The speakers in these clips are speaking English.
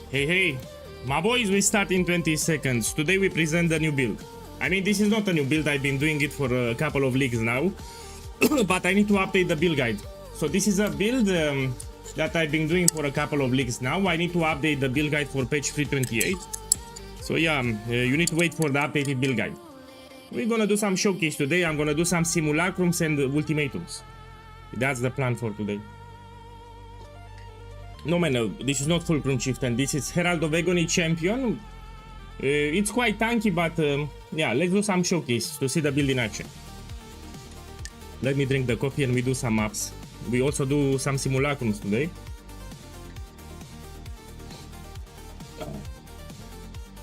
Hey, my boys, we start in 20 seconds. Today we present the new build. I mean, this is not a new build, I've been doing it for a couple of leagues now. But I need to update the build guide. So this is a build that I've been doing for a couple of leagues now. I need to update the build guide for patch 3.28. So yeah, you need to wait for the updated build guide. We're gonna do some showcase today. I'm gonna do some simulacrums and ultimatums. That's the plan for today. No man, no, this is not Fulcrum Chieftain, this is Herald of Agony Champion. It's quite tanky, but yeah, let's do some showcase to see the build in action. Let me drink the coffee and we do some maps. We also do some simulacrums today.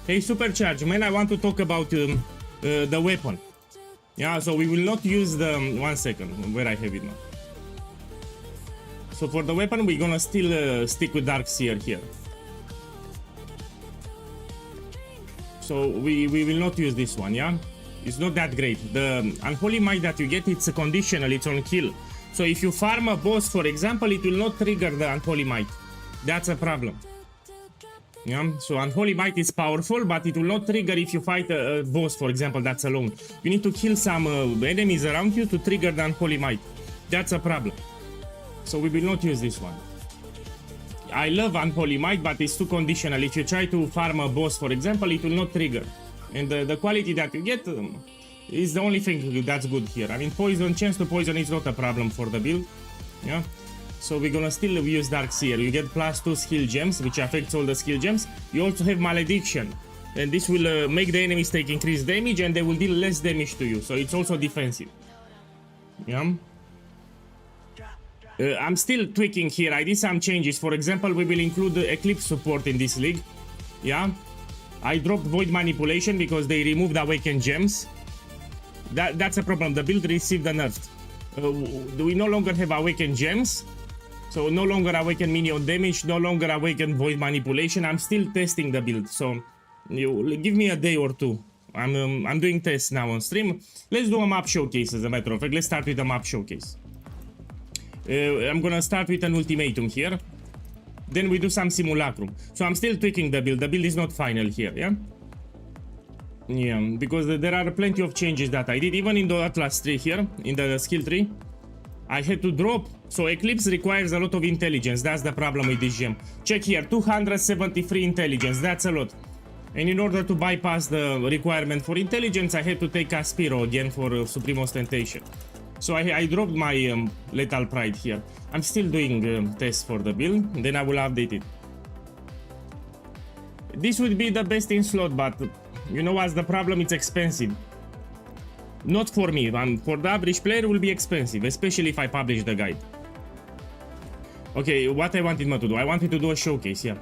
Hey Supercharge, man, I want to talk about the weapon. Yeah, so we will not use the... one second, where I have it now. So for the weapon, we're gonna still stick with Darkseer here. So we will not use this one, yeah? It's not that great. The Unholy Might that you get, it's a conditional, it's on kill. So if you farm a boss, for example, it will not trigger the Unholy Might. That's a problem. Yeah, so Unholy Might is powerful, but it will not trigger if you fight a boss, for example, that's alone. You need to kill some enemies around you to trigger the Unholy Might. That's a problem. So we will not use this one. I love Unholy Might, but it's too conditional. If you try to farm a boss, for example, it will not trigger. And the quality that you get is the only thing that's good here. I mean, poison, chance to poison is not a problem for the build. Yeah. So we're gonna still use Darkseer. You get +2 skill gems, which affects all the skill gems. You also have Malediction. And this will make the enemies take increased damage and they will deal less damage to you. So it's also defensive. Yeah. I'm still tweaking here. I did some changes. For example, we will include the Eclipse support in this league. Yeah. I dropped Void Manipulation because they removed Awakened Gems. That's a problem. The build received a nerf. We no longer have Awakened Gems. So no longer Awakened Minion Damage. No longer Awakened Void Manipulation. I'm still testing the build. So you give me a day or two. I'm doing tests now on stream. Let's do a map showcase as a matter of fact. Let's start with a map showcase. I'm gonna start with an ultimatum here. Then we do some simulacrum. So I'm still tweaking the build. The build is not final here, yeah? Yeah, because there are plenty of changes that I did. Even in the Atlas tree here, in the skill tree, I had to drop. So Eclipse requires a lot of intelligence. That's the problem with this gem. Check here, 273 intelligence. That's a lot. And in order to bypass the requirement for intelligence, I had to take Aspiro again for Supreme Ostentation. So I dropped my Lethal Pride here. I'm still doing tests for the build, then I will update it. This would be the best in slot, but you know what's the problem? It's expensive. Not for me, for the average player it will be expensive, especially if I publish the guide. Okay, what I wanted to do? I wanted to do a showcase, yeah.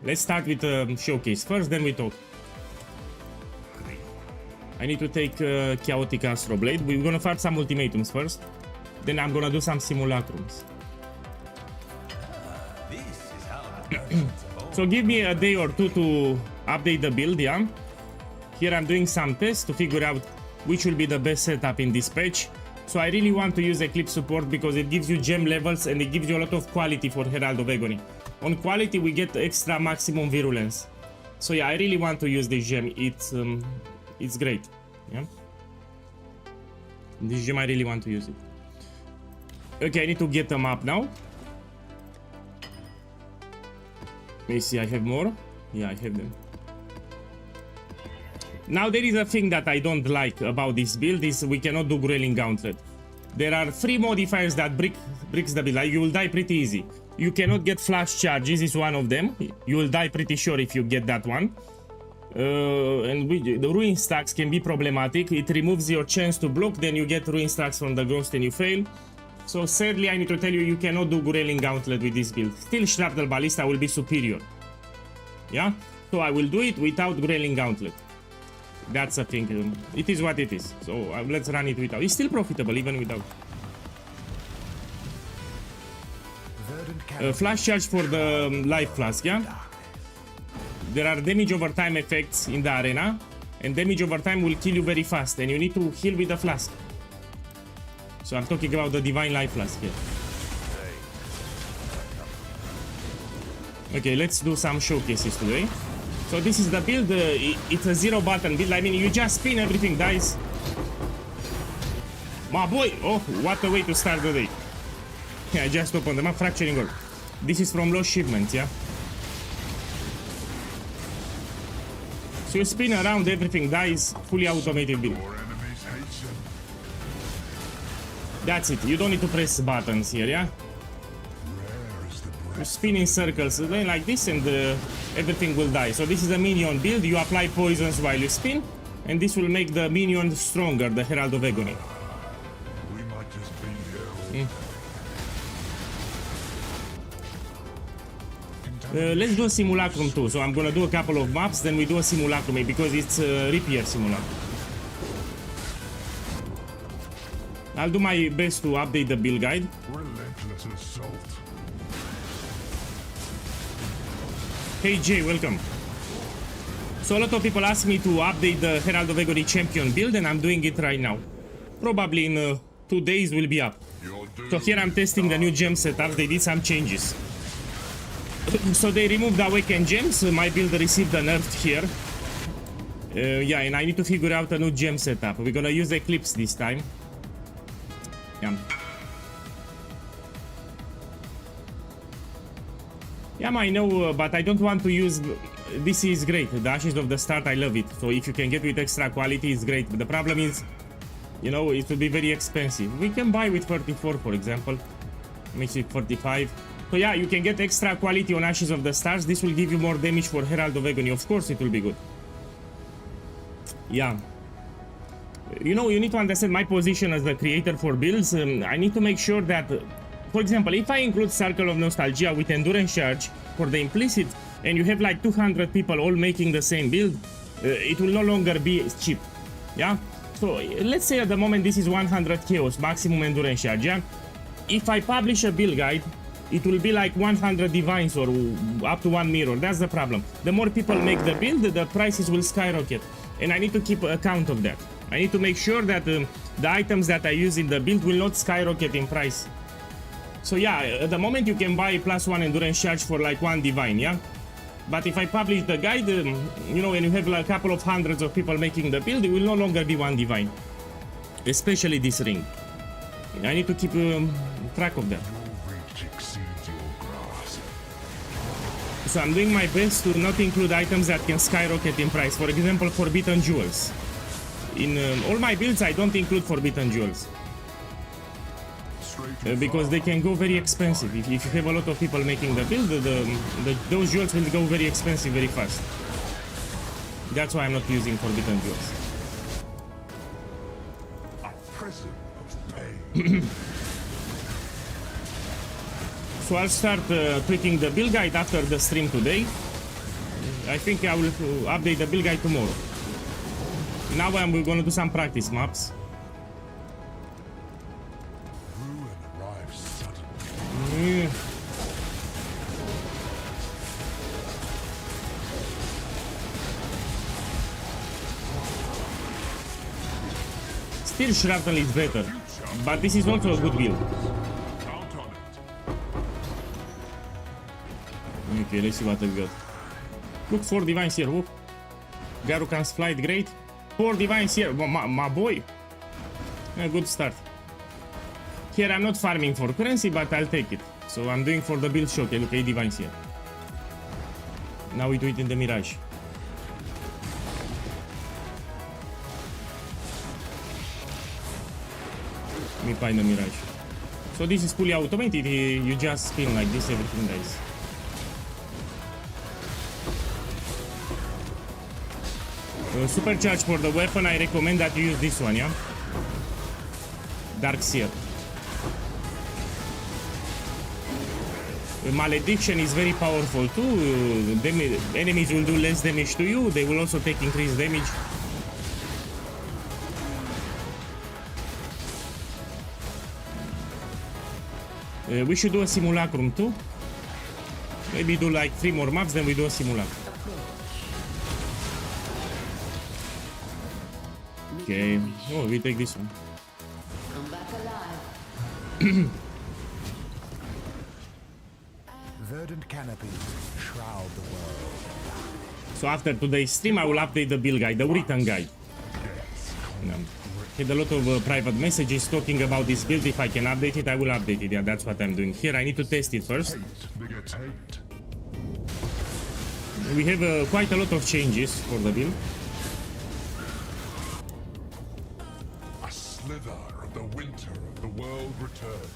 Let's start with a showcase first, then we talk. I need to take Chaotic Astro Blade. We're gonna fight some ultimatums first. Then I'm gonna do some simulacrums. So give me a day or two to update the build, yeah? Here I'm doing some tests to figure out which will be the best setup in this patch. So I really want to use Eclipse support because it gives you gem levels and it gives you a lot of quality for Herald of Agony. On quality we get extra maximum virulence. So yeah, I really want to use this gem. It's great, yeah. This gem I really want to use it. Okay, I need to get them up now. Let me see, I have more. Yeah, I have them. Now there is a thing that I don't like about this build is we cannot do Growling Gauntlet. There are 3 modifiers that bricks the build. Like you will die pretty easy. You cannot get flash charges is one of them. You will die pretty sure if you get that one. And the ruin stacks can be problematic. It removes your chance to block, then you get ruin stacks from the ghost and you fail. So sadly I need to tell you, you cannot do Growling Gauntlet with this build. Still Shrapnel Ballista will be superior. Yeah? So I will do it without Growling Gauntlet. That's a thing. It is what it is. So let's run it without. It's still profitable even without. Flash charge for the life flask, yeah? There are damage over time effects in the arena, and damage over time will kill you very fast, and you need to heal with the flask. So I'm talking about the Divine Life Flask here. Okay, let's do some showcases today. So this is the build. It's a 0 button build. I mean, you just spin, everything dies. My boy! Oh, what a way to start the day. Yeah, I just opened them up. Fracturing all. This is from Lost Shipments, yeah? So you spin around, everything dies. Fully automated build. That's it. You don't need to press buttons here, yeah? You spin in circles like this and everything will die. So this is a minion build. You apply poisons while you spin. And this will make the minion stronger, the Herald of Agony. Let's do a Simulacrum too. So I'm gonna do a couple of maps, then we do a Simulacrum because it's a repair Simulacrum. I'll do my best to update the build guide. Hey Jay, welcome. So a lot of people ask me to update the Herald of Agony champion build, and I'm doing it right now. Probably in 2 days will be up. So here I'm testing the new gem setup. They did some changes. So they removed the awakened gems. My build received a nerf here. Yeah, and I need to figure out a new gem setup. We're gonna use Eclipse this time. Yeah. Yeah, I know, but I don't want to use... This is great. The Ashes of the Start, I love it. So if you can get with extra quality, it's great. But the problem is, you know, it will be very expensive. We can buy with 34, for example. Makes it 45. So yeah, you can get extra quality on Ashes of the Stars. This will give you more damage for Herald of Agony. Of course, it will be good. Yeah. You know, you need to understand my position as the creator for builds. I need to make sure that, for example, if I include Circle of Nostalgia with Endurance Charge for the implicit, and you have like 200 people all making the same build, it will no longer be cheap. Yeah? So let's say at the moment this is 100 Chaos, maximum Endurance Charge. Yeah? If I publish a build guide, it will be like 100 Divines or up to 1 Mirror. That's the problem. The more people make the build, the prices will skyrocket. And I need to keep account of that. I need to make sure that the items that I use in the build will not skyrocket in price. So yeah, at the moment you can buy +1 Endurance Charge for like 1 Divine, yeah? But if I publish the guide, you know, and you have like a couple of hundreds of people making the build, it will no longer be 1 Divine. Especially this ring. I need to keep track of that. So I'm doing my best to not include items that can skyrocket in price. For example, Forbidden Jewels. In all my builds, I don't include Forbidden Jewels. Because they can go very expensive. If you have a lot of people making the build, those jewels will go very expensive very fast. That's why I'm not using Forbidden Jewels. So I'll start tweaking the build guide after the stream today. I think I will update the build guide tomorrow. Now we're gonna do some practice maps. Still Shrapnel is better, but this is also a good build. Okay, let's see what I've got. Look, 4 Divines here, whoop. Garukan's Flight, great. 4 Divines here, my boy. A good start. Here I'm not farming for currency, but I'll take it. So I'm doing for the build show. Okay, look, 8 Divines here. Now we do it in the Mirage. Let me find the Mirage. So this is fully automated. You just spin like this, everything dies. Supercharge for the weapon, I recommend that you use this one, yeah? Dark Seer. Malediction is very powerful too. Enemies will do less damage to you. They will also take increased damage. We should do a Simulacrum too. Maybe do like 3 more maps, then we do a Simulacrum. Okay. Oh, we take this one. Come back alive. Verdant canopies shroud the world. So after today's stream, I will update the build guide, the written guide. Had a lot of private messages talking about this build. If I can update it, I will update it. Yeah, that's what I'm doing here. I need to test it first. We have quite a lot of changes for the build. A slither of the winter of the world returns.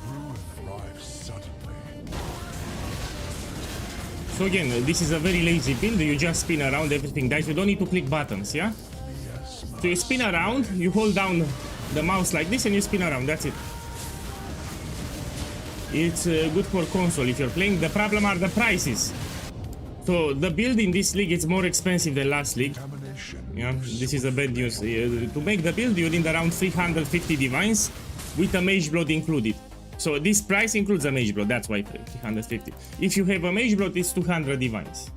Ruin thrives suddenly. So again, this is a very lazy build. You just spin around, everything dies. You don't need to click buttons, yeah? So you spin around, you hold down the mouse like this and you spin around, that's it. It's good for console if you're playing. The problem are the prices. So the build in this league is more expensive than last league. Yeah, this is a bad news. To make the build you need around 350 divines with a mage blood included. So this price includes a mage blood, that's why 350. If you have a mage blood, it's 200 divines.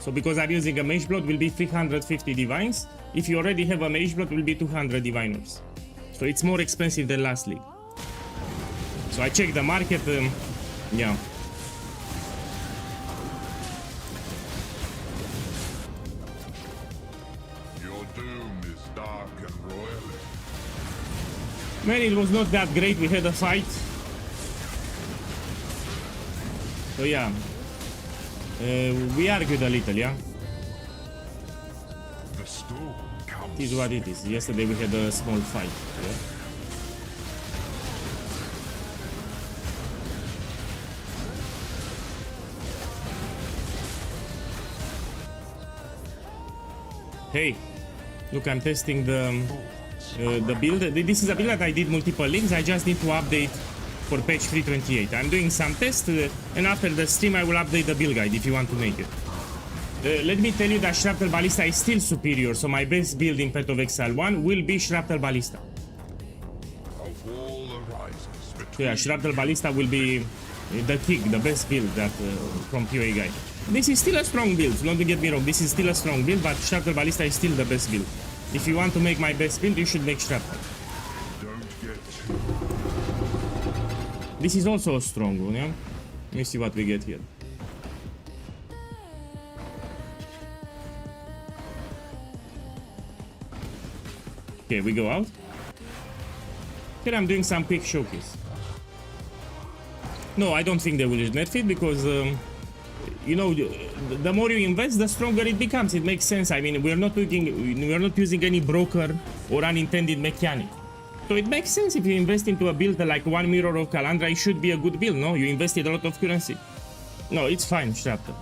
So because I'm using a mage blood, will be 350 divines. If you already have a mage blood, will be 200 diviners. So it's more expensive than last league. So I checked the market, yeah. Your doom is dark and royal. Man, it was not that great. We had a fight. So yeah, we argued a little, yeah. The storm comes. It is what it is. Yesterday we had a small fight. Yeah? Hey, look, I'm testing the build. This is a build that I did multiple links. I just need to update for patch 328. I'm doing some tests, and after the stream I will update the build guide if you want to make it. Let me tell you that Shrapnel Ballista is still superior, so my best build in Path of Exile 1 will be Shrapnel Ballista. So yeah, Shrapnel Ballista will be the kick, the best build that from POEGuy. This is still a strong build, don't get me wrong, this is still a strong build, but Shrapnel Ballista is still the best build. If you want to make my best build, you should make Shrapnel. This is also a strong one, yeah? Let me see what we get here. Okay, we go out. Here I'm doing some quick showcase. No, I don't think they will nerf it because, you know, the more you invest, the stronger it becomes. It makes sense. I mean, we're not using any broker or unintended mechanic. So it makes sense if you invest into a build like one Mirror of Calandra, it should be a good build, no? You invested a lot of currency. No, it's fine, Shrapnel.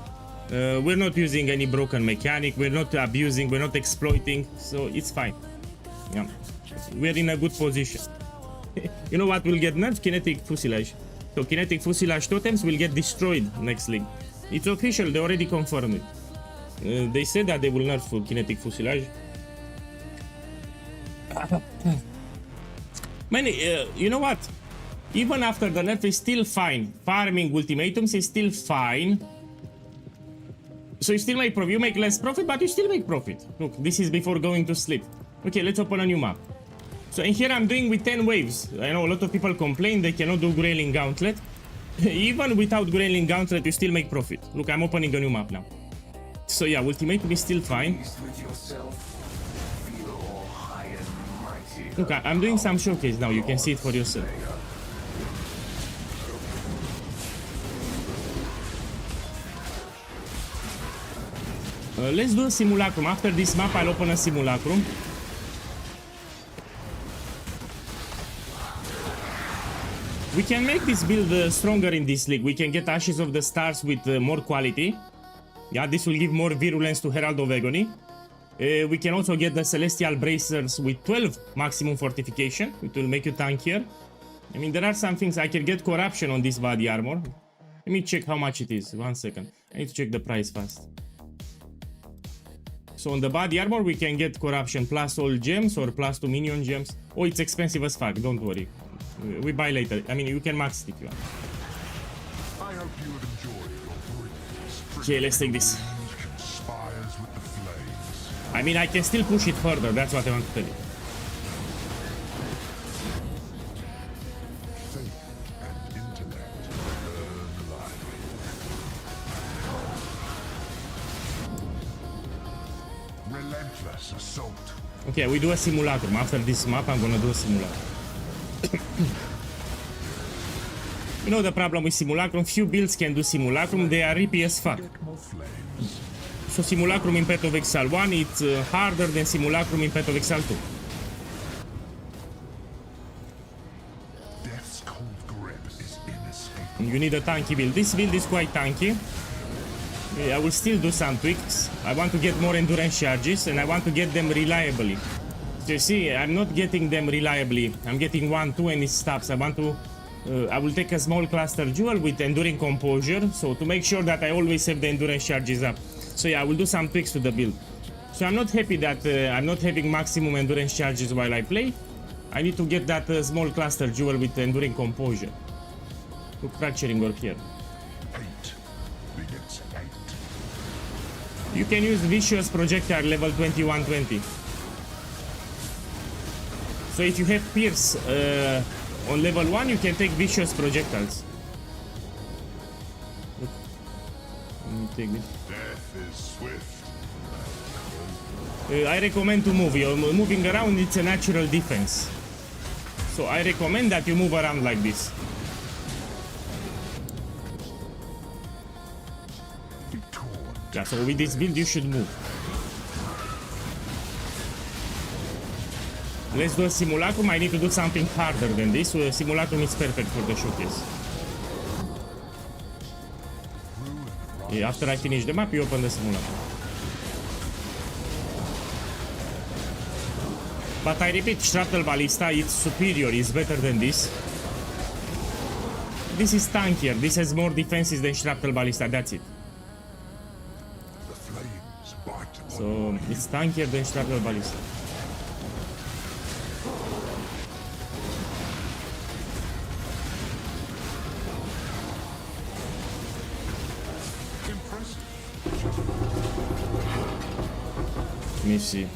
We're not using any broken mechanic, we're not abusing, we're not exploiting, so it's fine. Yeah, we're in a good position. You know what will get nerfed? Kinetic Fusilage. So Kinetic Fusilage totems will get destroyed next league. It's official, they already confirmed it. They said that they will nerf for Kinetic Fusilage. Man, you know what? Even after the nerf is still fine. Farming ultimatums is still fine. So you still make profit. You make less profit, but you still make profit. Look, this is before going to sleep. Okay, let's open a new map. So in here I'm doing with 10 waves. I know a lot of people complain they cannot do Grayling Gauntlet. Even without Grayling Gauntlet, you still make profit. Look, I'm opening a new map now. So yeah, ultimatum is still fine. Look, I'm doing some showcase now, you can see it for yourself. Let's do a Simulacrum. After this map, I'll open a Simulacrum. We can make this build stronger in this league. We can get Ashes of the Stars with more quality. Yeah, this will give more virulence to Herald of Agony. We can also get the Celestial Bracers with 12 maximum fortification. It will make you tankier. I mean, there are some things. I can get Corruption on this body armor. Let me check how much it is. 1 second. I need to check the price fast. So on the body armor, we can get Corruption plus all gems or plus 2 minion gems. Oh, it's expensive as fuck. Don't worry. We buy later. I mean, you can max it if you want. I hope you would enjoy your Okay, let's take this. I mean, I can still push it further. That's what I want to tell you. ruthless assault. Okay, we do a simulacrum. After this map, I'm gonna do a simulacrum. You know the problem with simulacrum? Few builds can do simulacrum. They are rippy as fuck. Get more flames. So simulacrum in Path of Exile 1, it's harder than simulacrum in Path of Exile 2. Death's cold grip is inescapable. You need a tanky build. This build is quite tanky. I will still do some tweaks. I want to get more endurance charges and I want to get them reliably. So you see, I'm not getting them reliably. I'm getting 1, 2 and it stops. I want to... I will take a small cluster jewel with enduring composure, so to make sure that I always have the endurance charges up. So yeah, I will do some tweaks to the build. So I'm not happy that I'm not having maximum endurance charges while I play. I need to get that small cluster jewel with enduring composure. Look, fracturing work here. Hate begets hate. You can use vicious projectile level 2120. So if you have pierce on level 1, you can take vicious projectiles. Look. Let me take this. Death is swift. I recommend to move. You're moving around, it's a natural defense. So I recommend that you move around like this. Yeah, so with this build you should move. Let's do a simulacrum. I need to do something harder than this. So simulacrum is perfect for the showcase. Yeah, after I finish the map, you open the simulacrum. But I repeat, Shrapnel Ballista, it's superior, it's better than this. This is tankier, this has more defenses than Shrapnel Ballista, that's it. The flames bite upon So it's tankier than Shrapnel Ballista. Let me see.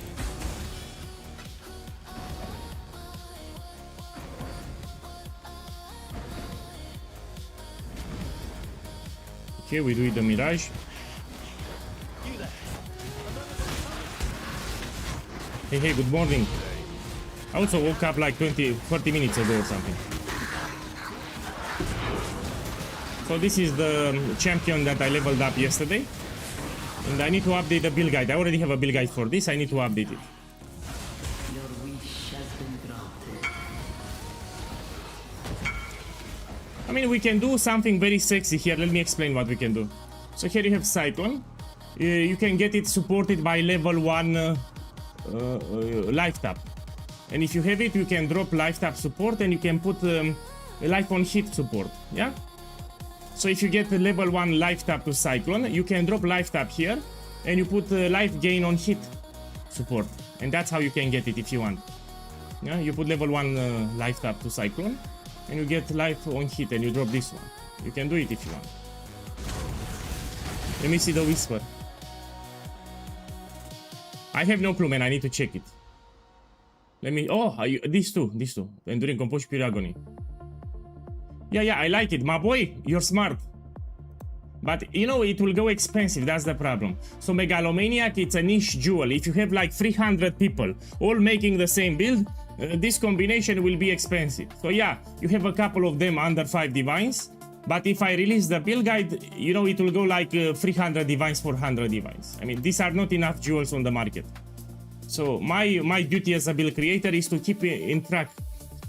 Okay, we do it the Mirage. Hey, good morning. I also woke up like 40 minutes ago or something. So this is the champion that I leveled up yesterday. And I need to update the build guide. I already have a build guide for this. I need to update it. Your wish has been granted. I mean, we can do something very sexy here. Let me explain what we can do. So here you have Cyclone. You can get it supported by level 1 life tap. And if you have it, you can drop life tap support and you can put life on hit support. Yeah? So if you get the level 1 life tap to Cyclone, you can drop life tap here and you put life gain on hit support. And that's how you can get it if you want. Yeah? You put level 1 life tap to Cyclone and you get life on hit and you drop this one. You can do it if you want. Let me see the Whisper. I have no clue, man. I need to check it. Let me... Oh, these two. Enduring Composure, Pure Agony. Yeah, I like it. My boy, you're smart. But, you know, it will go expensive. That's the problem. So Megalomaniac, it's a niche jewel. If you have like 300 people all making the same build, this combination will be expensive. So yeah, you have a couple of them under 5 divines. But if I release the build guide, you know, it will go like 300 divines, 400 divines. I mean, these are not enough jewels on the market. So my duty as a build creator is to keep in track.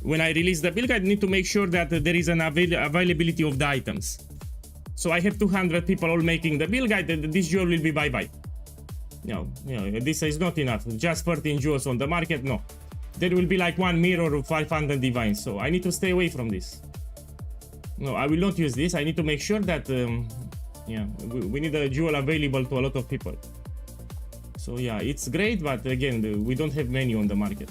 When I release the build guide, I need to make sure that there is an availability of the items. So I have 200 people all making the build guide, this jewel will be bye-bye. No, this is not enough. Just 13 jewels on the market, no. There will be like 1 mirror of 500 divines, so I need to stay away from this. No, I will not use this. I need to make sure that, we need a jewel available to a lot of people. So yeah, it's great, but again, we don't have many on the market.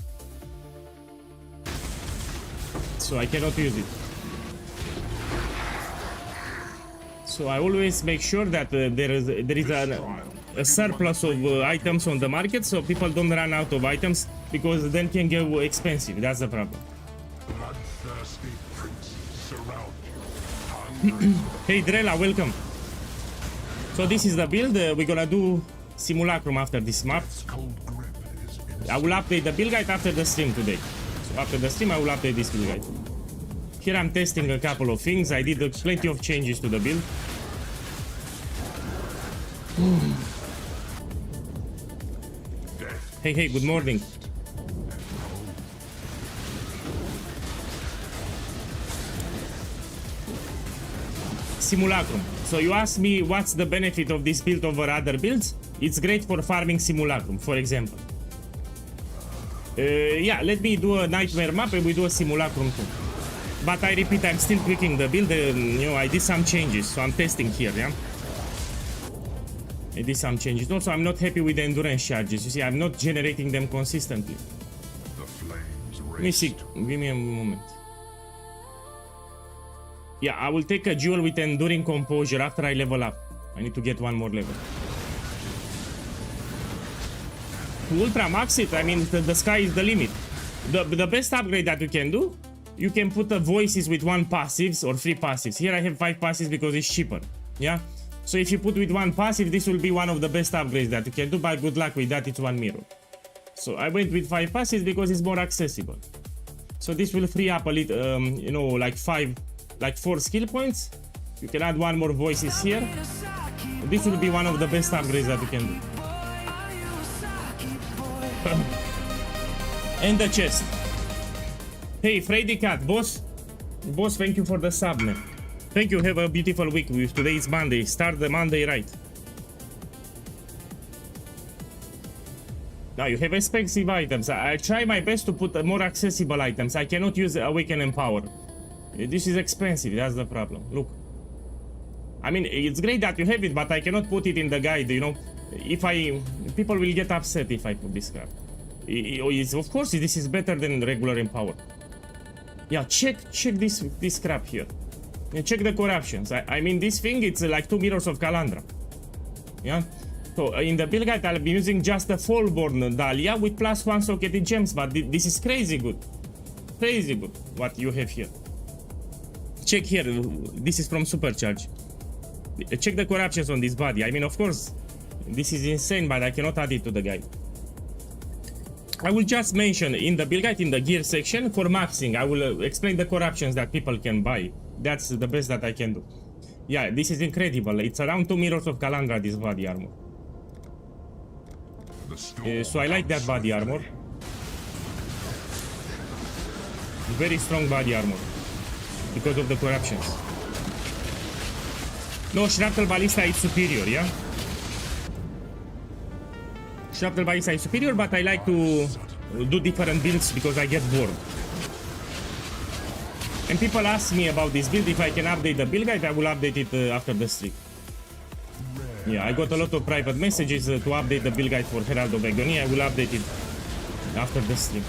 So I cannot use it. So I always make sure that there is a surplus of items on the market, so people don't run out of items, because then can get expensive. That's the problem. bloodthirsty princes surround you. Hey Drella, welcome. So this is the build. We're gonna do Simulacrum after this map. Death's cold grip I will update the build guide after the stream today. So after the stream, I will update this build guide. Here I'm testing a couple of things. I did plenty of changes to the build. Hey, good morning. Simulacrum. So you asked me what's the benefit of this build over other builds? It's great for farming Simulacrum, for example. Yeah, let me do a nightmare map and we do a Simulacrum too. But I repeat, I'm still tweaking the build. You know, I did some changes, so I'm testing here, yeah? I did some changes. Also, I'm not happy with the endurance charges. You see, I'm not generating them consistently. The flames Let me see. Give me a moment. Yeah, I will take a jewel with enduring composure after I level up. I need to get one more level. To ultra max it, I mean, the sky is the limit. The best upgrade that you can do, you can put the voices with 1 passives or 3 passives. Here I have 5 passives because it's cheaper. Yeah? So if you put with 1 passive, this will be one of the best upgrades that you can do, but good luck with that, it's 1 mirror. So I went with 5 passives because it's more accessible. So this will free up a little, you know, like 4 skill points. You can add 1 more voices here. This will be one of the best upgrades that you can do. And the chest. Hey, Freddy Cat, boss, thank you for the sub, man. Thank you, have a beautiful week. Today is Monday, start the Monday right. Now you have expensive items. I try my best to put more accessible items. I cannot use Awaken and Power. This is expensive, that's the problem. Look. I mean, it's great that you have it, but I cannot put it in the guide, you know. People will get upset if I put this crap. Of course, this is better than regular Empower. Yeah, check this crap here. And check the corruptions. I mean, this thing, it's like 2 mirrors of Calandra. Yeah? So, in the build guide, I'll be using just the Fallborn Dahlia with +1 socketed gems, but this is crazy good. Crazy good, what you have here. Check here, this is from Supercharge. Check the corruptions on this body. I mean, of course, this is insane, but I cannot add it to the guide. I will just mention in the build guide, in the gear section, for maxing, I will explain the corruptions that people can buy. That's the best that I can do. Yeah, this is incredible. It's around 2 mirrors of Calandra, this body armor. So I like that body armor. Very strong body armor. Because of the corruptions. No, Shrapnel Ballista is superior, yeah? Shrapnel Ballista is superior, but I like to do different builds because I get bored. And people ask me about this build, if I can update the build guide, I will update it after the stream. Yeah, I got a lot of private messages to update the build guide for Herald of Agony. I will update it after the stream.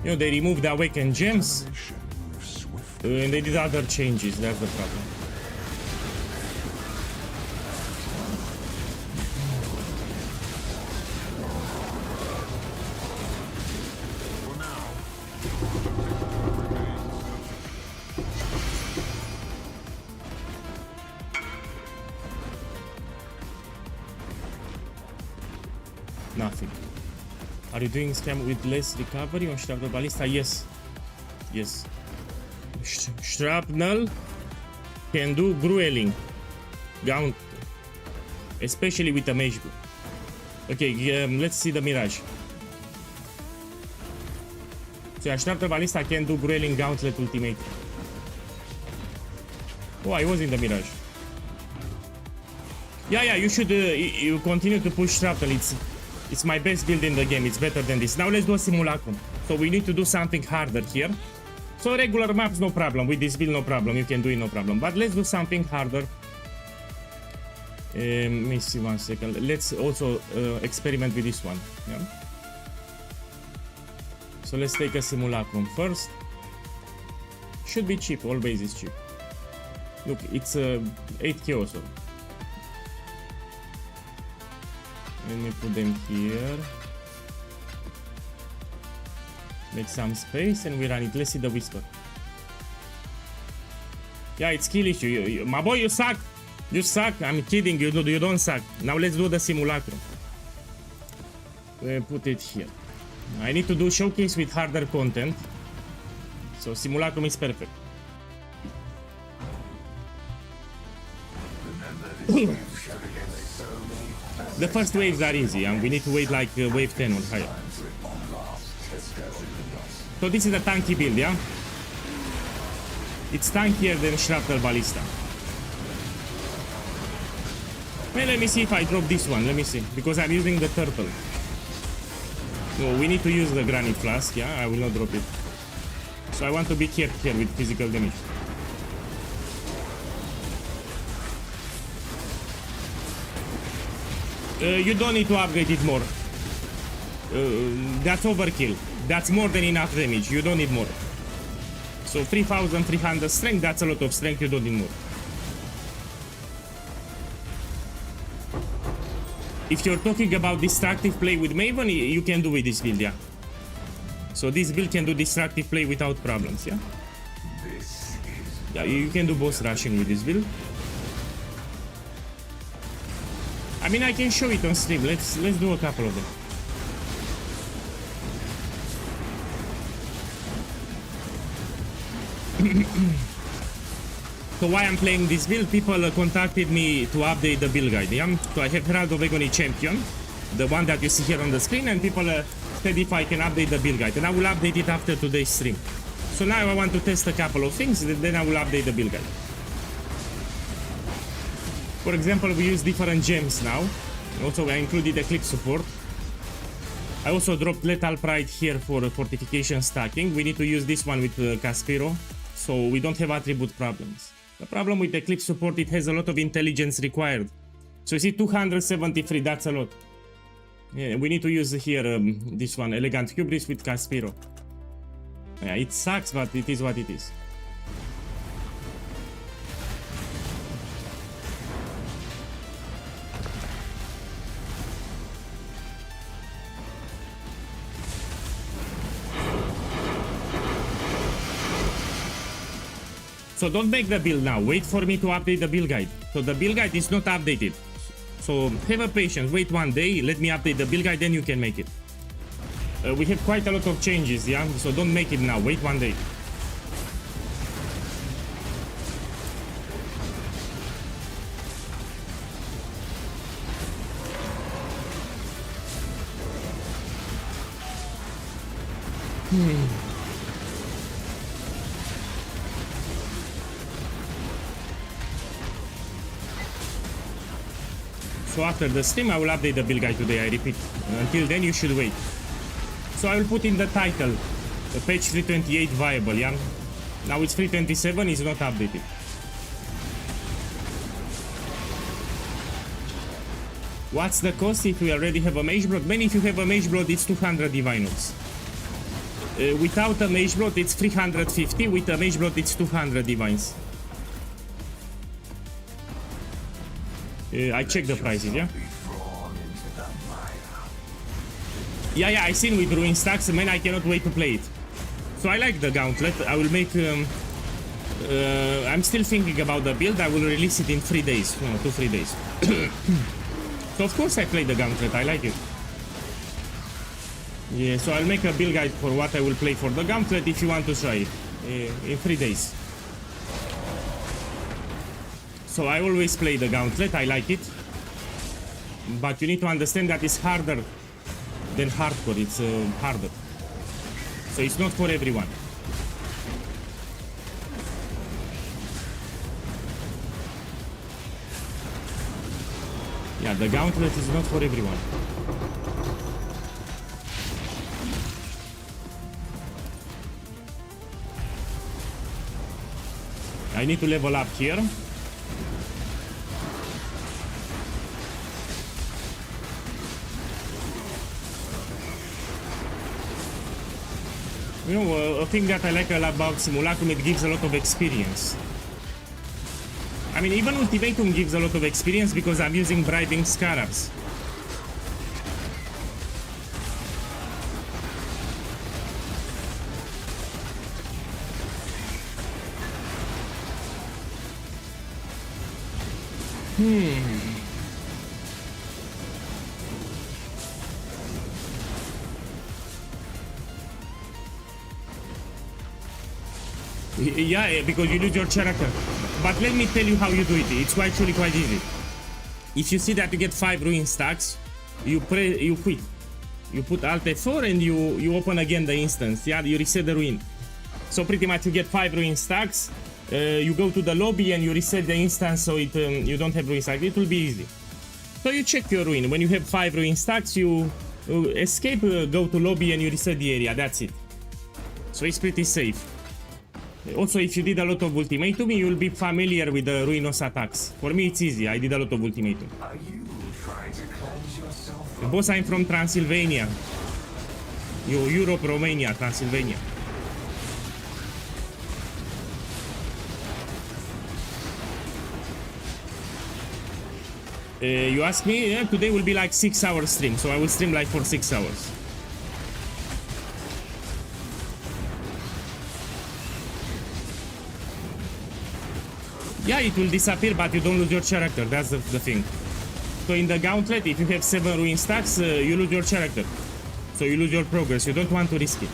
You know, they removed the Awakened Gems and they did other changes, that's the problem. Nothing. Are you doing scam with less recovery on Shrapnel Ballista? Yes. Yes. Shrapnel can do grueling. Gauntlet. Especially with a mage group. Okay, let's see the Mirage. So Shrapnel Ballista can do grueling Gauntlet ultimate. Oh, I was in the Mirage. Yeah, you should you continue to push Shrapnel. It's my best build in the game. It's better than this. Now let's do a Simulacrum. So we need to do something harder here. So regular maps, no problem. With this build, no problem. You can do it, no problem. But let's do something harder. Let me see 1 second. Let's also experiment with this one. Yeah? So let's take a Simulacrum first. Should be cheap. Always is cheap. Look, it's 8k also. Let me put them here. Make some space and we run it. Let's see the Whisper. Yeah, it's skill issue. My boy, you suck. You suck? I'm kidding, you don't suck. Now let's do the Simulacrum. Put it here. I need to do showcase with harder content. So Simulacrum is perfect. The first waves are easy and we need to wait like wave 10 or higher. So this is a tanky build, yeah? It's tankier than Shrapnel Ballista. Well, let me see if I drop this one, let me see. Because I'm using the turtle. No, we need to use the granite flask, yeah? I will not drop it. So I want to be careful here with physical damage. You don't need to upgrade it more. That's overkill. That's more than enough damage. You don't need more. So 3300 strength, that's a lot of strength. You don't need more. If you're talking about destructive play with Maven, you can do with this build, yeah. So this build can do destructive play without problems, yeah. Yeah, you can do boss rushing with this build. I mean, I can show it on stream. Let's do a couple of them. So why I'm playing this build? People contacted me to update the build guide. Yeah? So I have Herald of Agony Champion, the one that you see here on the screen, and people said if I can update the build guide, and I will update it after today's stream. So now I want to test a couple of things, then I will update the build guide. For example, we use different gems now. Also, I included Eclipse support. I also dropped Lethal Pride here for fortification stacking. We need to use this one with Caspiro, so we don't have attribute problems. The problem with Eclipse support, it has a lot of intelligence required. So you see 273, that's a lot. Yeah, we need to use here this one, Elegant Hubris with Caspiro. Yeah, it sucks, but it is what it is. So don't make the build now, wait for me to update the build guide. So the build guide is not updated. So have a patience, wait one day, let me update the build guide, then you can make it. We have quite a lot of changes, yeah? So don't make it now, wait one day. So after the stream, I will update the build guide today, I repeat. Until then, you should wait. So I will put in the title, the page 328 viable, yeah? Now it's 327, it's not updated. What's the cost if we already have a Mage Blood? Man, if you have a Mage Blood, it's 200 Divine Orbs. Without a Mage Blood, it's 350. With a Mage Blood, it's 200 Divines. I checked the prices, yeah? Yeah, I seen with Ruin Stacks, man, I cannot wait to play it. So I like the Gauntlet. I will make... I'm still thinking about the build. I will release it in 3 days. No, 2-3 days. So of course I play the Gauntlet. I like it. Yeah, so I'll make a build guide for what I will play for the Gauntlet if you want to try it. In 3 days. So I always play the Gauntlet, I like it. But you need to understand that it's harder than hardcore, it's harder. So it's not for everyone. Yeah, the Gauntlet is not for everyone. I need to level up here. You know, a thing that I like about Simulacrum, it gives a lot of experience. I mean, even Ultimatum gives a lot of experience because I'm using bribing Scarabs. Yeah, because you lose your character. But let me tell you how you do it. It's actually quite easy. If you see that you get 5 ruin stacks, you quit. You put Alt F4 and you open again the instance. Yeah, you reset the ruin. So pretty much you get 5 ruin stacks. You go to the lobby and you reset the instance so it you don't have ruin stacks. It will be easy. So you check your ruin. When you have 5 ruin stacks, you escape, go to lobby and you reset the area. That's it. So it's pretty safe. Also, if you did a lot of ultimatum, you will be familiar with the ruinous attacks. For me, it's easy. I did a lot of ultimatum. Are you trying to cleanse yourself? Boss, I'm from Transylvania. Europe, Romania, Transylvania. You ask me, yeah, today will be like 6 hour stream, so I will stream like for 6 hours. Yeah, it will disappear, but you don't lose your character. That's the thing. So in the Gauntlet, if you have 7 ruin stacks, you lose your character. So you lose your progress. You don't want to risk it.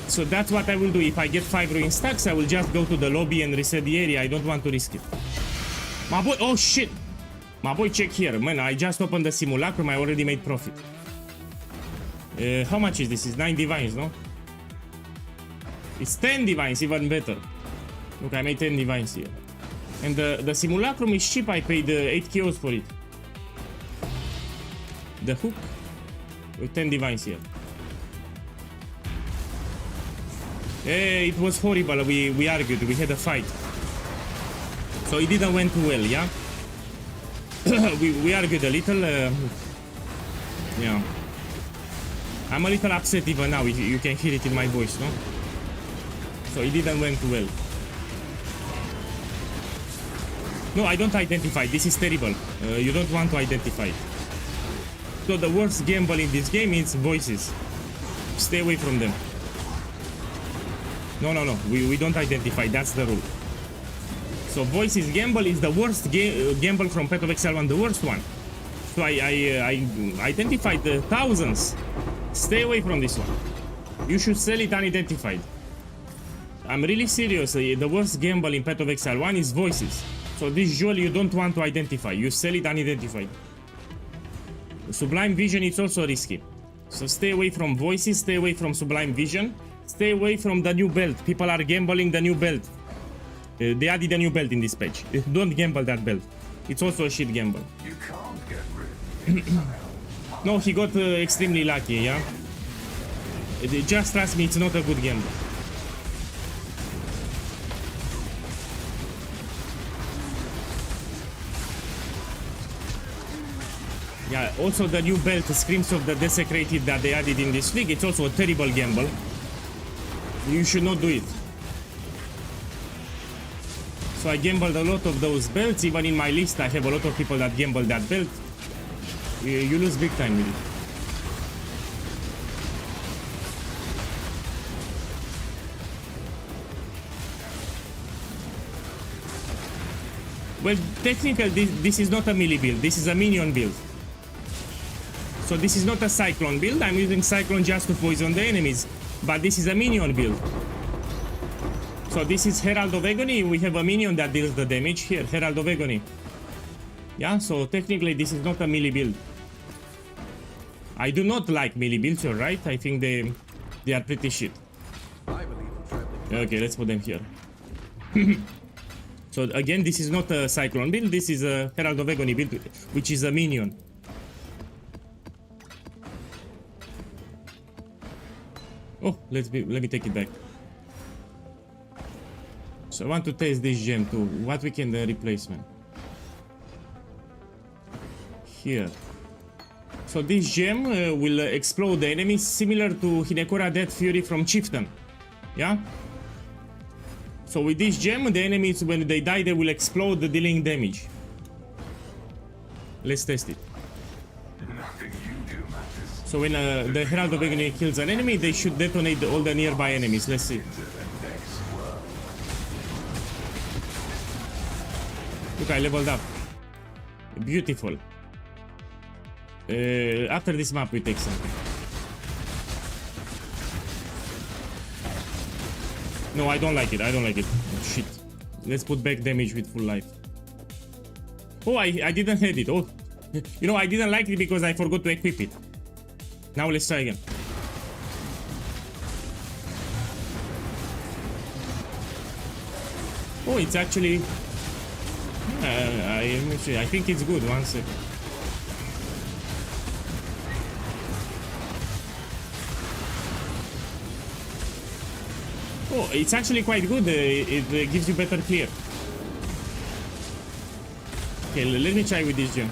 So that's what I will do. If I get 5 ruin stacks, I will just go to the lobby and reset the area. I don't want to risk it. My boy, oh shit. My boy, check here. Man, I just opened the Simulacrum. I already made profit. How much is this? It's 9 divines, no? It's 10 divines, even better. Look, I made 10 divines here. And the Simulacrum is cheap. I paid 8 KOs for it. The hook with 10 divines here. It was horrible. We argued. We had a fight. So it didn't went too well, yeah? we argued a little. Yeah. I'm a little upset even now. You can hear it in my voice, no? So it didn't went too well. No, I don't identify. This is terrible. You don't want to identify. So the worst gamble in this game is voices. Stay away from them. No. We don't identify. That's the rule. So voices gamble is the worst gamble from Path of Exile 1, the worst one. So I identified the thousands. Stay away from this one. You should sell it unidentified. I'm really serious. The worst gamble in Path of Exile 1 is voices. So this jewel you don't want to identify. You sell it unidentified. Sublime Vision is also risky. So stay away from voices, stay away from Sublime Vision. Stay away from the new belt. People are gambling the new belt. They added a new belt in this patch. Don't gamble that belt. It's also a shit gamble. You can't get rid of it. No, he got extremely lucky, yeah? Just trust me, it's not a good gamble. Yeah, also the new belt screams of the Desecrated that they added in this league. It's also a terrible gamble. You should not do it. So I gambled a lot of those belts. Even in my list, I have a lot of people that gamble that belt. You lose big time with it. Well, technically, this is not a melee build. This is a minion build. So this is not a Cyclone build. I'm using Cyclone just to poison the enemies. But this is a minion build. So this is Herald of Agony. We have a minion that deals the damage here. Herald of Agony. Yeah, so technically this is not a melee build. I do not like melee builds, you're right. I think they are pretty shit. Okay, let's put them here. So again, this is not a Cyclone build. This is a Herald of Agony build, which is a minion. Oh, let me take it back. So I want to test this gem too. What we can replace, man? Here. So this gem will explode the enemies, similar to Hinekora Death Fury from Chieftain. Yeah? So with this gem, the enemies, when they die, they will explode, dealing damage. Let's test it. So when the Herald of Agony kills an enemy, they should detonate all the nearby enemies. Let's see. Look, I leveled up. Beautiful. After this map, we take something. No, I don't like it. I don't like it. Oh, shit. Let's put back damage with full life. Oh, I didn't hit it. Oh, you know, I didn't like it because I forgot to equip it. Now let's try again. Oh, it's actually... I think it's good. 1 second. Oh, it's actually quite good. It gives you better clear. Okay, let me try with this gem.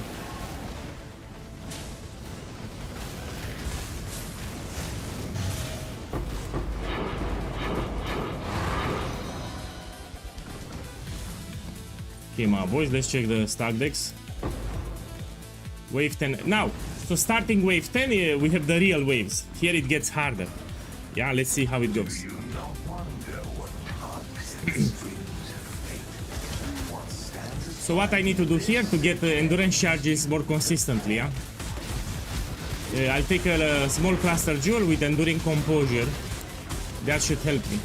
Okay, my boys, let's check the stack decks. Wave 10. Now, so starting wave 10, we have the real waves. Here it gets harder. Yeah, let's see how it goes. Do not wonder what tugs and strings of fate. What stands So what I need to do here to get endurance charges more consistently, yeah? I'll take a small cluster jewel with enduring composure. That should help me.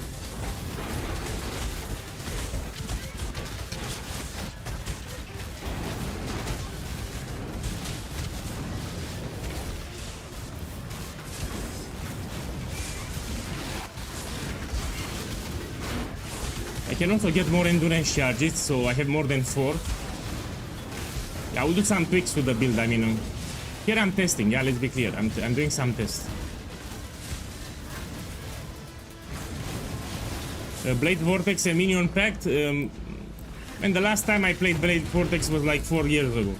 I can also get more endurance charges, so I have more than 4. Yeah, I will do some tweaks to the build. I mean, here I'm testing. Yeah, let's be clear. I'm doing some tests. Blade Vortex and Minion Pact. And the last time I played Blade Vortex was like 4 years ago.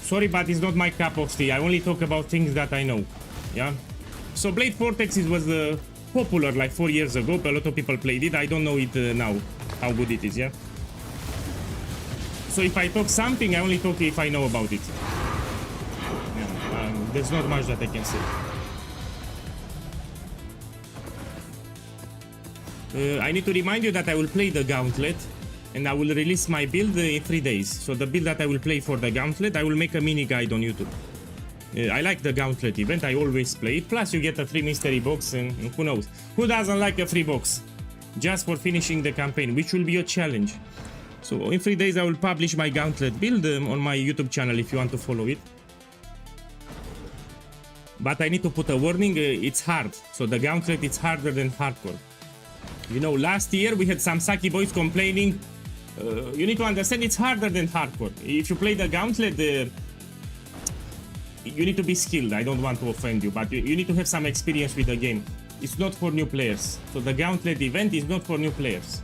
Sorry, but it's not my cup of tea. I only talk about things that I know. Yeah. So Blade Vortex was popular like 4 years ago. A lot of people played it. I don't know it now, how good it is. Yeah. So if I talk something, I only talk if I know about it. Yeah, there's not much that I can say. I need to remind you that I will play the Gauntlet and I will release my build in 3 days. So the build that I will play for the Gauntlet, I will make a mini guide on YouTube. I like the Gauntlet event, I always play it. Plus you get a free mystery box and who knows. Who doesn't like a free box? Just for finishing the campaign, which will be a challenge. So in 3 days I will publish my Gauntlet build on my YouTube channel if you want to follow it. But I need to put a warning, it's hard. So the Gauntlet, it's harder than hardcore. You know, last year we had some Saki boys complaining. You need to understand it's harder than hardcore. If you play the Gauntlet, you need to be skilled. I don't want to offend you, but you need to have some experience with the game. It's not for new players. So the Gauntlet event is not for new players.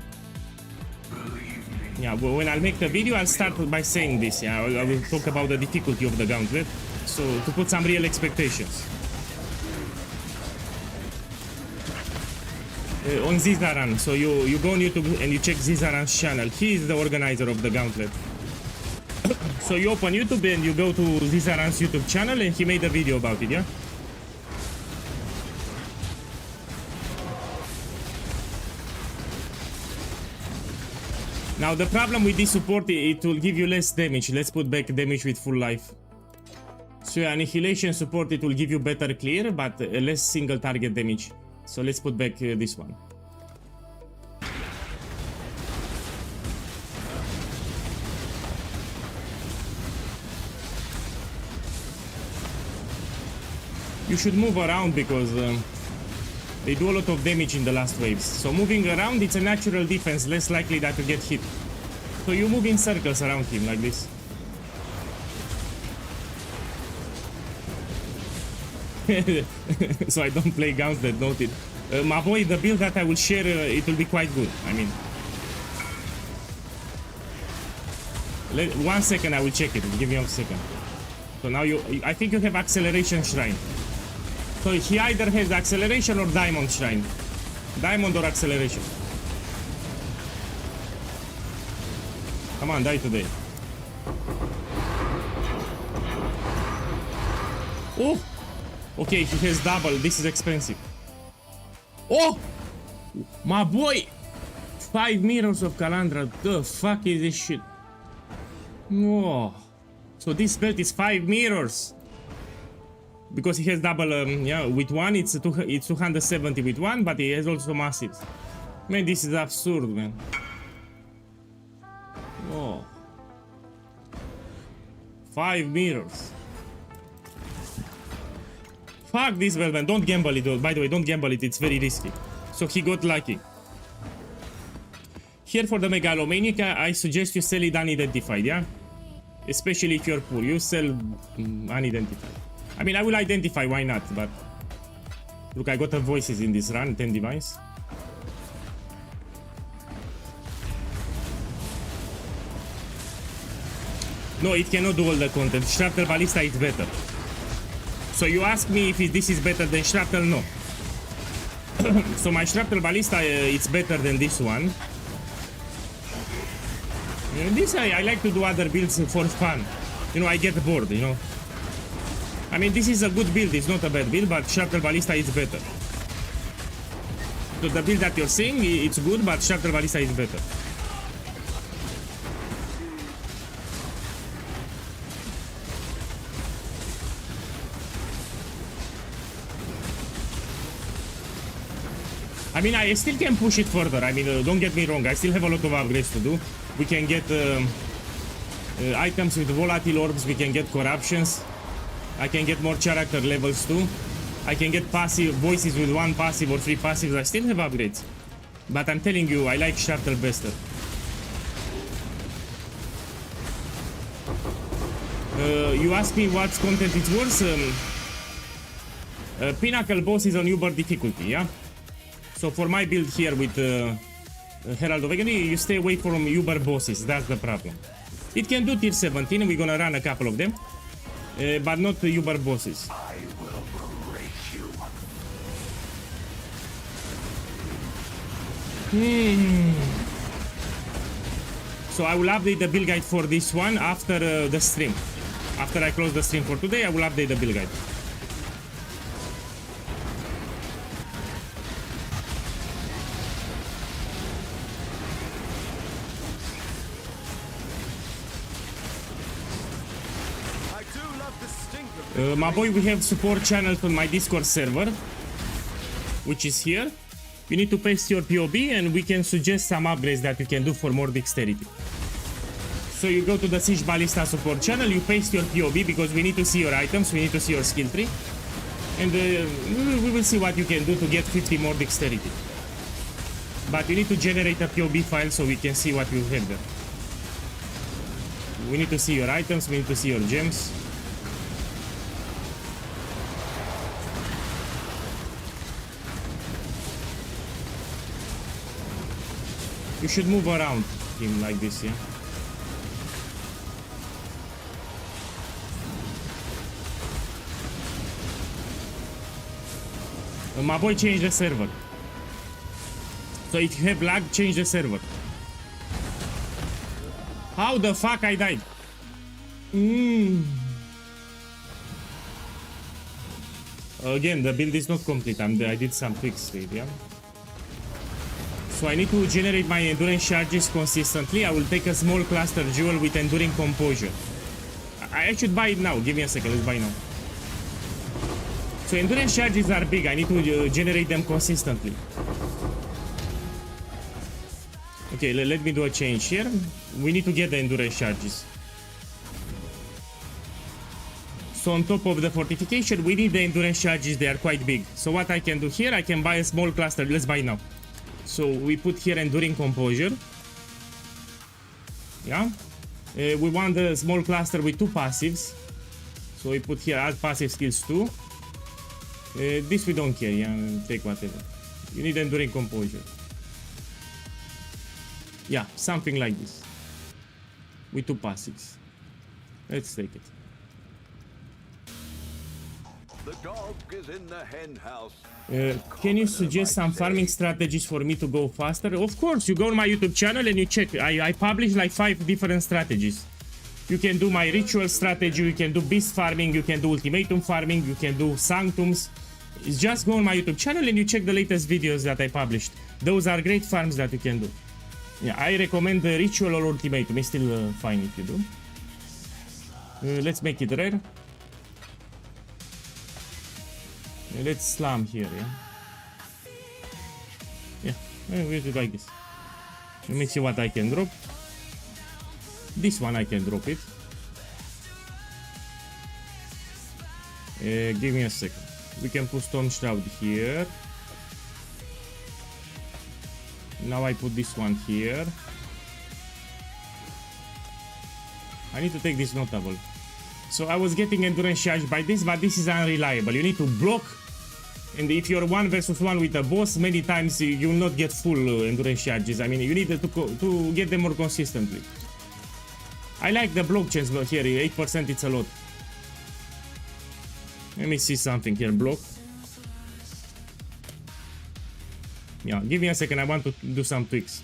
Yeah, well, when I'll make the video, I'll start by saying this. Yeah, I will talk about the difficulty of the Gauntlet. So to put some real expectations. On Zizaran, so you go on YouTube and you check Zizaran's channel. He is the organizer of the Gauntlet. So you open YouTube and you go to Zizaran's YouTube channel and he made a video about it, yeah? Now the problem with this support, it will give you less damage. Let's put back damage with full life. So Annihilation support, it will give you better clear, but less single target damage. So let's put back this one. You should move around because they do a lot of damage in the last waves. So moving around, it's a natural defense, less likely that you get hit. So you move in circles around him like this. So I don't play Gauntlet, noted. My boy, the build that I will share, it will be quite good. I mean, 1 second, I will check it. Give me 1 second. So now I think you have Acceleration Shrine. So he either has Acceleration or Diamond Shrine. Diamond or Acceleration. Come on, die today. Oh! Okay, he has double. This is expensive. Oh! My boy! 5 mirrors of Calandra. The fuck is this shit? Whoa. So this belt is 5 mirrors. Because he has double, yeah, with one it's 270 with one, but he has also massives. Man, this is absurd, man. Whoa. 5 mirrors. Fuck this belt, man. Don't gamble it. By the way, don't gamble it. It's very risky. So he got lucky. Here for the Megalomaniac, I suggest you sell it unidentified, yeah? Especially if you're poor. You sell unidentified. I mean, I will identify, why not? But look, I got the voices in this run, 10 device. No, it cannot do all the content. Shrapnel Ballista is better. So you ask me if this is better than Shrapnel? No. So my Shrapnel Ballista, it's better than this one. This I like to do other builds for fun. You know, I get bored, you know. I mean, this is a good build, it's not a bad build, but Shrapnel Ballista is better. So the build that you're seeing, it's good, but Shrapnel Ballista is better. I mean, I still can push it further. I mean, don't get me wrong, I still have a lot of upgrades to do. We can get items with volatile orbs, we can get corruptions. I can get more character levels too. I can get passive voices with 1 passive or 3 passives. I still have upgrades. But I'm telling you, I like Shrapnel better. You ask me what content is worse? Pinnacle boss is on Uber difficulty, yeah? So for my build here with Herald of Agony, you stay away from Uber bosses. That's the problem. It can do tier 17, we're gonna run a couple of them. But not the Uber bosses. I will break you. So I will update the build guide for this one after the stream. After I close the stream for today, I will update the build guide. My boy, we have support channels on my Discord server, which is here. You need to paste your POB and we can suggest some upgrades that you can do for more dexterity. So you go to the Siege Ballista support channel, you paste your POB because we need to see your items, we need to see your skill tree. And we will see what you can do to get 50 more dexterity. But you need to generate a POB file so we can see what you have there. We need to see your items, we need to see your gems. You should move around him like this, yeah? My boy changed the server. So if you have lag, change the server. How the fuck I died? Again, the build is not complete. I did some tweaks to it, yeah? So I need to generate my endurance charges consistently. I will take a small cluster jewel with enduring composure. I should buy it now. Give me a second. Let's buy now. So endurance charges are big. I need to generate them consistently. Okay, let me do a change here. We need to get the endurance charges. So on top of the fortification, we need the endurance charges. They are quite big. So what I can do here, I can buy a small cluster. Let's buy now. So we put here enduring composure. Yeah. We want the small cluster with 2 passives. So we put here add passive skills too. This we don't care, yeah, take whatever. You need enduring composure. Yeah, something like this. With 2 passives. Let's take it. The dog is in the hen house. Can you suggest some farming strategies for me to go faster? Of course, you go on my YouTube channel and you check. I publish like 5 different strategies. You can do my ritual strategy, you can do beast farming, you can do ultimatum farming, you can do sanctums. It's just go on my YouTube channel and you check the latest videos that I published. Those are great farms that you can do. Yeah, I recommend the ritual or ultimatum. It's still fine if you do. Let's make it rare. Let's slam here, yeah. Yeah, we'll do like this. Let me see what I can drop. This one I can drop it. Give me a second. We can put Storm Shroud here. Now I put this one here. I need to take this notable. So I was getting endurance charge by this, but this is unreliable. You need to block. And if you're 1 versus 1 with a boss, many times you will not get full endurance charges. I mean, you need to get them more consistently. I like the block chance, but here 8% it's a lot. Let me see something here. Block. Yeah, give me a second. I want to do some tweaks.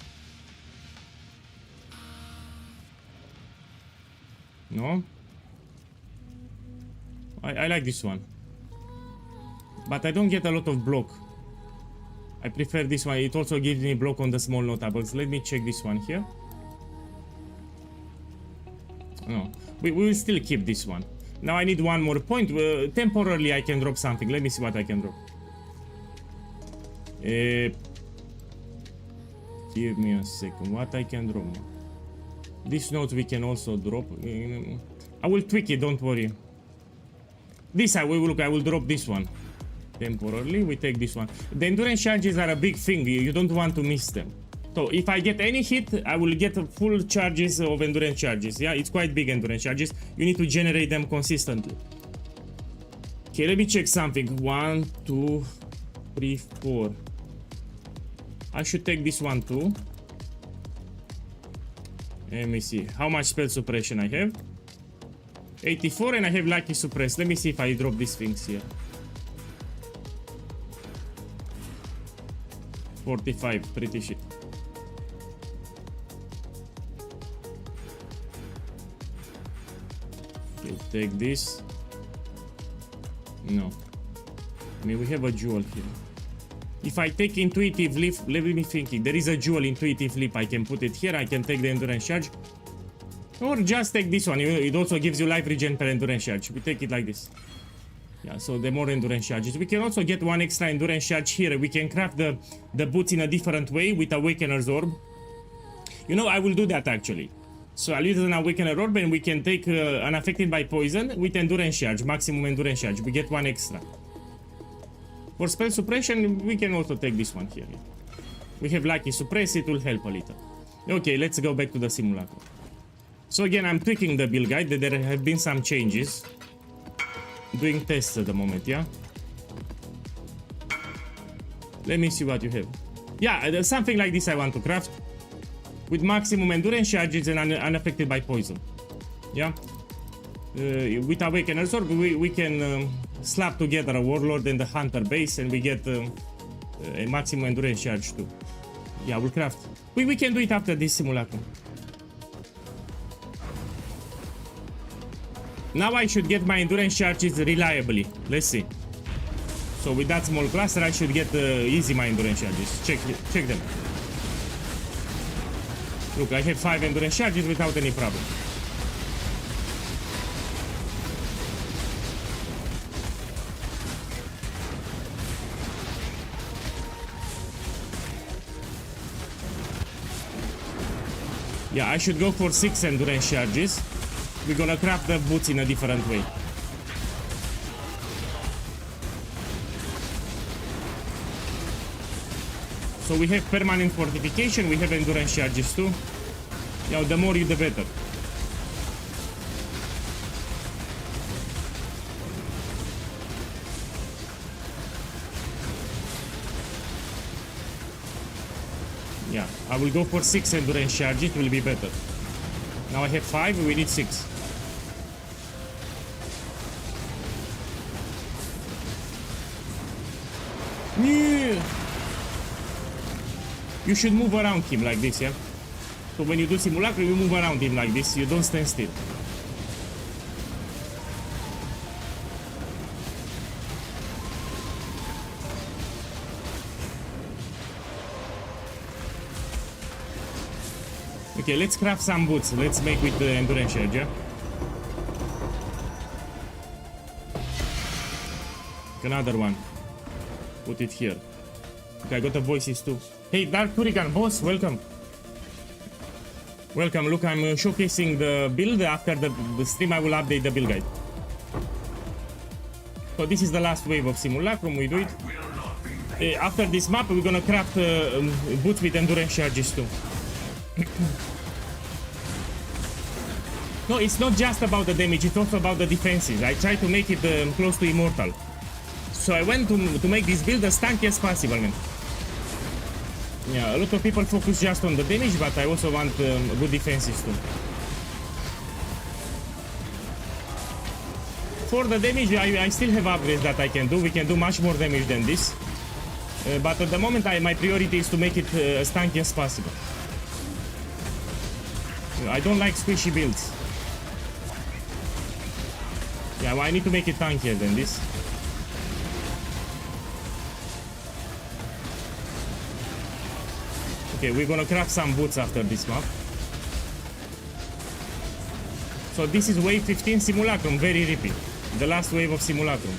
No? I like this one. But I don't get a lot of block. I prefer this one. It also gives me block on the small notables. Let me check this one here. No. We will still keep this one. Now I need one more point. Temporarily I can drop something. Let me see what I can drop. Give me a second. What I can drop now? This note we can also drop. I will tweak it, don't worry. This I will drop this one. Temporarily, we take this one. The endurance charges are a big thing. You don't want to miss them. So if I get any hit, I will get full charges of endurance charges. Yeah, it's quite big endurance charges. You need to generate them consistently. Okay, let me check something. 1, 2, 3, 4. I should take this one too. Let me see. How much spell suppression I have? 84, and I have lucky suppress. Let me see if I drop these things here. 45, pretty shit. Okay, take this. No. I mean, we have a jewel here. If I take intuitive leap, let me thinking. There is a jewel intuitive leap. I can put it here. I can take the endurance charge. Or just take this one. It also gives you life regen per endurance charge. We take it like this. Yeah, so the more endurance charges. We can also get one extra endurance charge here. We can craft the boots in a different way with Awakener's Orb. You know, I will do that actually. So I'll use an Awakener Orb and we can take unaffected by poison with endurance charge, maximum endurance charge. We get one extra. For spell suppression, we can also take this one here. We have lucky suppress, it will help a little. Okay, let's go back to the Simulacrum. So again, I'm tweaking the build guide. There have been some changes. Doing tests at the moment, yeah? Let me see what you have. Yeah, there's something like this I want to craft. With maximum endurance charges and unaffected by poison. Yeah? With Awakener's Orb, we can slap together a Warlord and the Hunter base and we get a maximum endurance charge too. Yeah, we'll craft. We can do it after this Simulacrum. Now I should get my endurance charges reliably. Let's see. So with that small cluster, I should get easy my endurance charges. Check them. Look, I have 5 endurance charges without any problem. Yeah, I should go for 6 endurance charges. We're gonna craft the boots in a different way. So we have permanent fortification, we have endurance charges too. Yeah, the more you, the better. Yeah, I will go for 6 endurance charges, it will be better. Now I have 5, we need 6. Yeah. You should move around him like this, yeah? So when you do Simulacrum, you move around him like this, you don't stand still. Okay, let's craft some boots. Let's make with the endurance charge, yeah? Another one. Put it here. Okay, I got the voices too. Hey, Dark Hurricane, boss, welcome. Welcome, look, I'm showcasing the build. After the stream, I will update the build guide. So this is the last wave of Simulacrum, we do it. After this map, we're gonna craft boots with endurance charges too. No, it's not just about the damage, it's also about the defenses. I try to make it close to immortal. So I went to make this build as tanky as possible, man. Yeah, a lot of people focus just on the damage, but I also want good defenses too. For the damage, I still have upgrades that I can do. We can do much more damage than this. But at the moment, my priority is to make it as tanky as possible. I don't like squishy builds. Yeah, well, I need to make it tankier than this. Okay, we're gonna craft some boots after this map. So this is wave 15 Simulacrum, very rippy. The last wave of Simulacrum.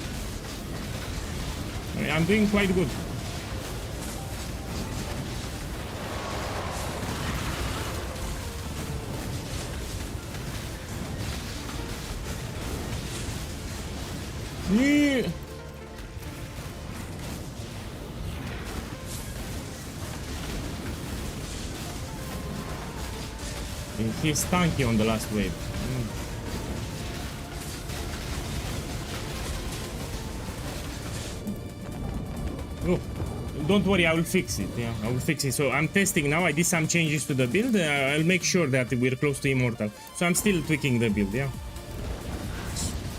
I'm doing quite good. Yeah. He's tanky on the last wave. Oh, don't worry, I will fix it. Yeah, I will fix it. So I'm testing now. I did some changes to the build. I'll make sure that we're close to immortal. So I'm still tweaking the build. Yeah.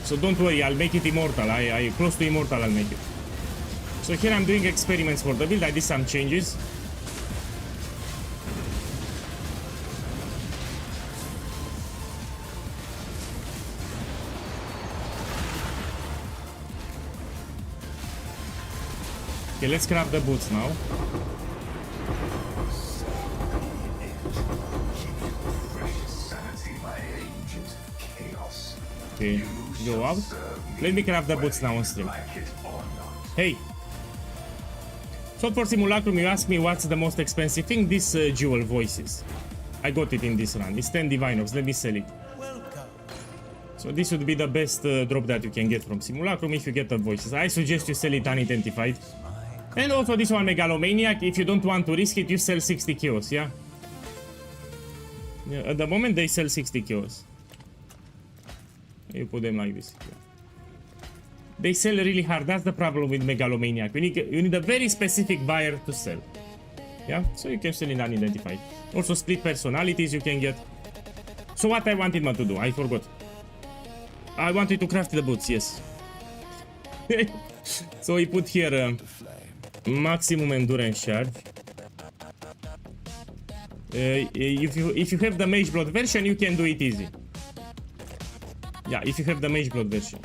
So don't worry, I'll make it immortal. I close to immortal, I'll make it. So here I'm doing experiments for the build. I did some changes. Okay, let's grab the boots now. Okay, go out. Let me craft the boots now on stream. Hey! So for Simulacrum, you asked me what's the most expensive thing? This jewel voices. I got it in this run. It's 10 divine orbs. Let me sell it. So this would be the best drop that you can get from Simulacrum if you get the voices. I suggest you sell it unidentified. And also this one Megalomaniac, if you don't want to risk it, you sell 60 kills, yeah? Yeah, at the moment they sell 60 kills. You put them like this. Yeah. They sell really hard, that's the problem with Megalomaniac. You need a very specific buyer to sell. Yeah, so you can sell it unidentified. Also split personalities you can get. So what I wanted to do, I forgot. I wanted to craft the boots, yes. So we put here maximum endurance charge. If you have the Mage Blood version, you can do it easy. Yeah, if you have the Mage Blood version.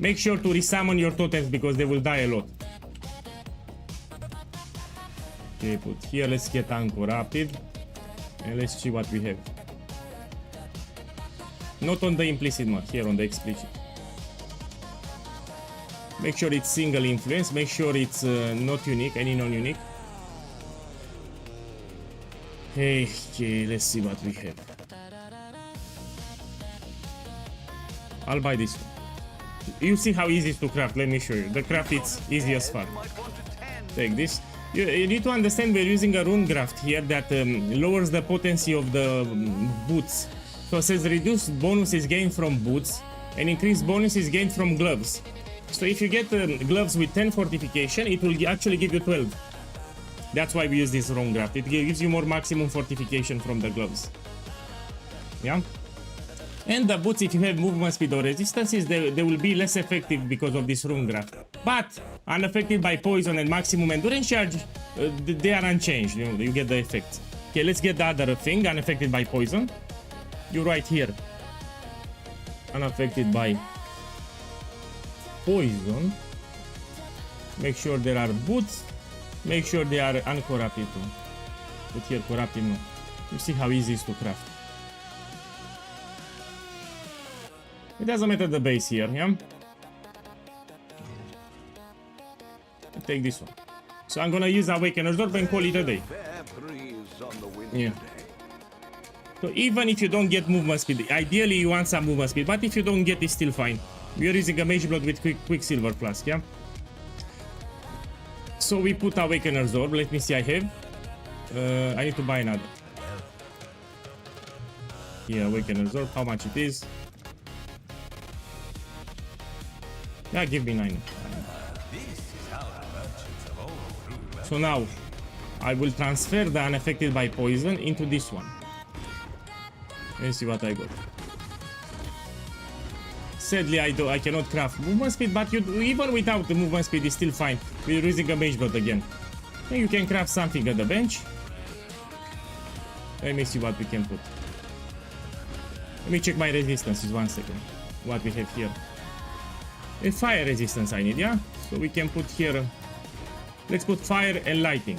Make sure to resummon your totems because they will die a lot. Okay, put here, let's get Uncorrupted. And let's see what we have. Not on the implicit mod, here on the explicit. Make sure it's single influence, make sure it's not unique, any non-unique. Hey, okay, let's see what we have. I'll buy this one. You see how easy it is to craft, let me show you. The craft is easy as fuck. Take this. You need to understand we're using a rune graft here that lowers the potency of the boots. So it says reduce bonuses gained from boots and increase bonuses gained from gloves. So if you get gloves with 10 fortification, it will actually give you 12. That's why we use this rune graft. It gives you more maximum fortification from the gloves. Yeah? And the boots, if you have movement speed or resistances, they will be less effective because of this rune graft. But unaffected by poison and maximum endurance charge, they are unchanged. You get the effect. Okay, let's get the other thing, unaffected by poison. You write here, unaffected by poison. Make sure there are boots. Make sure they are uncorrupted too. Put here corrupted no. You see how easy it is to craft. It doesn't matter the base here, yeah? I'll take this one. So I'm gonna use Awakener's Orb and call it a day. Fair breeze on the winter Yeah. day. So even if you don't get movement speed, ideally you want some movement speed, but if you don't get it, still fine. We are using a Mage Blood with Quicksilver Flask, yeah? So we put Awakener's Orb. Let me see, I have. I need to buy another. Yeah, Awakener's Orb, how much it is? Yeah, give me 9. So now, I will transfer the unaffected by poison into this one. Let's see what I got. Sadly, I cannot craft movement speed, but even without the movement speed, it's still fine. We're using a Mage Blood again. And you can craft something at the bench. Let me see what we can put. Let me check my resistances, 1 second. What we have here. A fire resistance I need, yeah? So we can put here... Let's put fire and lighting.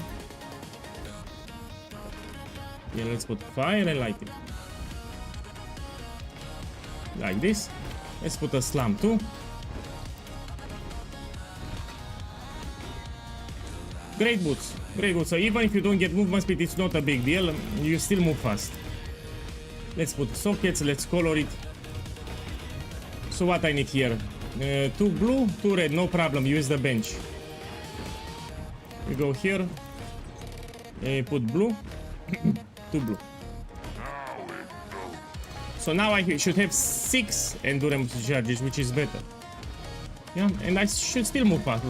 Yeah, let's put fire and lighting. Like this. Let's put a slam too. Great boots. Great boots. So even if you don't get movement speed, it's not a big deal. You still move fast. Let's put sockets. Let's color it. So what I need here? 2 blue, 2 red. No problem. Use the bench. We go here. Put blue. 2 blue. So now I should have 6 endurance charges, which is better. Yeah, and I should still move fast.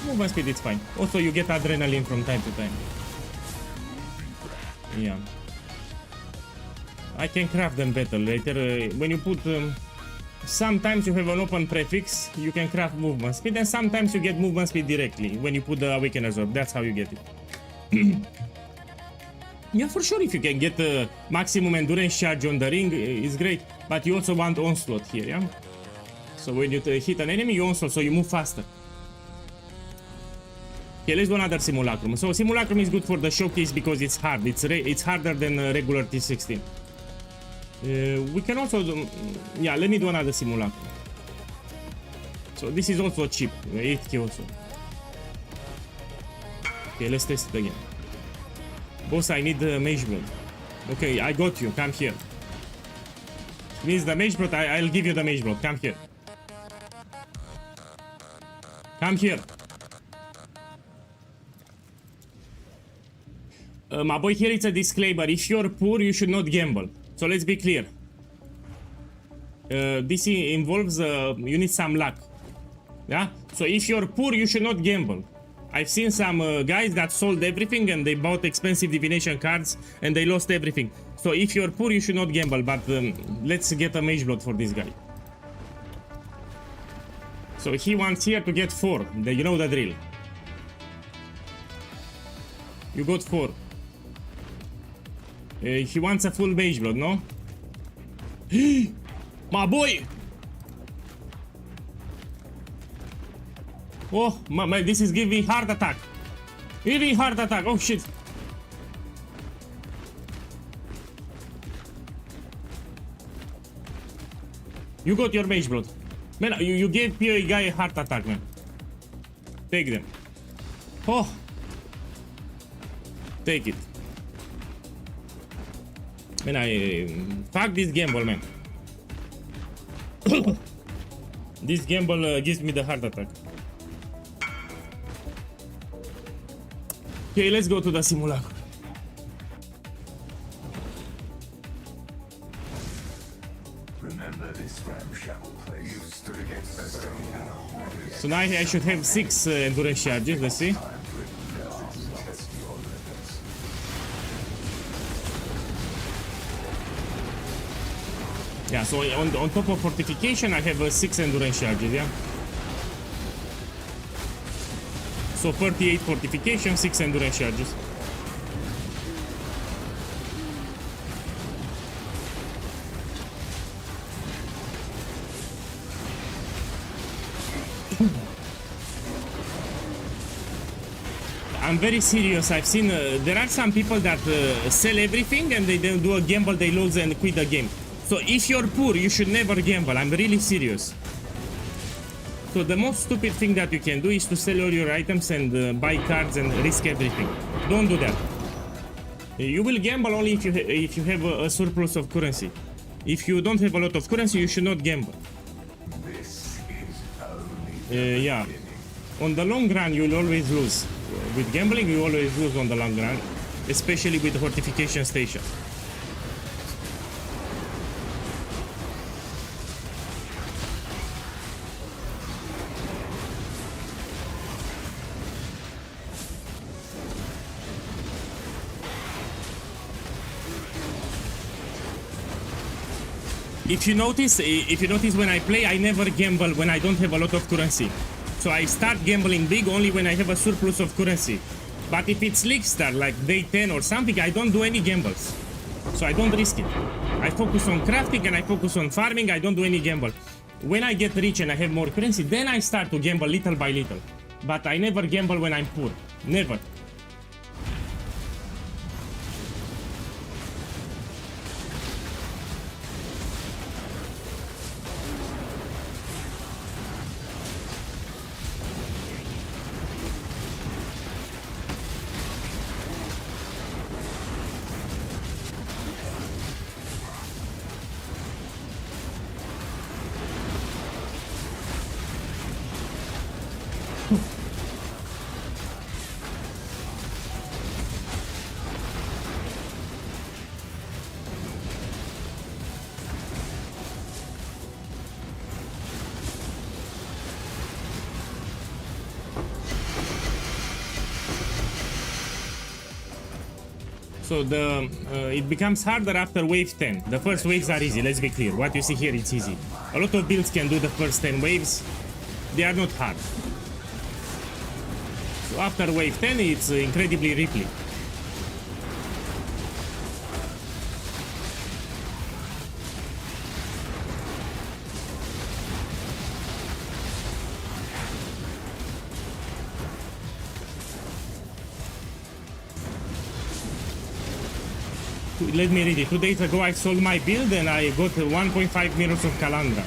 Movement speed, it's fine. Also, you get adrenaline from time to time. Yeah. I can craft them better later. When you put... sometimes you have an open prefix, you can craft movement speed, and sometimes you get movement speed directly when you put the Awakener's Orb. That's how you get it. Yeah, for sure, if you can get the maximum endurance charge on the ring, it's great. But you also want onslaught here, yeah? So when you hit an enemy, you onslaught, so you move faster. Okay, let's do another Simulacrum. So Simulacrum is good for the showcase because it's hard. It's harder than regular T16. We can also do... Yeah, let me do another Simulacrum. So this is also cheap, 8k also. Okay, let's test it again. Boss, I need the Mage Blood. Okay, I got you. Come here. Needs the Mage Blood. I'll give you the Mage Blood. Come here. Come here. My boy, here it's a disclaimer. If you're poor, you should not gamble. So let's be clear. This involves you need some luck. Yeah. So if you're poor, you should not gamble. I've seen some guys that sold everything and they bought expensive divination cards and they lost everything. So if you're poor, you should not gamble. But let's get a Mage Blood for this guy. So he wants here to get 4. You know the drill. You got 4. He wants a full Mage Blood, no? My boy! Oh, this is giving heart attack. Giving heart attack. Oh, shit. You got your Mage Blood. Man, you gave POEGuy a heart attack, man. Take them. Oh. Take it. Man, fuck this gamble, man. This gamble gives me the heart attack. Okay, let's go to the Simulacrum. Remember this ramshackle place you stood against the stone. So now I should have 6 endurance charges, let's see. Yeah, so on top of fortification I have 6 endurance charges, yeah? So 38 fortification, 6 endurance charges. I'm very serious. I've seen there are some people that sell everything and they don't do a gamble, they lose and quit the game. So if you're poor, you should never gamble. I'm really serious. So the most stupid thing that you can do is to sell all your items and buy cards and risk everything. Don't do that. You will gamble only if you have a surplus of currency. If you don't have a lot of currency, you should not gamble. This is only Yeah. On the long run, you'll always lose. With gambling, you always lose on the long run, especially with the fortification station. If you notice when I play, I never gamble when I don't have a lot of currency. So I start gambling big only when I have a surplus of currency. But if it's League Start, like day 10 or something, I don't do any gambles. So I don't risk it. I focus on crafting and I focus on farming, I don't do any gamble. When I get rich and I have more currency, then I start to gamble little by little. But I never gamble when I'm poor. Never. So it becomes harder after wave 10. The first waves are easy, let's be clear. What you see here, it's easy. A lot of builds can do the first 10 waves. They are not hard. So after wave 10, it's incredibly rippling. Let me read it. 2 days ago I sold my build and I got 1.5 mirrors of Calandra.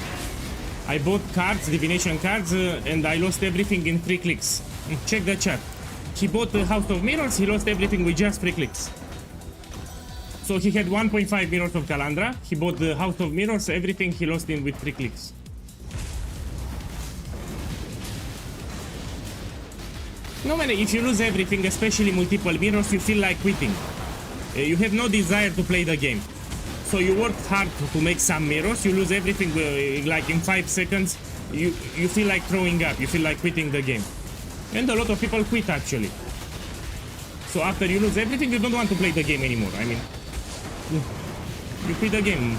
I bought cards, divination cards, and I lost everything in 3 clicks. Check the chat. He bought the House of Mirrors, he lost everything with just 3 clicks. So he had 1.5 mirrors of Calandra, he bought the House of Mirrors, everything he lost in with 3 clicks. No man, if you lose everything, especially multiple mirrors, you feel like quitting. You have no desire to play the game. So you work hard to make some mirrors, you lose everything like in 5 seconds, you feel like throwing up, you feel like quitting the game. And a lot of people quit actually. So after you lose everything, you don't want to play the game anymore. I mean, you quit the game.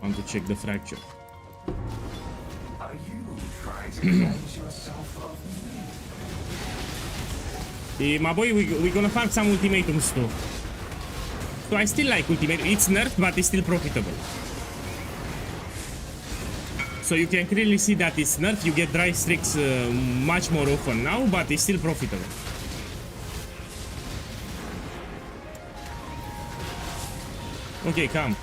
Want to check the fracture. Are you trying to cleanse yourself of me? My boy, we're gonna farm some ultimatums too. So I still like ultimate. It's nerfed, but it's still profitable. So you can clearly see that it's nerfed. You get dry streaks much more often now, but it's still profitable. Okay, come.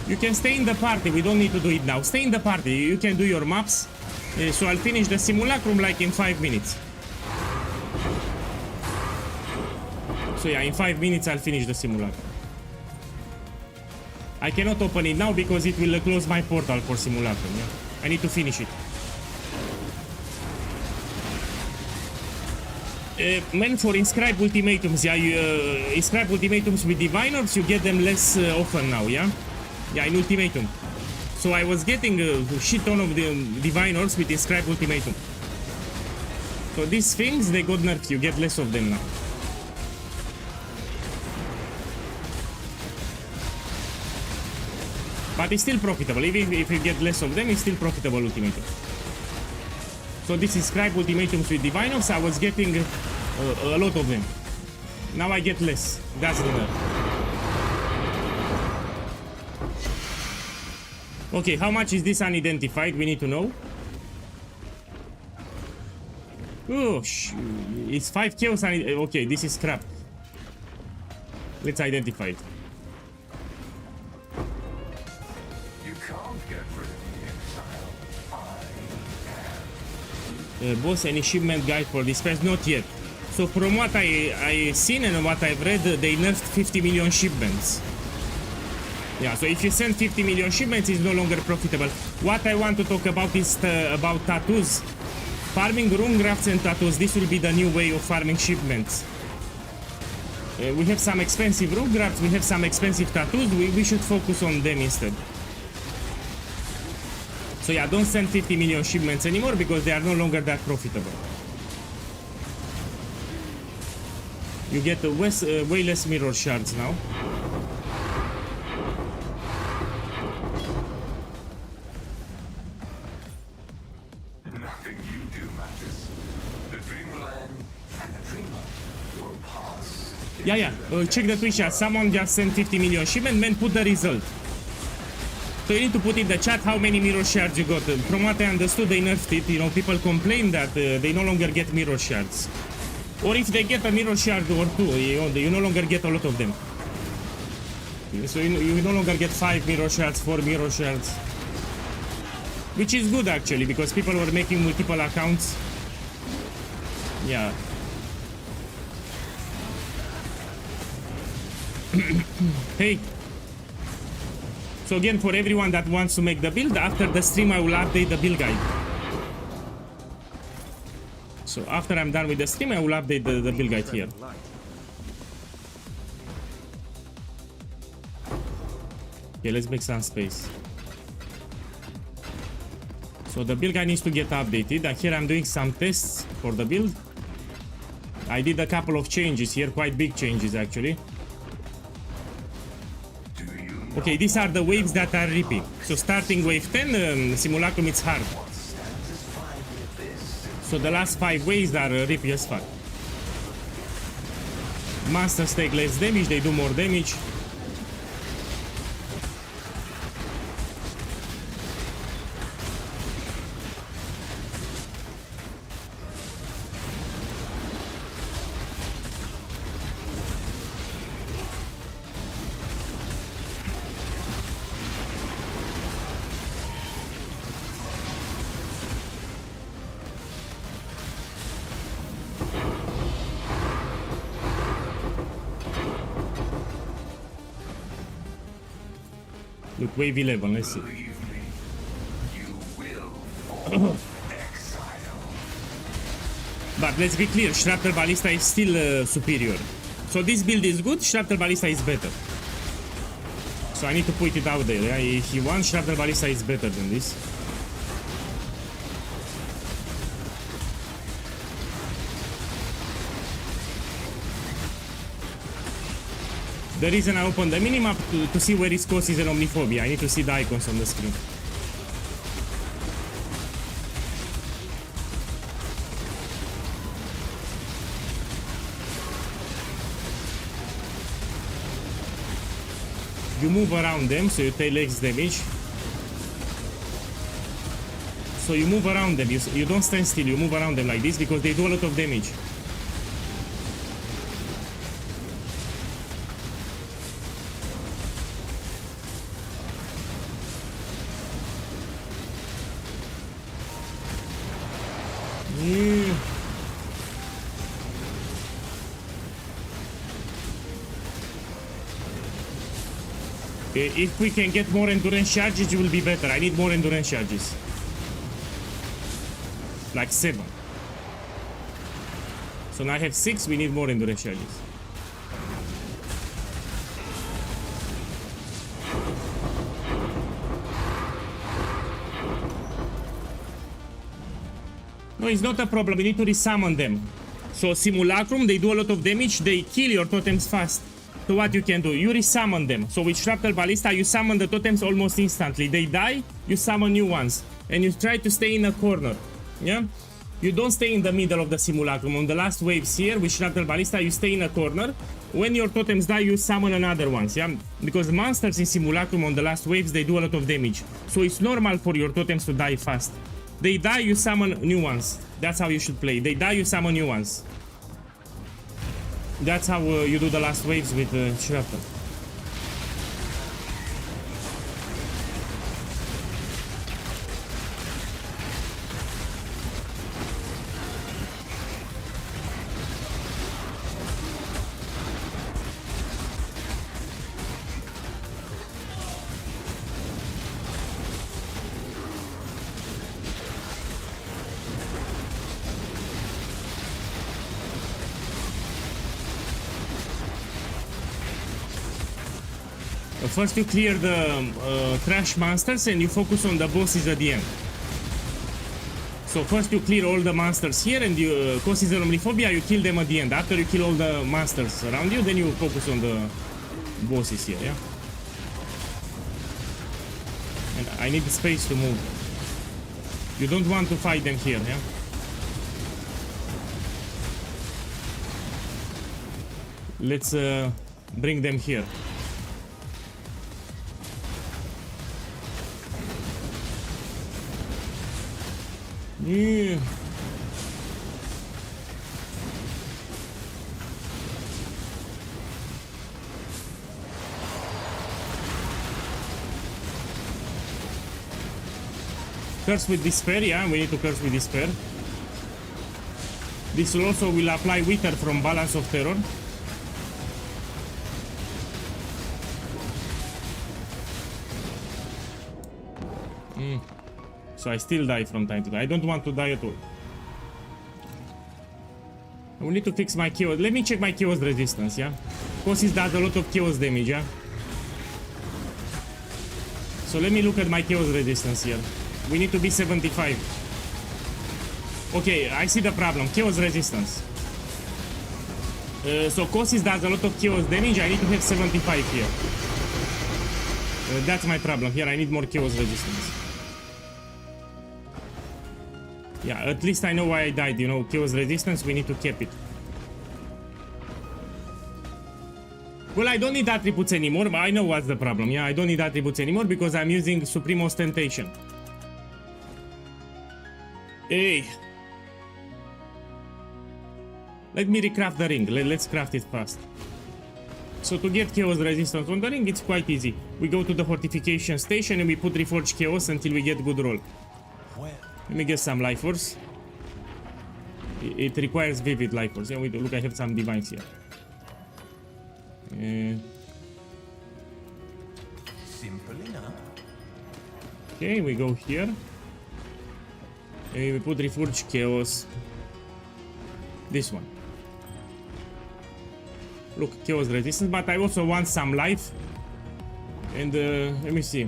You can stay in the party, we don't need to do it now. Stay in the party, you can do your maps. So I'll finish the simulacrum like in 5 minutes. So yeah, in 5 minutes I'll finish the simulacrum. I cannot open it now because it will close my portal for simulacrum, yeah? I need to finish it. Man, for inscribe ultimatums, yeah, inscribe ultimatums with diviners, you get them less often now, yeah? Yeah, in ultimatum. So I was getting a shit ton of the diviners with inscribe ultimatum. So these things, they got nerfed, you get less of them now. But it's still profitable. Even if you get less of them, it's still profitable ultimatum. So this is scribe ultimatums with Divinox. I was getting a lot of them. Now I get less. That's the nerf. Okay, how much is this unidentified? We need to know. Oh, it's 5 chaos. Okay, this is crap. Let's identify it. You can't get rid of the exile. Boss, any shipment guide for this price? Not yet. So from what I seen and what I've read, they nerfed 50 million shipments. Yeah, so if you send 50 million shipments, it's no longer profitable. What I want to talk about is about tattoos. Farming rune grafts and tattoos. This will be the new way of farming shipments. We have some expensive rune grafts, we have some expensive tattoos. We should focus on them instead. So yeah, don't send 50 million shipments anymore because they are no longer that profitable. You get way less mirror shards now. Nothing you do matters. The dreamland and the dreamer will pass. Yeah. Check the Twitch chat. Someone just sent 50 million shipment, man, put the result. So you need to put in the chat how many mirror shards you got. From what I understood, they nerfed it. You know, people complain that they no longer get mirror shards. Or if they get a mirror shard or two, you no longer get a lot of them. So you no longer get 5 mirror shards, 4 mirror shards. Which is good actually, because people were making multiple accounts. Yeah. Hey. So again, for everyone that wants to make the build, after the stream I will update the build guide. So after I'm done with the stream, I will update the build guide here. Okay, let's make some space. So the build guide needs to get updated, and here I'm doing some tests for the build. I did a couple of changes here, quite big changes actually. Okay, these are the waves that are rippy. So starting wave 10, Simulacrum, it's hard. So the last 5 waves are rippy as fuck. Monsters take less damage, they do more damage. Look, wave 11, let's see. But let's be clear, Shrapnel Ballista is still superior. So this build is good, Shrapnel Ballista is better. So I need to put it out there, yeah? If you want, Shrapnel Ballista is better than this. The reason I opened the minimap to see where it causes an omniphobia. I need to see the icons on the screen. You move around them, so you take less damage. So you move around them, you don't stand still, you move around them like this because they do a lot of damage. If we can get more endurance charges, it will be better. I need more endurance charges. Like 7. So now I have 6, we need more endurance charges. No, it's not a problem, you need to resummon them. So Simulacrum, they do a lot of damage, they kill your totems fast. So what you can do, you resummon them. So with Shrapnel Ballista, you summon the totems almost instantly. They die, you summon new ones. And you try to stay in a corner. Yeah? You don't stay in the middle of the Simulacrum. On the last waves here, with Shrapnel Ballista, you stay in a corner. When your totems die, you summon another ones. Yeah? Because monsters in Simulacrum on the last waves, they do a lot of damage. So it's normal for your totems to die fast. They die, you summon new ones. That's how you should play. They die, you summon new ones. That's how you do the last waves with Shrapnel. First you clear the trash monsters and you focus on the bosses at the end. So first you clear all the monsters here and you causes Omniphobia, you kill them at the end. After you kill all the monsters around you, then you focus on the bosses here, yeah? And I need space to move. You don't want to fight them here, yeah? Let's bring them here. Yeah. Curse with Despair, yeah, we need to curse with Despair. This also will apply Wither from Balance of Terror. So I still die from time to time. I don't want to die at all. I will need to fix my chaos. Let me check my chaos resistance, yeah? Causes does a lot of chaos damage, yeah? So let me look at my chaos resistance here. We need to be 75. Okay, I see the problem. Chaos resistance. So Causes does a lot of chaos damage. I need to have 75 here. That's my problem. Here I need more chaos resistance. Yeah, at least I know why I died, you know, chaos resistance, we need to keep it. Well, I don't need attributes anymore, but I know what's the problem. Yeah, I don't need attributes anymore because I'm using Supreme Ostentation. Hey. Let me recraft the ring. Let's craft it fast. So to get chaos resistance on the ring, it's quite easy. We go to the fortification station and we put Reforged Chaos until we get good roll. Let me get some life force. It requires vivid life force. Yeah, we do. Look, I have some divines here. Simple enough. Okay, we go here. And we put Reforged Chaos. This one. Look, chaos resistance, but I also want some life. And let me see.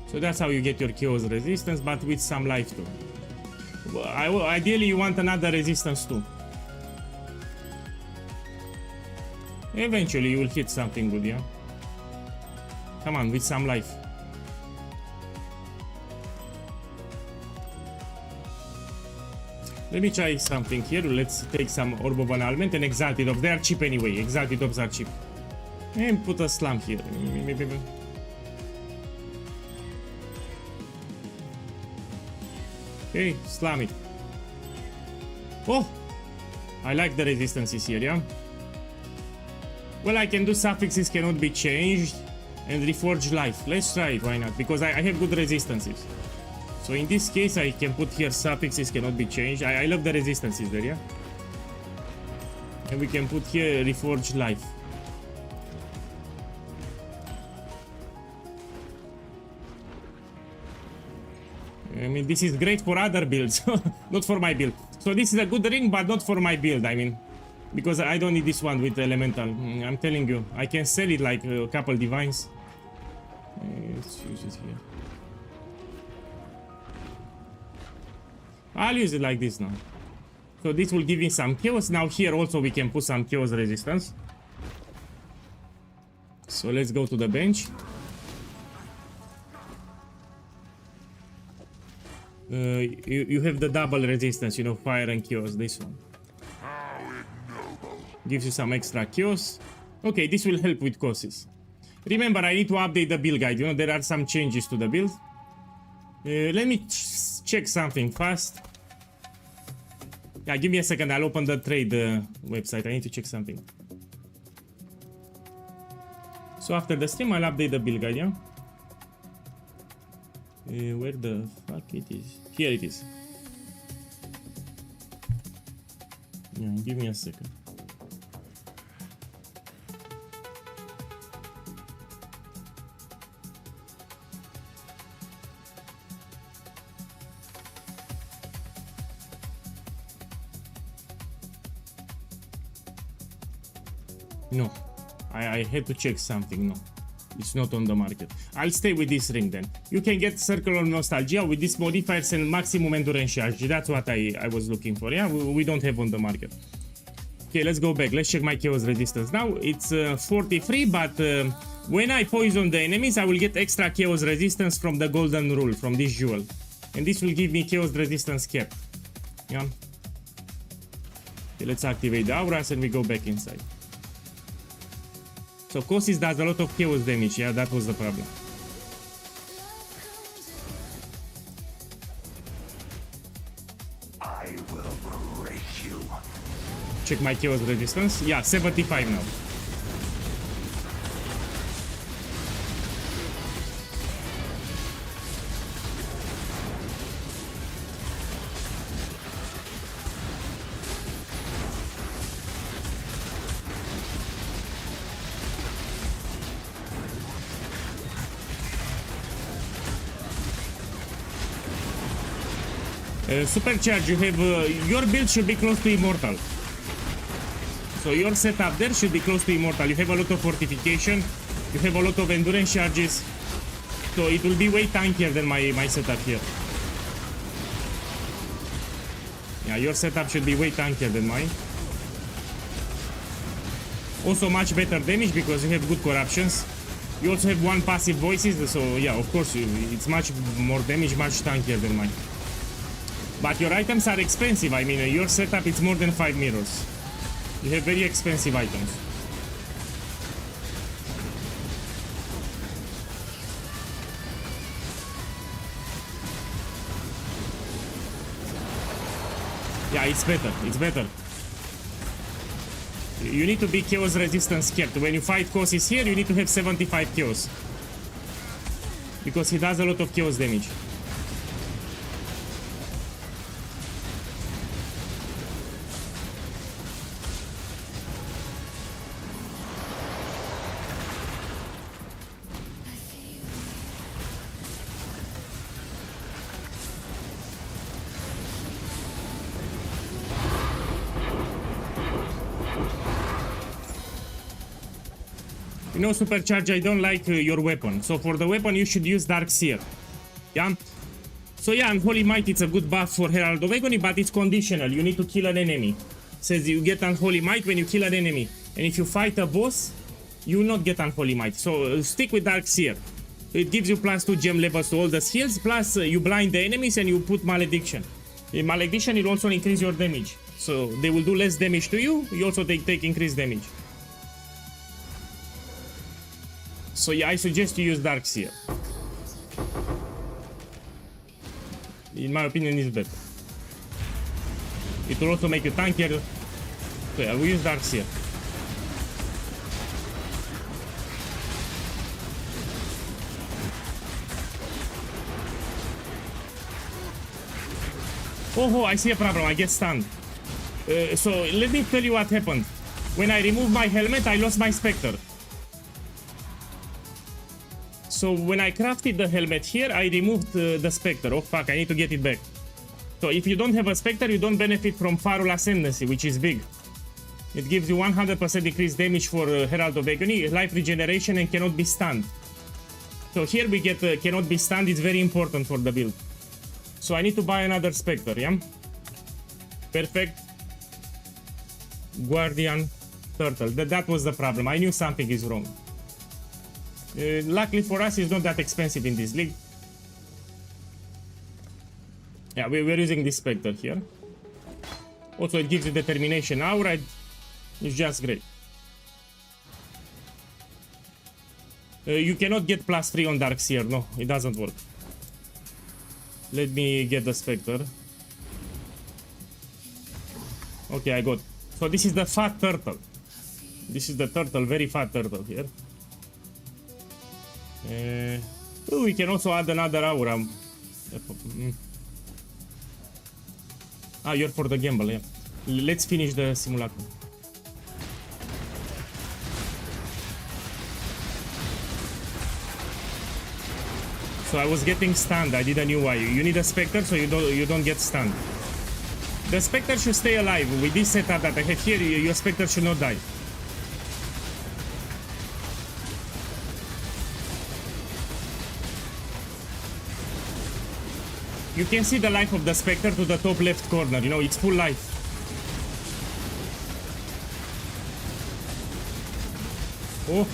So that's how you get your chaos resistance, but with some life too. Ideally, you want another resistance too. Eventually, you will hit something good, yeah? Come on, with some life. Let me try something here. Let's take some Orb of Annulment and Exalted Orbs. They are cheap anyway. Exalted Orbs are cheap. And put a slump here. Okay, slam it. Oh! I like the resistances here, yeah? Well, I can do suffixes cannot be changed and reforge life. Let's try it, why not? Because I have good resistances. So in this case, I can put here suffixes cannot be changed. I love the resistances there, yeah? And we can put here reforge life. I mean, this is great for other builds, not for my build. So this is a good ring, but not for my build, I mean. Because I don't need this one with elemental. I'm telling you, I can sell it like a couple divines. Let's use it here. I'll use it like this now. So this will give me some chaos. Now here also we can put some chaos resistance. So let's go to the bench. You have the double resistance, you know, fire and chaos, this one. Gives you some extra chaos. Okay, this will help with causes. Remember, I need to update the build guide. You know, there are some changes to the build. Let me check something fast. Yeah, give me a second. I'll open the trade website. I need to check something. So after the stream, I'll update the build guide, yeah? Where the fuck it is? Here it is. Yeah, give me a second. No, I had to check something. No, it's not on the market. I'll stay with this ring then. You can get Circle of Nostalgia with these modifiers and maximum endurance charge. That's what I was looking for. Yeah, we don't have on the market. Okay, let's go back. Let's check my chaos resistance. Now it's 43, but when I poison the enemies, I will get extra chaos resistance from the golden rule, from this jewel. And this will give me chaos resistance cap. Yeah. Okay, let's activate the auras and we go back inside. So Kosis does a lot of chaos damage, yeah, that was the problem. I will break you. Check my chaos resistance. Yeah, 75 now. Supercharge, you have your build should be close to immortal. So your setup there should be close to immortal. You have a lot of fortification, you have a lot of endurance charges, so it will be way tankier than my setup here. Yeah, your setup should be way tankier than mine. Also much better damage because you have good corruptions. You also have one passive voices, so yeah, of course it's much more damage, much tankier than mine. But your items are expensive. I mean, your setup is more than 5 mirrors. You have very expensive items. Yeah, it's better. It's better. You need to be chaos resistance kept. When you fight Kosis here, you need to have 75 chaos. Because he does a lot of chaos damage. You know, Supercharge, I don't like your weapon. So for the weapon, you should use Dark Seer. Yeah? So yeah, Unholy Might, it's a good buff for Herald of Agony, but it's conditional. You need to kill an enemy. It says you get Unholy Might when you kill an enemy. And if you fight a boss, you will not get Unholy Might. So stick with Dark Seer. It gives you +2 gem levels to all the skills, plus you blind the enemies and you put Malediction. In Malediction, it will also increase your damage. So they will do less damage to you, you also take increased damage. So yeah, I suggest you use Dark Seer. In my opinion, it's better. It will also make you tankier. So yeah, we use Dark Seer. Oh, I see a problem. I get stunned. So let me tell you what happened. When I removed my helmet, I lost my Spectre. So when I crafted the helmet here, I removed the Spectre. Oh fuck, I need to get it back. So if you don't have a Spectre, you don't benefit from Farul Ascendancy, which is big. It gives you 100% increased damage for Herald of Agony, life regeneration, and cannot be stunned. So here we get cannot be stunned. It's very important for the build. So I need to buy another Spectre, yeah? Perfect. Guardian, Turtle. That was the problem. I knew something is wrong. Luckily for us, it's not that expensive in this league. Yeah, we're using this Spectre here. Also, it gives you determination aura. It's just great. You cannot get +3 on Dark Seer. No, it doesn't work. Let me get the Spectre. Okay, I got. So this is the fat turtle. This is the turtle, very fat turtle here. We can also add another aura. Ah, you're for the gamble, yeah. Let's finish the simulacrum. So I was getting stunned. I didn't know why. You need a Spectre so you don't get stunned. The Spectre should stay alive. With this setup that I have here, your Spectre should not die. You can see the life of the Spectre to the top left corner. You know, it's full life. Oh.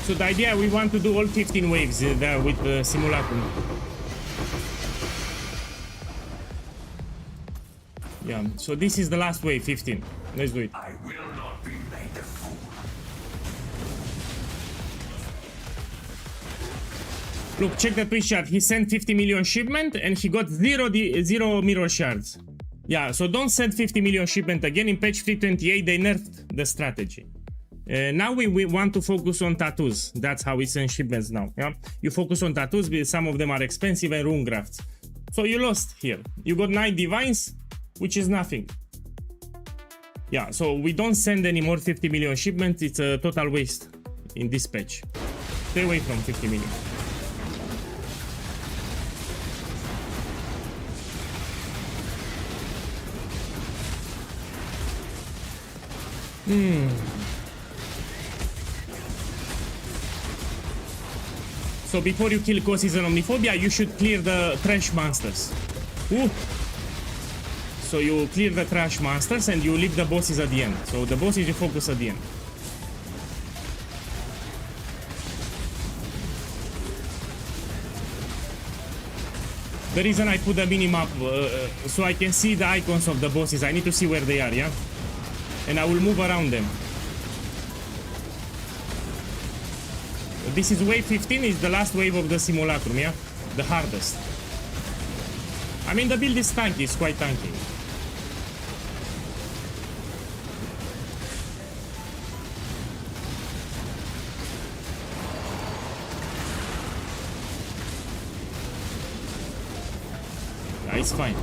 So the idea, we want to do all 15 waves there with the Simulacrum. Yeah, so this is the last wave, 15. Let's do it. I will not be made a fool. Look, check the Twitch chat. He sent 50 million shipment and he got zero mirror shards. Yeah, so don't send 50 million shipment again. In patch 328, they nerfed the strategy. Now we want to focus on tattoos. That's how we send shipments now. Yeah, you focus on tattoos because some of them are expensive and rune grafts. So you lost here. You got 9 divines, which is nothing. Yeah, so we don't send any more 50 million shipments. It's a total waste in this patch. Stay away from 50 million. So before you kill Causes and Omniphobia, you should clear the trash monsters. Ooh. So you clear the trash monsters and you leave the bosses at the end. So the bosses you focus at the end. The reason I put the minimap so I can see the icons of the bosses. I need to see where they are, yeah? And I will move around them. This is wave 15, is the last wave of the Simulacrum, yeah? The hardest. I mean, the build is tanky, it's quite tanky. Yeah, it's fine.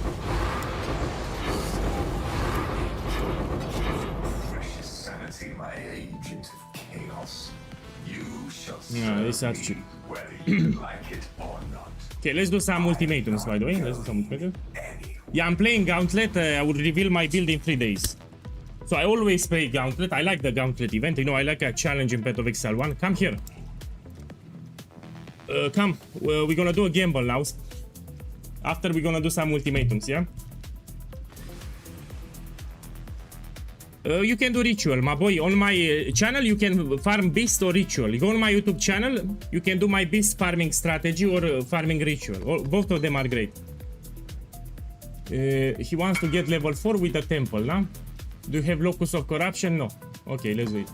Precious sanity, my agent of chaos. You shall Yeah, this serve attitude. me whether you like it or not. Okay, let's do some ultimatums, by the way. Let's do some ultimatums. Anyway. Yeah, I'm playing Gauntlet. I will reveal my build in 3 days. So I always play Gauntlet. I like the Gauntlet event. You know, I like a challenge in Path of Exile 1. Come here. Come. We're gonna do a gamble now. After we're gonna do some ultimatums, yeah? You can do ritual, my boy. On my channel, you can farm beast or ritual. You go on my YouTube channel, you can do my beast farming strategy or farming ritual. Both of them are great. He wants to get level 4 with a temple, no? Do you have locus of corruption? No. Okay, let's do it.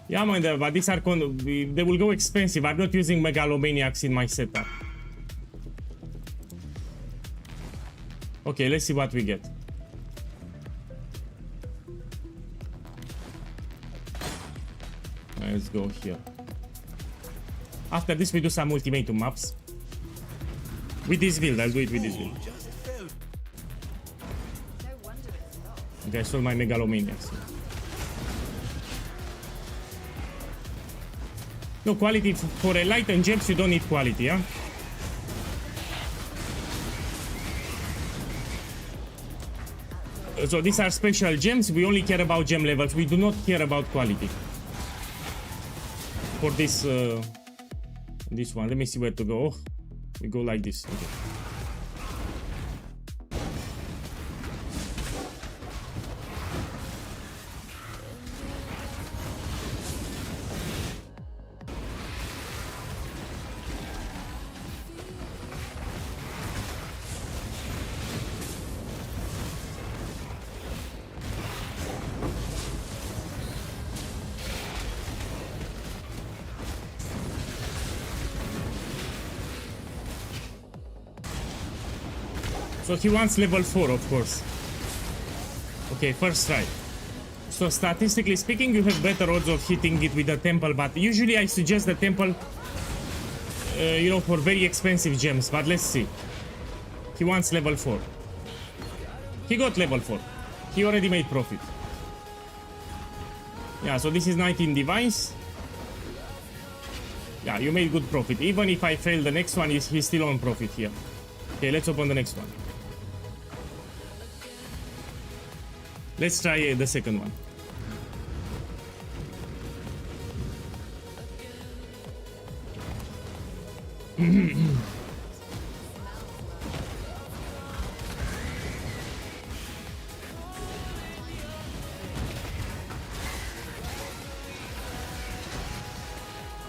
Yeah, man, but these are they will go expensive. I'm not using megalomaniacs in my setup. Okay, let's see what we get. Let's go here. After this, we do some ultimatum maps. With this build, I'll do it with this build. Okay, I stole my megalomaniacs. No, quality for a light and gems, you don't need quality, yeah? So these are special gems, we only care about gem levels, we do not care about quality. For this this one, let me see where to go. Oh, we go like this. Okay. So he wants level 4, of course. Okay, first try. So statistically speaking, you have better odds of hitting it with the temple, but usually I suggest the temple, you know, for very expensive gems, but let's see. He wants level 4. He got level 4. He already made profit. Yeah, so this is 19 divines. Yeah, you made good profit. Even if I fail the next one, he's still on profit here. Okay, let's open the next one. Let's try the second one.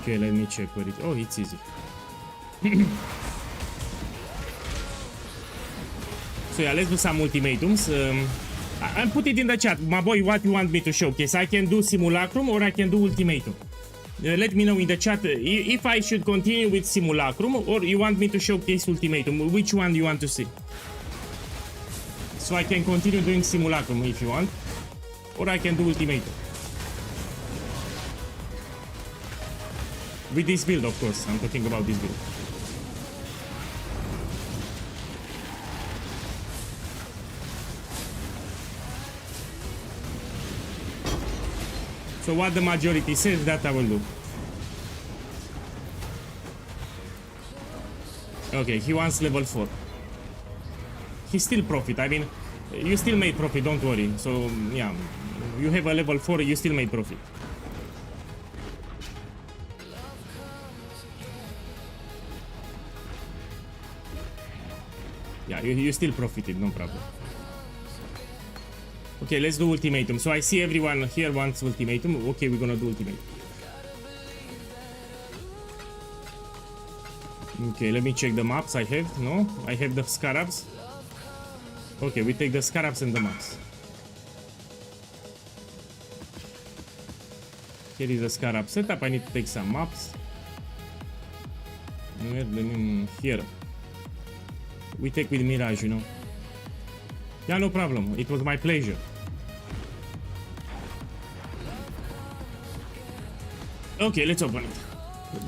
Okay, let me check where it... Oh, it's easy. So yeah, let's do some ultimatums. I'll put it in the chat, my boy, what you want me to showcase. I can do Simulacrum or I can do Ultimatum. Let me know in the chat if I should continue with Simulacrum or you want me to showcase Ultimatum. Which one do you want to see? So I can continue doing Simulacrum if you want. Or I can do Ultimatum. With this build, of course. I'm talking about this build. So what the majority says, that I will do. Okay, he wants level 4. He still profit. I mean, you still made profit, don't worry. So, yeah, you have a level 4, you still made profit. Yeah, you still profited, no problem. Okay, let's do ultimatum. So I see everyone here wants ultimatum. Okay, we're gonna do ultimatum. Okay, let me check the maps I have. No, I have the scarabs. Okay, we take the scarabs and the maps. Here is the scarab setup. I need to take some maps. Here. We take with Mirage, you know. Yeah, no problem. It was my pleasure. Okay, let's open it.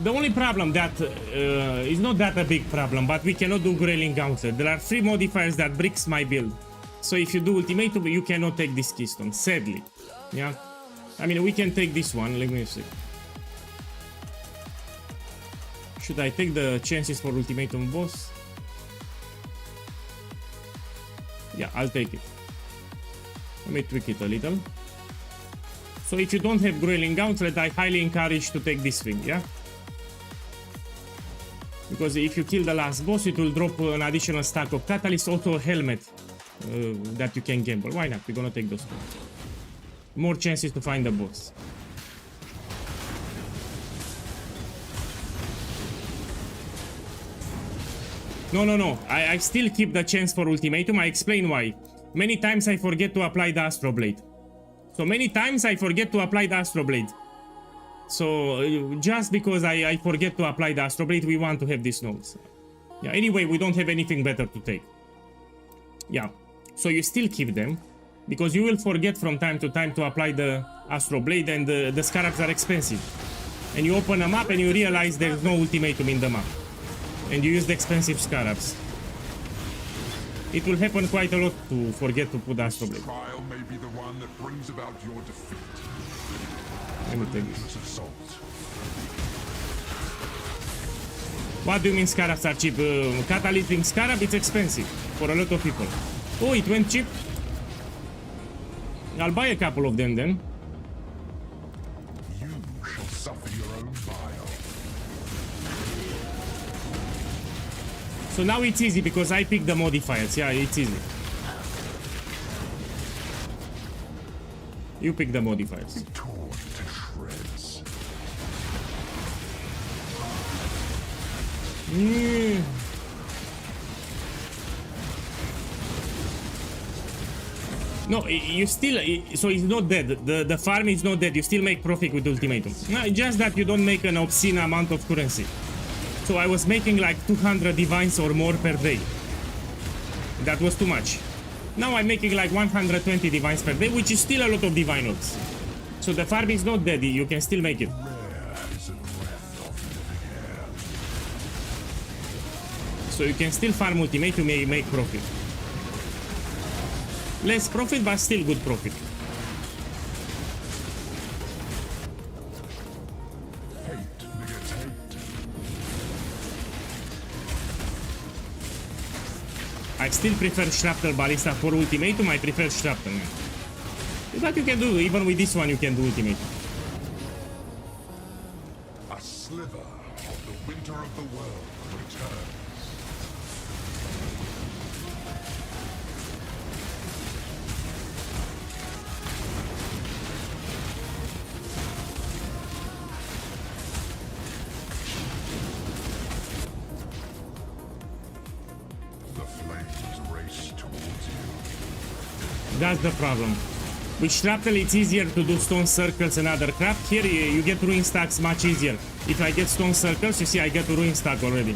The only problem that is not that a big problem, but we cannot do Grailing Gauntlet. There are 3 modifiers that bricks my build. So if you do Ultimatum, you cannot take this keystone, sadly. Yeah. I mean, we can take this one. Let me see. Should I take the chances for Ultimatum boss? Yeah, I'll take it. Let me tweak it a little. So if you don't have Grailing Gauntlet, I highly encourage to take this thing, yeah? Because if you kill the last boss, it will drop an additional stack of Catalyst, also a helmet that you can gamble. Why not? We're gonna take those two. More chances to find the boss. No. I still keep the chance for Ultimatum. I explain why. Many times I forget to apply the Astro Blade. So many times I forget to apply the Astro Blade. So just because I forget to apply the Astro Blade, we want to have these nodes. Yeah, anyway, we don't have anything better to take. Yeah, so you still keep them. Because you will forget from time to time to apply the Astro Blade and the scarabs are expensive. and you open a map and you realize there's no ultimatum in the map, and you use the expensive scarabs. It will happen quite a lot to forget to put Astro Blade. Trial may be the one that brings about your defeat. Let me take this. Relentless assault. What do you mean scarabs are cheap? Catalytic scarab, it's expensive for a lot of people. Oh, it went cheap. I'll buy a couple of them then. You shall suffer your own bile. So now it's easy because I picked the modifiers. Yeah, it's easy. You pick the modifiers. Torn to shreds. No, you still, so it's not dead. The farm is not dead. You still make profit with ultimatum. No, just that you don't make an obscene amount of currency. So I was making like 200 divines or more per day. That was too much. Now I'm making like 120 divines per day, which is still a lot of divine orbs. So the farm is not dead. You can still make it. Rare is a breath of living air. So you can still farm ultimate to make profit. Less profit, but still good profit. Hate begets hate. I still prefer Shrapnel Ballista for ultimatum. I prefer Shrapnel, man. But you can do, even with this one, you can do ultimatum. A sliver of the winter of the world returns. The flames race towards you. That's the problem. With Shrapnel, it's easier to do stone circles and other crap. Here, you get ruin stacks much easier. If I get stone circles, you see, I get a ruin stack already.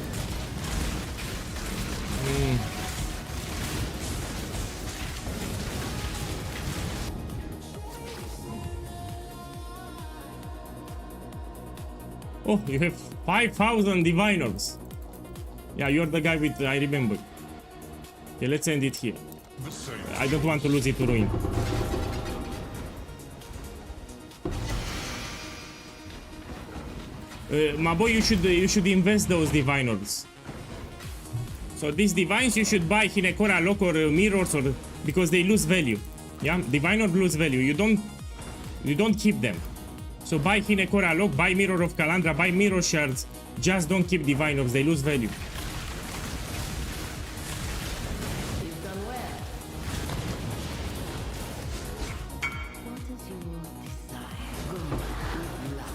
Oh, you have 5,000 divine orbs. Yeah, you're the guy with, I remember. Okay, let's end it here. The same. I don't want to lose it to ruin. My boy, you should invest those divine orbs. So these divines you should buy Hinekora Lock or mirrors, or because they lose value. Yeah, divine orb lose value. You don't keep them. So buy Hinekora Lock, buy Mirror of Kalandra, buy mirror shards. Just don't keep divine orbs. They lose value. You've done well. What is your desire? Good luck.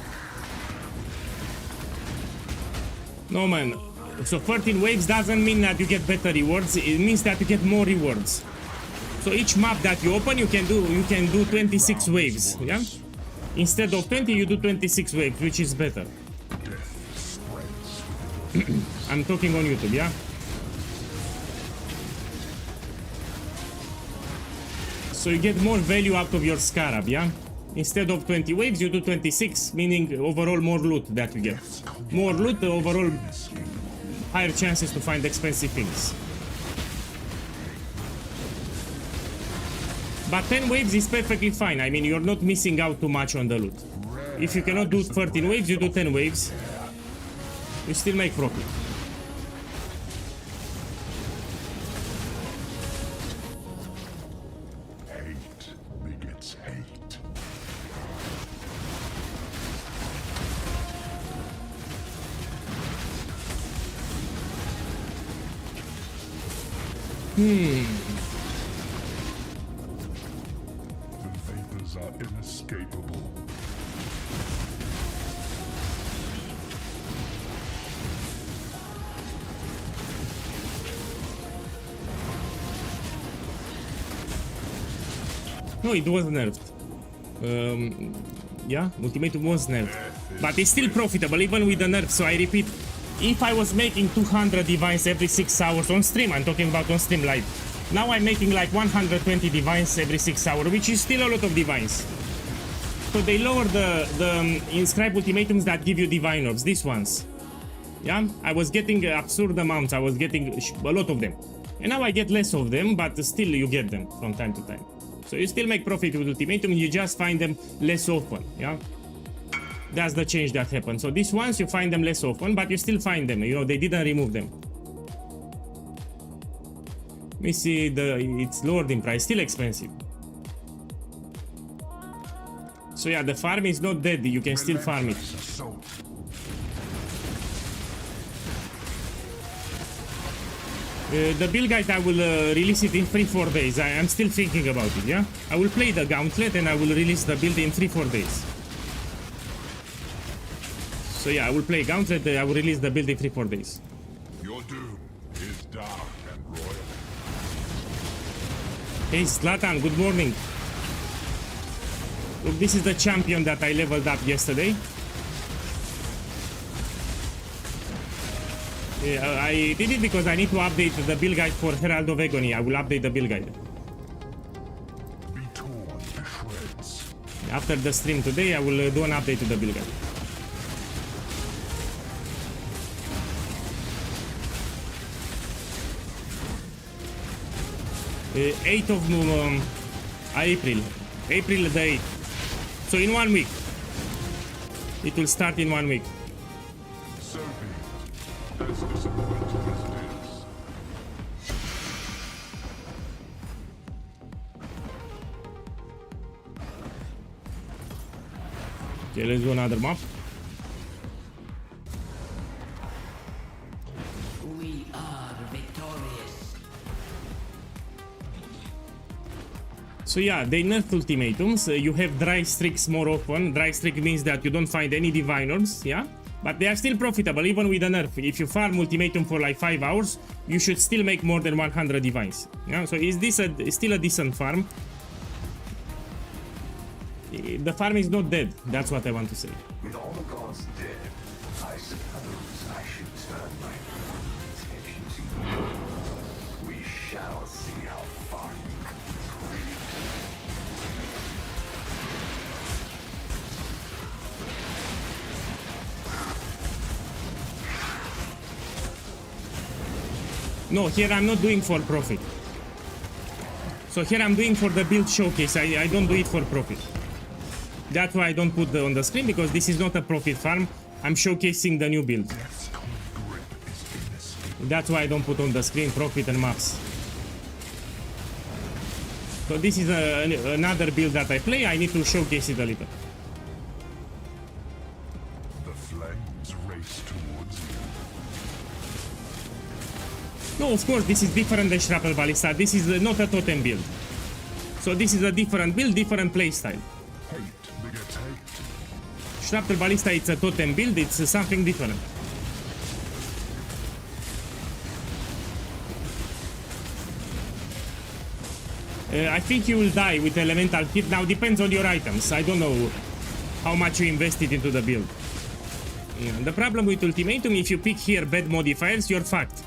No man. So 13 waves doesn't mean that you get better rewards. It means that you get more rewards. So each map that you open, you can do 26 waves. Yeah. Instead of 20, you do 26 waves, which is better. I'm talking on YouTube, yeah? So you get more value out of your scarab, yeah? Instead of 20 waves, you do 26, meaning overall more loot that you get. More loot, overall higher chances to find expensive things. But 10 waves is perfectly fine. I mean, you're not missing out too much on the loot. If you cannot do 13 waves, you do 10 waves. You still make profit. Hate begets hate. The vapors are inescapable. No, it was nerfed. Yeah, ultimatum was nerfed. But it's still profitable, even with the nerf. So I repeat, if I was making 200 divines every 6 hours on stream, I'm talking about on stream live. Now I'm making like 120 divines every 6 hours, which is still a lot of divines. So they lower the inscribe ultimatums that give you divine orbs, these ones. Yeah, I was getting absurd amounts, I was getting a lot of them. And now I get less of them, but still you get them from time to time. So you still make profit with ultimatum, you just find them less often, yeah? That's the change that happened. So these ones you find them less often, but you still find them, you know, they didn't remove them. Let me see, it's lowered in price, still expensive. So yeah, the farm is not dead, you can still farm it. The build guide, I will release it in 3-4 days. I am still thinking about it, yeah? I will play the Gauntlet and I will release the build in 3-4 days. So yeah, I will play Gauntlet, I will release the build in 3-4 days. Your doom is dark and royal. Hey Zlatan, good morning. Look, this is the champion that I leveled up yesterday. I did it because I need to update the build guide for Herald of Agony. I will update the build guide. Be torn to shreds. After the stream today, I will do an update to the build guide. Uh, 8th of April. April the 8th. So in 1 week. It will start in 1 week. So be it. As disappointing as it is. Okay, let's do another map. We are victorious. So yeah, they nerfed ultimatums. You have dry streaks more often. Dry streak means that you don't find any divine orbs, yeah? But they are still profitable even with a nerf. If you farm ultimatum for like 5 hours, you should still make more than 100 divines. Yeah? So is this still a decent farm? The farm is not dead. That's what I want to say. With all the gods dead, I suppose I should turn my attention to you. We shall see how far you can No, here I'm not doing for profit. So here I'm doing for the build showcase. I don't do it for profit. That's why I don't put on the screen, because this is not a profit farm. I'm showcasing the new build. Death's cold grip is inescapable. That's why I don't put on the screen profit and maps. So this is another build that I play. I need to showcase it a little. The flames race towards you. No, of course, this is different than Shrapnel Ballista. This is not a totem build. So this is a different build, different playstyle. Hate begets hate. Shrapnel Ballista, it's a totem build, it's something different. I think you will die with Elemental Kit. Now, depends on your items. I don't know how much you invested into the build. Yeah, the problem with Ultimatum, if you pick here bad modifiers, you're fucked.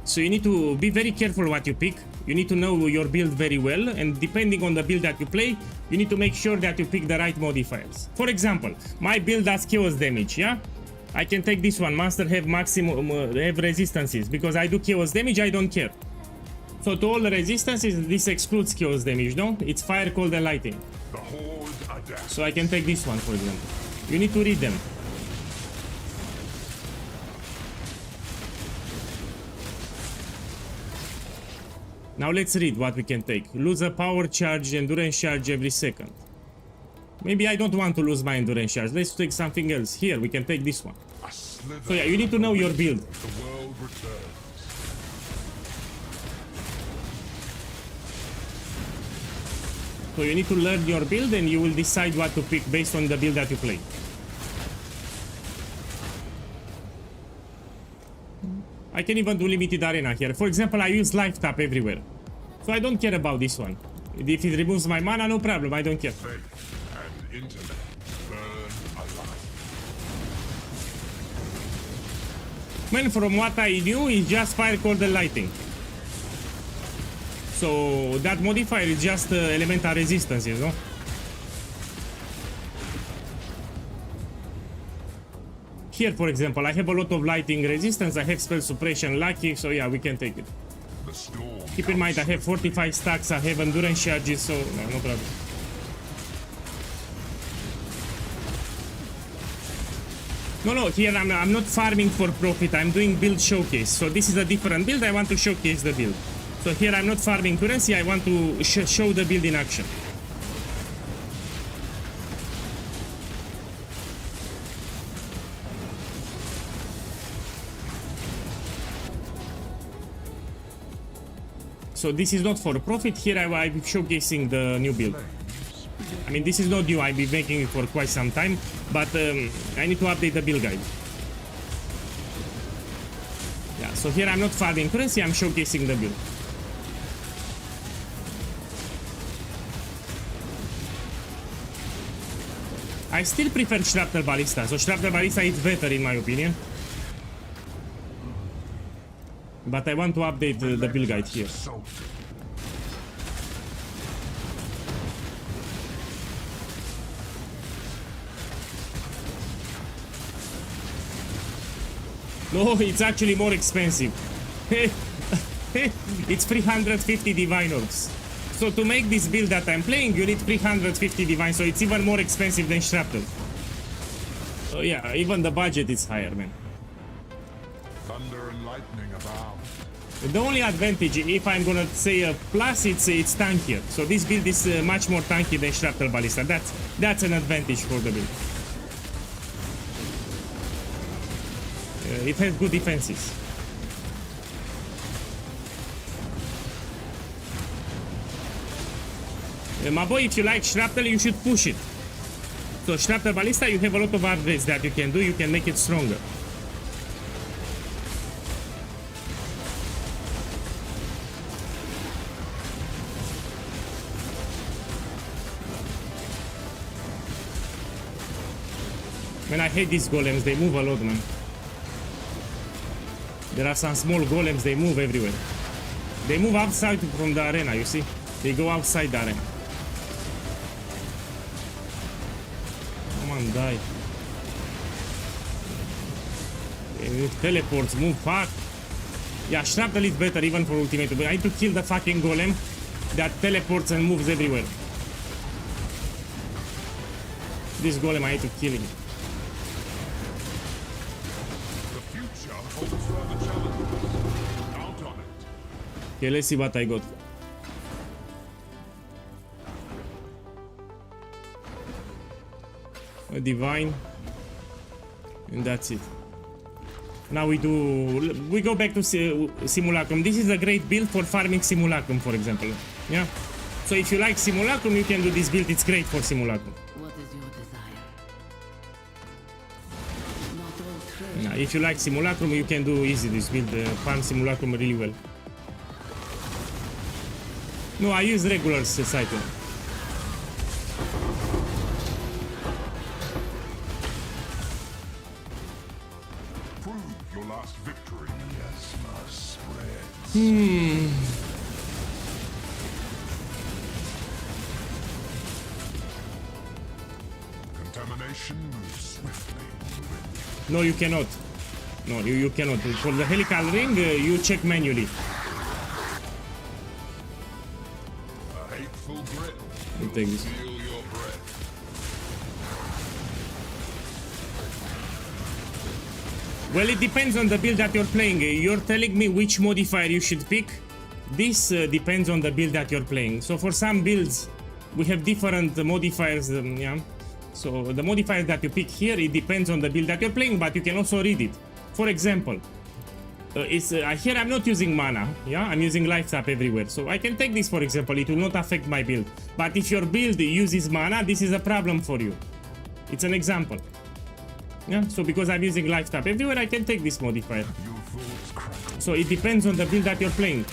So you need to be very careful what you pick. You need to know your build very well, and depending on the build that you play, you need to make sure that you pick the right modifiers. For example, my build does chaos damage, yeah? I can take this one, monster have maximum have resistances, because I do chaos damage, I don't care. So to all the resistances, this excludes chaos damage, no? It's fire, cold and lightning. The horde adapts. So I can take this one, for example. You need to read them. Now let's read what we can take. Lose a power charge, endurance charge every second. Maybe I don't want to lose my endurance charge. Let's take something else. Here, we can take this one. A slither So yeah, you need to know your build. The world returns. So you need to learn your build and you will decide what to pick based on the build that you play. I can even do limited arena here. For example, I use life tap everywhere. So I don't care about this one. If it removes my mana, no problem, I don't care. Faith and intellect burn alive. Man, from what I knew, it's just fire, cold and lightning. So that modifier is just elemental resistance, you know? here, for example, I have a lot of lightning resistance, I have spell suppression, lucky, so yeah, we can take it. The storm. Keep in mind, I have 45 stacks, I have endurance charges, so no problem. No, here I'm not farming for profit, I'm doing build showcase. So this is a different build, I want to showcase the build. So here I'm not farming currency, I want to show the build in action. So this is not for profit, here I'm showcasing the new build. I mean, this is not new, I've been making it for quite some time, but I need to update the build guide. Yeah, so here I'm not farming currency, I'm showcasing the build. I still prefer Shrapnel Ballista, so Shrapnel Ballista is better in my opinion. But I want to update the build guide here. No, it's actually more expensive. It's 350 divine orbs. So to make this build that I'm playing, you need 350 divine, so it's even more expensive than Shrapnel. So yeah, even the budget is higher, man. Thunder and lightning abound. The only advantage, if I'm gonna say a plus, it's tankier. So this build is much more tanky than Shrapnel Ballista. That's an advantage for the build. It has good defenses. My boy, if you like Shrapnel, you should push it. So Shrapnel Ballista, you have a lot of upgrades that you can do. You can make it stronger. Man, I hate these golems. They move a lot, man. There are some small golems. They move everywhere. They move outside from the arena, you see? They go outside the arena. Come on, die. Teleports, move, fuck. Yeah, Shrapnel is better even for ultimate, but I need to kill the fucking golem that teleports and moves everywhere. This golem, I need to kill him. The future holds further challenges. Count on it. Okay, let's see what I got. A divine, and that's it. Now we go back to Simulacrum. This is a great build for farming Simulacrum, for example. Yeah. So if you like Simulacrum, you can do this build. It's great for Simulacrum. What is your desire? Not all treasure. Now, if you like Simulacrum, you can do easy this build. Farm Simulacrum really well. No, I use regular Cyclone. Your last victory. Yes, my spread. Contamination moves swiftly. No, you cannot. No, you cannot. For the helical ring, you check manually. A hateful grit. You take this. Feel your breath. Well, it depends on the build that you're playing. You're telling me which modifier you should pick. This depends on the build that you're playing. So for some builds, we have different modifiers. Yeah. So the modifier that you pick here, it depends on the build that you're playing, but you can also read it. For example, here I'm not using mana. Yeah, I'm using life tap everywhere. So I can take this, for example. It will not affect my build. But if your build uses mana, this is a problem for you. It's an example. Yeah, so because I'm using life tap everywhere, I can take this modifier. So it depends on the build that you're playing.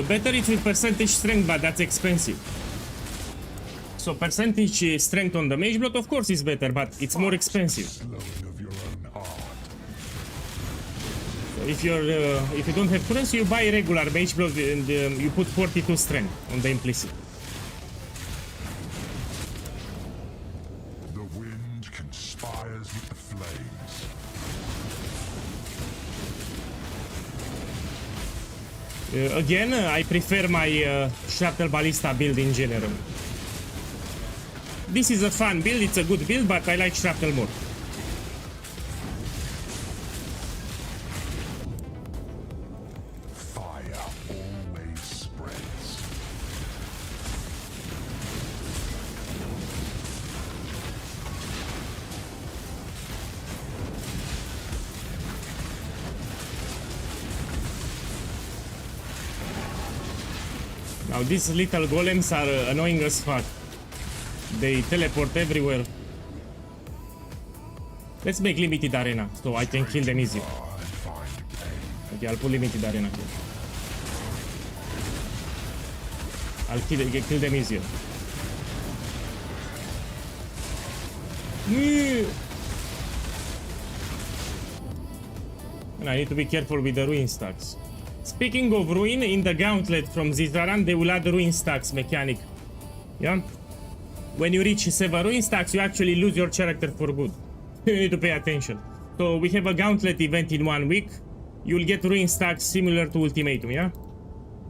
Better it's with percentage strength, but that's expensive. So percentage strength on the mage blood, of course, is better, but it's more expensive. if you don't have currency, you buy regular mage block and you put 42 strength on the implicit. The wind conspires with the flames. Again, I prefer my Shrapnel Ballista build in general. This is a fun build, it's a good build, but I like Shrapnel more. Fire always spreads. Now these little golems are annoying as fuck. They teleport everywhere. Let's make limited arena so I can kill them easy. And find pain. Okay, I'll put limited arena here. I'll kill them easier. And I need to be careful with the ruin stacks. Speaking of ruin, in the Gauntlet from Zizaran, they will add the ruin stacks mechanic. Yeah? When you reach 7 ruin stacks, you actually lose your character for good. You need to pay attention. So we have a Gauntlet event in 1 week. You'll get ruin stacks similar to Ultimatum, yeah?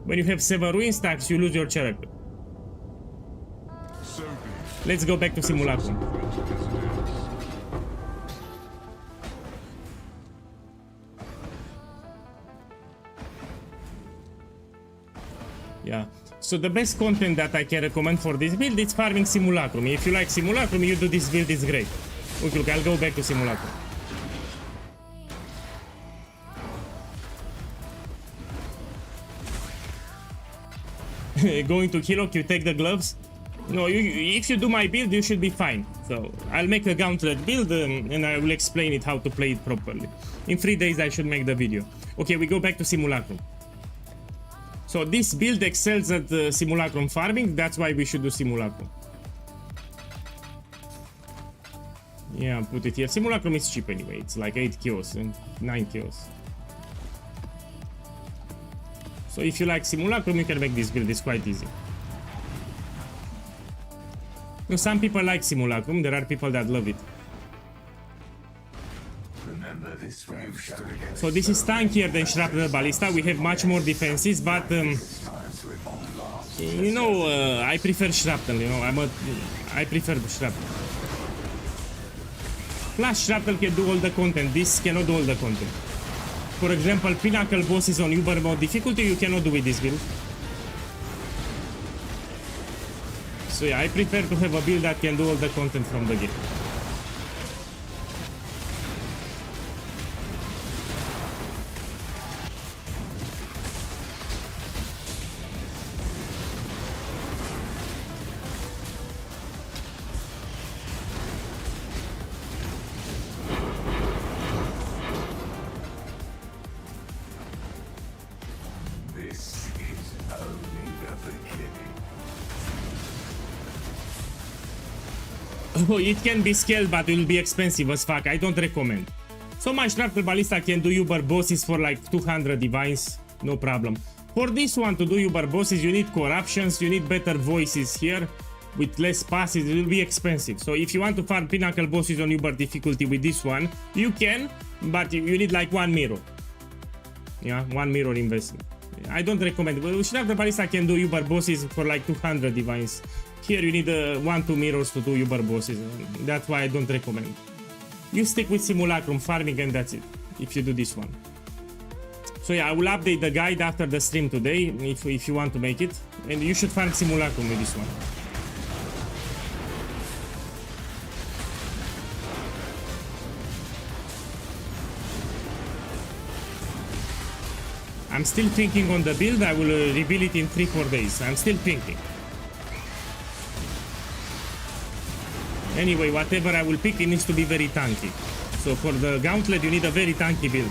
When you have 7 ruin stacks, you lose your character. So be it. Let's go back to Simulacrum. Yeah. So the best content that I can recommend for this build is farming Simulacrum. If you like Simulacrum, you do this build, it's great. Okay, look, I'll go back to Simulacrum. Going to Hillock, you take the gloves. No, if you do my build, you should be fine. So I'll make a Gauntlet build and I will explain it how to play it properly. In 3 days, I should make the video. Okay, we go back to Simulacrum. So this build excels at Simulacrum farming, that's why we should do Simulacrum. Yeah, put it here. Simulacrum is cheap anyway, it's like 8 kills and 9 kills. So if you like Simulacrum, you can make this build, it's quite easy. Now, some people like Simulacrum, there are people that love it. Remember this when you stood against So this is tankier than Shrapnel Ballista, we have much more defenses, but times to evolve last. you know, I prefer Shrapnel, you know, I prefer Shrapnel. Plus Shrapnel can do all the content, this cannot do all the content. For example, Pinnacle bosses on Uber mode difficulty, you cannot do with this build. So yeah, I prefer to have a build that can do all the content from the game. This is only the beginning. Oh, it can be scaled, but it will be expensive as fuck. I don't recommend. So my Shrapnel Ballista can do Uber bosses for like 200 divines, no problem. For this one, to do Uber bosses, you need corruptions, you need better voices here. With less passes, it will be expensive. So if you want to farm Pinnacle bosses on Uber difficulty with this one, you can, but you need like 1 mirror. Yeah, 1 mirror investment. I don't recommend. Shrapnel Ballista can do Uber bosses for like 200 divines. Here you need 1-2 mirrors to do Uber bosses. That's why I don't recommend. You stick with Simulacrum farming and that's it, if you do this one. So yeah, I will update the guide after the stream today, if you want to make it. And you should farm Simulacrum with this one. I'm still thinking on the build, I will reveal it in 3-4 days. I'm still thinking. Anyway, whatever I will pick, it needs to be very tanky. So for the Gauntlet, you need a very tanky build.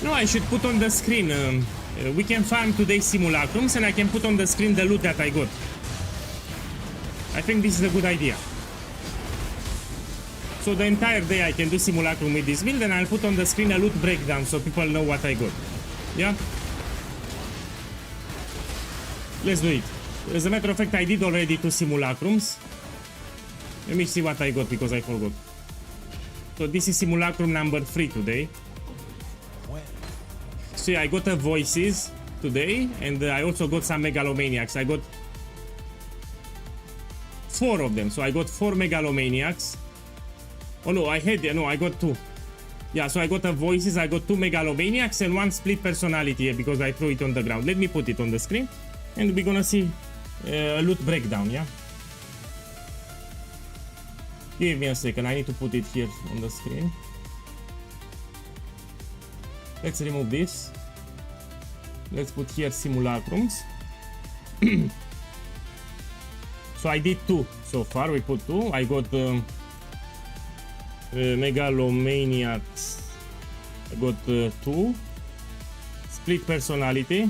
No, I should put on the screen. We can farm today's simulacrums and I can put on the screen the loot that I got. I think this is a good idea. So the entire day I can do simulacrum with this build and I'll put on the screen a loot breakdown so people know what I got. Yeah? Let's do it. As a matter of fact, I did already 2 simulacrums. Let me see what I got because I forgot. So this is simulacrum number 3 today. So yeah, I got a voices today and I also got some megalomaniacs. I got 4 of them. So I got 4 megalomaniacs. Oh no, I got 2. Yeah, so I got a voices, I got 2 megalomaniacs and 1 split personality because I threw it on the ground. Let me put it on the screen and we're gonna see a loot breakdown, yeah? Give me a second, I need to put it here on the screen. Let's remove this. Let's put here simulacrums. So I did 2 so far, we put 2. I got megalomaniacs. I got 2. Split personality.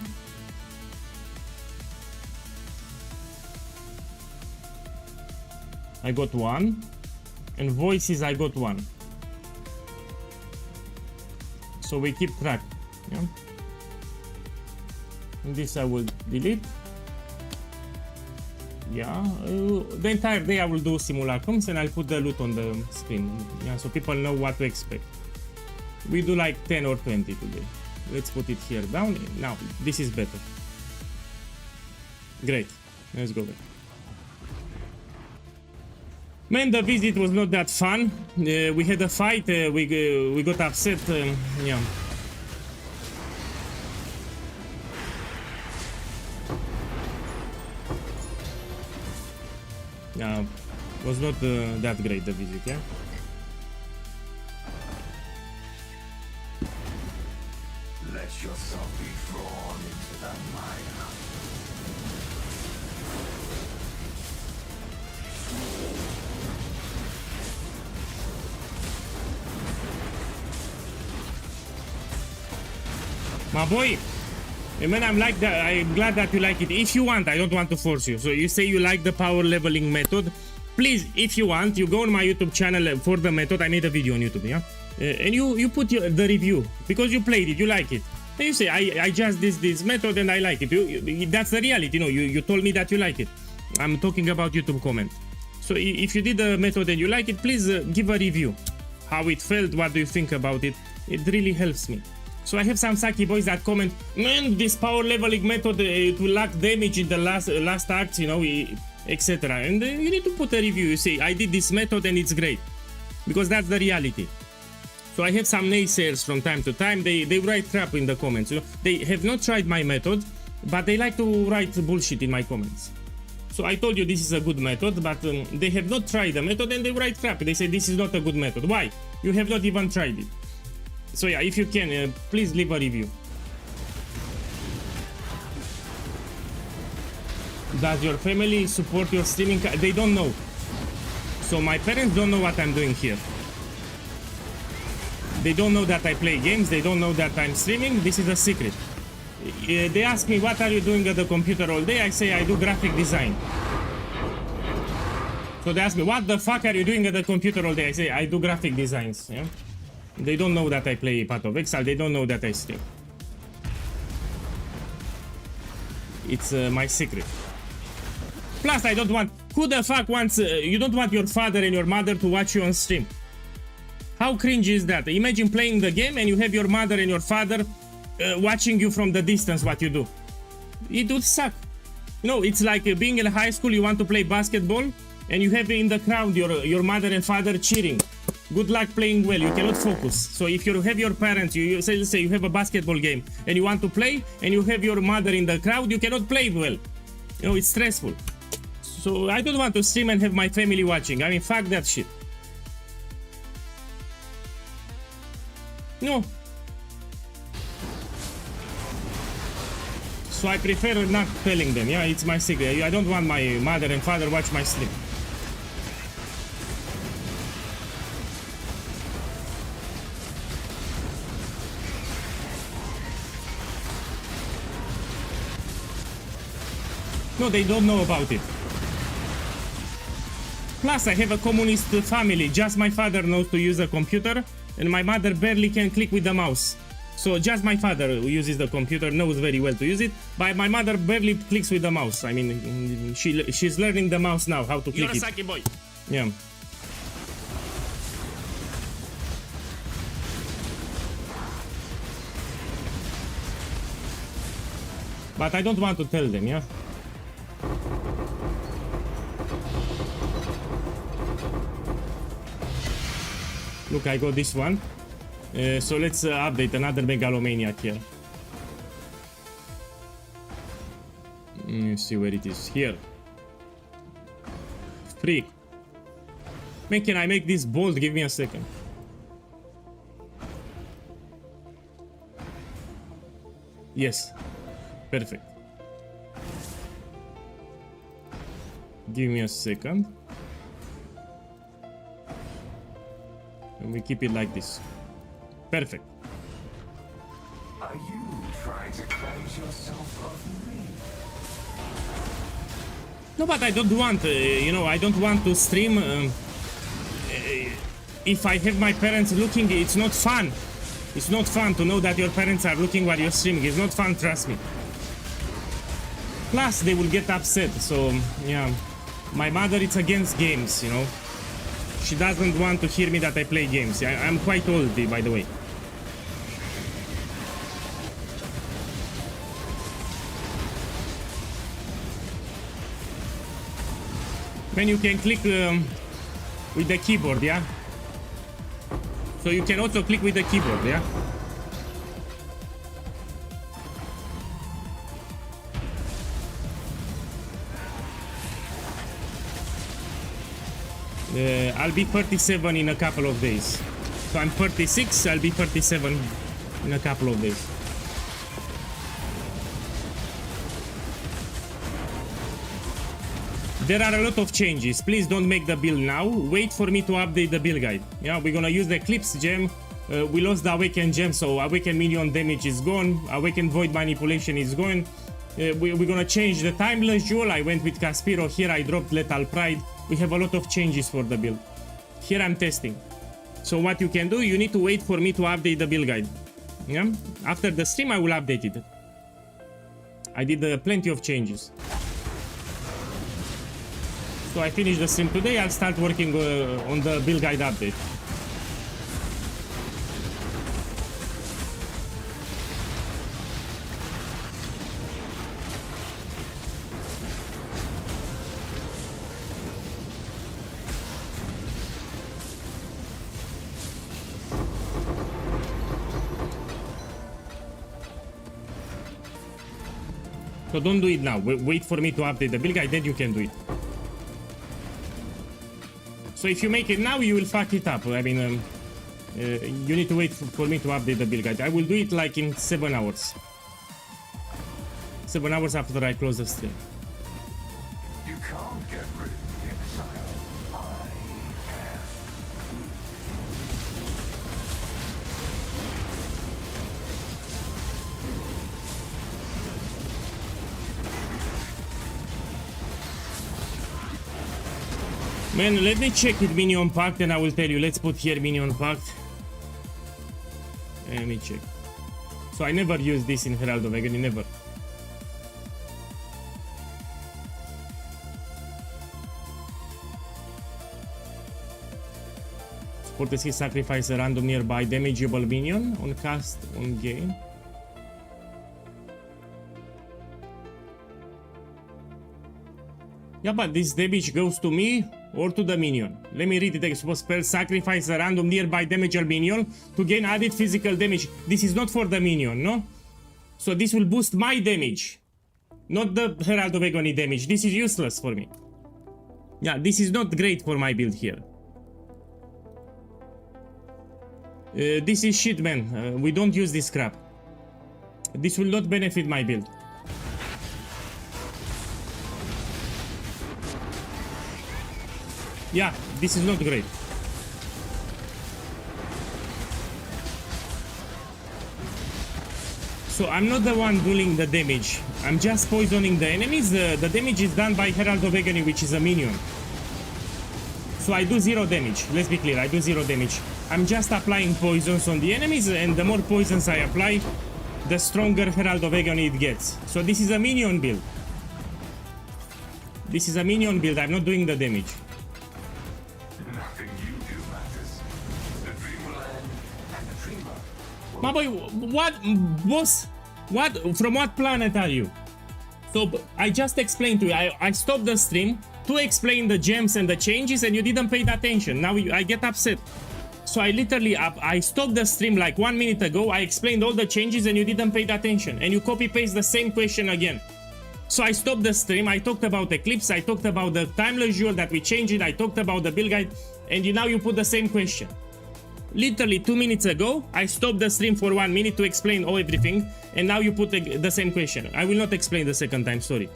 I got 1. And voices I got 1. So we keep track. Yeah. And this I will delete. Yeah, the entire day I will do simulacrums and I'll put the loot on the screen. Yeah, so people know what to expect. We do like 10 or 20 today. Let's put it here down. Now, this is better. Great. Let's go back. Man, the visit was not that fun. We had a fight. We got upset. Yeah. Yeah, was not that great, the visit, yeah? Let yourself be drawn into the mire. My boy, man, I'm like that. I'm glad that you like it. If you want, I don't want to force you. So you say you like the power leveling method. Please, if you want, you go on my YouTube channel for the method. I made a video on YouTube, yeah? And you put the review because you played it, you like it. And you say, I just this method and I like it. That's the reality, you know. You told me that you like it. I'm talking about YouTube comment. So if you did the method and you like it, please give a review. How it felt, what do you think about it? It really helps me. So I have some Saki boys that comment, man, this power leveling method, it will lack damage in the last acts, you know, etc. And you need to put a review. You say, I did this method and it's great. Because that's the reality. So I have some naysayers from time to time. They write crap in the comments. You know, they have not tried my method, but they like to write bullshit in my comments. So I told you this is a good method, but they have not tried the method and they write crap. They say this is not a good method. Why? You have not even tried it. So yeah, if you can, please leave a review. Does your family support your streaming? They don't know. So my parents don't know what I'm doing here. They don't know that I play games. They don't know that I'm streaming. This is a secret. They ask me, what are you doing at the computer all day? I say, I do graphic design. So they ask me, what the fuck are you doing at the computer all day? I say, I do graphic designs. Yeah? They don't know that I play Path of Exile. They don't know that I stream. It's my secret. Plus, I don't want... Who the fuck wants... you don't want your father and your mother to watch you on stream. How cringe is that? Imagine playing the game and you have your mother and your father watching you from the distance what you do. It would suck. You know, it's like being in high school, you want to play basketball and you have in the crowd your mother and father cheering. Good luck playing well, you cannot focus. So if you have your parents, you say you have a basketball game and you want to play and you have your mother in the crowd, you cannot play well. You know, it's stressful. So I don't want to stream and have my family watching. I mean, fuck that shit. No. So I prefer not telling them, yeah, it's my secret. I don't want my mother and father watch my stream. No, they don't know about it. Plus, I have a communist family. Just my father knows to use a computer, and my mother barely can click with the mouse. So just my father who uses the computer knows very well to use it, but my mother barely clicks with the mouse. I mean, she's learning the mouse now, how to click it. Boy. Yeah. But I don't want to tell them, yeah? Look, I got this one. So let's update another megalomaniac here. Let's see where it is. Here. Freak. Man, can I make this bold? Give me a second. Yes. Perfect. Give me a second. And we keep it like this. Perfect. Are you trying to cleanse yourself of me? No, but I don't want, you know, I don't want to stream. If I have my parents looking, it's not fun. It's not fun to know that your parents are looking while you're streaming. It's not fun, trust me. Plus, they will get upset. So, yeah. My mother is against games, you know. She doesn't want to hear me that I play games. I'm quite old, by the way. When you can click with the keyboard, yeah? So you can also click with the keyboard, yeah? I'll be 37 in a couple of days. So I'm 36, I'll be 37 in a couple of days. There are a lot of changes. Please don't make the build now. Wait for me to update the build guide. Yeah, we're gonna use the Eclipse gem. We lost the Awakened gem, so Awakened minion damage is gone. Awakened void manipulation is gone. We're gonna change the Timeless Jewel. I went with Caspiro. Here I dropped Lethal Pride. We have a lot of changes for the build. Here I'm testing. So what you can do, you need to wait for me to update the build guide. Yeah? After the stream, I will update it. I did plenty of changes. So I finished the stream today. I'll start working on the build guide update. So don't do it now. Wait for me to update the build guide, then you can do it. So if you make it now, you will fuck it up. I mean, you need to wait for me to update the build guide. I will do it like in 7 hours. 7 hours after I close the stream. You can't get rid of the exile. I can. Man, let me check with Minion Pact and I will tell you. Let's put here Minion Pact. Let me check. So I never use this in Herald of Agony, never. Courtesy sacrifice a random nearby damageable minion on cast on game. Yeah, but this damage goes to me or to the minion. Let me read it again. Suppose spell sacrifice a random nearby damageable minion to gain added physical damage. This is not for the minion, no? So this will boost my damage, not the Herald of Agony damage. This is useless for me. Yeah, this is not great for my build here. This is shit, man. We don't use this crap. This will not benefit my build. Yeah, this is not great. So I'm not the one ruling the damage. I'm just poisoning the enemies. The damage is done by Herald of Agony, which is a minion. So I do 0 damage. Let's be clear, I do 0 damage. I'm just applying poisons on the enemies, and the more poisons I apply, the stronger Herald of Agony it gets. So this is a minion build. This is a minion build. I'm not doing the damage. Nothing you do matters. The dream will end, and the dreamer My boy, what, boss? What? From what planet are you? So I just explained to you. I stopped the stream to explain the gems and the changes, and you didn't pay attention. Now I get upset. So I literally I stopped the stream like 1 minute ago. I explained all the changes, and you didn't pay attention. And you copy paste the same question again. So I stopped the stream. I talked about Eclipse. I talked about the timeless jewel that we changed it. I talked about the build guide, and now you put the same question. Literally 2 minutes ago, I stopped the stream for 1 minute to explain everything, and now you put the same question. I will not explain the second time, sorry.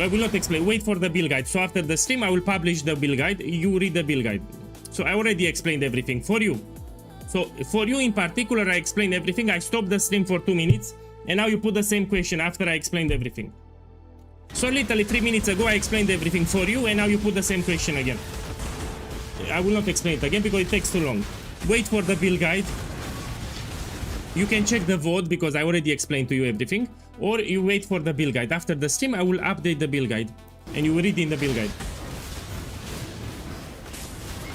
I will not explain. Wait for the build guide. So after the stream, I will publish the build guide. You read the build guide. So I already explained everything for you. So for you in particular, I explained everything. I stopped the stream for 2 minutes, and now you put the same question after I explained everything. So literally 3 minutes ago, I explained everything for you, and now you put the same question again. I will not explain it again because it takes too long. Wait for the build guide. You can check the vote because I already explained to you everything. Or you wait for the build guide. After the stream, I will update the build guide. And you will read in the build guide.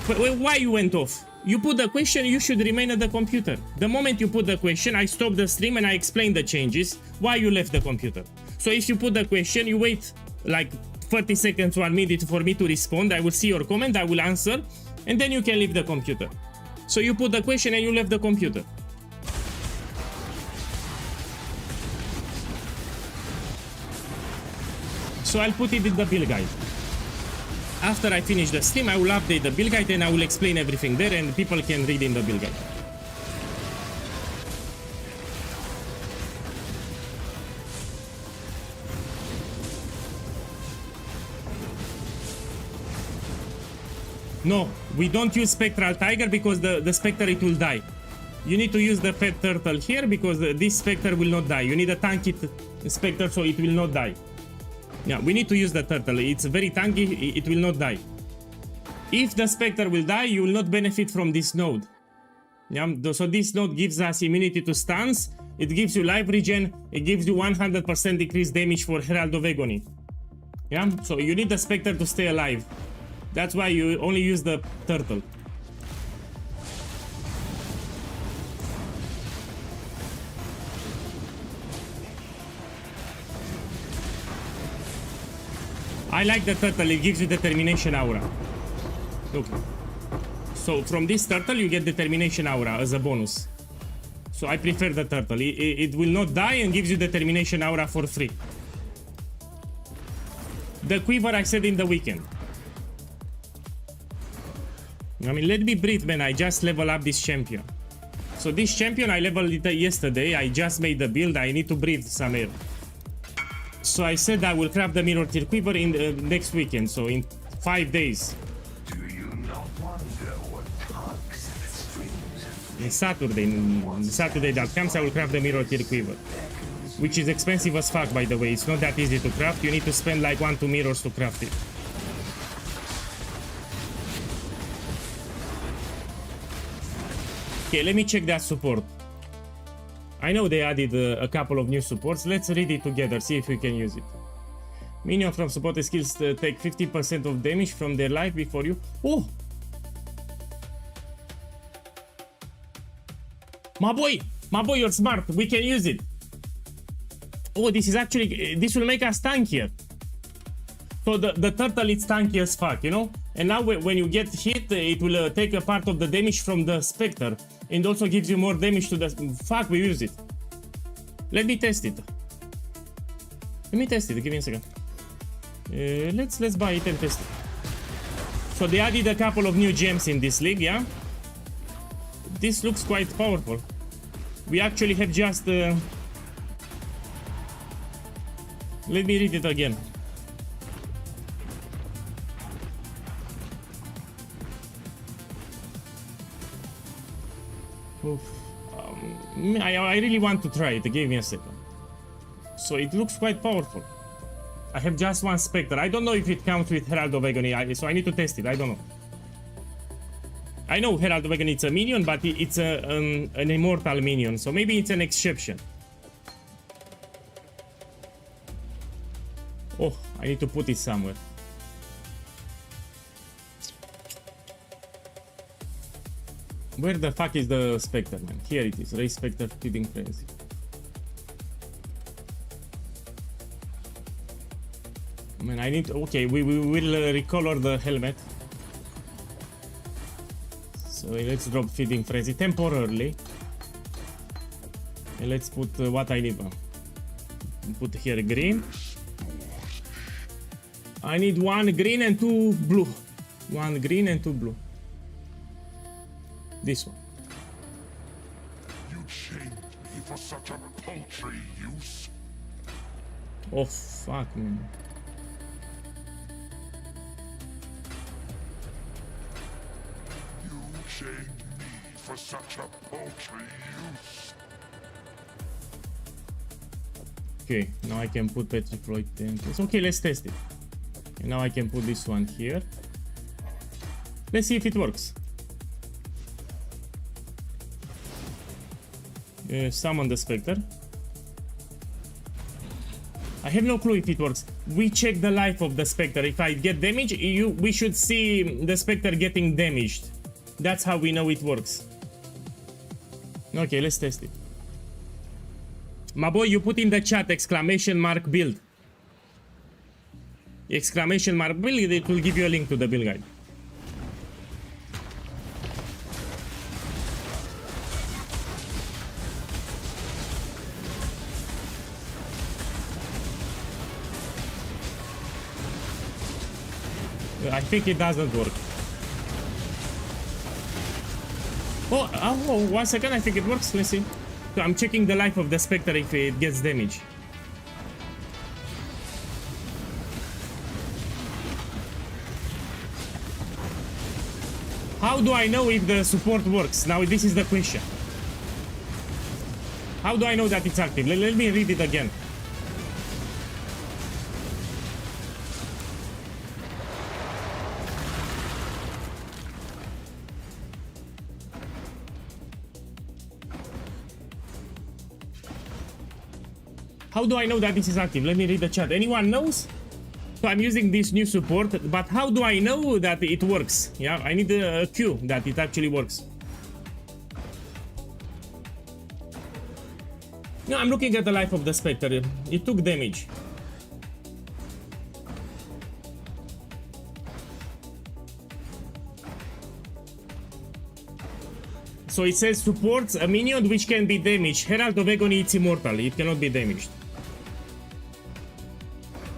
But why you went off? You put the question, you should remain at the computer. The moment you put the question, I stop the stream and I explain the changes. Why you left the computer? So if you put the question, you wait like 30 seconds, 1 minute for me to respond. I will see your comment, I will answer, and then you can leave the computer. So you put the question and you left the computer. So I'll put it in the build guide. After I finish the stream, I will update the build guide and I will explain everything there, and people can read in the build guide. No, we don't use Spectral Tiger because the Spectre, it will die. You need to use the Pet Turtle here because this Spectre will not die. You need a tanky Spectre so it will not die. Yeah, we need to use the Turtle. It's very tanky, it will not die. If the Spectre will die, you will not benefit from this node. Yeah, so this node gives us immunity to stuns, it gives you life regen, it gives you 100% increased damage for Herald of Agony. Yeah, so you need the Spectre to stay alive. That's why you only use the Turtle. I like the Turtle, it gives you Determination Aura. Look. So from this Turtle you get Determination Aura as a bonus. So I prefer the Turtle. It will not die and gives you Determination Aura for free. The Quiver I said in the weekend. I mean, let me breathe, man. I just level up this champion. So this champion I leveled it yesterday. I just made the build. I need to breathe some air. So I said I will craft the Mirror Tear Quiver in next weekend. So in 5 days. do you not wonder what tugs at strings? In Saturday that comes, I will craft the Mirror Tear Quiver. Which is expensive as fuck, by the way. It's not that easy to craft. You need to spend like 1-2 mirrors to craft it. Okay, let me check that support. I know they added a couple of new supports. Let's read it together, see if we can use it. Minion from supported skills take 50% of damage from their life before you... Oh! My boy, you're smart. We can use it. Oh, this is actually... This will make us tankier. So the turtle is tanky as fuck, you know? And now when you get hit, it will take a part of the damage from the Spectre. And also gives you more damage to the... Fuck, we use it. Let me test it. Give me a second. Let's buy it and test it. So they added a couple of new gems in this league, yeah? This looks quite powerful. We actually have just... Let me read it again. Oof. I really want to try it. Give me a second. So it looks quite powerful. I have just one Spectre. I don't know if it counts with Herald of Agony, so I need to test it. I don't know. I know Herald of Agony, it's a minion, but it's an immortal minion, so maybe it's an exception. Oh, I need to put it somewhere. Where the fuck is the Spectre, man? Here it is. Raise Spectre Feeding Frenzy. Man, I need... Okay, we will recolor the helmet. So let's drop Feeding Frenzy temporarily. And let's put what I need. Put here green. I need 1 green and 2 blue. 1 green and 2 blue. This one. You chained me for such a paltry use. Oh fuck, man. You chained me for such a paltry use. Okay, now I can put Petrified Tempest. Okay, let's test it. And now I can put this one here. Let's see if it works. Summon the Spectre. I have no clue if it works. We check the life of the Spectre. If I get damage, we should see the Spectre getting damaged. That's how we know it works. Okay, let's test it. My boy, you put in the chat exclamation mark build. Exclamation mark build, it will give you a link to the build guide. I think it doesn't work. Oh, 1 second, I think it works. Let's see. So I'm checking the life of the Spectre if it gets damage. How do I know if the support works? Now this is the question. How do I know that it's active? Let me read it again. How do I know that this is active? Let me read the chat. Anyone knows? So I'm using this new support, but how do I know that it works? Yeah, I need a cue that it actually works. No, I'm looking at the life of the Spectre. It took damage. So it says supports a minion which can be damaged. Herald of Agony, it's immortal. It cannot be damaged.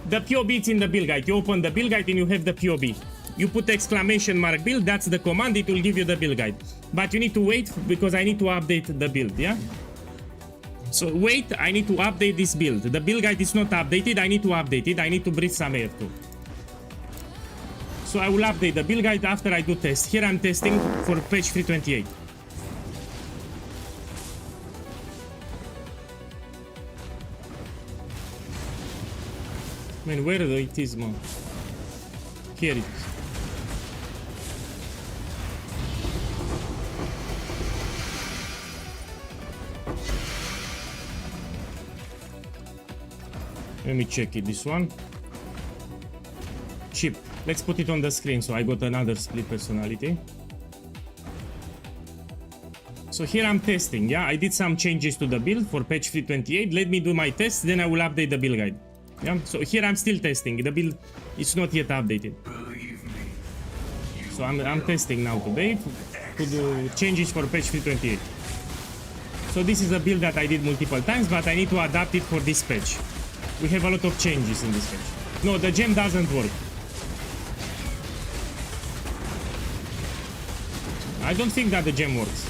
The POB is in the build guide. You open the build guide and you have the POB. You put exclamation mark build, that's the command, it will give you the build guide. But you need to wait because I need to update the build, yeah? So wait, I need to update this build. The build guide is not updated, I need to update it. I need to breathe some air too. So I will update the build guide after I do test. Here I'm testing for patch 328. Man, where it is, man? Here it is. Let me check it, this one. Chip. Let's put it on the screen so I got another split personality. So here I'm testing, yeah? I did some changes to the build for patch 328. Let me do my test, then I will update the build guide. Yeah, so here I'm still testing. The build is not yet updated. So I'm testing now today to do changes for patch 328. So this is a build that I did multiple times, but I need to adapt it for this patch. We have a lot of changes in this patch. No, the gem doesn't work. I don't think that the gem works.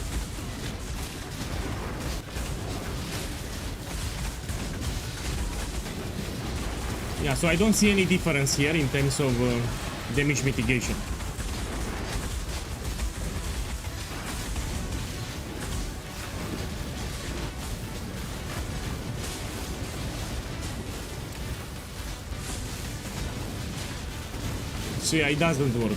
Yeah, so I don't see any difference here in terms of damage mitigation. So yeah, it doesn't work.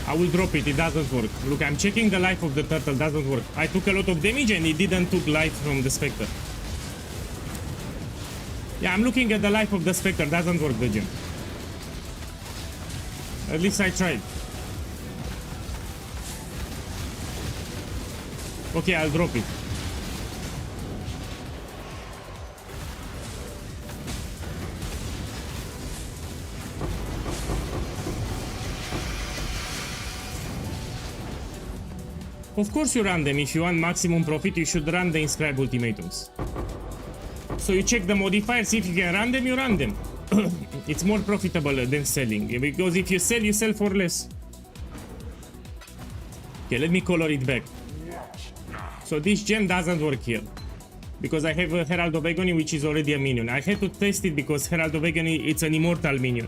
I will drop it, it doesn't work. Look, I'm checking the life of the turtle, doesn't work. I took a lot of damage and it didn't took life from the Spectre. Yeah, I'm looking at the life of the Spectre, doesn't work the gem. At least I tried. Okay, I'll drop it. Of course you run them. If you want maximum profit, you should run the inscribe ultimatums. So you check the modifiers, if you can run them, you run them. It's more profitable than selling, because if you sell for less. Okay, let me color it back. So this gem doesn't work here, because I have a Herald of Agony, which is already a minion. I had to test it because Herald of Agony, it's an immortal minion.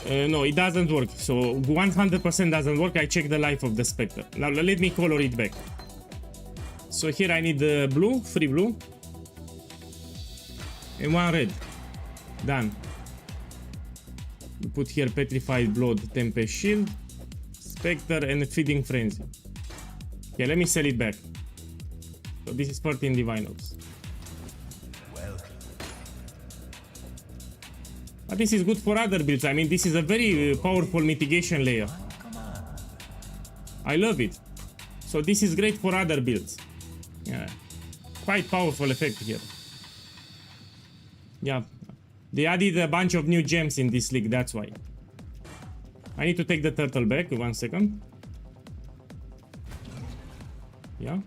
No, it doesn't work. So 100% doesn't work. I check the life of the Spectre. Now let me color it back. So here I need the blue, free blue, and one red. Done. We put here Petrified Blood, Tempest Shield, Spectre, and Feeding Frenzy. Okay, let me sell it back. So this is 13 Divine Orbs. But this is good for other builds. I mean, this is a very powerful mitigation layer. I love it. So this is great for other builds. Yeah, quite powerful effect here. Yeah, they added a bunch of new gems in this league, that's why. I need to take the turtle back, 1 second. Yeah.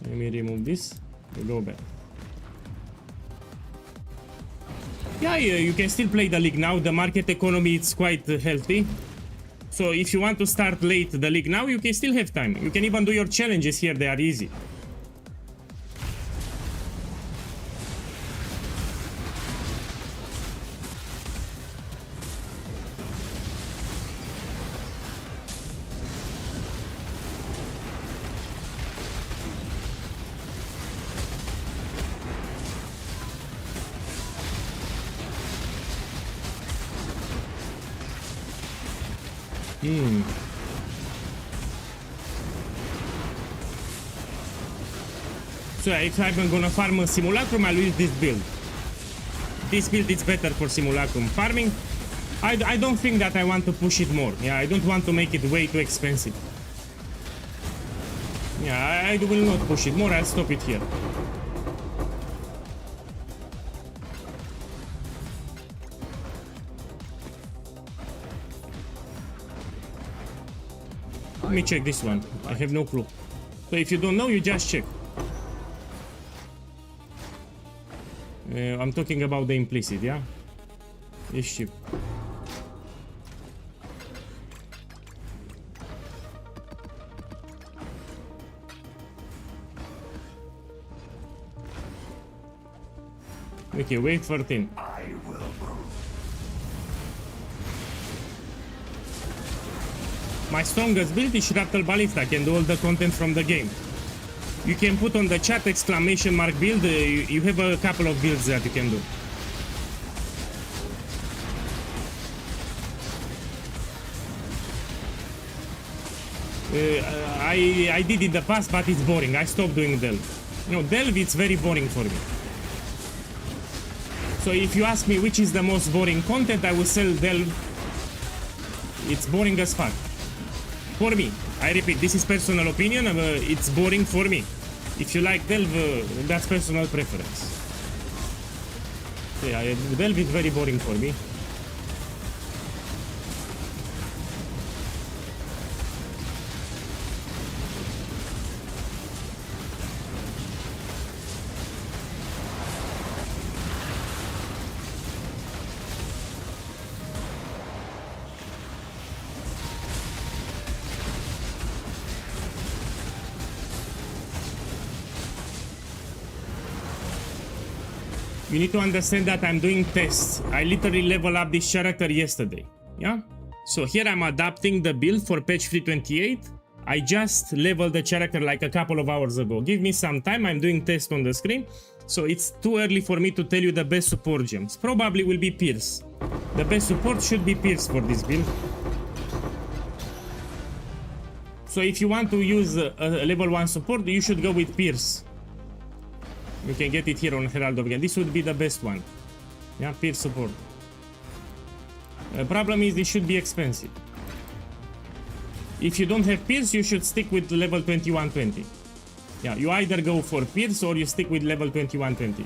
Let me remove this. We go back. Yeah, you can still play the league now. The market economy is quite healthy. So if you want to start late the league now, you can still have time. You can even do your challenges here, they are easy. So if I'm gonna farm a Simulacrum, I'll use this build. This build is better for Simulacrum farming. I don't think that I want to push it more. Yeah, I don't want to make it way too expensive. Yeah, I will not push it more, I'll stop it here. Let me check this one. I have no clue. So if you don't know, you just check. I'm talking about the implicit, yeah? It's cheap. Okay, wait 13. I will prove. My strongest build is Shrapnel Ballista, can do all the content from the game. You can put on the chat exclamation mark build, you have a couple of builds that you can do. I did in the past, but it's boring. I stopped doing Delve. You know, Delve it's very boring for me. So if you ask me which is the most boring content, I will sell Delve. It's boring as fuck. For me. I repeat, this is personal opinion, it's boring for me. If you like Delve, that's personal preference. So yeah, Delve is very boring for me. You need to understand that I'm doing tests. I literally leveled up this character yesterday. Yeah? So here I'm adapting the build for patch 328. I just leveled the character like a couple of hours ago. Give me some time, I'm doing tests on the screen. So it's too early for me to tell you the best support gems. Probably will be Pierce. The best support should be Pierce for this build. So if you want to use a level 1 support, you should go with Pierce. You can get it here on Herald of Again. This would be the best one. Yeah, Pierce support. The problem is this should be expensive. If you don't have Pierce, you should stick with level 2120. Yeah, you either go for Pierce or you stick with level 2120.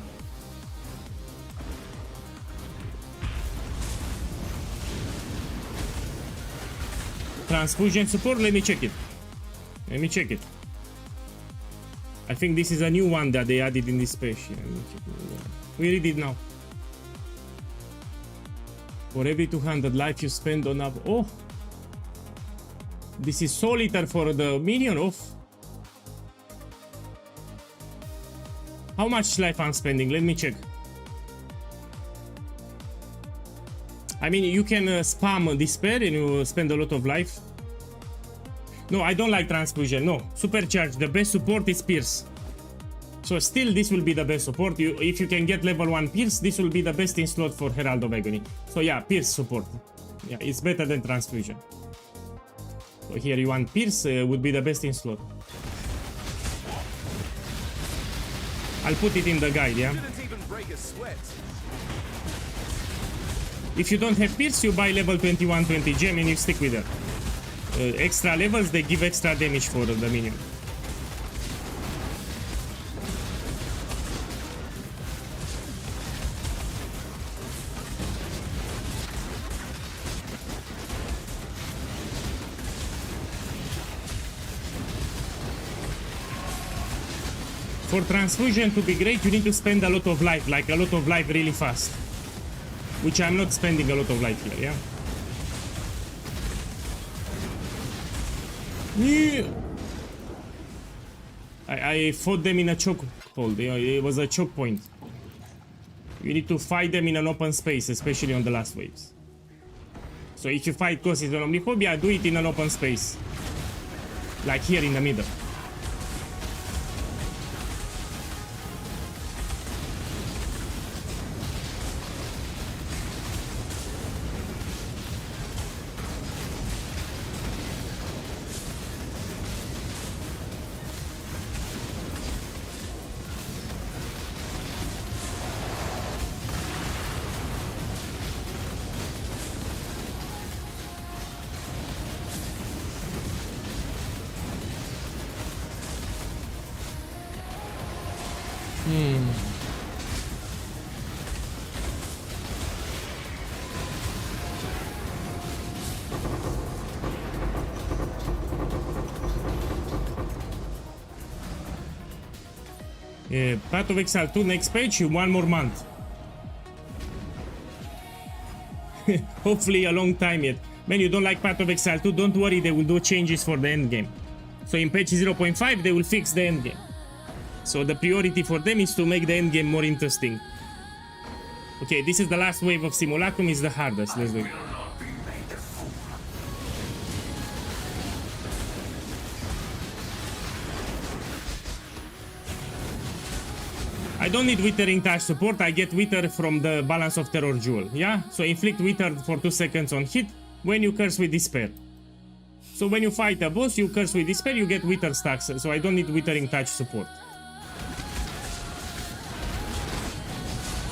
Transfusion support, let me check it. Let me check it. I think this is a new one that they added in this patch. We read it now. For every 200 life you spend on up. Oh! This is so little for the minion. Oh! How much life I'm spending? Let me check. I mean, you can spam despair and you spend a lot of life. No, I don't like transfusion. No, supercharge. The best support is Pierce. So still, this will be the best support. If you can get level 1 Pierce, this will be the best in slot for Herald of Agony. So yeah, Pierce support. Yeah, it's better than transfusion. So here you want Pierce, would be the best in slot. I'll put it in the guide, yeah? If you don't have Pierce, you buy level 2120 gem and you stick with it. Extra levels, they give extra damage for the minion. For transfusion to be great, you need to spend a lot of life, like a lot of life really fast. Which I'm not spending a lot of life here, yeah? I fought them in a choke hold. It was a choke point. You need to fight them in an open space, especially on the last waves. So if you fight causes on Omniphobia, do it in an open space. Like here in the middle. Path of Exile 2, next page, 1 more month. Hopefully a long time yet. Man, you don't like Path of Exile 2, don't worry, they will do changes for the endgame. So in patch 0.5, they will fix the endgame. So the priority for them is to make the endgame more interesting. Okay, this is the last wave of Simulacrum, is the hardest, let's do it. I don't need Withering Touch support, I get Wither from the Balance of Terror Jewel, yeah? So inflict Wither for 2 seconds on hit when you curse with Despair. So when you fight a boss, you curse with Despair, you get Wither stacks, so I don't need Withering Touch support.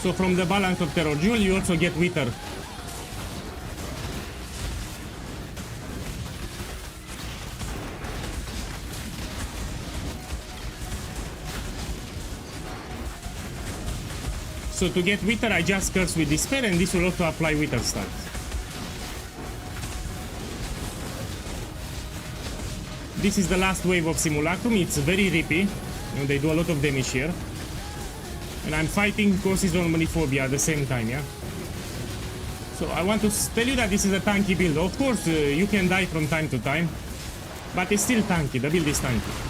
So from the Balance of Terror Jewel, you also get Wither. So to get Wither, I just curse with Despair, and this will also apply Wither stacks. This is the last wave of Simulacrum. It's very rippy. You know, they do a lot of damage here. And I'm fighting causes on Omniphobia at the same time, yeah? So I want to tell you that this is a tanky build. Of course, you can die from time to time, but it's still tanky. The build is tanky.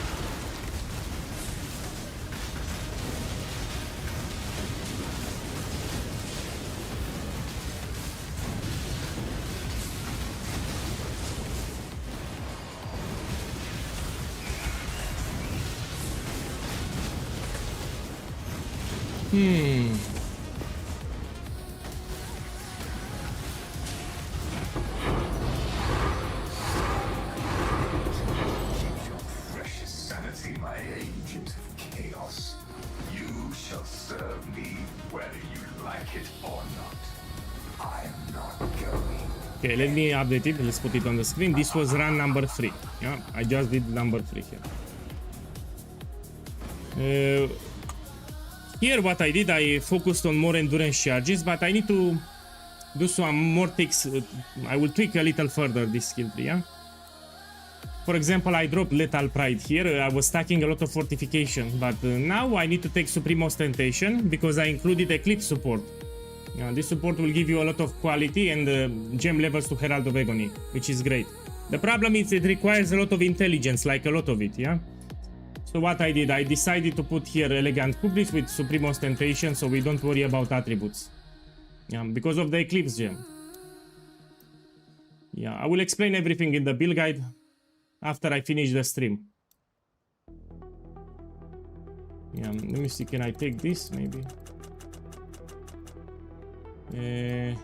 Your precious sanity, my agent of chaos. You shall serve me whether you like it or not. I'm not going. Okay, let me update it. Let's put it on the screen. This was run number 3. Yeah, I just did number 3 here. Here what I did, I focused on more endurance charges, but I need to do some more tricks. I will tweak a little further this skill tree, yeah? For example, I dropped Lethal Pride here. I was stacking a lot of fortification, but now I need to take Supreme Ostentation because I included Eclipse support. This support will give you a lot of quality and gem levels to Herald of Agony, which is great. The problem is it requires a lot of intelligence, like a lot of it, yeah? So what I did, I decided to put here Elegant Publis with Supreme Ostentation so we don't worry about attributes. Yeah, because of the Eclipse gem. Yeah, I will explain everything in the build guide after I finish the stream. Yeah, let me see, can I take this maybe?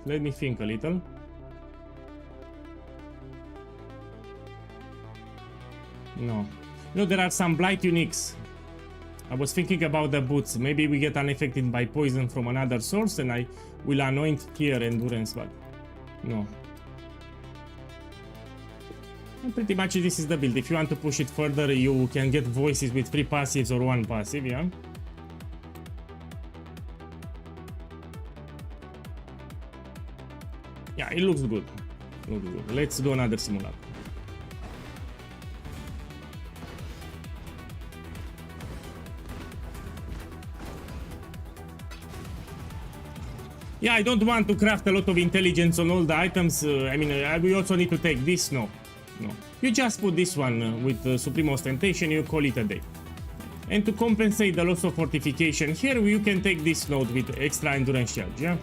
Let me think a little. No. No, there are some blight uniques. I was thinking about the boots. Maybe we get unaffected by poison from another source and I will anoint here endurance, but no. And pretty much this is the build. If you want to push it further, you can get voices with 3 passives or 1 passive, yeah? Yeah, it looks good. Looks good. Let's do another simulacrum. Yeah, I don't want to craft a lot of intelligence on all the items. I mean, we also need to take this. No. You just put this one with Supreme Ostentation, you call it a day. And to compensate the loss of fortification here, you can take this node with extra endurance charge, yeah?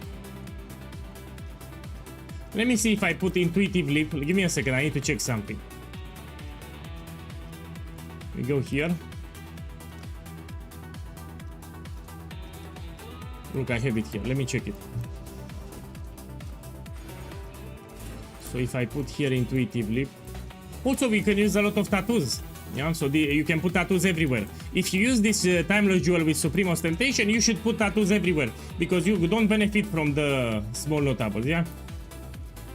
Let me see if I put intuitive leap. Give me a second, I need to check something. We go here. Look, I have it here. Let me check it. So if I put here intuitive leap. Also, we can use a lot of tattoos. Yeah, so you can put tattoos everywhere. If you use this timeless jewel with Supreme Ostentation, you should put tattoos everywhere because you don't benefit from the small notables, yeah?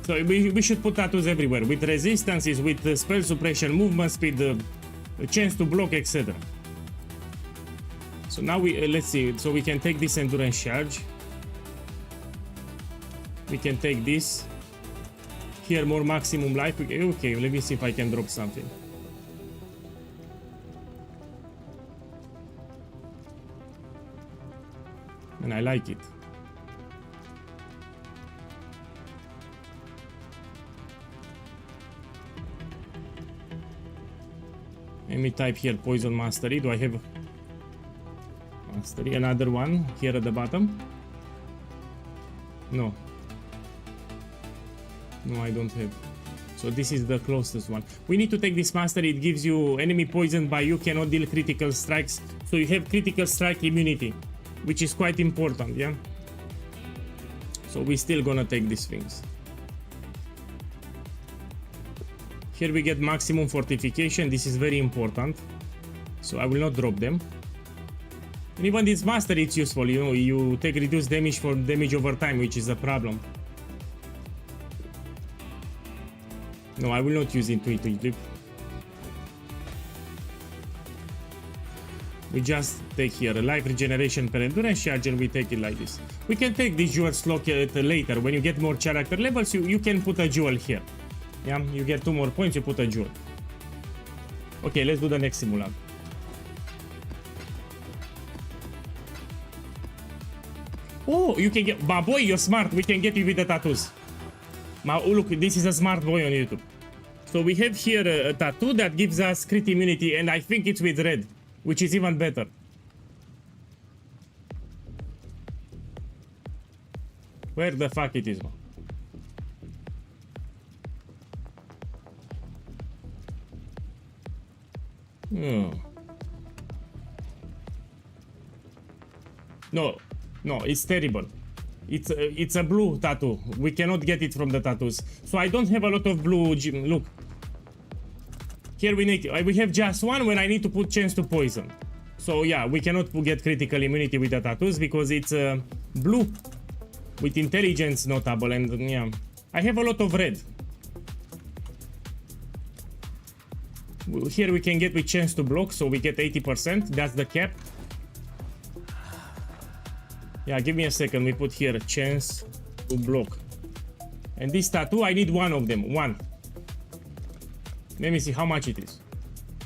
So we should put tattoos everywhere with resistances, with spell suppression, movement speed, chance to block, etc. So now let's see. So we can take this endurance charge. We can take this. Here more maximum life. Okay, let me see if I can drop something. And I like it. Let me type here Poison Mastery. Do I have Mastery? Another one here at the bottom? No. No, I don't have. So this is the closest one. We need to take this mastery. It gives you enemy poisoned by you cannot deal critical strikes. So you have critical strike immunity, which is quite important, yeah? So we're still gonna take these things. Here we get maximum fortification. This is very important. So I will not drop them. And even this mastery, it's useful. You know, you take reduced damage for damage over time, which is a problem. No, I will not use intuitive leap. We just take here a life regeneration per endurance charge and we take it like this. We can take this jewel slot later. When you get more character levels, you can put a jewel here. Yeah, you get 2 more points, you put a jewel. Okay, let's do the next simulacrum. Oh, you can get... But boy, you're smart. We can get you with the tattoos. Now, look, this is a smart boy on YouTube. So we have here a tattoo that gives us crit immunity, and I think it's with red, which is even better. Where the fuck it is? Oh. No, No, it's terrible. It's a blue tattoo. We cannot get it from the tattoos. So I don't have a lot of blue. Look. Here we have just one when I need to put chance to poison. So yeah, we cannot get critical immunity with the tattoos because it's blue with intelligence notable, and yeah, I have a lot of red. Here we can get with chance to block, so we get 80%. That's the cap. Yeah, give me a second. We put here chance to block. And this tattoo, I need one of them. One. Let me see how much it is.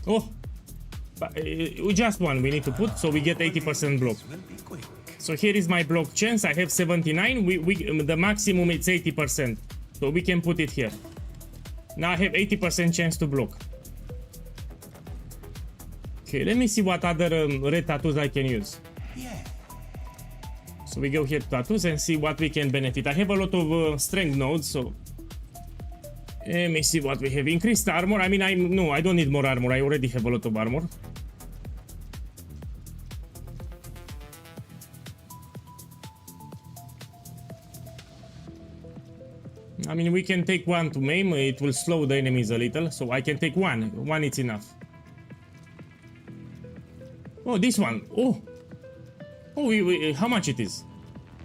Oh, but, just one we need to put, so we get 80% block. So here is my block chance. I have 79. The maximum is 80%. So we can put it here. Now I have 80% chance to block. Okay, let me see what other red tattoos I can use. So we go here to tattoos and see what we can benefit. I have a lot of strength nodes, so let me see what we have. Increased armor. I mean, I don't need more armor. I already have a lot of armor. I mean, we can take one to maim. It will slow the enemies a little, so I can take one. One is enough. Oh, this one. Oh, how much it is?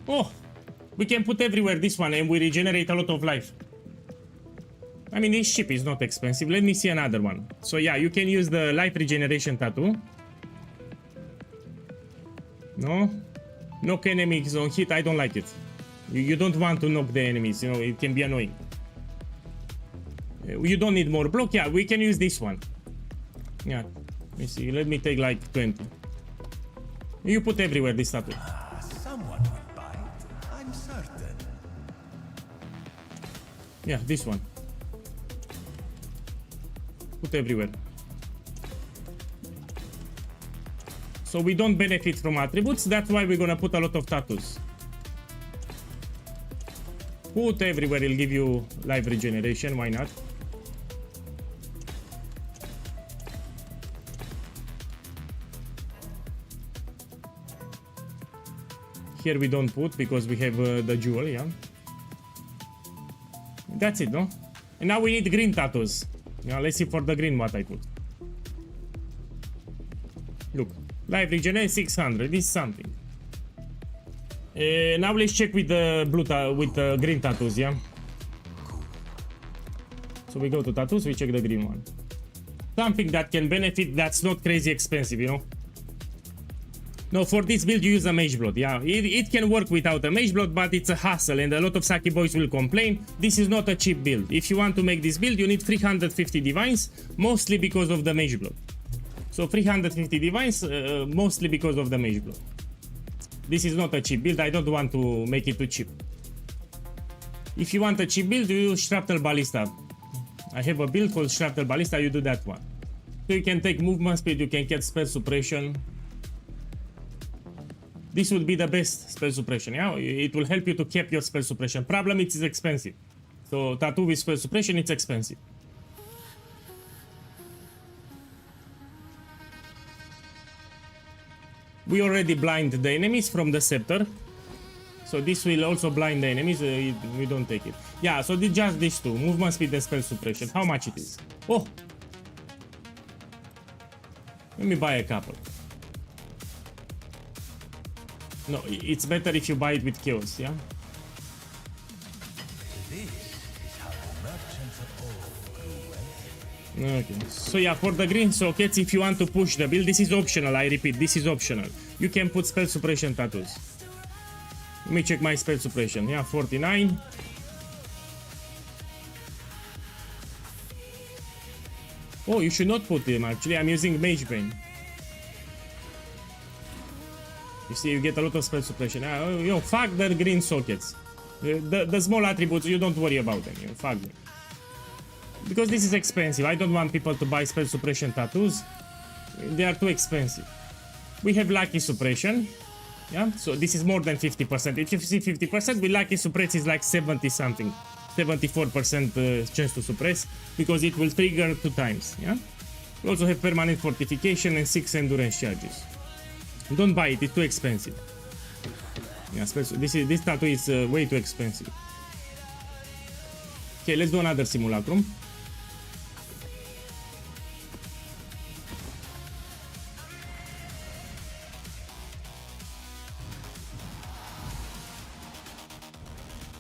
Oh, we can put everywhere this one and we regenerate a lot of life. I mean, this ship is not expensive. Let me see another one. So yeah, you can use the life regeneration tattoo. No? Knock enemies on hit. I don't like it. You don't want to knock the enemies. You know, it can be annoying. You don't need more block. Yeah, we can use this one. Yeah. Let me see. Let me take like 20. You put everywhere this tattoo. Someone would buy it, I'm certain. Yeah, this one. Put everywhere. So we don't benefit from attributes. That's why we're gonna put a lot of tattoos. Put everywhere. It'll give you life regeneration. Why not? Here we don't put because we have the jewel, yeah. That's it, no? And now we need green tattoos. Now let's see for the green what I put. Look, life regenerate 600. This is something. Now let's check with the green tattoos, yeah. So we go to tattoos, we check the green one. Something that can benefit, that's not crazy expensive, you know. No, for this build you use a mage blood, yeah. It can work without a mage blood, but it's a hassle and a lot of Saki boys will complain. This is not a cheap build. If you want to make this build, you need 350 divines, mostly because of the mage blood. So 350 divines, mostly because of the mage blood. This is not a cheap build. I don't want to make it too cheap. If you want a cheap build, you use Shrapnel Ballista. I have a build called Shrapnel Ballista, you do that one. So you can take movement speed, you can get spell suppression. This would be the best spell suppression, yeah? It will help you to keep your spell suppression. Problem, it is expensive. So tattoo with spell suppression, it's expensive. We already blind the enemies from the scepter. So this will also blind the enemies, we don't take it. Yeah, so just these two, movement speed and spell suppression. How much it is? Oh! Let me buy a couple. No, it's better if you buy it with chaos, yeah? This is how the merchants of old grew wealthy. Okay, so yeah, for the green sockets, if you want to push the build, this is optional, I repeat, this is optional. You can put spell suppression tattoos. Let me check my spell suppression, yeah, 49. Oh, you should not put them, actually, I'm using Mage Bane. You see, you get a lot of spell suppression. You know, fuck the green sockets. The small attributes, you don't worry about them, you know, fuck them. Because this is expensive. I don't want people to buy spell suppression tattoos. They are too expensive. We have lucky suppression. Yeah, so this is more than 50%. If you see 50%, with lucky suppress is like 70 something. 74% chance to suppress, because it will trigger 2 times. Yeah. We also have permanent fortification and 6 endurance charges. Don't buy it, it's too expensive. Yeah, this tattoo is way too expensive. Okay, let's do another simulacrum.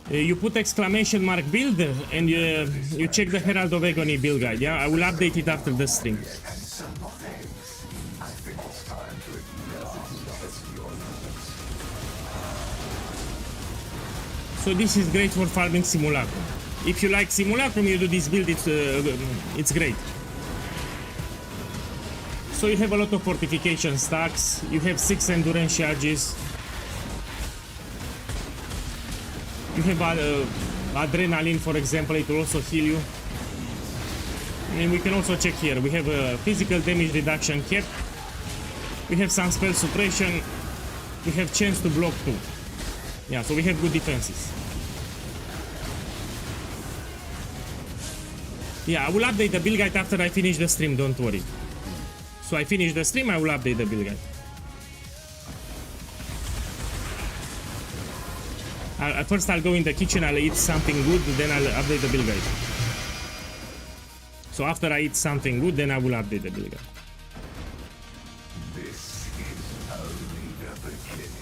You put exclamation mark build and you check the Herald of Agony build guide. Yeah, I will update it after the stream. And some more things. I think it's time to acknowledge your limits. So this is great for farming Simulacrum. If you like Simulacrum, you do this build, it's great. So you have a lot of fortification stacks, you have 6 endurance charges, you have adrenaline, for example, it will also heal you. And we can also check here, we have a physical damage reduction cap, we have some spell suppression, we have chance to block too. Yeah, so we have good defenses. Yeah, I will update the build guide after I finish the stream, don't worry. So I finish the stream, I will update the build guide. First I'll go in the kitchen, I'll eat something good, then I'll update the build guide. So after I eat something good, then I will update the build guide. This is only the beginning.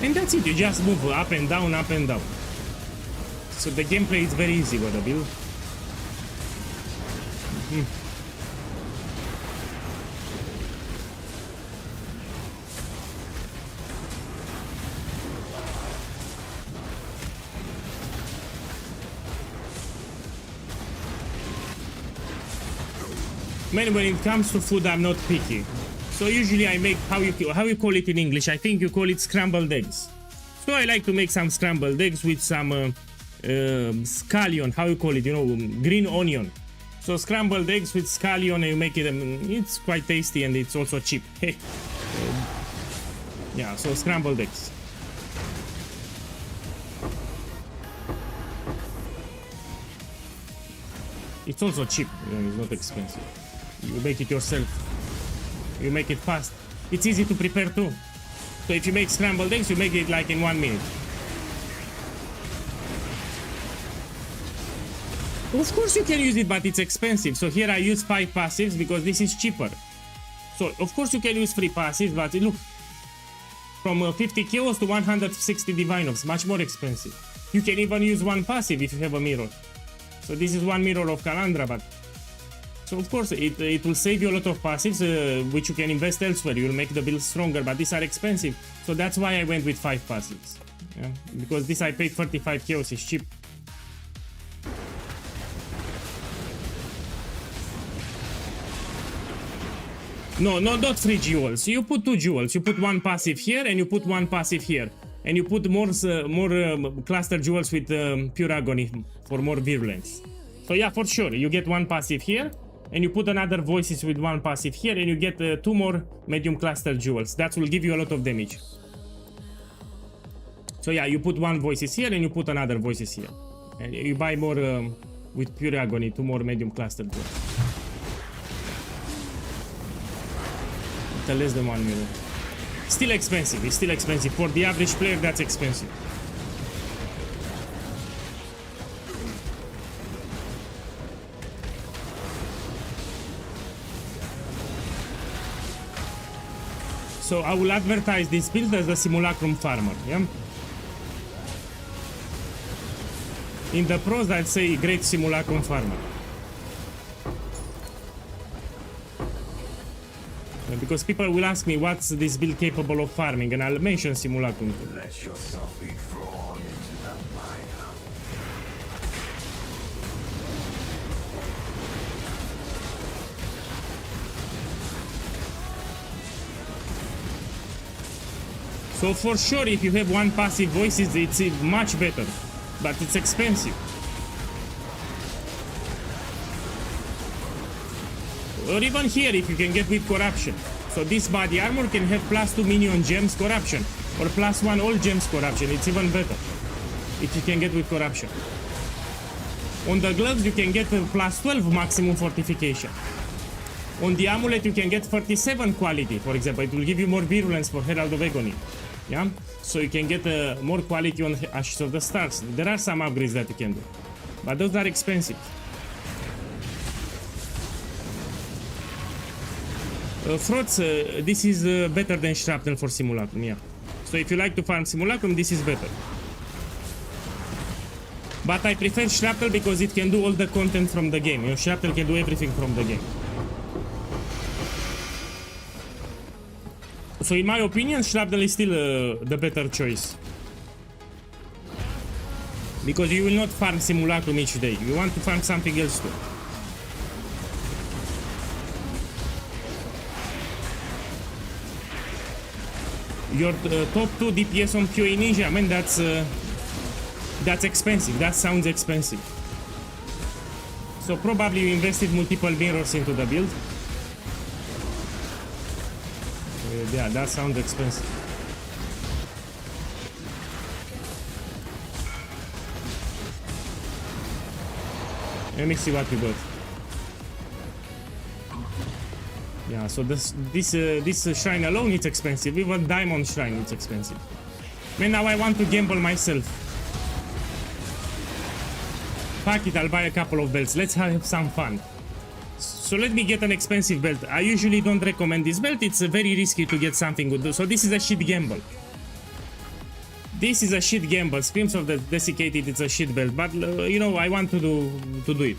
And that's it, you just move up and down, up and down. So the gameplay is very easy with the build. Man, when it comes to food, I'm not picky. So usually I make, how you call it in English? I think you call it scrambled eggs. So I like to make some scrambled eggs with some scallion, how you call it, you know, green onion. So scrambled eggs with scallion, and you make it, it's quite tasty and it's also cheap. Yeah, so scrambled eggs. It's also cheap, you know, it's not expensive. You make it yourself. You make it fast. It's easy to prepare too. So if you make scrambled eggs, you make it like in 1 minute. Of course you can use it, but it's expensive. So here I use 5 passives because this is cheaper. So of course you can use 3 passives, but look, from 50 kills to 160 divine ops, much more expensive. You can even use 1 passive if you have a mirror. So this is 1 mirror of Calandra, but so of course it will save you a lot of passives, which you can invest elsewhere. You will make the build stronger, but these are expensive. So that's why I went with 5 passives. Yeah? Because this I paid 35 chaos, is cheap. No, not 3 jewels. You put 2 jewels. You put 1 passive here and you put 1 passive here. And you put more cluster jewels with pure agony for more virulence. So yeah, for sure, you get 1 passive here. And you put another voices with 1 passive here. And you get 2 more medium cluster jewels. That will give you a lot of damage. So yeah, you put 1 voices here and you put another voices here. And you buy more with pure agony, 2 more medium cluster jewels. Less than 1 million. Still expensive, it's still expensive. For the average player, that's expensive. So I will advertise this build as the Simulacrum Farmer, yeah? In the pros, I'd say great Simulacrum Farmer. Because people will ask me what's this build capable of farming, and I'll mention Simulacrum. Let yourself be drawn into the mire. So for sure, if you have 1 passive voices, it's much better, but it's expensive. Or even here, if you can get with corruption. So this body armor can have +2 minion gems corruption, or +1 all gems corruption. It's even better if you can get with corruption. On the gloves, you can get +12 maximum fortification. On the amulet, you can get 37 quality, for example. It will give you more virulence for Herald of Agony. Yeah? So you can get more quality on Ashes of the Stars. There are some upgrades that you can do. But those are expensive. Throats, this is better than Shrapnel for Simulacrum, yeah. So if you like to farm Simulacrum, this is better. But I prefer Shrapnel because it can do all the content from the game. You know, Shrapnel can do everything from the game. So in my opinion, Shrapnel is still the better choice. Because you will not farm Simulacrum each day. You want to farm something else too. Your top 2 DPS on POE Ninja, man, that's expensive. That sounds expensive. So probably you invested multiple mirrors into the build. Yeah, that sounds expensive. Let me see what we got. Yeah, so this shrine alone is expensive. Even diamond shrine is expensive. Man, now I want to gamble myself. Fuck it, I'll buy a couple of belts. Let's have some fun. So let me get an expensive belt. I usually don't recommend this belt. It's very risky to get something good. So this is a shit gamble. This is a shit gamble. Screams of the Desiccated, it's a shit belt. But, you know, I want to do it.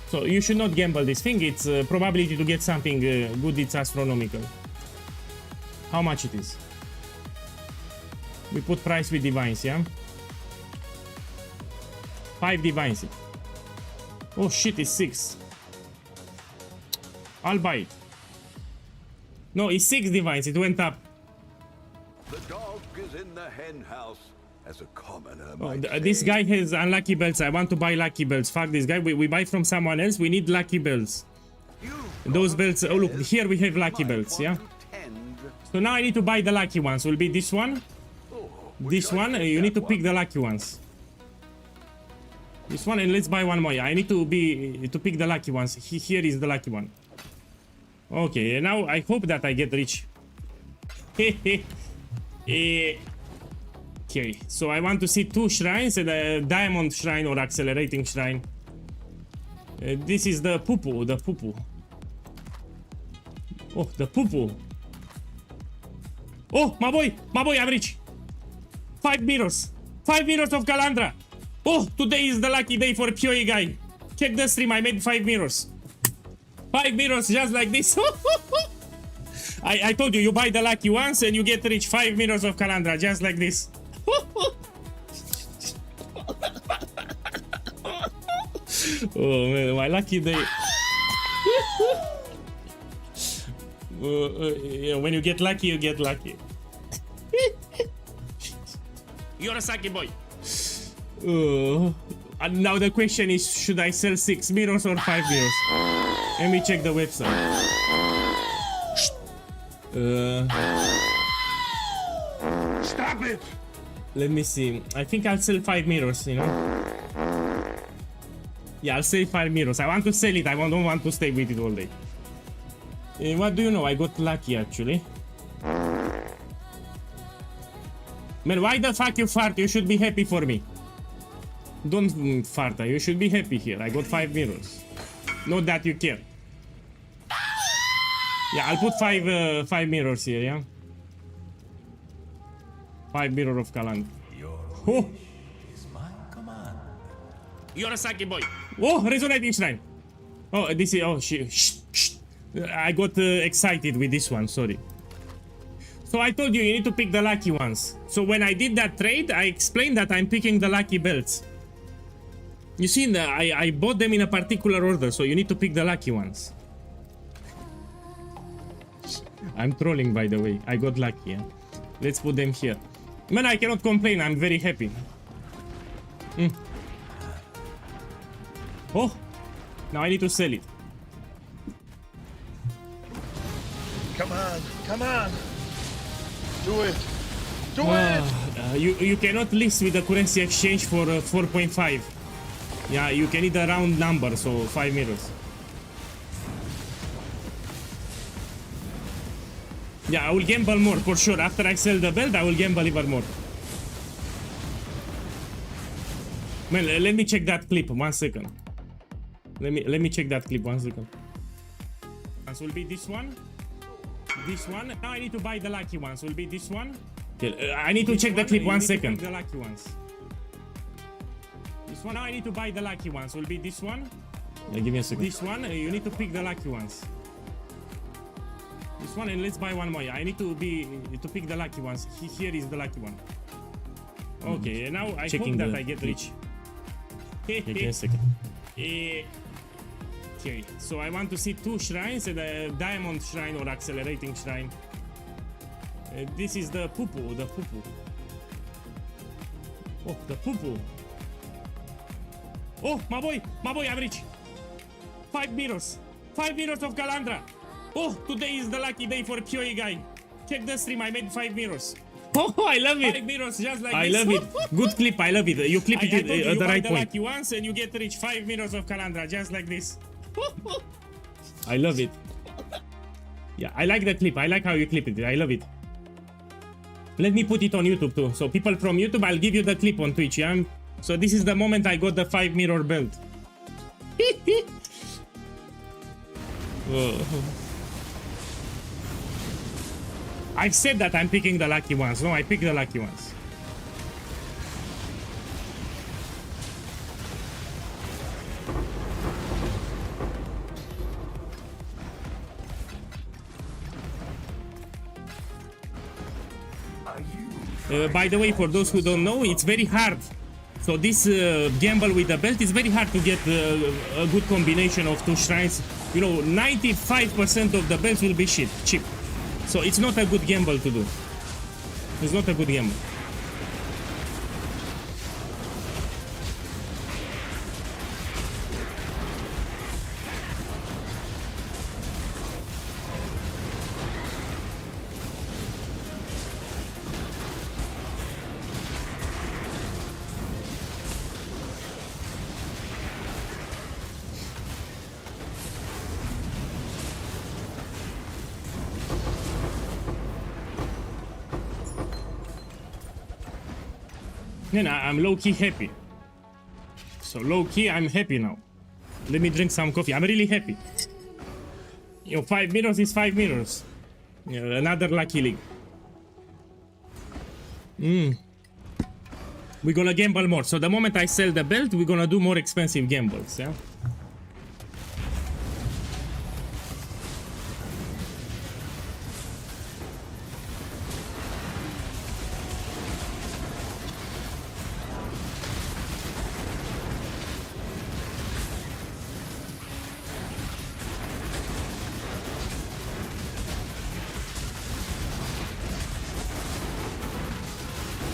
So you should not gamble this thing. It's probability to get something good. It's astronomical. How much it is? We put price with divines, yeah? 5 divines. Oh shit, it's 6. I'll buy it. No, it's 6 divines. It went up. The dog is in the hen house, as a commoner Oh, might this say. guy has unlucky belts. I want to buy lucky belts. Fuck this guy. We buy from someone else. We need lucky belts. Those belts. Oh look, here we have lucky belts. Yeah. So now I need to buy the lucky ones. Will be this one. This one. You need to pick the lucky ones. This one, and let's buy one more. I need to pick the lucky ones. Here is the lucky one. Okay, now I hope that I get rich. Okay, so I want to see 2 shrines, a diamond shrine or accelerating shrine. This is the poo-poo, the poo-poo. Oh, the poo-poo. Oh, my boy, I'm rich. 5 mirrors. 5 mirrors of Calandra. Oh, today is the lucky day for POEGuy. Check the stream, I made 5 mirrors. 5 mirrors just like this. I told you, you buy the lucky ones and you get rich. 5 mirrors of Calandra, just like this. Oh man, my lucky day. You know, when you get lucky, you get lucky. You're a sucky boy. And now the question is, should I sell 6 mirrors or 5 mirrors? Let me check the website. Stop it! Let me see. I think I'll sell 5 mirrors, you know? Yeah, I'll sell 5 mirrors. I want to sell it. I don't want to stay with it all day. What do you know? I got lucky, actually. Man, why the fuck you fart? You should be happy for me. Don't fart. You should be happy here. I got 5 mirrors. Not that you care. Yeah, I'll put 5 mirrors here, yeah? 5 mirror of Calandra. Oh! Is my command. You're a sucky boy. Oh, resonating shrine. Oh, this is... Oh, shh. I got excited with this one, sorry. So I told you, you need to pick the lucky ones. So when I did that trade, I explained that I'm picking the lucky belts. You see, I bought them in a particular order, so you need to pick the lucky ones. I'm trolling, by the way. I got lucky, yeah? Let's put them here. Man, I cannot complain. I'm very happy. Oh! Now I need to sell it. Come on! Do it! Do it! You cannot list with the currency exchange for 4.5. Yeah, you can need a round number, so 5 mirrors. Yeah, I will gamble more for sure. After I sell the belt, I will gamble even more. Man, let me check that clip 1 second. Let me check that clip 1 second. This will be this one. This one. Now I need to buy the lucky ones. Will be this one. Okay, I need to check the clip 1 second. The lucky ones. This one. Now I need to buy the lucky ones. Will be this one. Yeah, give me a second. This one. You need to pick the lucky ones. This one, and let's buy one more. I need to pick the lucky ones. Here is the lucky one. Okay, now I hope that I get rich. Give me a second. Okay, so I want to see 2 shrines, a diamond shrine or accelerating shrine. This is the poo-poo, Oh, the poo-poo. Oh, my boy, I'm rich. 5 mirrors. 5 mirrors of Calandra. Oh, today is the lucky day for POEGuy. Check the stream, I made 5 mirrors. Oh, I love it. 5 mirrors just like this. I love it. Good clip, I love it. You clip it at the right point. You buy the lucky ones and you get rich. 5 mirrors of Calandra, just like this. I love it. Yeah, I like the clip. I like how you clip it. I love it. Let me put it on YouTube too. So people from YouTube, I'll give you the clip on Twitch. Yeah? So this is the moment I got the 5 mirror belt. I've said that I'm picking the lucky ones. No, I pick the lucky ones. By the way, for those who don't know, it's very hard. So this gamble with the belt is very hard to get a good combination of 2 shrines. You know, 95% of the belts will be cheap. So it's not a good gamble to do. It's not a good gamble. I'm low-key happy. So low-key, I'm happy now. Let me drink some coffee. I'm really happy. You know, 5 mirrors is 5 mirrors. Another lucky league. We're gonna gamble more. So the moment I sell the belt, we're gonna do more expensive gambles, yeah?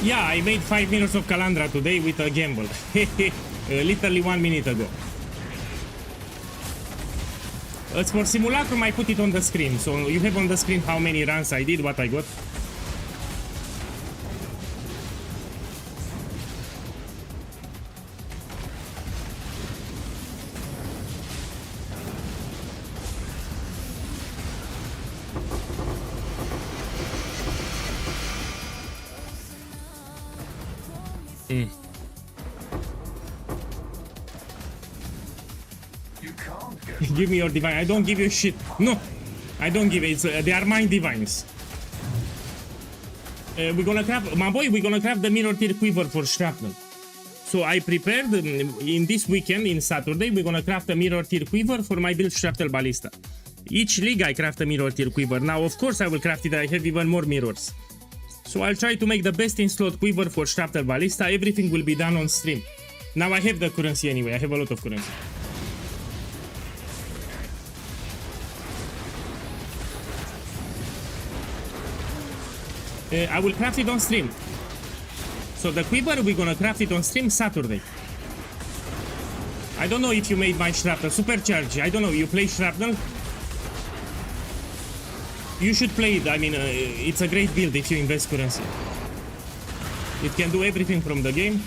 Yeah, I made 5 minutes of Calandra today with a gamble. Literally 1 minute ago. As for Simulacrum, I put it on the screen. So you have on the screen how many runs I did, what I got. Give me your divine. I don't give you shit. No, I don't give it. They are mine divines. We're gonna craft, my boy. We're gonna craft the mirror tier quiver for shrapnel. So I prepared in this weekend, in Saturday, we're gonna craft a mirror tier quiver for my build shrapnel ballista. Each league I craft a mirror tier quiver. Now, of course, I will craft it. I have even more mirrors. So I'll try to make the best in slot quiver for shrapnel ballista. Everything will be done on stream. Now I have the currency anyway. I have a lot of currency. I will craft it on stream. So the quiver, we're gonna craft it on stream Saturday. I don't know if you made my shrapnel. Supercharge, I don't know, you play shrapnel? You should play it. I mean, it's a great build if you invest currency. It can do everything from the game.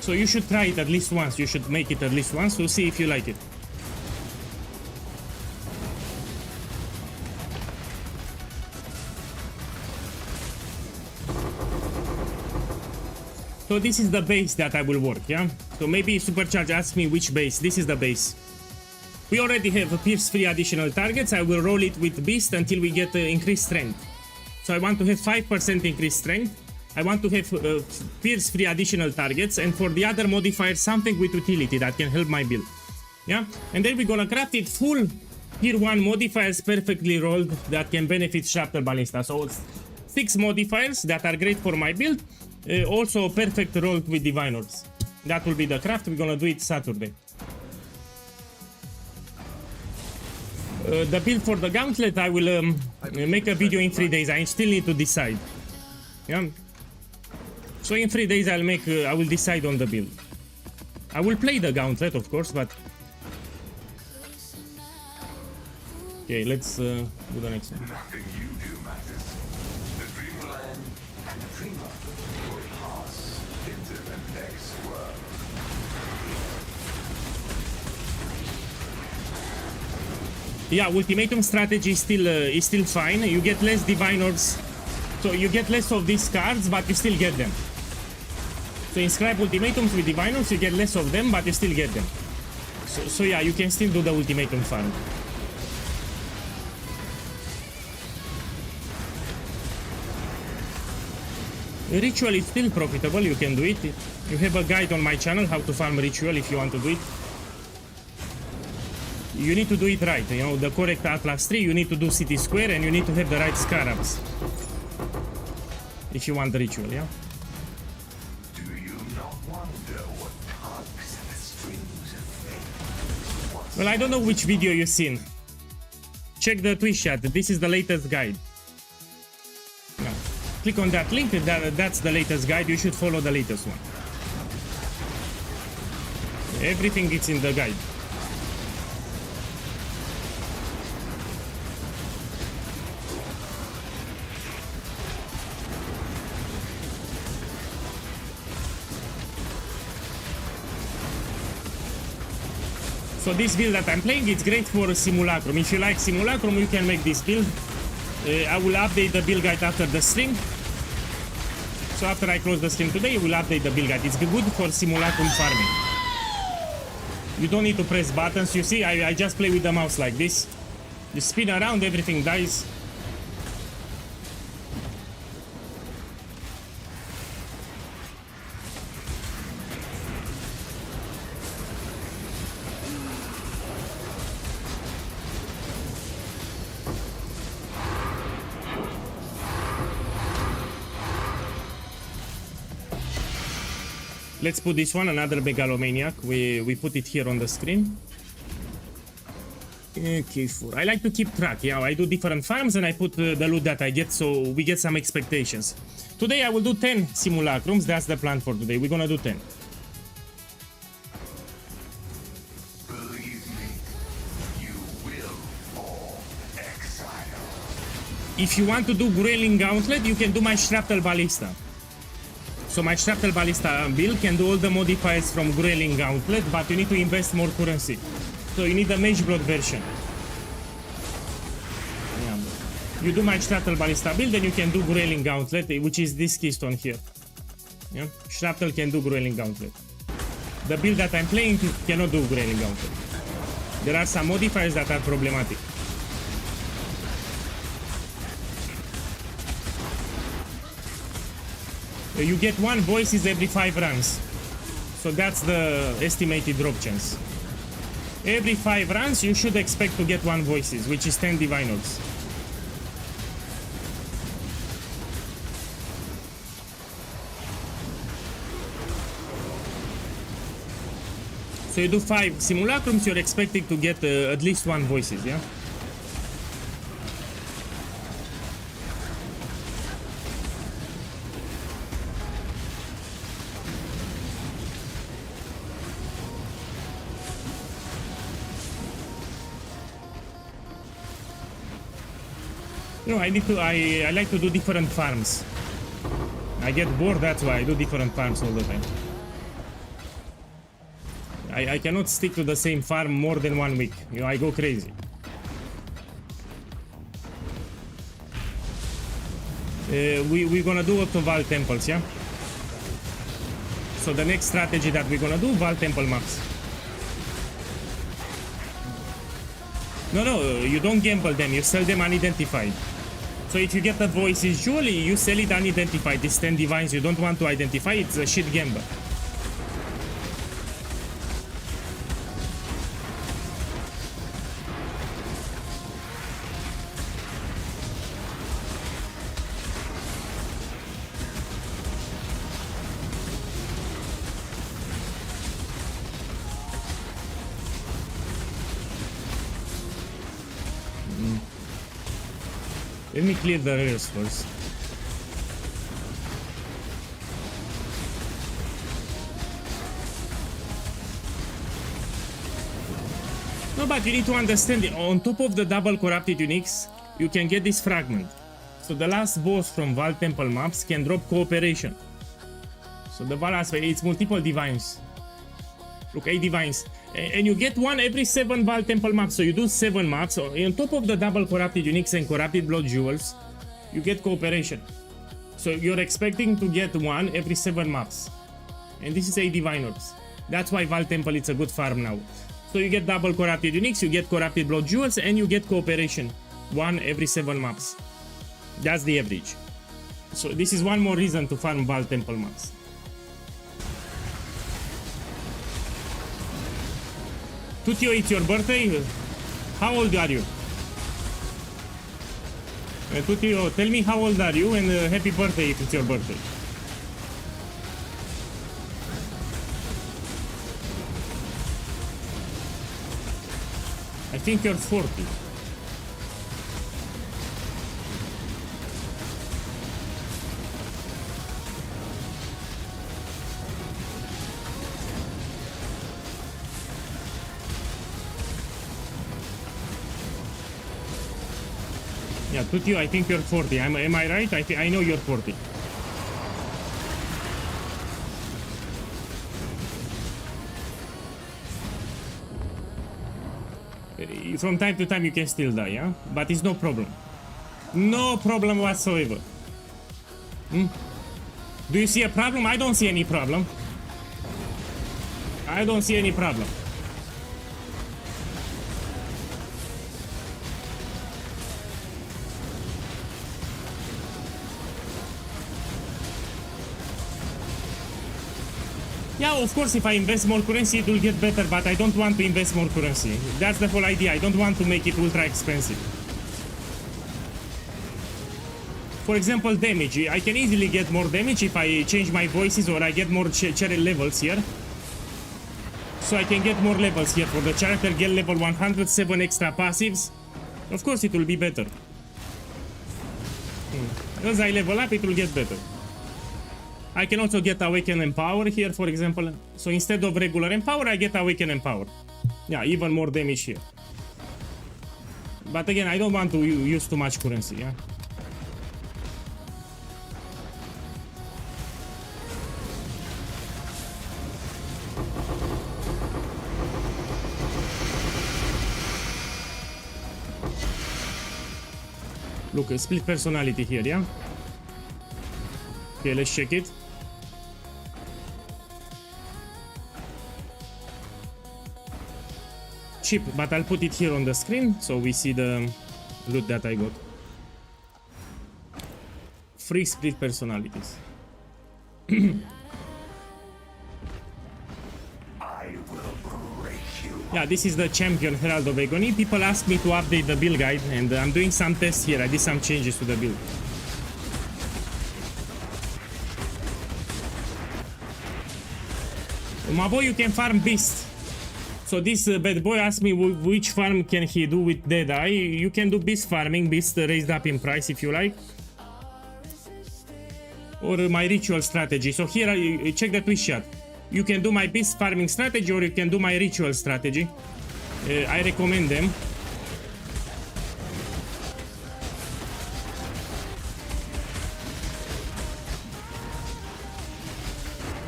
So you should try it at least once. You should make it at least once to see if you like it. So this is the base that I will work, yeah? So maybe Supercharge asks me which base. This is the base. We already have a Pierce free additional targets. I will roll it with Beast until we get increased strength. So I want to have 5% increased strength. I want to have Pierce free additional targets. And for the other modifiers, something with utility that can help my build. Yeah? And then we're gonna craft it full Tier 1 modifiers perfectly rolled that can benefit Shrapnel Ballista. So 6 modifiers that are great for my build. Also perfect rolled with Divine Orbs. That will be the craft. We're gonna do it Saturday. The build for the Gauntlet, I will make a video in 3 days. I still need to decide. Yeah. So in 3 days I will decide on the build. I will play the Gauntlet, of course, but okay, let's do the next one. Nothing you do matters. The dreamland and the dreamer will pass into the next world. Yeah, ultimatum strategy is still fine. You get less divine orbs, so you get less of these cards, but you still get them. So inscribe ultimatums with divine orbs, you get less of them, but you still get them. So yeah, you can still do the ultimatum farm. Ritual is still profitable. You can do it. You have a guide on my channel how to farm ritual if you want to do it. You need to do it right, you know, the correct Atlas tree. You need to do city square and you need to have the right scarabs if you want the ritual, yeah? Do you not wonder what tugs at the strings of fate? Well, I don't know which video you've seen. Check the Twitch chat. This is the latest guide. Yeah. Click on that link. That's the latest guide. You should follow the latest one. Everything is in the guide. So this build that I'm playing, it's great for Simulacrum. If you like Simulacrum, you can make this build. I will update the build guide after the stream. So after I close the stream today, we will update the build guide. It's good for Simulacrum farming. You don't need to press buttons. You see, I just play with the mouse like this. You spin around, everything dies. Let's put this one, another Megalomaniac. We put it here on the screen. Okay, 4. I like to keep track. Yeah, I do different farms and I put the loot that I get so we get some expectations. Today I will do 10 Simulacrums. That's the plan for today. We're gonna do 10. Believe me, you will fall exile. If you want to do Grayling Gauntlet, you can do my Shrapnel Ballista. So my Shrapnel Ballista build can do all the modifiers from Grayling Gauntlet, but you need to invest more currency. So you need a Mage Blood version. Yeah. You do my Shrapnel Ballista build, then you can do Grayling Gauntlet, which is this keystone here. Yeah. Shrapnel can do Grayling Gauntlet. The build that I'm playing cannot do Grayling Gauntlet. There are some modifiers that are problematic. You get 1 voices every 5 runs. So that's the estimated drop chance. Every 5 runs you should expect to get 1 voices, which is 10 divine orbs. So you do 5 simulacrums, you're expecting to get at least 1 voices, yeah? You know, I like to do different farms. I get bored, that's why I do different farms all the time. I cannot stick to the same farm more than 1 week. You know, I go crazy. We're gonna do Octoval temples, yeah? So the next strategy that we're gonna do, Val Temple maps. No, you don't gamble them, you sell them unidentified. So if you get the voices jewel, you sell it unidentified. These 10 divines you don't want to identify, it's a shit gamble. Let me clear the rares first. No, but you need to understand it. On top of the double corrupted uniques, you can get this fragment. So the last boss from Val Temple maps can drop cooperation. So the Val aspect, it's multiple divines. Look, 8 divines. And you get one every 7 Val Temple maps. So you do 7 maps. So on top of the double corrupted uniques and corrupted blood jewels, you get cooperation. So you're expecting to get one every 7 maps. And this is 8 divine orbs. That's why Val Temple is a good farm now. So you get double corrupted uniques, you get corrupted blood jewels, and you get cooperation. One every 7 maps. That's the average. So this is one more reason to farm Val Temple maps. Tutio, it's your birthday? How old are you? Tutio, tell me how old are you and happy birthday if it's your birthday. I think you're 40. Yeah, Tutio, I think you're 40. Am I right? I know you're 40. From time to time you can still die, yeah? But it's no problem. No problem whatsoever. Do you see a problem? I don't see any problem. I don't see any problem. Yeah, of course, if I invest more currency, it will get better, but I don't want to invest more currency. That's the whole idea. I don't want to make it ultra expensive. For example, damage. I can easily get more damage if I change my voices or I get more cherry levels here. So I can get more levels here for the character, get level 107 extra passives. Of course, it will be better. As I level up, it will get better. I can also get Awaken Empower here, for example. So instead of regular Empower, I get Awaken Empower. Yeah, even more damage here. But again, I don't want to use too much currency, yeah? Look, a split personality here, yeah? Okay, let's check it. Cheap, but I'll put it here on the screen so we see the loot that I got. Free split personalities. I will break you. Yeah, this is the champion Herald of Agony. People asked me to update the build guide, and I'm doing some tests here. I did some changes to the build. My boy, you can farm Beast. So this bad boy asked me which farm can he do with Deadeye. You can do Beast farming, Beast raised up in price if you like. Or my ritual strategy. So here, check the twist shot. You can do my Beast farming strategy or you can do my ritual strategy. I recommend them.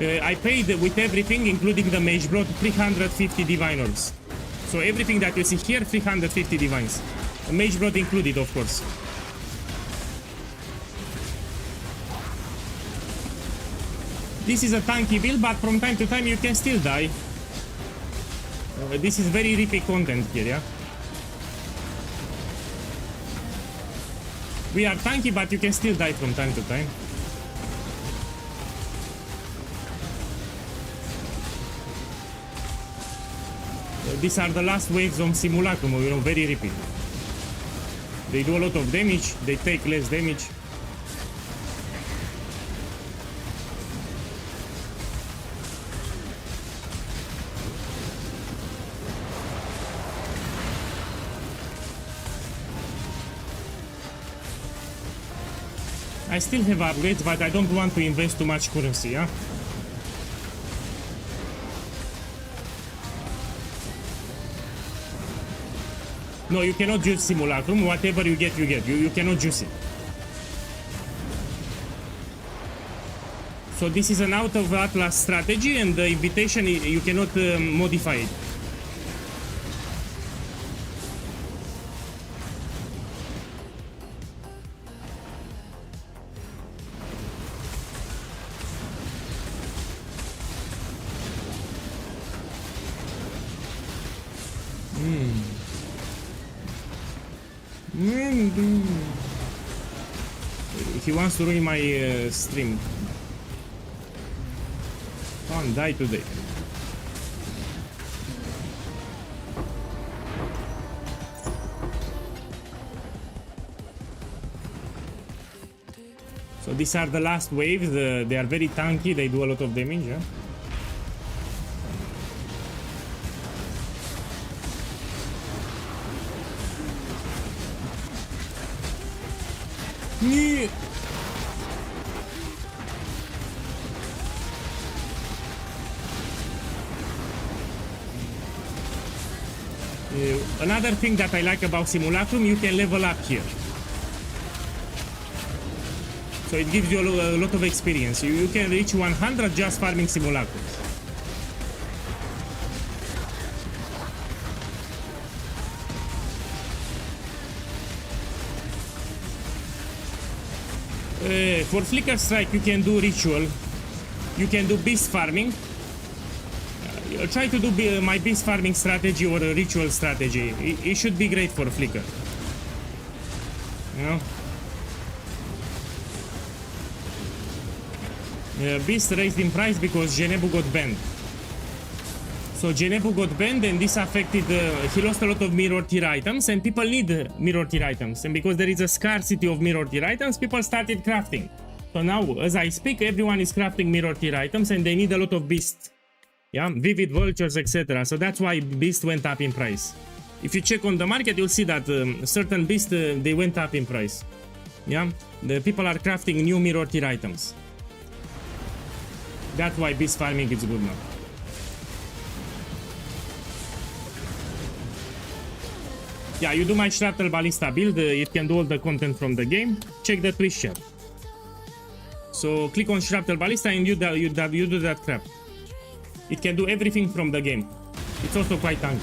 I paid with everything, including the Mage Blood, 350 Divine Orbs. So everything that you see here, 350 Divines. Mage Blood included, of course. This is a tanky build, but from time to time you can still die. This is very rippy content here, yeah? We are tanky, but you can still die from time to time. These are the last waves on Simulacrum, you know, very rippy. They do a lot of damage, they take less damage. I still have upgrades, but I don't want to invest too much currency, yeah? No, you cannot juice Simulacrum. Whatever you get, you get. You cannot juice it. So this is an out of Atlas strategy, and the invitation, you cannot modify it. He wants to ruin my stream. Come on, die today. So these are the last waves. They are very tanky. They do a lot of damage. Yeah? Another thing that I like about Simulacrum, you can level up here. So it gives you a lot of experience. You can reach 100 just farming Simulacrums. For Flicker Strike, you can do Ritual. You can do Beast Farming. I'll try to do my Beast Farming strategy or a Ritual strategy. It should be great for Flicker. You know? Beast raised in price because Genebu got banned. So Genebu got banned, and this affected, he lost a lot of mirror tier items, and people need mirror tier items. And because there is a scarcity of mirror tier items, people started crafting. So now, as I speak, everyone is crafting mirror tier items, and they need a lot of beasts. Yeah, vivid vultures, etc. So that's why beast went up in price. If you check on the market, you'll see that certain beasts, they went up in price. Yeah, the people are crafting new mirror tier items. That's why beast farming is good now. Yeah, you do my Shrapnel Ballista build, it can do all the content from the game. Check the Twitch chat. So click on Shrapnel Ballista and you do that crap. It can do everything from the game. It's also quite tanky.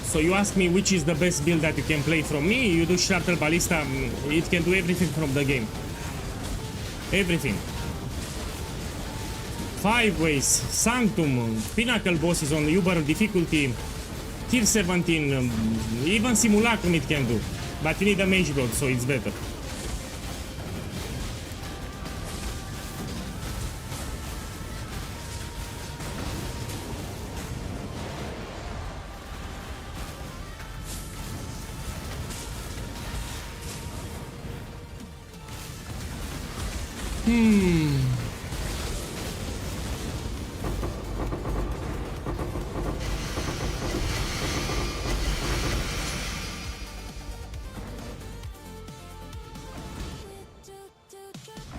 So you ask me which is the best build that you can play from me, you do Shrapnel Ballista, it can do everything from the game. Everything. 5 ways, Sanctum, Pinnacle bosses on Uber difficulty, Tier 17, even Simulacrum it can do. But you need a Mage Blood, so it's better.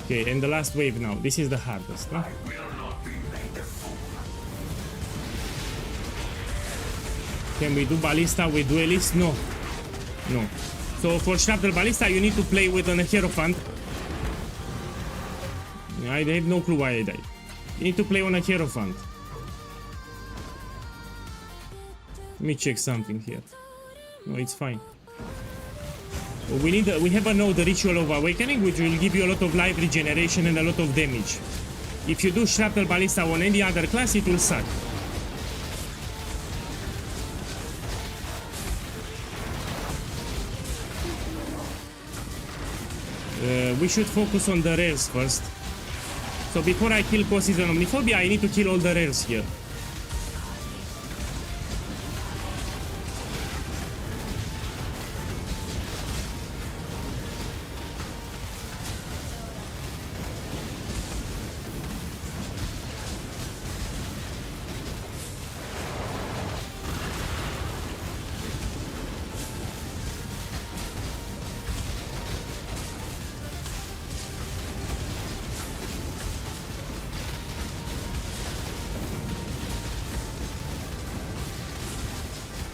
Okay, and the last wave now. This is the hardest, huh? Can we do Ballista with Duelist? No. No. So for Shrapnel Ballista, you need to play with an Hierophant. I have no clue why I died. You need to play on a Hierophant. Let me check something here. No, it's fine. We have a node, the Ritual of Awakening, which will give you a lot of life regeneration and a lot of damage. If you do Shrapnel Ballista on any other class, it will suck. We should focus on the rares first. So before I kill Poseidon Omniphobia, I need to kill all the rares here.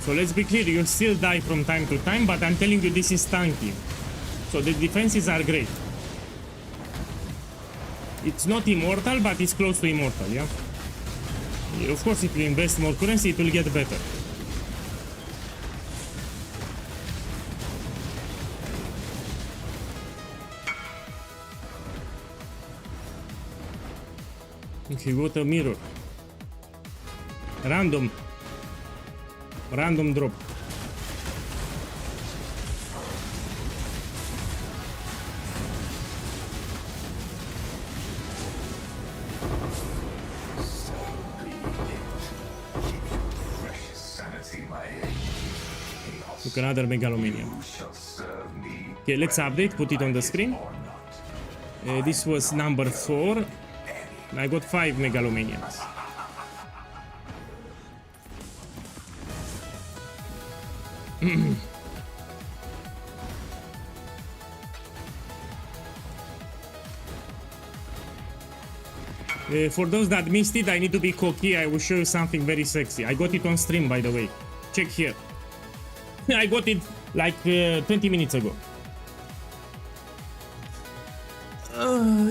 So let's be clear, you'll still die from time to time, but I'm telling you this is tanky. So the defenses are great. It's not immortal, but it's close to immortal, yeah? Of course, if you invest more currency, it will get better. Okay, got a mirror. Random drop. Look, another Megalomania. Okay, let's update, put it on the screen. This was number 4. I got 5 Megalomanians. For those that missed it, I need to be cocky. I will show you something very sexy. I got it on stream, by the way. Check here. I got it like 20 minutes ago.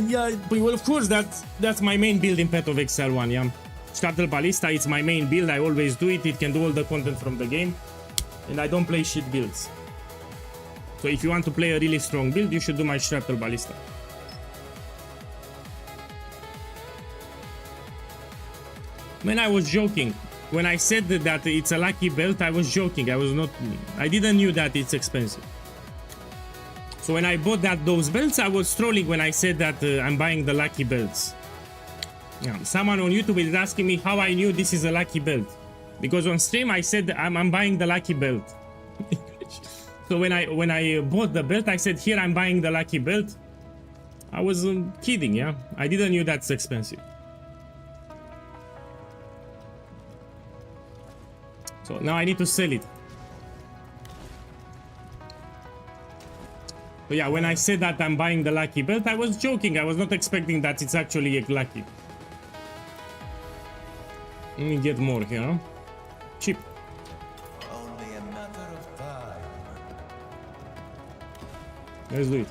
Yeah, well, of course, that's my main build in Path of Exile 1, yeah. Shuttle Ballista, it's my main build. I always do it. It can do all the content from the game. And I don't play shit builds. So if you want to play a really strong build, you should do my Shrapnel Ballista. Man, I was joking. When I said that it's a lucky belt, I was joking. I didn't knew that it's expensive. So when I bought those belts, I was trolling when I said that I'm buying the lucky belts. Yeah, someone on YouTube is asking me how I knew this is a lucky belt. Because on stream I said I'm buying the lucky belt. So when I bought the belt, I said here I'm buying the lucky belt. I was kidding, yeah. I didn't know that's expensive. So now I need to sell it. So yeah, when I said that I'm buying the lucky belt, I was joking. I was not expecting that it's actually lucky. Let me get more here, huh? Cheap. Only a matter of time. Let's do it.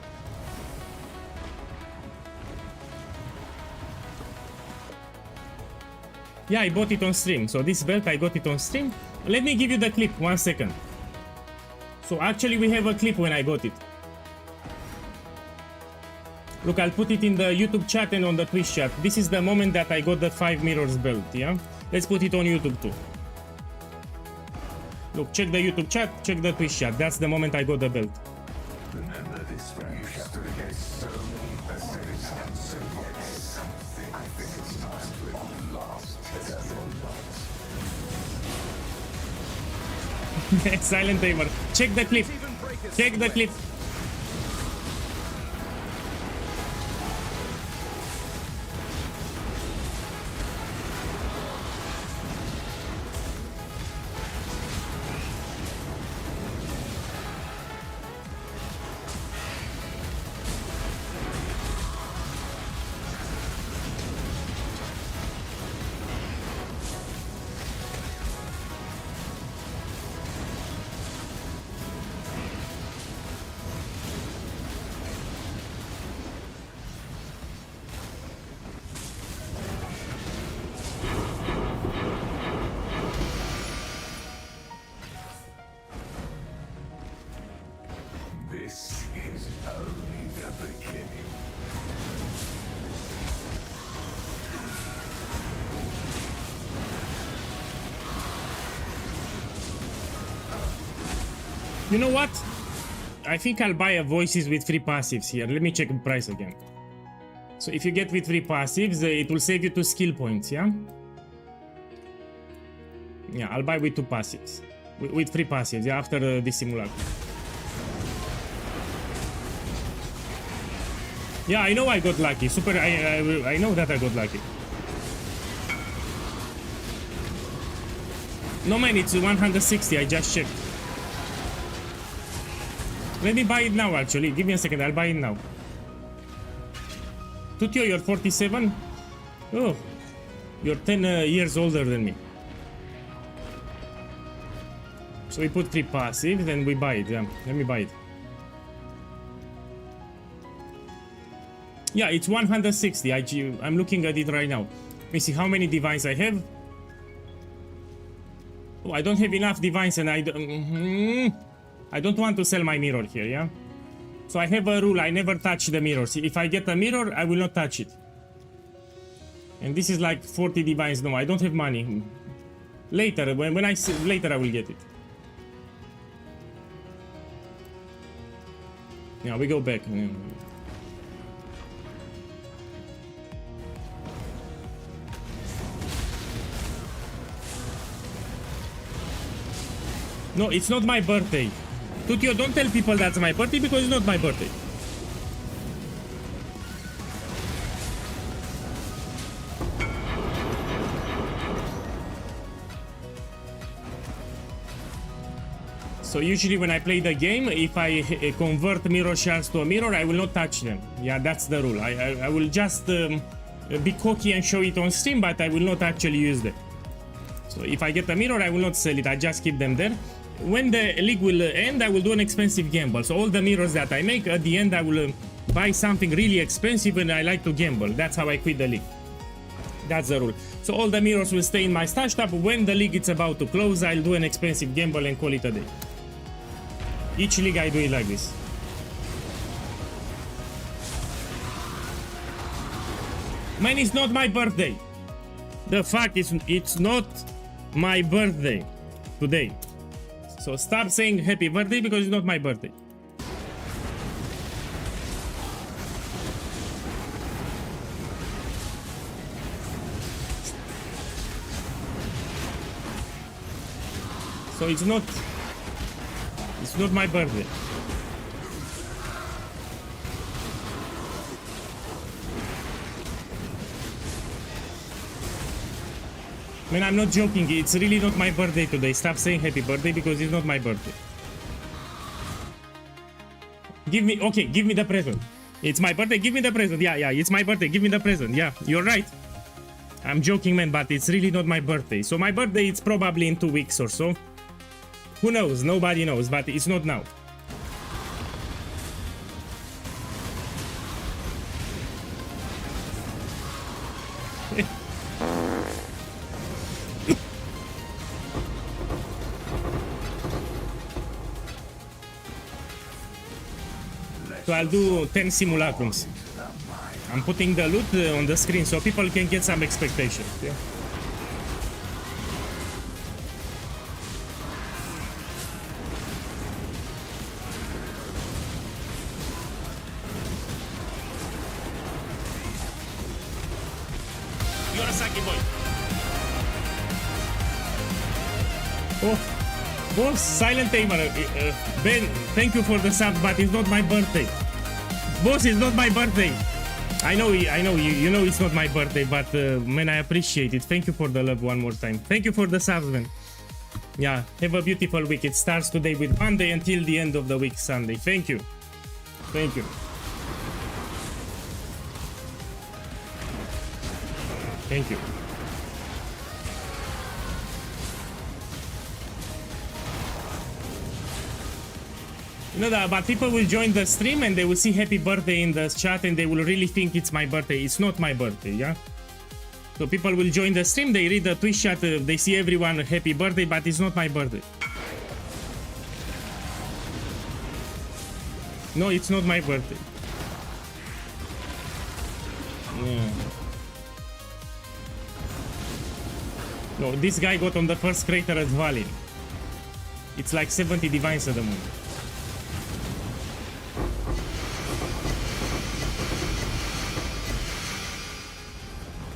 Yeah, I bought it on stream. So this belt, I got it on stream. Let me give you the clip, 1 second. So actually we have a clip when I got it. Look, I'll put it in the YouTube chat and on the Twitch chat. This is the moment that I got the 5 mirrors belt, yeah? Let's put it on YouTube too. Look, check the YouTube chat, check the Twitch chat. That's the moment I got the belt. Remember this when you stood against so many adversaries and so yet something. I think it's time to live last eternal. Silent Tamer. Check the clip. Check the clip. This is only the beginning. You know what? I think I'll buy a voices with free passives here. Let me check the price again. So if you get with free passives, it will save you 2 skill points, yeah? Yeah, I'll buy with 2 passives. With free passives, yeah, after this simulacrum. Yeah, I know I got lucky. I know that I got lucky. No man, it's 160, I just checked. Let me buy it now, actually. Give me a second, I'll buy it now. Tutio, you're 47? Oh, you're 10 years older than me. So we put 3 passive, then we buy it, yeah. Let me buy it. Yeah, it's 160. I'm looking at it right now. Let me see how many divines I have. Oh, I don't have enough divines and I don't want to sell my mirror here, yeah? So I have a rule, I never touch the mirrors. If I get a mirror, I will not touch it. And this is like 40 divines. No, I don't have money. Later, later I will get it. Yeah, we go back. No, it's not my birthday. Tutio, don't tell people that's my birthday because it's not my birthday. So usually when I play the game, if I convert mirror shards to a mirror, I will not touch them. Yeah, that's the rule. I will just be cocky and show it on stream, but I will not actually use them. So if I get a mirror, I will not sell it. I just keep them there. When the league will end, I will do an expensive gamble. So all the mirrors that I make, at the end, I will buy something really expensive and I like to gamble. That's how I quit the league. That's the rule. So all the mirrors will stay in my stash tab. When the league is about to close, I'll do an expensive gamble and call it a day. Each league I do it like this. Man, it's not my birthday. The fact is, it's not my birthday today. So stop saying happy birthday because it's not my birthday. So it's not my birthday. Man, I'm not joking. It's really not my birthday today. Stop saying happy birthday because it's not my birthday. Give me the present. It's my birthday. Give me the present. Yeah, it's my birthday. Give me the present. Yeah, you're right. I'm joking, man, but it's really not my birthday. So my birthday, it's probably in 2 weeks or so. Who knows? Nobody knows, but it's not now. So I'll do 10 simulacrums. I'm putting the loot on the screen so people can get some expectation. Yeah. You're a sucky boy. Oh, silent tamer. Ben, thank you for the sub, but it's not my birthday. Boss, it's not my birthday. I know, you know it's not my birthday, but man, I appreciate it. Thank you for the love one more time. Thank you for the subs, man. Yeah, have a beautiful week. It starts today with Monday until the end of the week, Sunday. Thank you. Thank you. Thank you. You know that, but people will join the stream and they will see happy birthday in the chat and they will really think it's my birthday. It's not my birthday, yeah? So people will join the stream, they read the Twitch chat, they see everyone happy birthday, but it's not my birthday. No, it's not my birthday. Yeah. No, this guy got on the first crater at Valin. It's like 70 divines at the moment.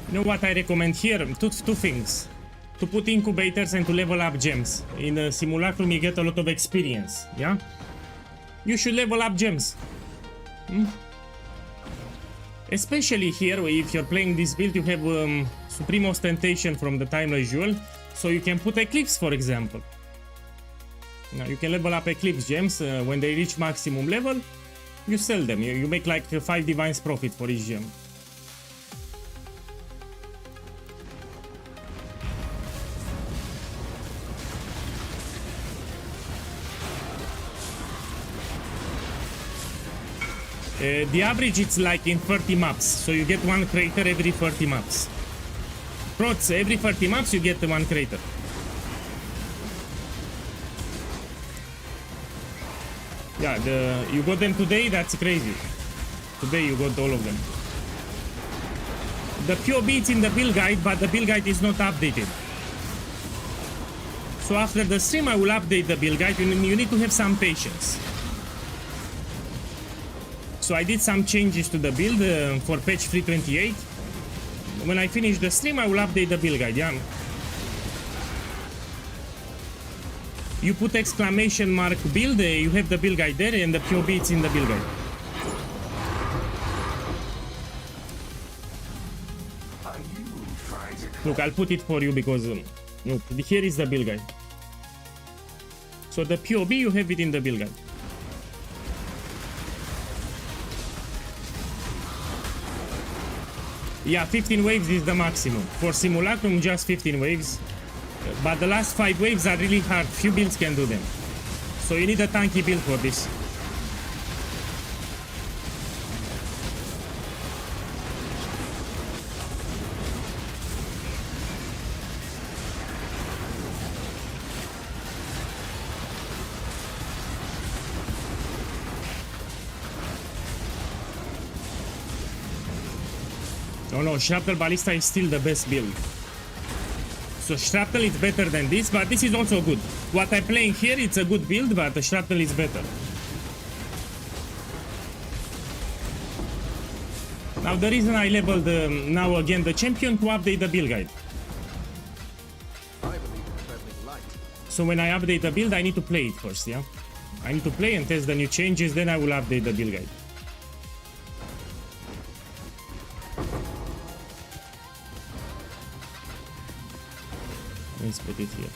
You know what I recommend here? Two things. To put incubators and to level up gems. In a Simulacrum you get a lot of experience, yeah? You should level up gems. Especially here, if you're playing this build, you have Supreme Ostentation from the Timeless Jewel, so you can put Eclipse, for example. Now you can level up Eclipse gems. When they reach maximum level, you sell them. You make like 5 divines profit for each gem. The average it's like in 30 maps, so you get 1 crater every 30 maps. Prots, every 30 maps you get 1 crater. Yeah, you got them today, that's crazy. Today you got all of them. The POB it's in the build guide, but the build guide is not updated. So after the stream I will update the build guide. You need to have some patience. So I did some changes to the build for patch 3.28. When I finish the stream, I will update the build guide, yeah? You put exclamation mark build, you have the build guide there, and the POB it's in the build guide. Look, I'll put it for you because, look, here is the build guide. So the POB, you have it in the build guide. Yeah, 15 waves is the maximum. For Simulacrum, just 15 waves. But the last 5 waves are really hard. Few builds can do them. So you need a tanky build for this. No, Shrapnel Ballista is still the best build. So Shrapnel is better than this, but this is also good. What I'm playing here, it's a good build, but the Shrapnel is better. Now the reason I leveled now again the champion to update the build guide. So when I update the build, I need to play it first, yeah? I need to play and test the new changes, then I will update the build guide. Let's put it here.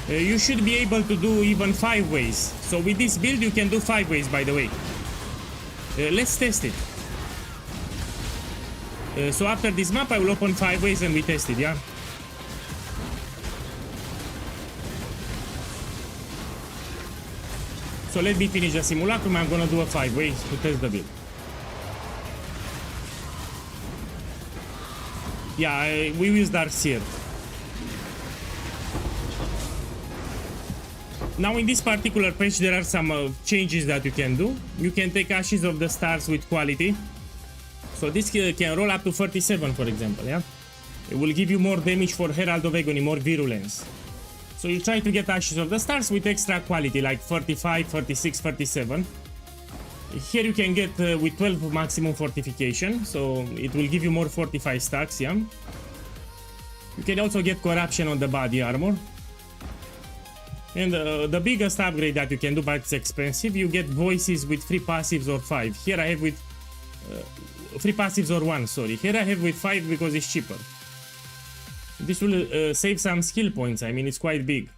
You should be able to do even 5 ways. So with this build you can do 5 ways, by the way. Let's test it. So after this map I will open 5 ways and we test it, yeah? So let me finish the Simulacrum. I'm gonna do a 5 ways to test the build. Yeah, we use Darkseer. Now in this particular patch there are some changes that you can do. You can take Ashes of the Stars with quality. So this can roll up to 37, for example, yeah? It will give you more damage for Herald of Agony, more virulence. So you try to get Ashes of the Stars with extra quality, like 35, 36, 37. Here you can get with 12 maximum fortification, so it will give you more 45 stacks, yeah? You can also get Corruption on the body armor. And the biggest upgrade that you can do, but it's expensive, you get Voices with 3 passives or 5. Here I have with 3 passives or 1, sorry. Here I have with 5 because it's cheaper. This will save some skill points. I mean, it's quite big.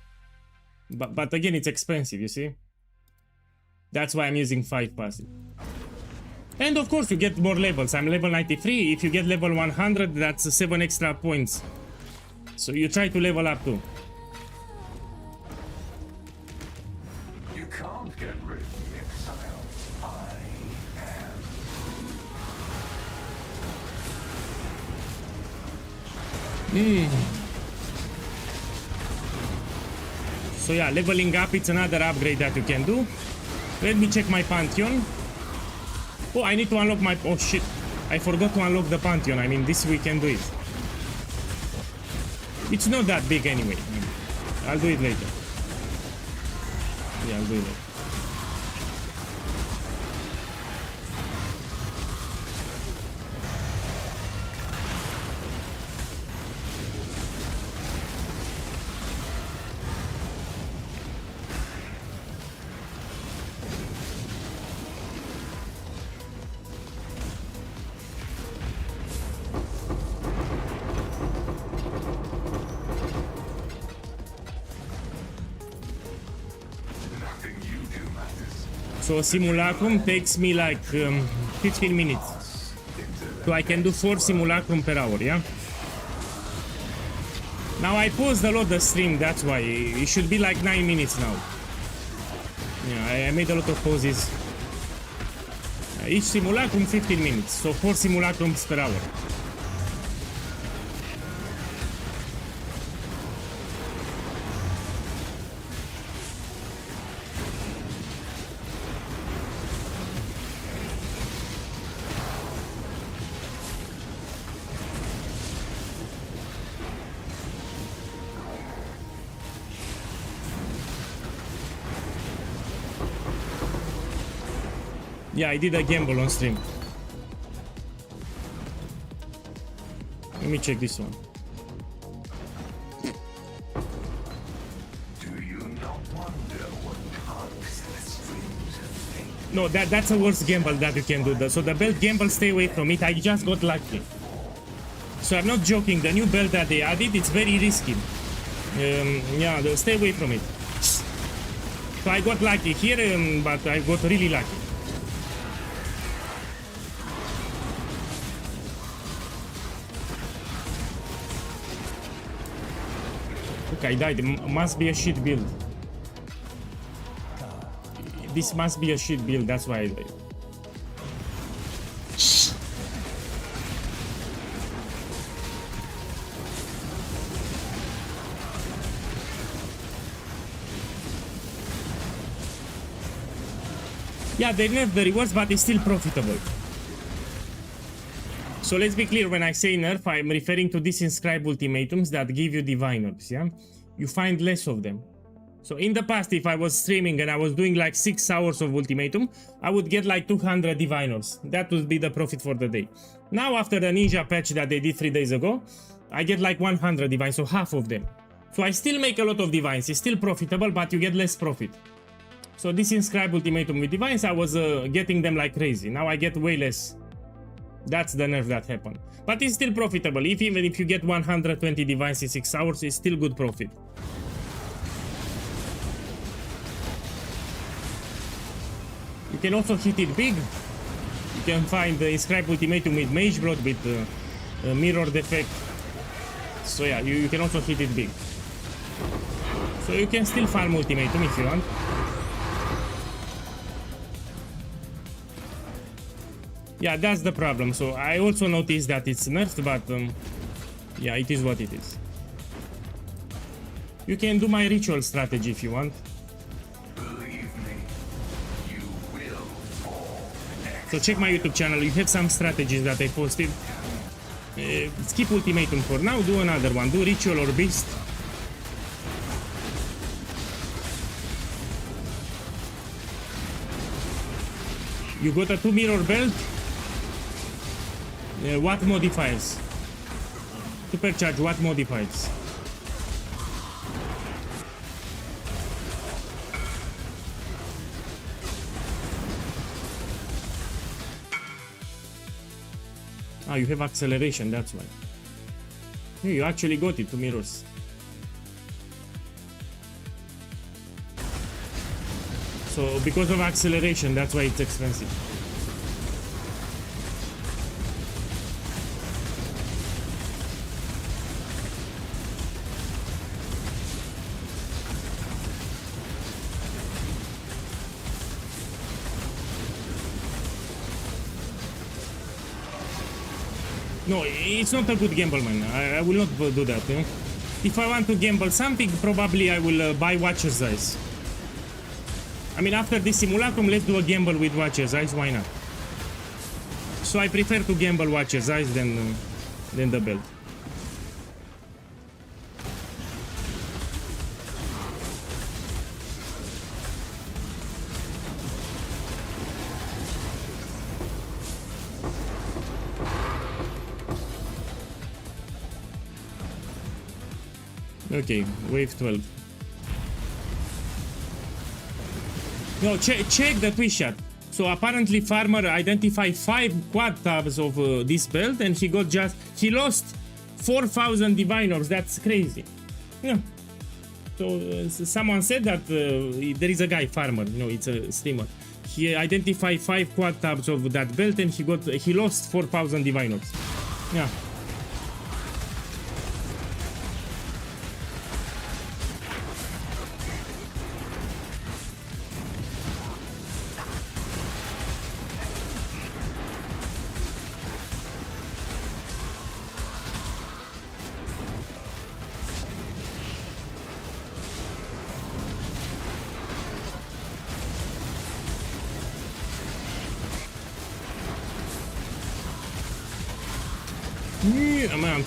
But again, it's expensive, you see? That's why I'm using 5 passive. And of course, you get more levels. I'm level 93. If you get level 100, that's 7 extra points. So you try to level up too. You can't get rid of the exile. I am So yeah, leveling up, it's another upgrade that you can do. Let me check my Pantheon. Oh, I need to unlock my... Oh shit, I forgot to unlock the Pantheon. I mean, this we can do it. It's not that big anyway. I'll do it later. Yeah, I'll do it later. Nothing you do matters. So Simulacrum takes me like 15 minutes. So I can do 4 Simulacrum per hour, yeah? Now I paused a lot the stream, that's why. It should be like 9 minutes now. Yeah, I made a lot of pauses. Each Simulacrum 15 minutes, so 4 Simulacrums per hour. Yeah, I did a gamble on stream. Let me check this one. Do you not wonder what tugs at the strings of fate? No, that's a worse gamble that you can do. So the belt gamble, stay away from it. I just got lucky. So I'm not joking. The new belt that they added, it's very risky. Yeah, stay away from it. So I got lucky here, but I got really lucky. I died. It must be a shit build. This must be a shit build, that's why I died. Yeah, they nerfed the rewards, but it's still profitable. So let's be clear, when I say nerf, I'm referring to these inscribe ultimatums that give you divine orbs, yeah? You find less of them. So in the past, if I was streaming and I was doing like 6 hours of ultimatum, I would get like 200 divine orbs. That would be the profit for the day. Now after the ninja patch that they did 3 days ago, I get like 100 divines, so half of them. So I still make a lot of divines, it's still profitable, but you get less profit. So this inscribe ultimatum with divines, I was getting them like crazy. Now I get way less. That's the nerf that happened. But it's still profitable. Even if you get 120 divines in 6 hours, it's still good profit. You can also hit it big. You can find the inscribe ultimatum with mage blood, with mirror defect. So yeah, you can also hit it big. So you can still farm ultimatum if you want. Yeah, that's the problem. So I also noticed that it's nerfed, but yeah, it is what it is. You can do my ritual strategy if you want. Believe me, you will fall next. So check my YouTube channel, you have some strategies that I posted. Skip ultimatum for now, do another one, do ritual or beast. You got a 2 mirror belt. What modifiers? Supercharge, what modifiers? Ah, you have acceleration, that's why. Hey, you actually got it, 2 mirrors. So because of acceleration, that's why it's expensive. No, it's not a good gamble, man. I will not do that, you know? If I want to gamble something, probably I will buy Watcher's Eyes. I mean, after this Simulacrum, let's do a gamble with Watcher's Eyes, why not? So I prefer to gamble Watcher's Eyes than the belt. Okay, wave 12. No, check the tweet shot. So apparently Farmer identified 5 quad tabs of this belt and he lost 4,000 divine orbs. That's crazy. Yeah. So someone said that there is a guy, Farmer, you know, it's a streamer. He identified 5 quad tabs of that belt and he lost 4,000 divine orbs. Yeah.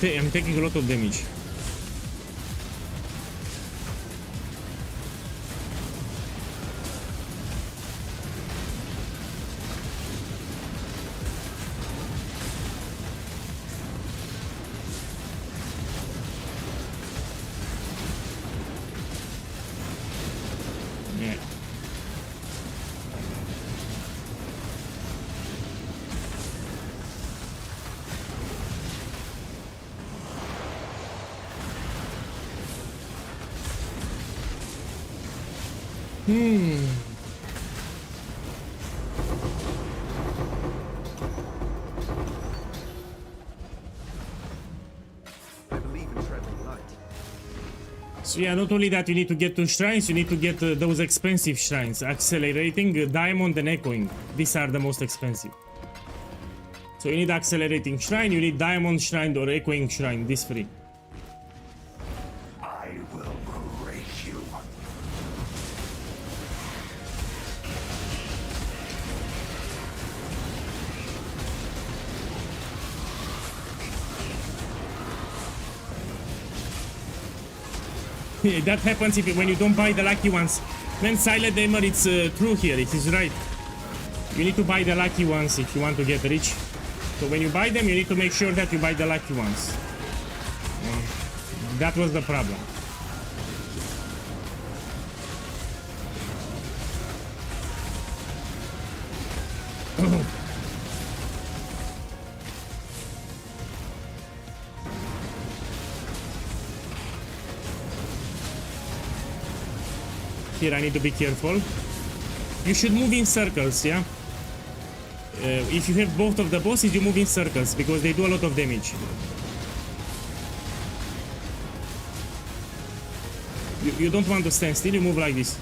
I'm taking a lot of damage. Yeah. I believe in traveling light. So yeah, not only that, you need to get 2 shrines, you need to get those expensive shrines. Accelerating, Diamond and Echoing. These are the most expensive. So you need Accelerating Shrine, you need Diamond Shrine or Echoing Shrine, these 3. I will break you. Yeah, that happens when you don't buy the lucky ones. Man, Silent Gamer, it's true here, it is right. You need to buy the lucky ones if you want to get rich. So when you buy them, you need to make sure that you buy the lucky ones. That was the problem. Here I need to be careful. You should move in circles, yeah? If you have both of the bosses, you move in circles because they do a lot of damage. You don't want to stand still, you move like this.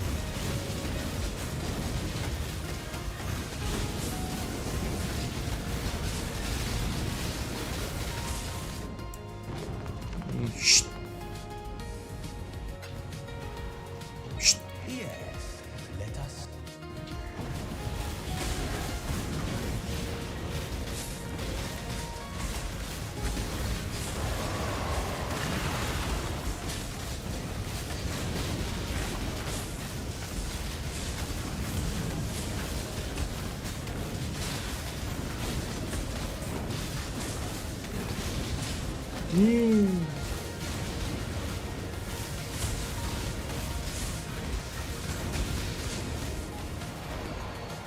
Shh. Shh. Yes, let us.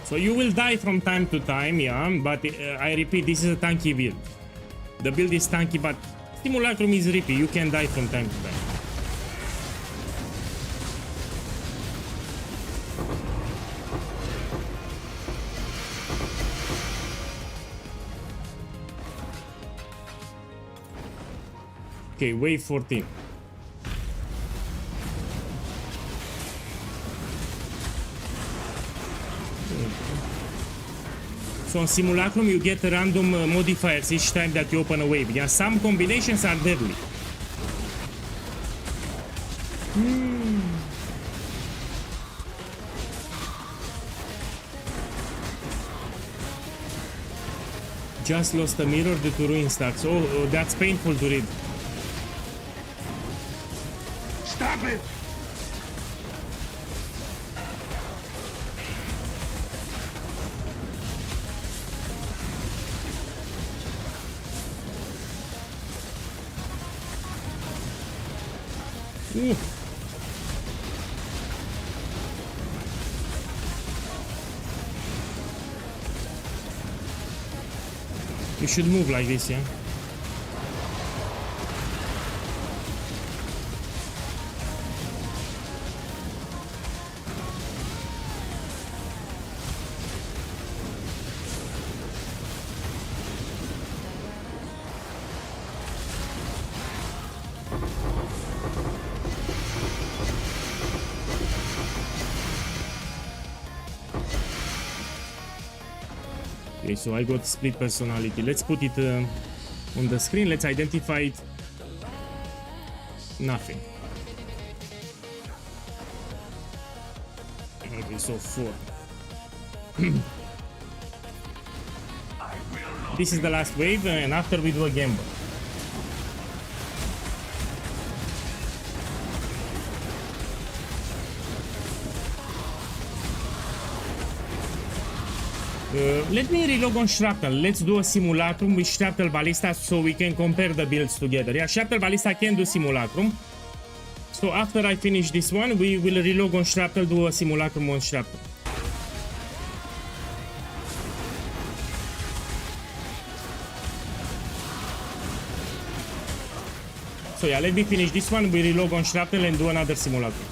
So you will die from time to time, yeah, but I repeat, this is a tanky build. The build is tanky, but Simulacrum is rippy, you can die from time to time. Okay, wave 14. So on Simulacrum you get random modifiers each time that you open a wave. Yeah, some combinations are deadly. Just lost a mirror due to ruin stacks. Oh, that's painful to read. Stop it! Ooh. You should move like this, yeah? Okay, so I got split personality. Let's put it on the screen. Let's identify it. Nothing. Okay, so 4. This is the last wave, and after we do a gamble. Let me relog on Shrapnel. Let's do a Simulacrum with Shrapnel Ballista so we can compare the builds together. Yeah, Shrapnel Ballista can do Simulacrum. So after I finish this one, we will relog on Shrapnel, do a Simulacrum on Shrapnel. So yeah, let me finish this one, we relog on Shrapnel and do another Simulacrum.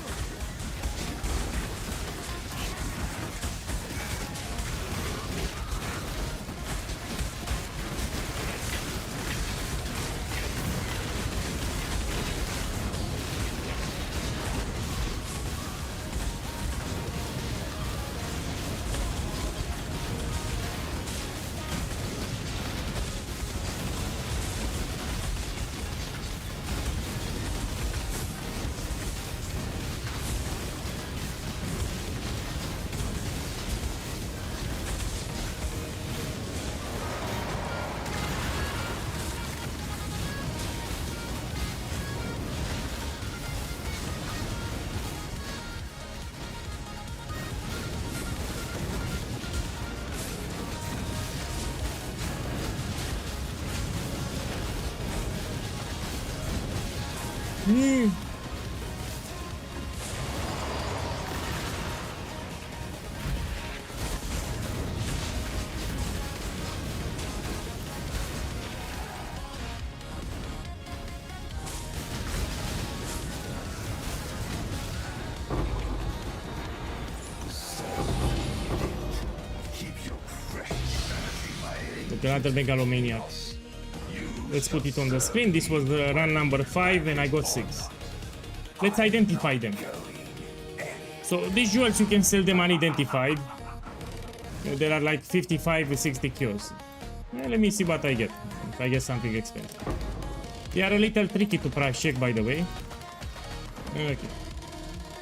Another Megalomaniac. Let's put it on the screen. This was the run number 5 and I got 6. Let's identify them. So these jewels you can sell them unidentified. There are like 55 or 60 cures. Yeah, let me see what I get. If I get something expensive. They are a little tricky to price check, by the way. Okay.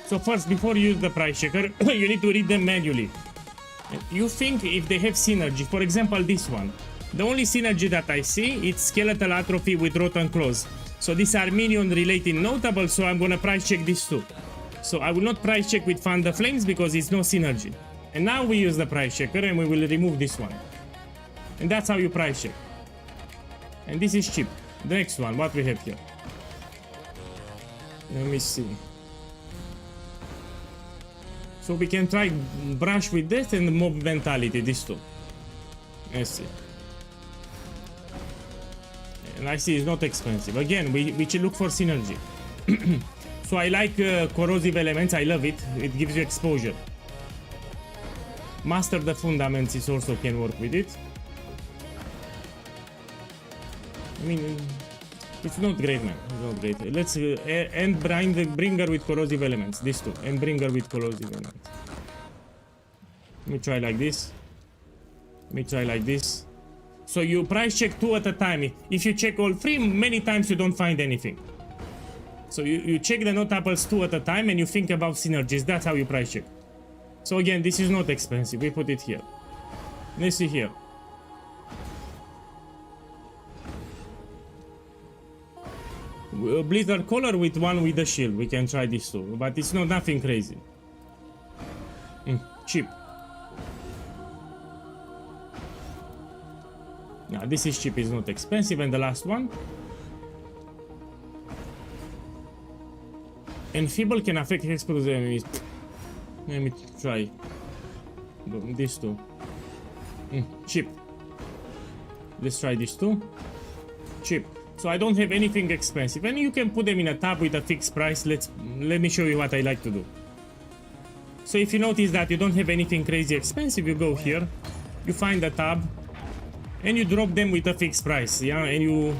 So first, before you use the price checker, you need to read them manually. You think if they have synergy, for example this one. The only synergy that I see is skeletal atrophy with rotten claws. So these are minion related notable, so I'm gonna price check this too. So I will not price check with Fan the Flames because it's no synergy. And now we use the price checker and we will remove this one. And that's how you price check. And this is cheap. The next one, what we have here. Let me see. So we can try brush with death and mob mentality, these two. Let's see. And I see it's not expensive. Again, we should look for synergy. So I like corrosive elements, I love it. It gives you exposure. Master the fundamentals is also can work with it. I mean, it's not great, man. It's not great. Let's end bringer with corrosive elements. These two. And bringer with corrosive elements. Let me try like this. Let me try like this. So you price check 2 at a time. If you check all 3, many times you don't find anything. So you check the notables 2 at a time and you think about synergies. That's how you price check. So again, this is not expensive. We put it here. Let's see here. Blizzard collar with one with the shield. We can try this too, but it's not nothing crazy. Cheap. Now this is cheap, it's not expensive. And the last one. Enfeeble can affect explosive enemies. Let me try. This too. Cheap. Let's try this too. Cheap. So I don't have anything expensive, and you can put them in a tab with a fixed price. Let me show you what I like to do. So if you notice that you don't have anything crazy expensive, you go here, you find the tab, and you drop them with a fixed price. Yeah, and you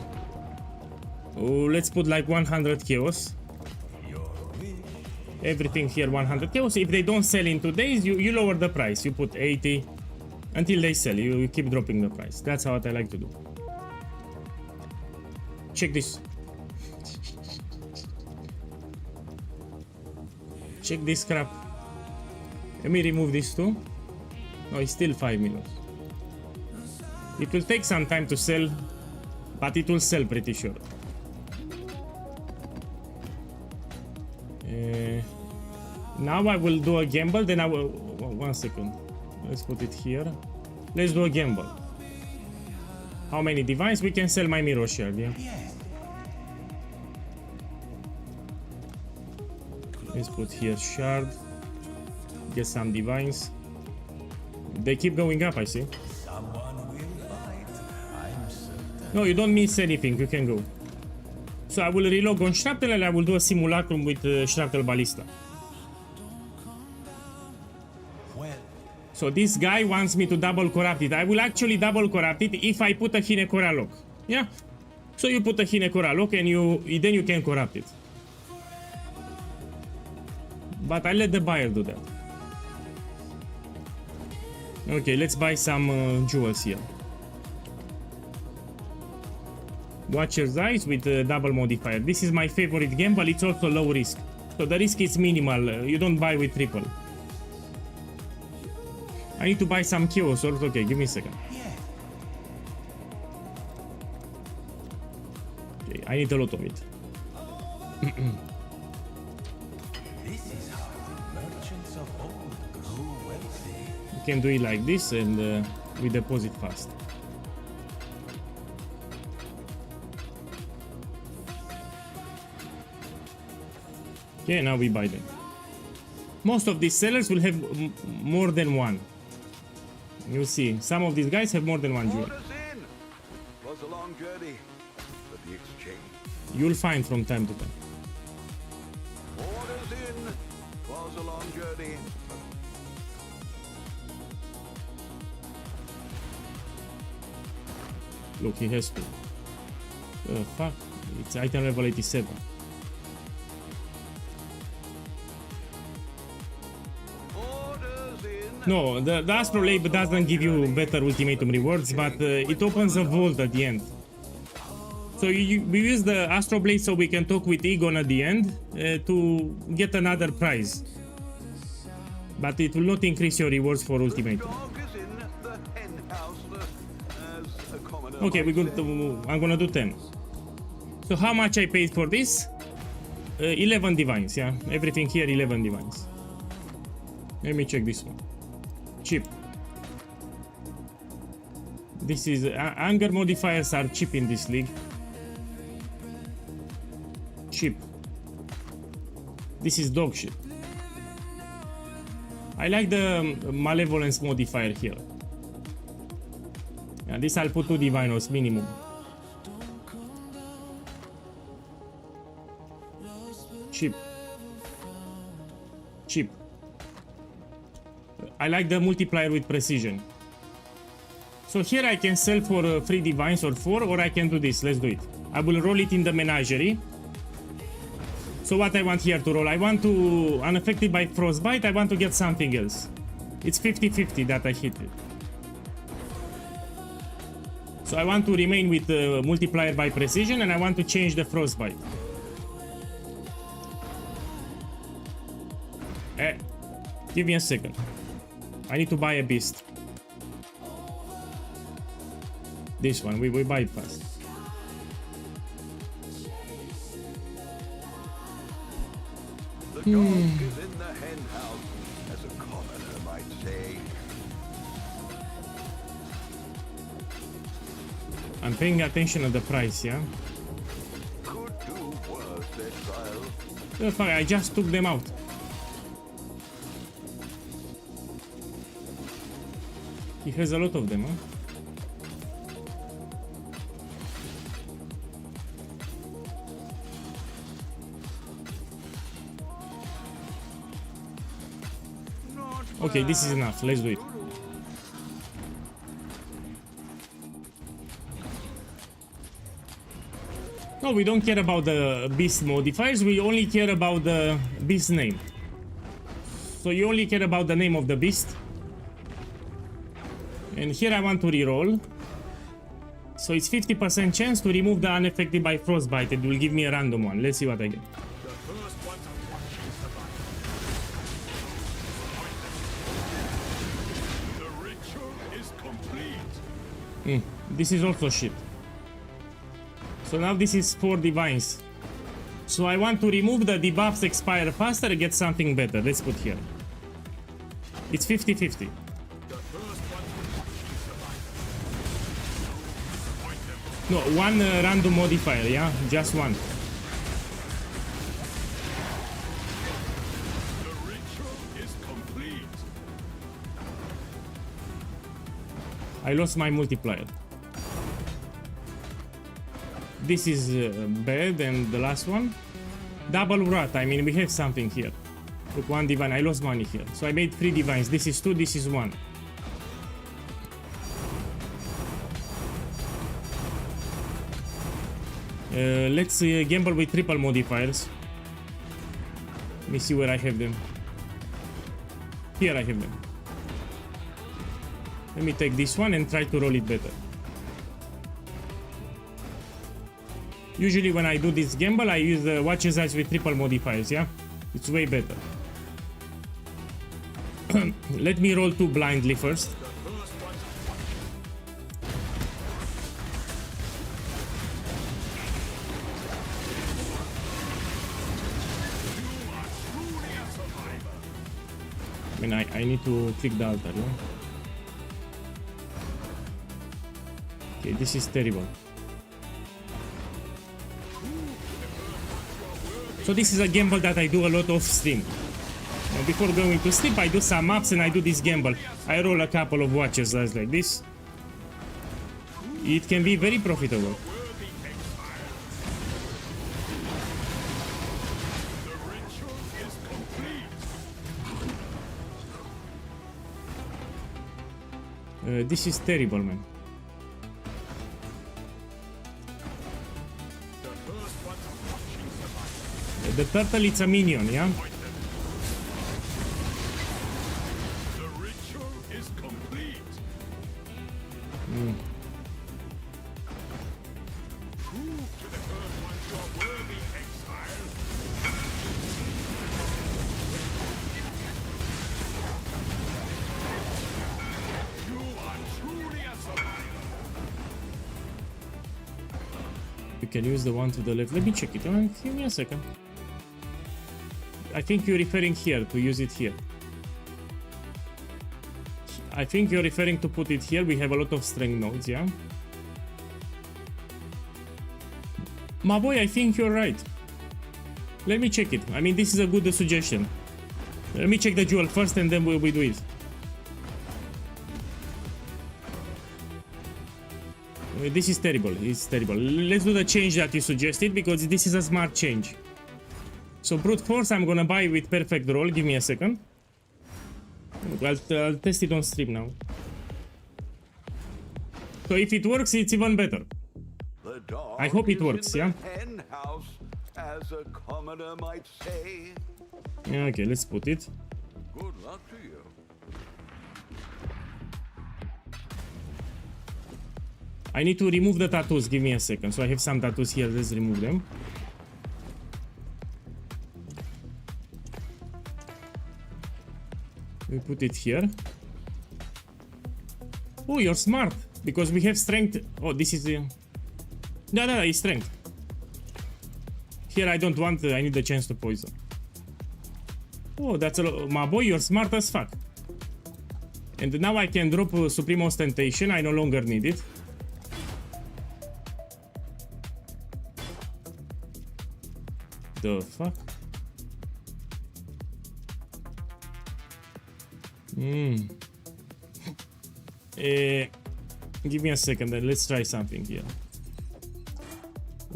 let's put like 100 chaos. Everything here 100 chaos. If they don't sell in 2 days, you lower the price. You put 80 until they sell. You keep dropping the price. That's what I like to do. Check this. Check this crap. Let me remove this too. No, it's still 5 million. It will take some time to sell, but it will sell pretty sure. Now I will do a gamble, then I will... 1 second. Let's put it here. Let's do a gamble. How many divines? We can sell my mirror shard, yeah? Let's put here shard. Get some divines. They keep going up, I see. No, you don't miss anything, you can go. So I will relog on Shrapnel and I will do a simulacrum with Shrapnel Ballista. So this guy wants me to double corrupt it. I will actually double corrupt it if I put a Hinekora lock. Yeah? So you put a Hinekora lock and then you can corrupt it. But I let the buyer do that. Okay, let's buy some jewels here. Watcher's Eyes with double modifier. This is my favorite gamble. It's also low risk. So the risk is minimal. You don't buy with triple. I need to buy some chaos swords. Okay, give me a second. Okay, I need a lot of it. This is how the merchants of old grew wealthy. You can do it like this and we deposit fast. Okay, now we buy them. Most of these sellers will have more than one. You'll see, some of these guys have more than one jewel. Orders in. Was a long journey, but the exchange. You'll find from time to time. Orders in. Was a long journey. Look, he has to. Fuck, it's item level 87. No, the Astrolabe doesn't give you better ultimatum rewards, but it opens a vault at the end. So we use the Astroblade so we can talk with Egon at the end to get another prize. But it will not increase your rewards for ultimatum. Okay, I'm gonna do 10. So how much I paid for this? 11 divines, yeah? Everything here, 11 divines. Let me check this one. Cheap. This is anger modifiers are cheap in this league. Cheap. This is dog shit. I like the malevolence modifier here. Yeah, this I'll put 2 divinos minimum. Cheap. Cheap. I like the multiplier with precision. So here I can sell for 3 divines or 4, or I can do this. Let's do it. I will roll it in the menagerie. So what I want here to roll, I want to, unaffected by frostbite, I want to get something else. It's 50-50 that I hit it. So I want to remain with multiplier by precision, and I want to change the frostbite. Give me a second. I need to buy a beast. This one, we buy it fast. The dog is in the hen house, as a commoner might say. I'm paying attention to the price, yeah? Could do worse, exile. Oh, fuck, I just took them out. He has a lot of them, huh? Okay, this is enough. Let's do it. No, we don't care about the beast modifiers. We only care about the beast name. So you only care about the name of the beast. And here I want to reroll. So it's 50% chance to remove the unaffected by frostbite. It will give me a random one. Let's see what I get. This is also shit. So now this is 4 divines. So I want to remove the debuffs expire faster and get something better. Let's put here. It's 50-50. No, one random modifier, yeah? Just one. I lost my multiplier. This is bad, and the last one. Double rot, I mean, we have something here. Look, one divine, I lost money here. So I made 3 divines, this is 2, this is 1. Let's gamble with triple modifiers. Let me see where I have them. Here I have them. Let me take this one and try to roll it better. Usually when I do this gamble, I use the Watcher's Eyes with triple modifiers, yeah? It's way better. Let me roll 2 blindly first. I mean, I need to click the altar, yeah? Okay, this is terrible. So this is a gamble that I do a lot off stream. Now, before going to sleep, I do some maps and I do this gamble. I roll a couple of watches like this. It can be very profitable. This is terrible, man. The turtle, it's a minion, yeah? You can use the one to the left. Let me check it. Give me a second. I think you're referring here, to use it here. I think you're referring to put it here. We have a lot of strength nodes, yeah? My boy, I think you're right. Let me check it. I mean, this is a good suggestion. Let me check the jewel first and then we do it. This is terrible. It's terrible. Let's do the change that you suggested because this is a smart change. So brute force I'm gonna buy with perfect roll. Give me a second. I'll test it on stream now. So if it works, it's even better. I hope it works, yeah? Hen house, as a commoner might say. Yeah, okay, let's put it. Good luck to you. I need to remove the tattoos. Give me a second. So I have some tattoos here. Let's remove them. We put it here. Oh, you're smart. Because we have strength. Oh, this is... No, it's strength. Here I don't want... I need a chance to poison. Oh, that's a lot. My boy, you're smart as fuck. And now I can drop Supreme Ostentation. I no longer need it. The fuck? Give me a second then. Let's try something here.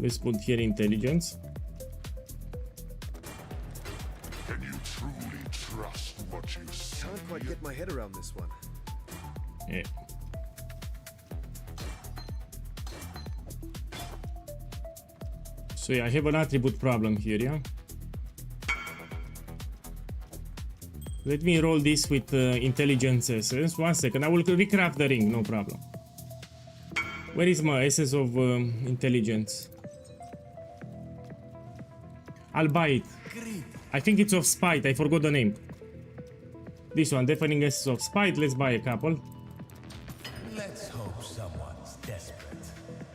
Let's put here intelligence. Can you truly trust what you see? Can't quite get my head around this one. Yeah. So yeah, I have an attribute problem here, yeah? Let me roll this with intelligence essence. 1 second, I will recraft the ring, no problem. Where is my essence of intelligence? I'll buy it. I think it's of spite, I forgot the name. This one, deafening essence of spite, let's buy a couple. Let's hope someone's desperate.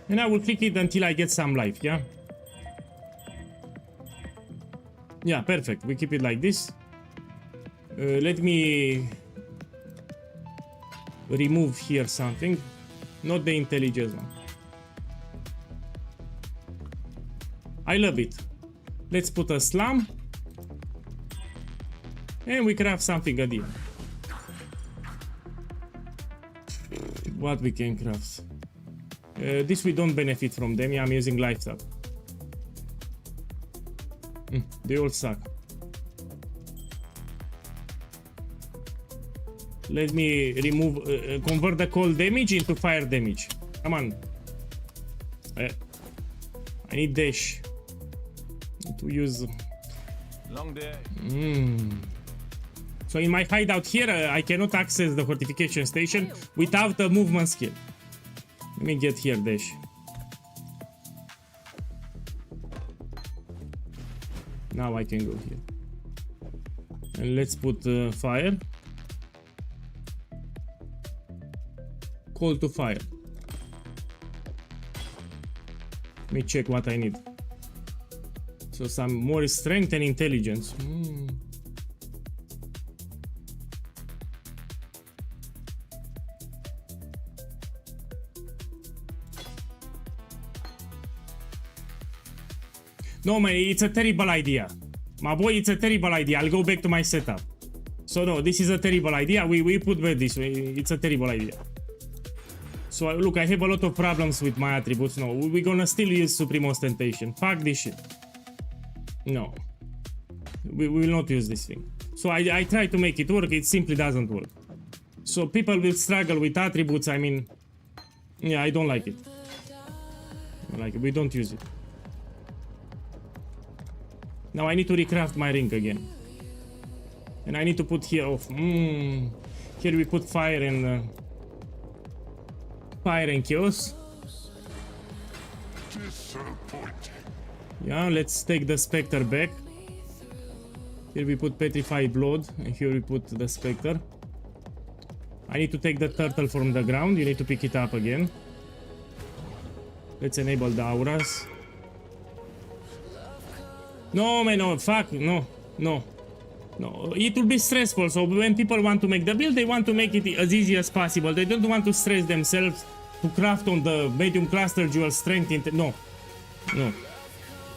And I will click it until I get some life, yeah? Yeah, perfect. We keep it like this. Let me remove here something. Not the intelligence one. I love it. Let's put a slum. And we craft something at the end. What we can craft? This we don't benefit from them. Yeah, I'm using lifestyle. They all suck. Let me remove, convert the cold damage into fire damage. Come on. I need dash to use. Long day. So in my hideout here, I cannot access the fortification station without the movement skill. Let me get here dash. Now I can go here. And let's put fire. Call to fire. Let me check what I need. So some more strength and intelligence. No man, it's a terrible idea. My boy, it's a terrible idea. I'll go back to my setup. So no, this is a terrible idea. We put back this way. It's a terrible idea. So look, I have a lot of problems with my attributes. No, we're gonna still use Supreme Ostentation. Fuck this shit. No. We will not use this thing. So I try to make it work, it simply doesn't work. So people will struggle with attributes, I mean... Yeah, I don't like it. We don't use it. Now I need to recraft my ring again. And I need to put here off. Here we put fire and... fire and chaos. Yeah, let's take the Spectre back. Here we put Petrified Blood, and here we put the Spectre. I need to take the turtle from the ground, you need to pick it up again. Let's enable the auras. No man, no, fuck, no. It will be stressful, so when people want to make the build, they want to make it as easy as possible. They don't want to stress themselves to craft on the medium cluster jewel strength. No.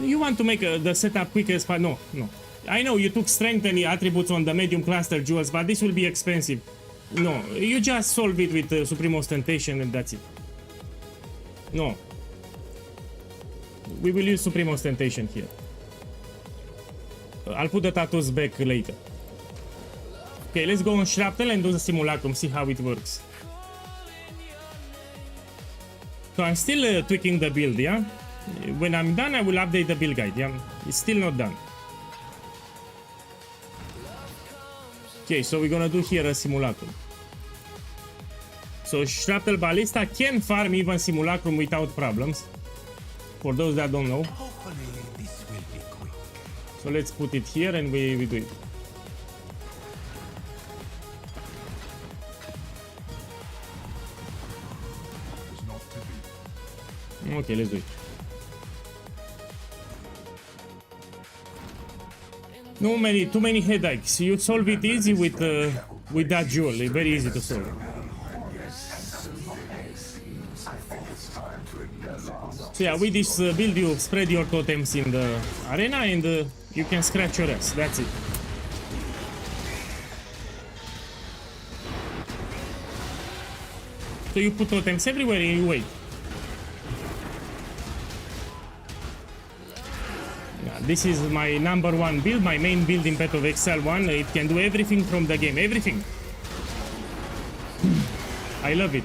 You want to make the setup quick as possible. No. I know you took strength and attributes on the medium cluster jewels, but this will be expensive. No, you just solve it with Supreme Ostentation and that's it. No. We will use Supreme Ostentation here. I'll put the tattoos back later. Okay, let's go on Shrapnel and do the Simulacrum, see how it works. So I'm still tweaking the build, yeah? When I'm done, I will update the build guide, yeah? It's still not done. Okay, so we're gonna do here a Simulacrum. So So Shrapnel Ballista can farm even Simulacrum without problems. For those that don't know. Hopefully this will be quick. So let's put it here and we do it. It's not to be. Okay, let's do it. Too many headaches. You solve it easy with that jewel. It's very easy to solve. So yeah, with this build you spread your totems in the arena and you can scratch your ass. That's it. So you put totems everywhere and you wait. This is my #1 build, my main build in Path of Exile 1. It can do everything from the game, everything. I love it.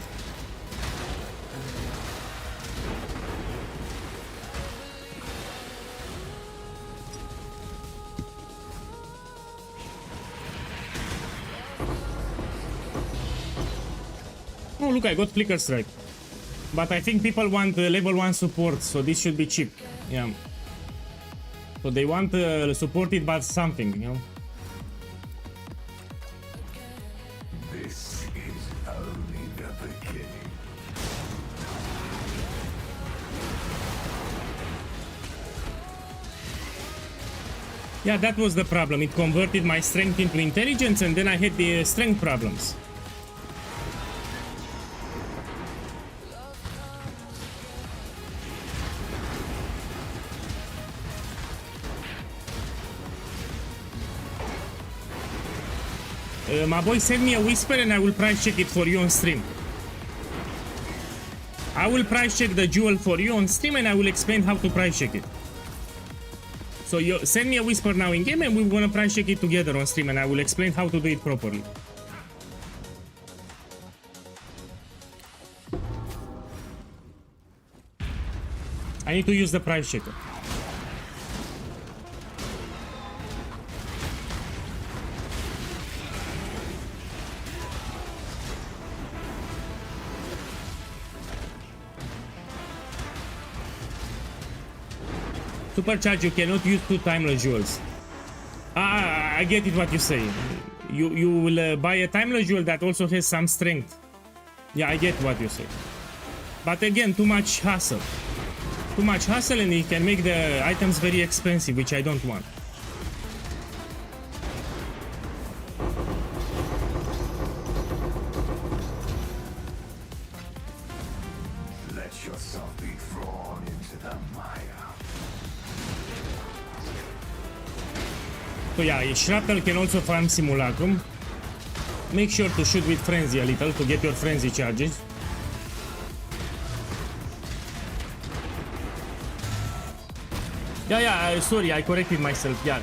Oh look, I got Flicker Strike. But I think people want level 1 support, so this should be cheap. Yeah. So they want supported by something, you know. This is only the beginning. Yeah, that was the problem. It converted my strength into intelligence and then I had the strength problems. My boy, send me a whisper and I will price check it for you on stream. I will price check the jewel for you on stream and I will explain how to price check it. So you send me a whisper now in game and we're gonna price check it together on stream and I will explain how to do it properly. I need to use the price checker. Supercharge, you cannot use 2 timeless jewels. I get it what you say. You will buy a timeless jewel that also has some strength. Yeah, I get what you say. But again, too much hassle. Too much hassle and it can make the items very expensive, which I don't want. Let yourself be drawn into the mire. So yeah, Shrapnel can also farm Simulacrum. Make sure to shoot with Frenzy a little to get your Frenzy charges. Yeah, sorry, I corrected myself, yeah.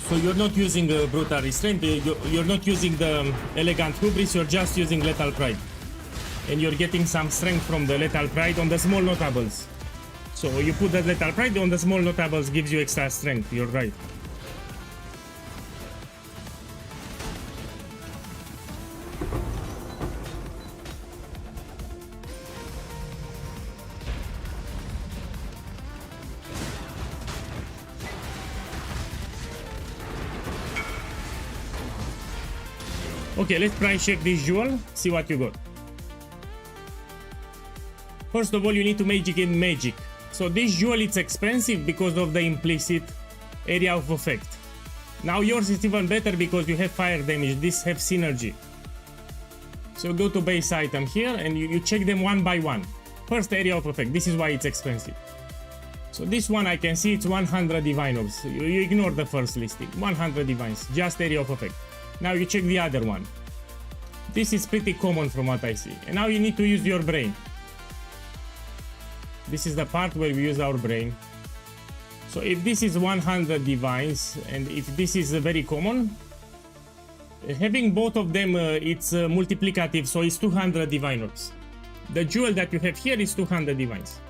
So you're not using Brutal Restraint, you're not using the Elegant Hubris, you're just using Lethal Pride. And you're getting some strength from the Lethal Pride on the small notables. So you put the Lethal Pride on the small notables, gives you extra strength, you're right. Okay, let's price check this jewel, see what you got. First of all, you need to magic in magic. So this jewel is expensive because of the implicit area of effect. Now yours is even better because you have fire damage, this have synergy. So go to base item here and you check them one by one. First area of effect, this is why it's expensive. So this one I can see it's 100 divine orbs. You ignore the first listing, 100 divines, just area of effect. Now you check the other one. This is pretty common from what I see. And now you need to use your brain. This is the part where we use our brain. So if this is 100 divines and if this is very common, having both of them it's multiplicative, so it's 200 divine orbs. The jewel that you have here is 200 divines.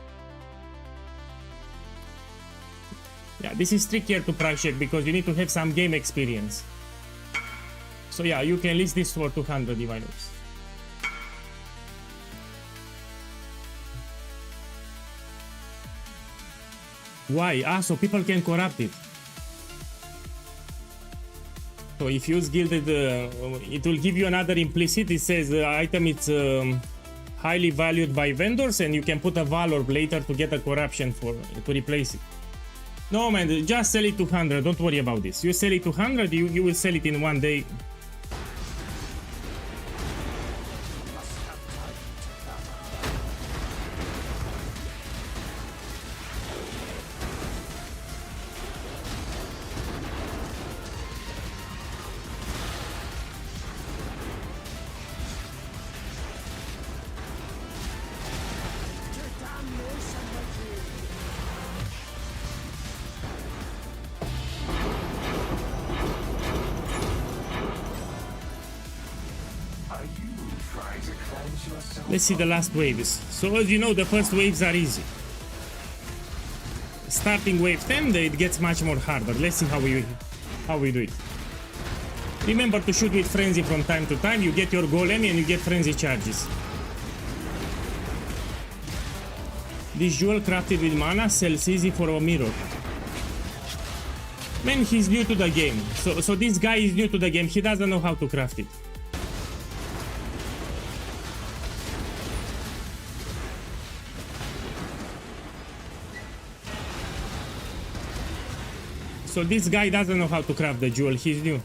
Yeah, this is trickier to price check because you need to have some game experience. So yeah, you can list this for 200 divine orbs. Why? Ah, so people can corrupt it. So if you use gilded, it will give you another implicit. It says the item is highly valued by vendors, and you can put a valor later to get a corruption to replace it. No man, just sell it 200. Don't worry about this. You sell it 200, you will sell it in one day. Let's see the last waves. So as you know, the first waves are easy. Starting wave 10, it gets much more harder. Let's see how we do it. Remember to shoot with frenzy from time to time. You get your golem and you get frenzy charges. This jewel crafted with mana sells easy for a mirror. Man, he's new to the game. So this guy is new to the game. He doesn't know how to craft it. So this guy doesn't know how to craft the jewel, he's new.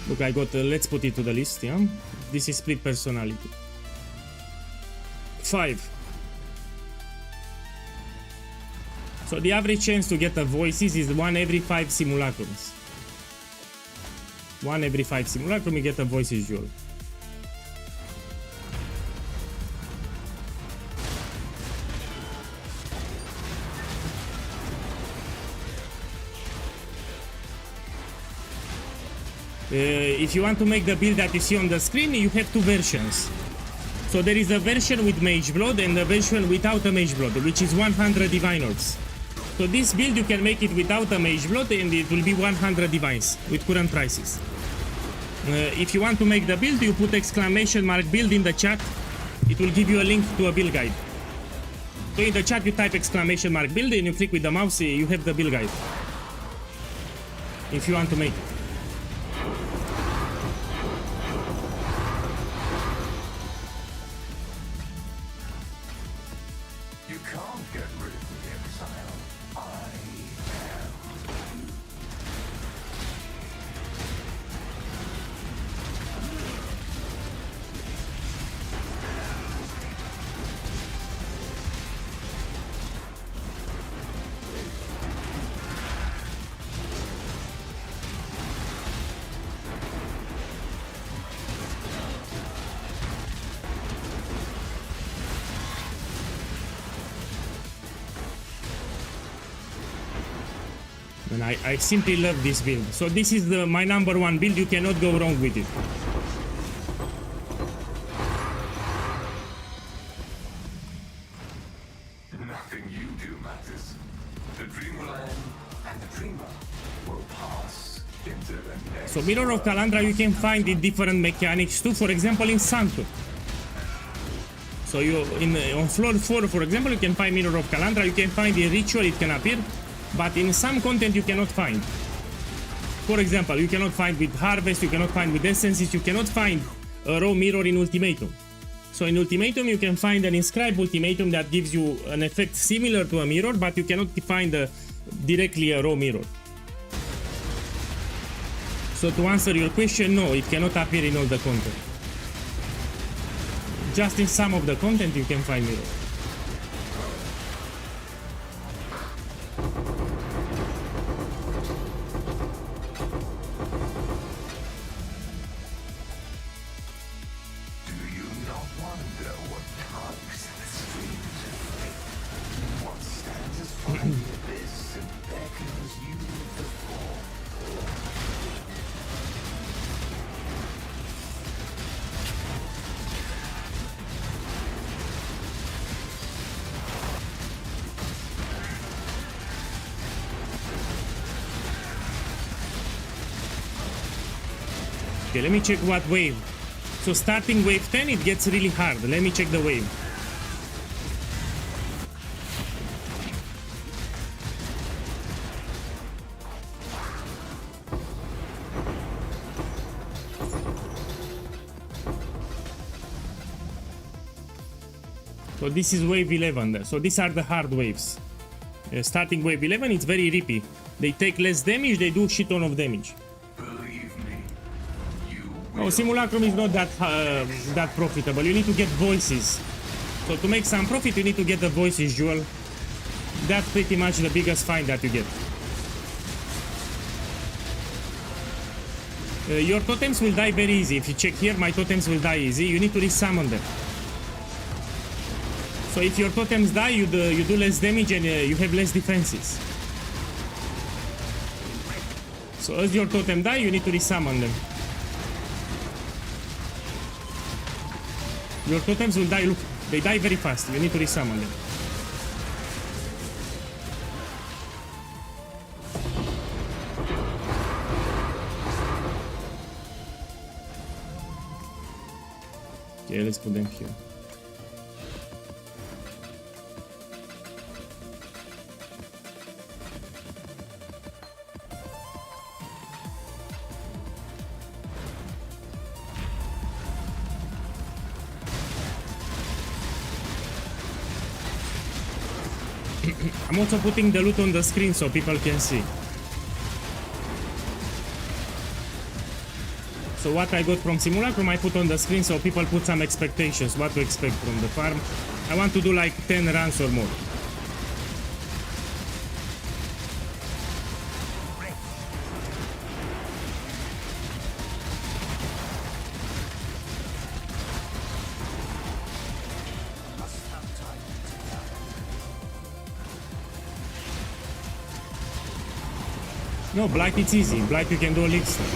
Look, I got, let's put it to the list, yeah? This is split personality. 5. So the average chance to get the voices is 1 every 5 simulacrums. 1 every 5 simulacrum, you get a voices jewel. If you want to make the build that you see on the screen, you have 2 versions. So there is a version with Mage Blood and a version without a Mage Blood, which is 100 Divine Orbs. So this build you can make it without a Mage Blood and it will be 100 Divines with current prices. If you want to make the build, you put exclamation mark build in the chat. It will give you a link to a build guide. So in the chat you type exclamation mark build and you click with the mouse, you have the build guide. If you want to make it. And I simply love this build. So this is my #1 build. You cannot go wrong with it. Nothing you do matters. The dreamland and the dreamer will pass into the next. So Mirror of Kalandra you can find in different mechanics too. For example, in Sanctum. So you on floor 4, for example, you can find Mirror of Kalandra. You can find in Ritual, it can appear. But in some content you cannot find. For example, you cannot find with Harvest, you cannot find with Essences, you cannot find a raw mirror in Ultimatum. So in Ultimatum you can find an inscribed Ultimatum that gives you an effect similar to a mirror, but you cannot find directly a raw mirror. So to answer your question, no, it cannot appear in all the content. Just in some of the content you can find mirror. Okay, let me check what wave. So starting wave 10, it gets really hard. Let me check the wave. So this is wave 11. So these are the hard waves. Starting wave 11, it's very rippy. They take less damage, they do shit ton of damage. Believe me, you No, Simulacrum is not that profitable. You need to get voices. So to make some profit, you need to get the voices, Jewel. That's pretty much the biggest find that you get. Your totems will die very easy. If you check here, my totems will die easy. You need to resummon them. So if your totems die, you do less damage and you have less defenses. So as your totem die, you need to resummon them. Your totems will die, look, they die very fast. You need to resummon them. Okay, let's put them here. I'm also putting the loot on the screen so people can see. So what I got from Simulacrum I put on the screen so people put some expectations, what to expect from the farm. I want to do like 10 runs or more. No, Blight it's easy. Blight you can do a lead step.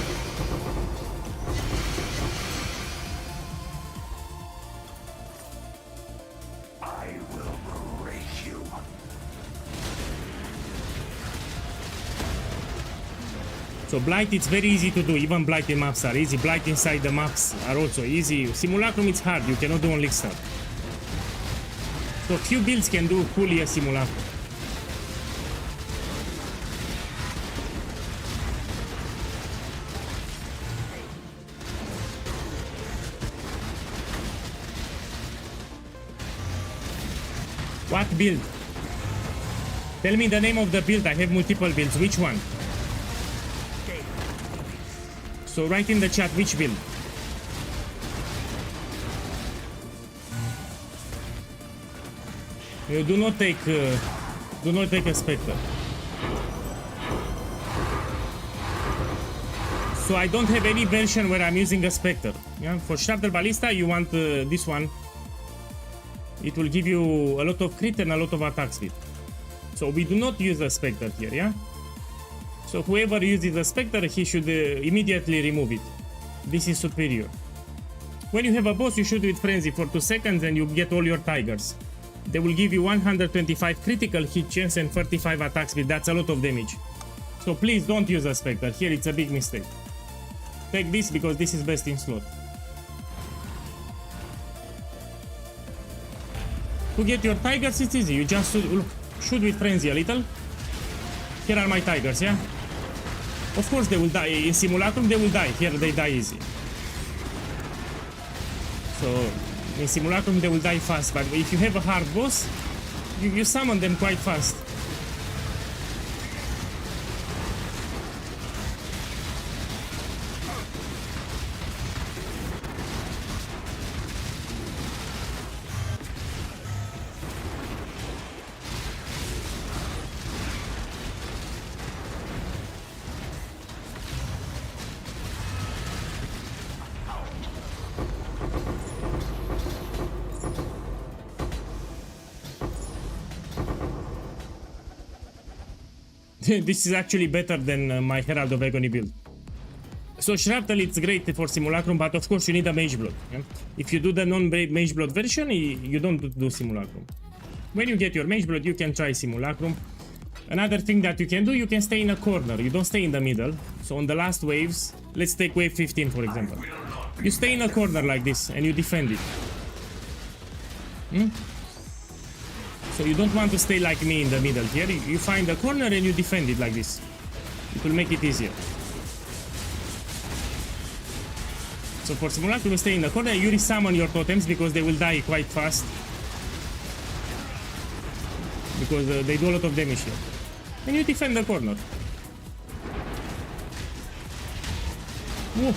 I will break you. So Blight it's very easy to do. Even Blight in maps are easy. Blight inside the maps are also easy. Simulacrum it's hard. You cannot do on league start. So few builds can do fully a Simulacrum. What build? Tell me the name of the build. I have multiple builds. Which one? So write in the chat which build. You do not take a Spectre. So I don't have any version where I'm using a Spectre. Yeah? For Starter Ballista, you want this one. It will give you a lot of crit and a lot of attack speed. So we do not use a Spectre here, yeah? So whoever uses a Spectre, he should immediately remove it. This is superior. When you have a boss, you shoot with Frenzy for 2 seconds and you get all your Tigers. They will give you 125 critical hit chance and 35 attack speed. That's a lot of damage. So please don't use a Spectre. Here it's a big mistake. Take this because this is best in slot. To get your Tigers, it's easy. You just shoot with Frenzy a little. Here are my Tigers, yeah? Of course they will die. In Simulacrum they will die. Here they die easy. So in Simulacrum they will die fast, but if you have a hard boss, you summon them quite fast. This is actually better than my Herald of Agony build. So Shrapnel it's great for Simulacrum, but of course you need a Mage Blood. Yeah? If you do the non-Mage Blood version, you don't do Simulacrum. When you get your Mage Blood, you can try Simulacrum. Another thing that you can do, you can stay in a corner. You don't stay in the middle. So on the last waves, let's take wave 15 for example. You stay in a corner like this and you defend it. So you don't want to stay like me in the middle here. You find a corner and you defend it like this. It will make it easier. So for Simulacrum, you stay in the corner, you resummon your totems because they will die quite fast. Because they do a lot of damage here. And you defend the corner. Whoa.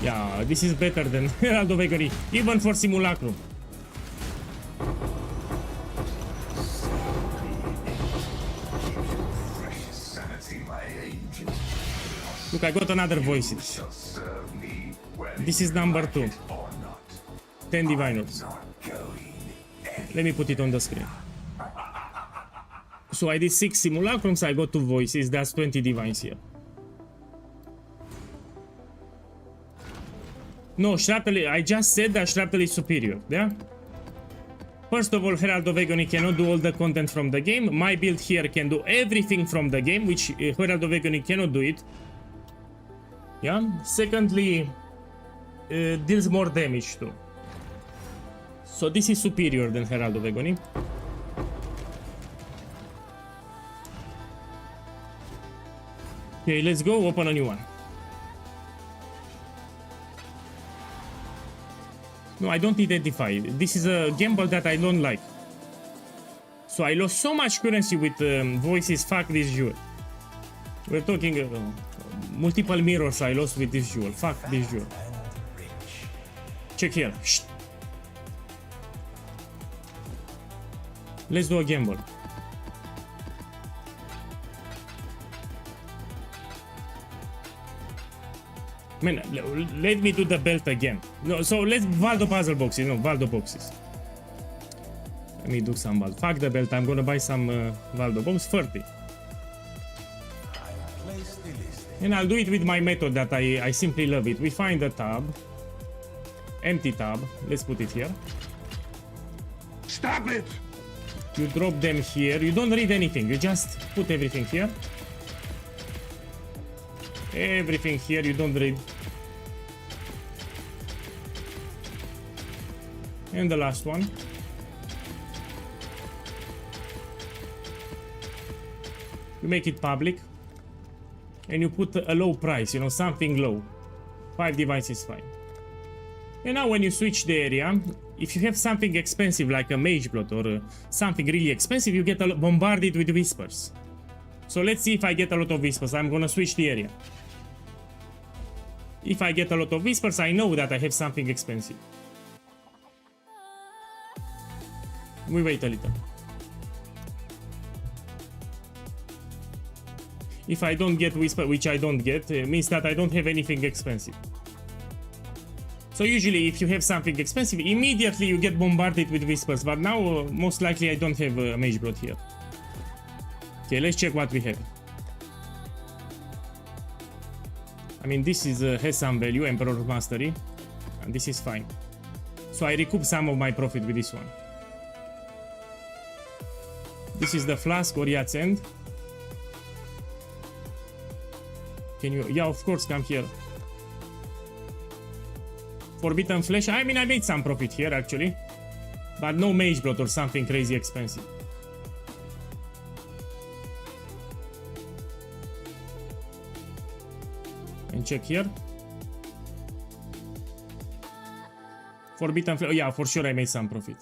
Yeah, this is better than Herald of Agony, even for Simulacrum. Look, I got another voices. This is number 2. 10 diviners. Let me put it on the screen. So I did 6 simulacrums, I got 2 voices, that's 20 divines here. No, Shrapnel, I just said that Shrapnel is superior, yeah? First of all, Herald of Agony cannot do all the content from the game. My build here can do everything from the game, which Herald of Agony cannot do it. Yeah? Secondly, deals more damage too. So this is superior than Herald of Agony. Okay, let's go open a new one. No, I don't identify. This is a gamble that I don't like. So I lost so much currency with voices. Fuck this jewel. We're talking multiple mirrors I lost with this jewel. Fuck this jewel. Check here. Shh. Let's do a gamble. Man, let me do the belt again. No, so let's Valdo puzzle boxes. No, Valdo boxes. Let me do some Valdo. Fuck the belt. I'm gonna buy some Valdo box. 30. And I'll do it with my method that I simply love it. We find a tab. Empty tab. Let's put it here. Stop it! You drop them here. You don't read anything. You just put everything here. Everything here you don't read. And the last one. You make it public. And you put a low price, you know, something low. 5 divines is fine. And now when you switch the area, if you have something expensive like a mage blot or something really expensive, you get bombarded with whispers. So let's see if I get a lot of whispers. I'm gonna switch the area. If I get a lot of whispers, I know that I have something expensive. We wait a little. If I don't get whisper, which I don't get, means that I don't have anything expensive. So usually if you have something expensive, immediately you get bombarded with whispers. But now, most likely I don't have a mage blot here. Okay, let's check what we have. I mean, this is has some value, Emperor Mastery, and this is fine. So I recoup some of my profit with this one. This is the flask or yacht's end. Can you? Yeah, of course, come here. Forbidden Flesh. I mean, I made some profit here actually, but no mage blot or something crazy expensive. And check here. Forbidden Flesh. Oh, yeah, for sure I made some profit.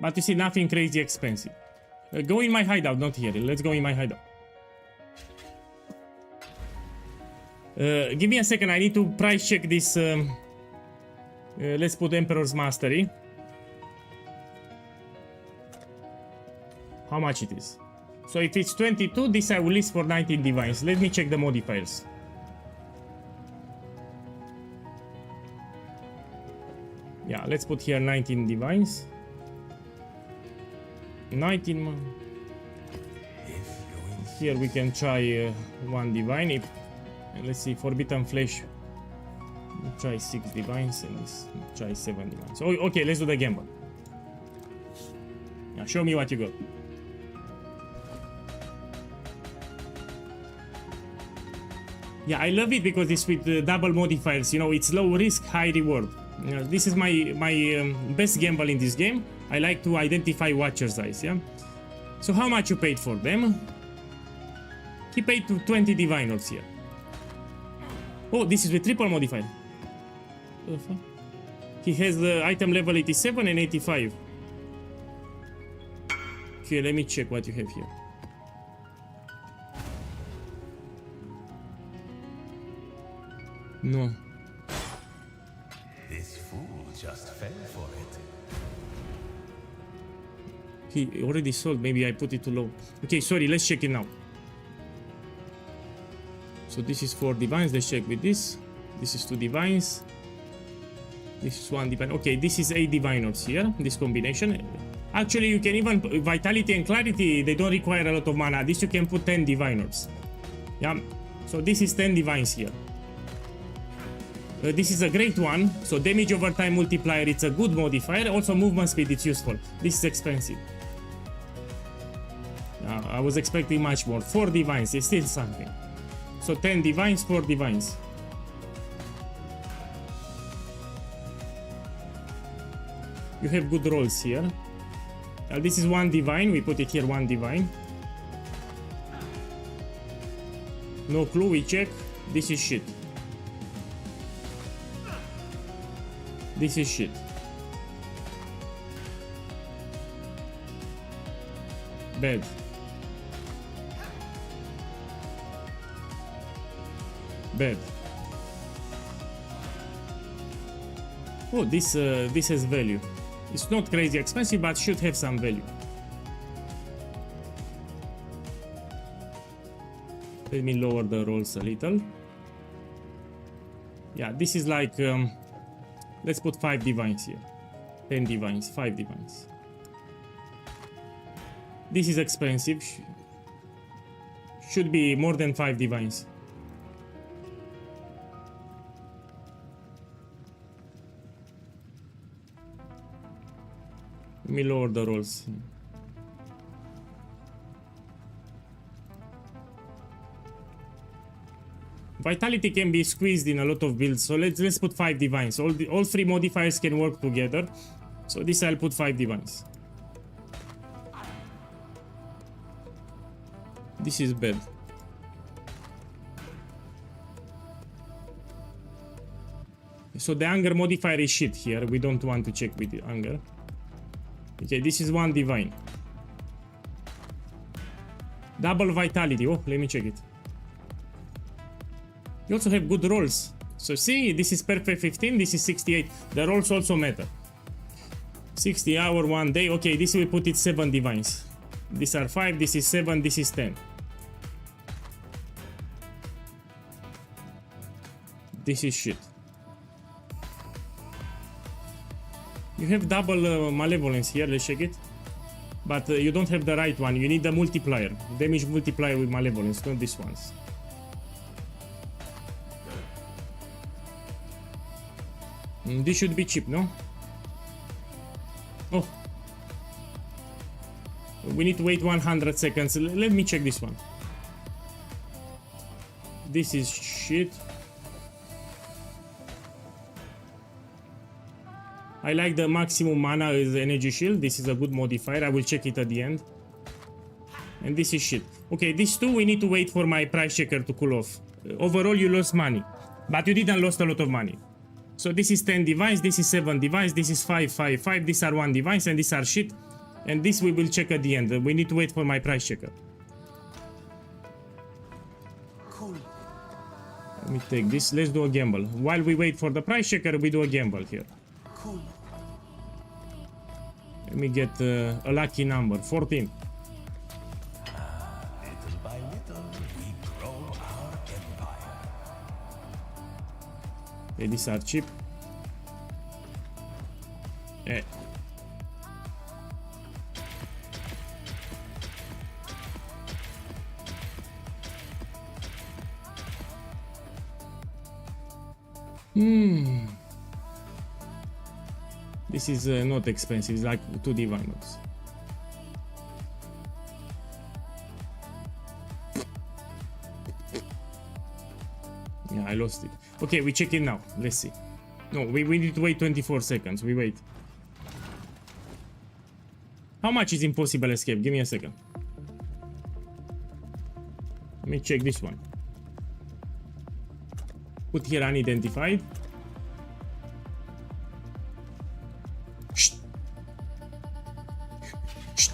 But you see, nothing crazy expensive. Go in my hideout, not here. Let's go in my hideout. Give me a second, I need to price check this. Let's put Emperor's Mastery. How much it is? So if it's 22, this I will list for 19 divines. Let me check the modifiers. Yeah, let's put here 19 divines. 19 man. If you insist. Here we can try one divine. If, let's see, forbidden flesh. We'll try 6 divines and this. Try 7 divines. Oh, okay, let's do the gamble. Now show me what you got. Yeah, I love it because it's with double modifiers. You know, it's low risk, high reward. You know, this is my best gamble in this game. I like to identify watcher's eyes. Yeah. So how much you paid for them? He paid to 20 diviners here. Oh, this is with triple modifier. He has the item level 87 and 85. Okay, let me check what you have here. No. This fool just fell for it. He already sold. Maybe I put it too low. Okay, sorry. Let's check it now. So this is 4 divines. Let's check with this. This is 2 divines. This is 1 divine. Okay, this is 8 diviners here. This combination. Actually, you can even vitality and clarity. They don't require a lot of mana. This you can put 10 diviners. Yeah. So this is 10 divines here. This is a great one. So damage over time multiplier. It's a good modifier. Also movement speed. It's useful. This is expensive. I was expecting much more. 4 divines. It's still something. So 10 divines, 4 divines. You have good rolls here. This is 1 divine. We put it here, 1 divine. No clue. We check. This is shit. This is shit. Bad. Bad. Oh, this has value. It's not crazy expensive, but should have some value. Let me lower the rolls a little. Yeah, this is like let's put 5 divines here. 10 divines, 5 divines. This is expensive. Should be more than 5 divines. Let me lower the rolls. Vitality can be squeezed in a lot of builds, so let's put 5 divines. All 3 modifiers can work together. So this I'll put 5 divines. This is bad. So the anger modifier is shit here. We don't want to check with the anger. Okay, this is 1 divine. Double vitality. Oh, let me check it. You also have good rolls. So see, this is perfect 15, this is 68. The rolls also matter. 60 hour, 1 day. Okay, this we put it 7 divines. These are 5, this is 7, this is 10. This is shit. You have double malevolence here, let's check it. But you don't have the right one. You need the multiplier. Damage multiplier with malevolence, not this ones. This should be cheap, no? Oh. We need to wait 100 seconds. Let me check this one. This is shit. I like the maximum mana is energy shield. This is a good modifier. I will check it at the end. And this is shit. Okay, these two we need to wait for my price checker to cool off. Overall you lost money. But you didn't lost a lot of money. So this is 10 divines, this is 7 divines, this is 5, 5, 5, these are 1 divines and these are shit. And this we will check at the end. We need to wait for my price checker. Cool. Let me take this. Let's do a gamble. While we wait for the price checker, we do a gamble here. Cool. Let me get a lucky number. 14. Little by little, we grow our empire. Okay, these are cheap. This is not expensive, it's like 2 diviners. Yeah, I lost it. Okay, we check it now. Let's see. No, we need to wait 24 seconds. We wait. How much is impossible escape? Give me a second. Let me check this one. Put here unidentified. Shh. Shh.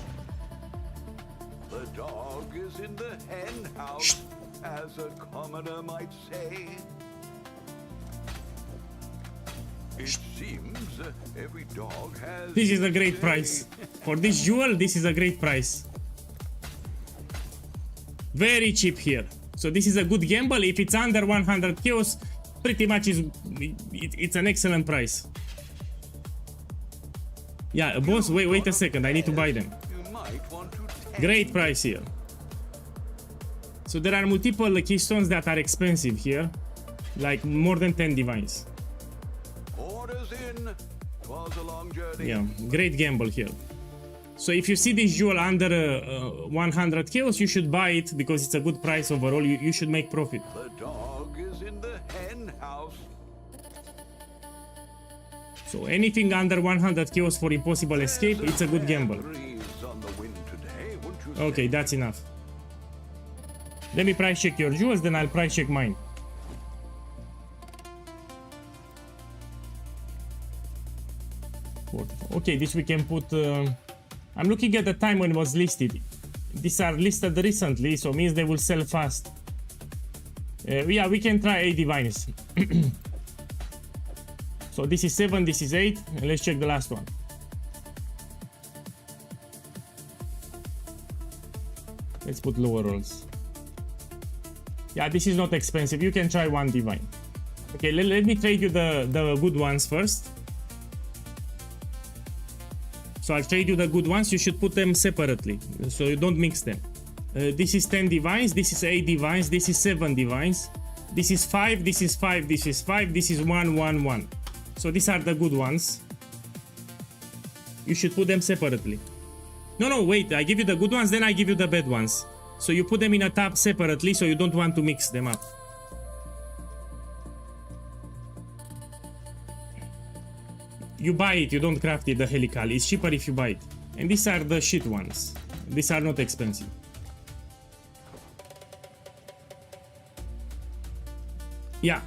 The dog is in the hen house, as a commoner might say. It seems every dog has... This is a great price. For this jewel, this is a great price. Very cheap here. So this is a good gamble. If it's under 100 chaos, pretty much it's an excellent price. Yeah, boss, wait a second. I need to buy them. You might want to test. Great price here. So there are multiple keystones that are expensive here. Like more than 10 divines. Orders in. 'Twas a long journey. Yeah, great gamble here. So if you see this jewel under 100 chaos, you should buy it because it's a good price overall. You should make profit. The dog is in the hen house. So anything under 100 chaos for impossible escape, it's a good gamble. Breeze on the wind today, wouldn't you Okay, say? that's enough. Let me price check your jewels, then I'll price check mine. Okay, this we can put... I'm looking at the time when it was listed. These are listed recently, so means they will sell fast. Yeah, we can try 8 divines. So this is 7, this is 8, and let's check the last one. Let's put lower rolls. Yeah, this is not expensive. You can try 1 divine. Okay, let me trade you the good ones first. So I'll trade you the good ones. You should put them separately, so you don't mix them. This is 10 divines, this is 8 divines, this is 7 divines. This is 5, this is 5, this is 5, this is 1, 1, 1. So these are the good ones. You should put them separately. No, wait, I give you the good ones, then I give you the bad ones. So you put them in a tab separately, so you don't want to mix them up. You buy it, you don't craft it, the helical. It's cheaper if you buy it. And these are the shit ones. These are not expensive. Yeah.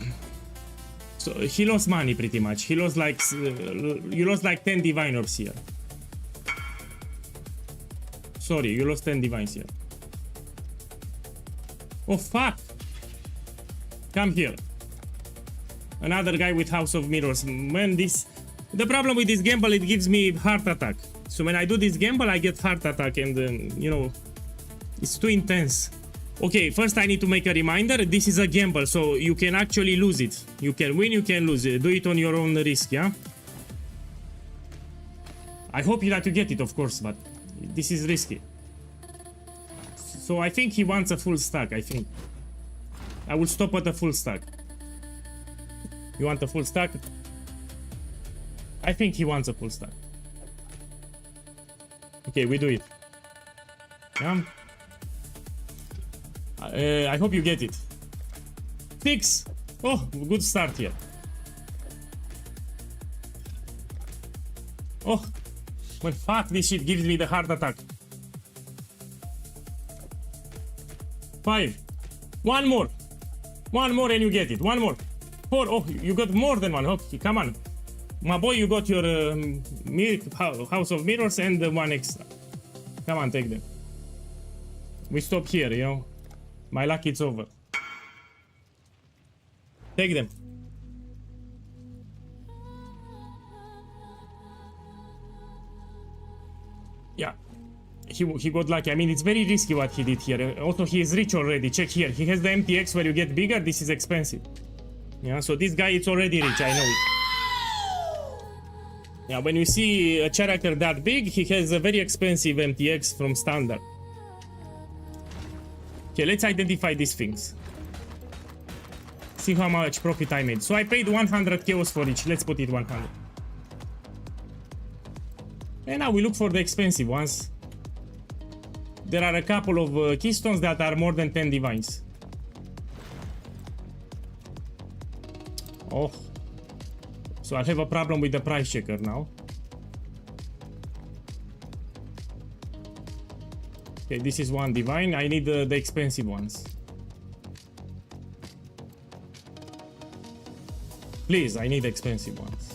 So he lost money pretty much. He lost like... you lost like 10 diviners here. Sorry, you lost 10 divines here. Oh, fuck! Come here. Another guy with House of Mirrors. Man, this... The problem with this gamble, it gives me heart attack. So when I do this gamble, I get heart attack and, you know, it's too intense. Okay, first I need to make a reminder. This is a gamble, so you can actually lose it. You can win, you can lose it. Do it on your own risk, yeah? I hope that you get it, of course, but this is risky. So I think he wants a full stack, I think. I will stop at a full stack. You want a full stack? I think he wants a full stack. Okay, we do it. Yeah. I hope you get it. 6! Oh, good start here. Oh, well, fuck, this shit gives me the heart attack. 5. One more. One more and you get it. One more. 4. Oh, you got more than one. Okay, come on. My boy, you got your House of Mirrors and one extra. Come on, take them. We stop here, you know. My luck, it's over. Take them. Yeah. He got lucky. I mean, it's very risky what he did here. Also, he is rich already. Check here. He has the MTX where you get bigger. This is expensive. Yeah, so this guy, it's already rich. I know it. Yeah, when you see a character that big, he has a very expensive MTX from standard. Okay, let's identify these things. See how much profit I made. So I paid 100 chaos for each. Let's put it 100. And now we look for the expensive ones. There are a couple of keystones that are more than 10 divines. Oh. So I have a problem with the price checker now. Okay, this is one divine. I need the expensive ones. Please, I need expensive ones.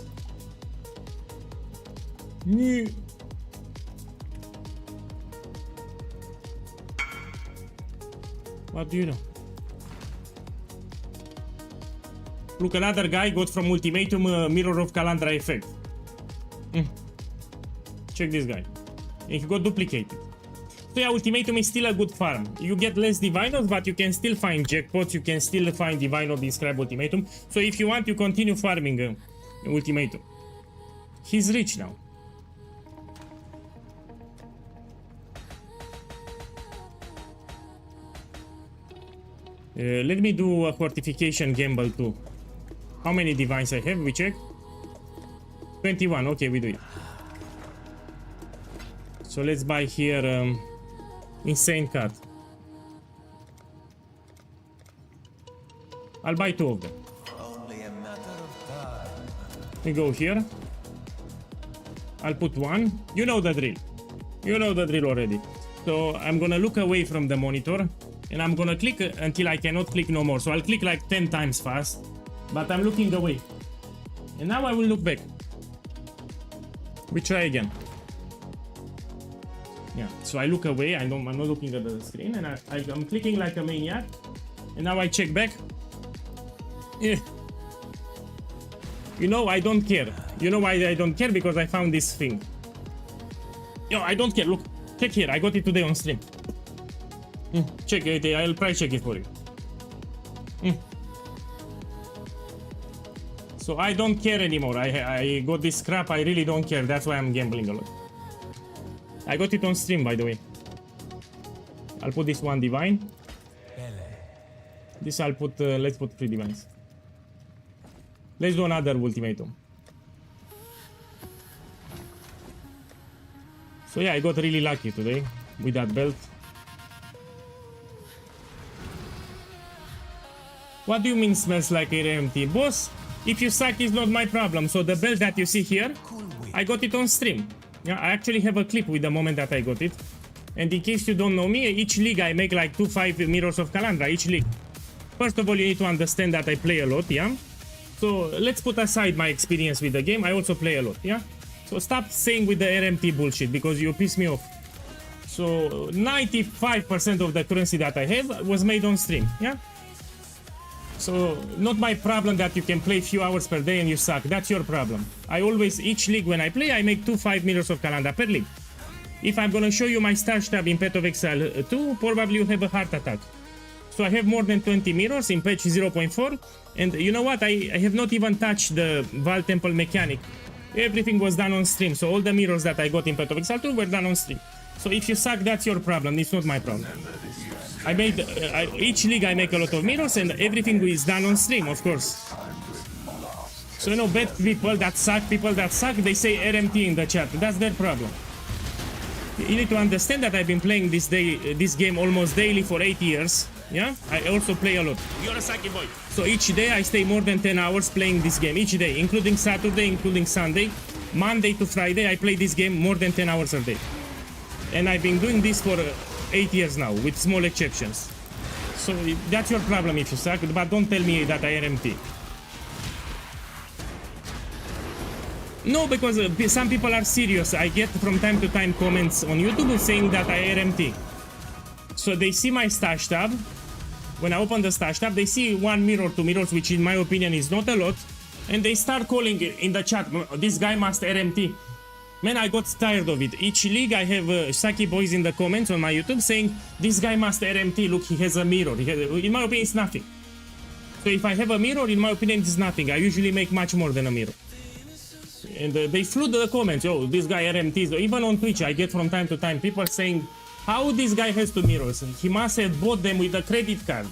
What do you know? Look, another guy got from Ultimatum Mirror of Calandra effect. Check this guy. And he got duplicated. So yeah, Ultimatum is still a good farm. You get less Divinos, but you can still find jackpots. You can still find Divino Describe Ultimatum. So if you want, you continue farming Ultimatum. He's rich now. Let me do a fortification gamble too. How many divines I have? We check. 21. Okay, we do it. So let's buy here insane cut. I'll buy 2 of them. Only a matter of time. We go here. I'll put 1. You know the drill. You know the drill already. So I'm gonna look away from the monitor and I'm gonna click until I cannot click no more. So I'll click like 10 times fast, but I'm looking away. And now I will look back. We try again. Yeah, so I look away. I'm not looking at the screen, and I'm clicking like a maniac. And now I check back. Yeah. You know, I don't care. You know why I don't care? Because I found this thing. Yo, I don't care. Look, check here. I got it today on stream. Check it. I'll price check it for you. So I don't care anymore. I got this crap. I really don't care. That's why I'm gambling a lot. I got it on stream, by the way. I'll put this one divine. This I'll put. Let's put 3 divines. Let's do another ultimatum. So yeah, I got really lucky today with that belt. What do you mean smells like RMT? Boss, if you suck, it's not my problem. So the belt that you see here, I got it on stream. Yeah, I actually have a clip with the moment that I got it. And in case you don't know me, each league I make like 2-5 Mirrors of Calandra, each league. First of all, you need to understand that I play a lot, yeah? So let's put aside my experience with the game, I also play a lot, yeah? So stop saying with the RMT bullshit, because you piss me off. So 95% of the currency that I have was made on stream, yeah? So not my problem that you can play few hours per day and you suck, that's your problem. I always, each league when I play, I make 2-5 Mirrors of Calandra per league. If I'm gonna show you my stash tab in Path of Exile 2, probably you have a heart attack. So I have more than 20 mirrors in patch 0.4, and you know what, I have not even touched the Val Temple mechanic. Everything was done on stream, so all the mirrors that I got in Path of Exile 2 were done on stream. So if you suck, that's your problem, it's not my problem. I made, each league I make a lot of mirrors and everything is done on stream, of course. So you know, bad people that suck, they say RMT in the chat, that's their problem. You need to understand that I've been playing this game almost daily for 8 years. Yeah, I also play a lot. You're a sucky boy. So each day I stay more than 10 hours playing this game. Each day, including Saturday, including Sunday. Monday to Friday, I play this game more than 10 hours a day. And I've been doing this for 8 years now, with small exceptions. So that's your problem if you suck, but don't tell me that I RMT. No, because some people are serious. I get from time to time comments on YouTube saying that I RMT. So they see my stash tab. When I open the stash tab, they see 1 mirror, 2 mirrors, which in my opinion is not a lot. And they start calling in the chat, this guy must RMT. Man, I got tired of it. Each league I have Saki boys in the comments on my YouTube saying, this guy must RMT, look, he has a mirror. In my opinion, it's nothing. So if I have a mirror, in my opinion, it's nothing. I usually make much more than a mirror. And they flood the comments, oh, this guy RMTs. Even on Twitch, I get from time to time people saying, how this guy has 2 mirrors? He must have bought them with a credit card.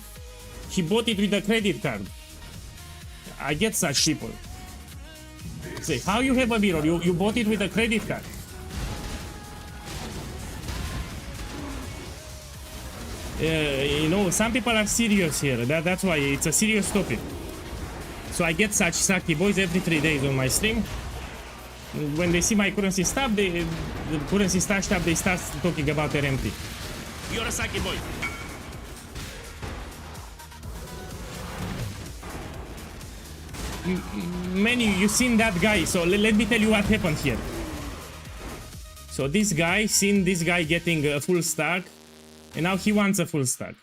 He bought it with a credit card. I get such people. Say, how you have a mirror? You bought it with a credit card. You know, some people are serious here. That's why it's a serious topic. So I get such sucky boys every 3 days on my stream. When they see my currency stuff, the currency stuff, they start talking about RMT. You're a sucky boy. Man, you seen that guy. So let me tell you what happened here. So this guy seen this guy getting a full stack, and now he wants a full stack.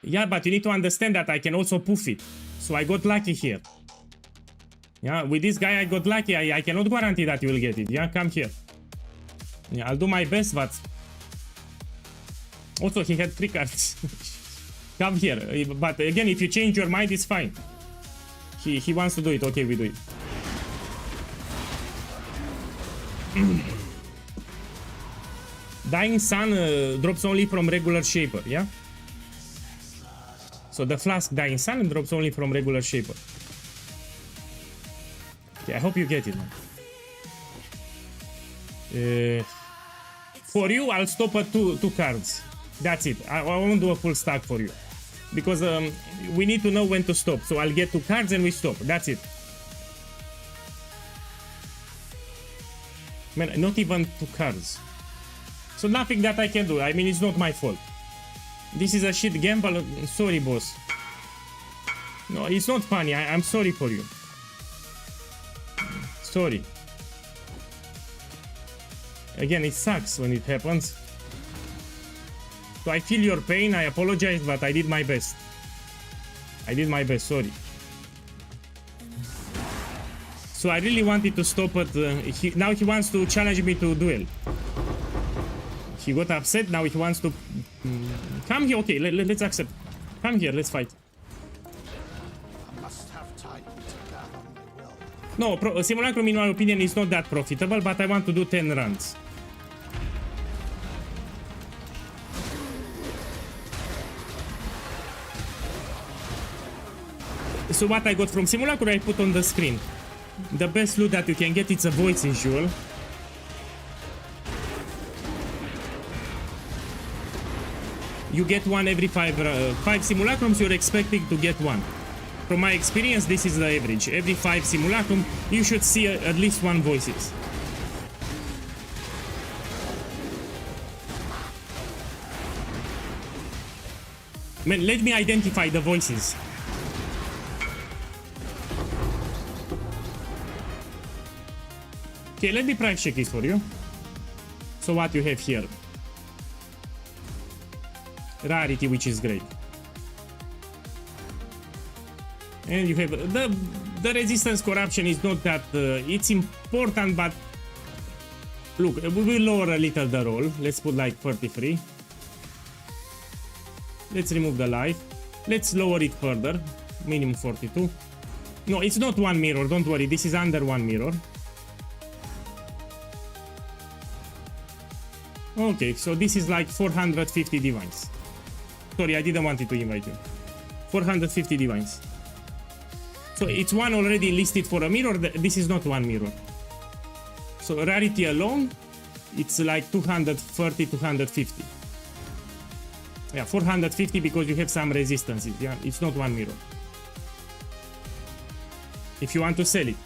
Yeah, but you need to understand that I can also poof it. So I got lucky here. Yeah, with this guy I got lucky. I cannot guarantee that you will get it. Yeah, come here. Yeah, I'll do my best, but also he had 3 cards. Come here. But again, if you change your mind, it's fine. He wants to do it. Okay, we do it. Dying Sun drops only from regular shaper, yeah? So the flask Dying Sun drops only from regular shaper. Okay, I hope you get it, man. For you, I'll stop at two cards. That's it. I won't do a full stack for you. Because we need to know when to stop. So I'll get 2 cards and we stop. That's it. Man, not even 2 cards. So nothing that I can do. I mean, it's not my fault. This is a shit gamble. Sorry, boss. No, it's not funny. I'm sorry for you. Sorry. Again, it sucks when it happens. So I feel your pain. I apologize, but I did my best. I did my best. Sorry. So I really wanted to stop at... now he wants to challenge me to duel. He got upset. Now he wants to... come here. Okay, let's accept. Come here. Let's fight. No, Simulacrum, in my opinion, is not that profitable, but I want to do 10 runs. So what I got from Simulacrum, I put on the screen. The best loot that you can get, it's a voicing jewel. You get 1 every 5 simulacrums, you're expecting to get 1. From my experience, this is the average. Every 5 simulacrum, you should see at least 1 voices. Man, let me identify the voices. Okay, let me price check this for you. So what you have here? Rarity, which is great. And you have the resistance corruption is not that it's important, but look, we will lower a little the roll. Let's put like 33. Let's remove the life. Let's lower it further, minimum 42. No, it's not 1 mirror, don't worry, this is under 1 mirror. Okay, so this is like 450 divines. Sorry, I didn't want it to invite you. 450 divines. So it's 1 already listed for a mirror. This is not 1 mirror. So rarity alone, it's like 230, 250. Yeah, 450 because you have some resistances. Yeah, it's not 1 mirror. If you want to sell it.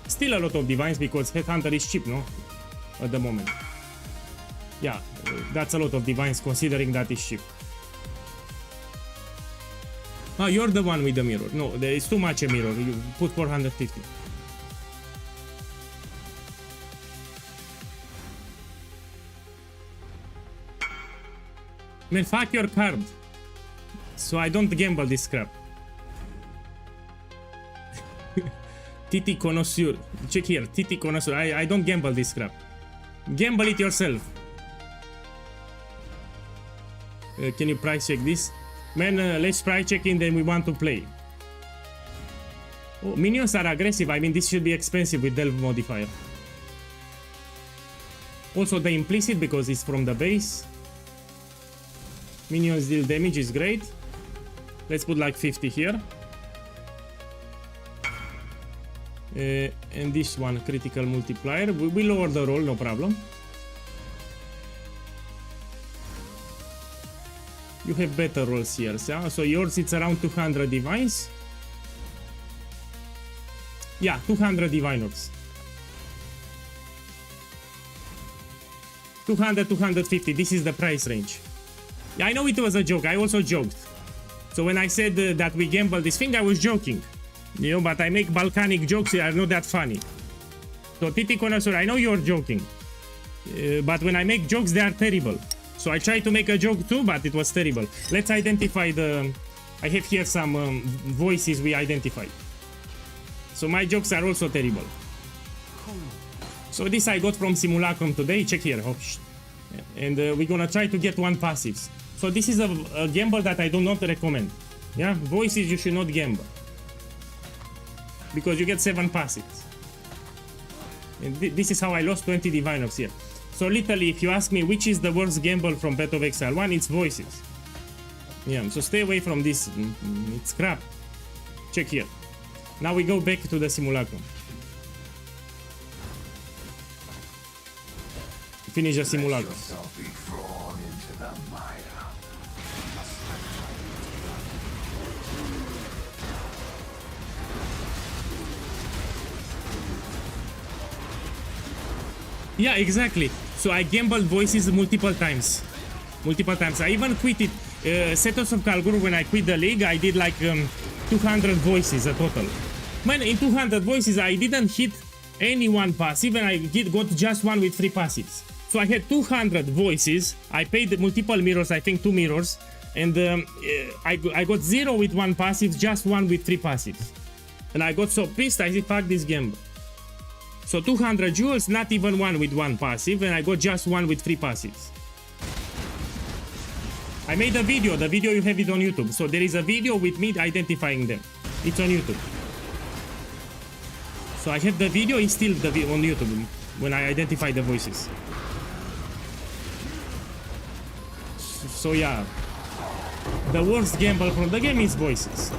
Still a lot of divines because Headhunter is cheap, no? At the moment. Yeah, that's a lot of divines considering that is cheap. Oh, you're the one with the mirror. No, there is too much a mirror. You put 450. Man, fuck your card. So I don't gamble this crap. Titi connoisseur. Check here. Titi connoisseur. I don't gamble this crap. Gamble it yourself. Can you price check this? Man, let's price check in, then we want to play. Oh, minions are aggressive. I mean, this should be expensive with Delve modifier. Also the implicit because it's from the base. Minions deal damage is great. Let's put like 50 here. And this one, critical multiplier. We lower the roll, no problem. You have better rolls here, yeah? So yours it's around 200 divines. Yeah, 200 diviners. 200, 250, this is the price range. Yeah, I know it was a joke, I also joked. So when I said that we gamble this thing, I was joking. You know, but I make Balkanic jokes, they are not that funny. So Titi Connoisseur, I know you're joking. But when I make jokes, they are terrible. So I tried to make a joke too, but it was terrible. Let's identify the... I have here some voices we identified. So my jokes are also terrible. So this I got from Simulacrum today. Check here. Oh, and we're gonna try to get one passives. So this is a gamble that I do not recommend. Yeah, voices you should not gamble. Because you get 7 passives. And this is how I lost 20 diviners here. So literally, if you ask me which is the worst gamble from Path of Exile 1, it's voices. Yeah, so stay away from this. It's crap. Check here. Now we go back to the Simulacrum. Finish the Simulacrum. Yourself be drawn into the mire. Yeah, exactly. So I gambled voices multiple times. I even quit it. Setos of Kalgur, when I quit the league, I did like 200 voices a total. Man, in 200 voices, I didn't hit any one passive, and I got just one with 3 passives. So I had 200 voices. I paid multiple mirrors, I think 2 mirrors, and I got 0 with 1 passive, just 1 with 3 passives. And I got so pissed, I said, fuck this gamble. So 200 jewels, not even 1 with 1 passive, and I got just 1 with 3 passives. I made a video, the video you have it on YouTube. So there is a video with me identifying them. It's on YouTube. So I have the video, it's still on YouTube when I identify the voices. So yeah, the worst gamble from the game is voices.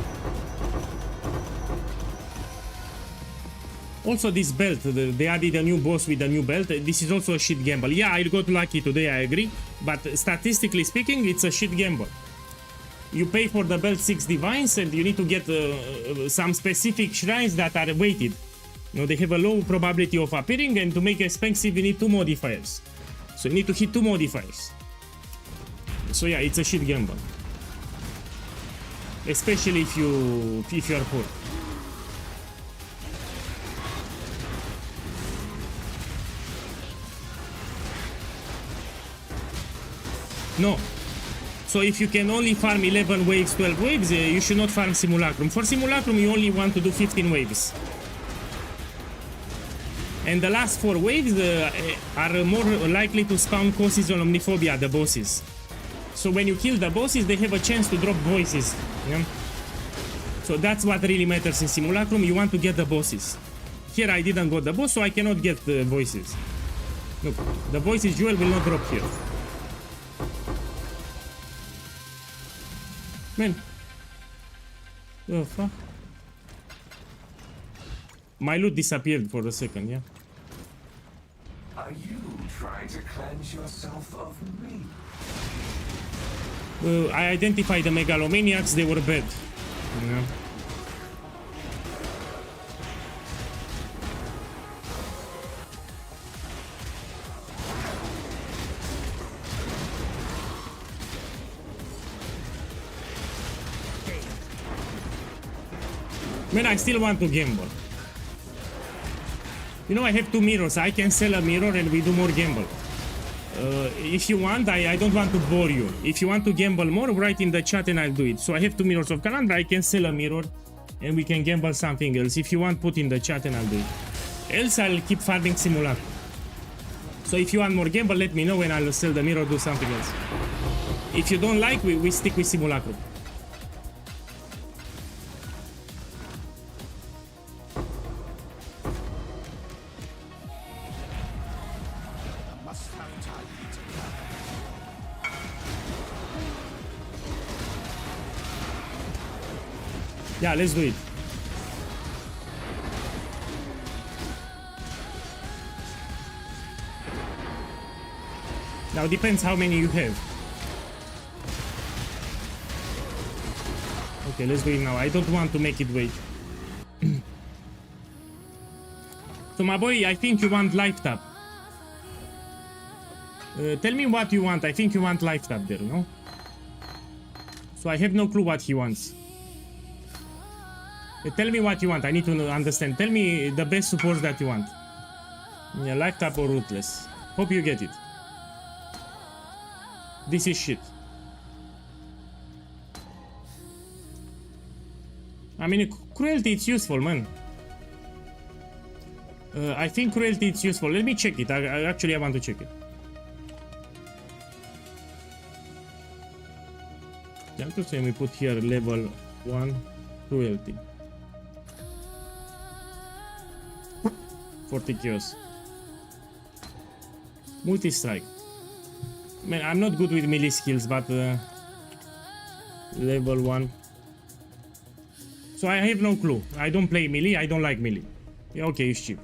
Also this belt, they added a new boss with a new belt. This is also a shit gamble. Yeah, I got lucky today, I agree. But statistically speaking, it's a shit gamble. You pay for the belt 6 divines and you need to get some specific shrines that are weighted. You know, they have a low probability of appearing, and to make expensive you need 2 modifiers. So you need to hit 2 modifiers. So yeah, it's a shit gamble. Especially if you are poor. No. So if you can only farm 11 waves, 12 waves, you should not farm Simulacrum. For Simulacrum, you only want to do 15 waves. And the last 4 waves are more likely to spawn causes on Omniphobia, the bosses. So when you kill the bosses, they have a chance to drop voices. Yeah? So that's what really matters in Simulacrum. You want to get the bosses. Here I didn't get the boss, so I cannot get the voices. Look, the voices jewel will not drop here. Man. Oh, fuck. My loot disappeared for a second, yeah? Are you trying to cleanse yourself of me? I identified the megalomaniacs, they were bad. Yeah. Man, I still want to gamble. You know, I have 2 mirrors. I can sell a mirror and we do more gamble. If you want, I don't want to bore you. If you want to gamble more, write in the chat and I'll do it. So I have 2 mirrors of Calandra. I can sell a mirror and we can gamble something else. If you want, put in the chat and I'll do it. Else, I'll keep farming Simulacrum. So if you want more gamble, let me know and I'll sell the mirror or do something else. If you don't like, we stick with Simulacrum. Yeah, let's do it. Now depends how many you have. Okay, let's do it now. I don't want to make it wait. So my boy, I think you want life tap. Tell me what you want. I think you want life tap there, no? So I have no clue what he wants. Tell me what you want. I need to understand. Tell me the best supports that you want. Yeah, life tap or ruthless. Hope you get it. This is shit. I mean, cruelty, it's useful, man. I think cruelty, it's useful. Let me check it. Actually, I want to check it. I'm to say we put here level 1 cruelty. 40 kills. Multi-strike. Man, I'm not good with melee skills, but level 1. So I have no clue. I don't play melee. I don't like melee. Yeah, okay, it's cheap.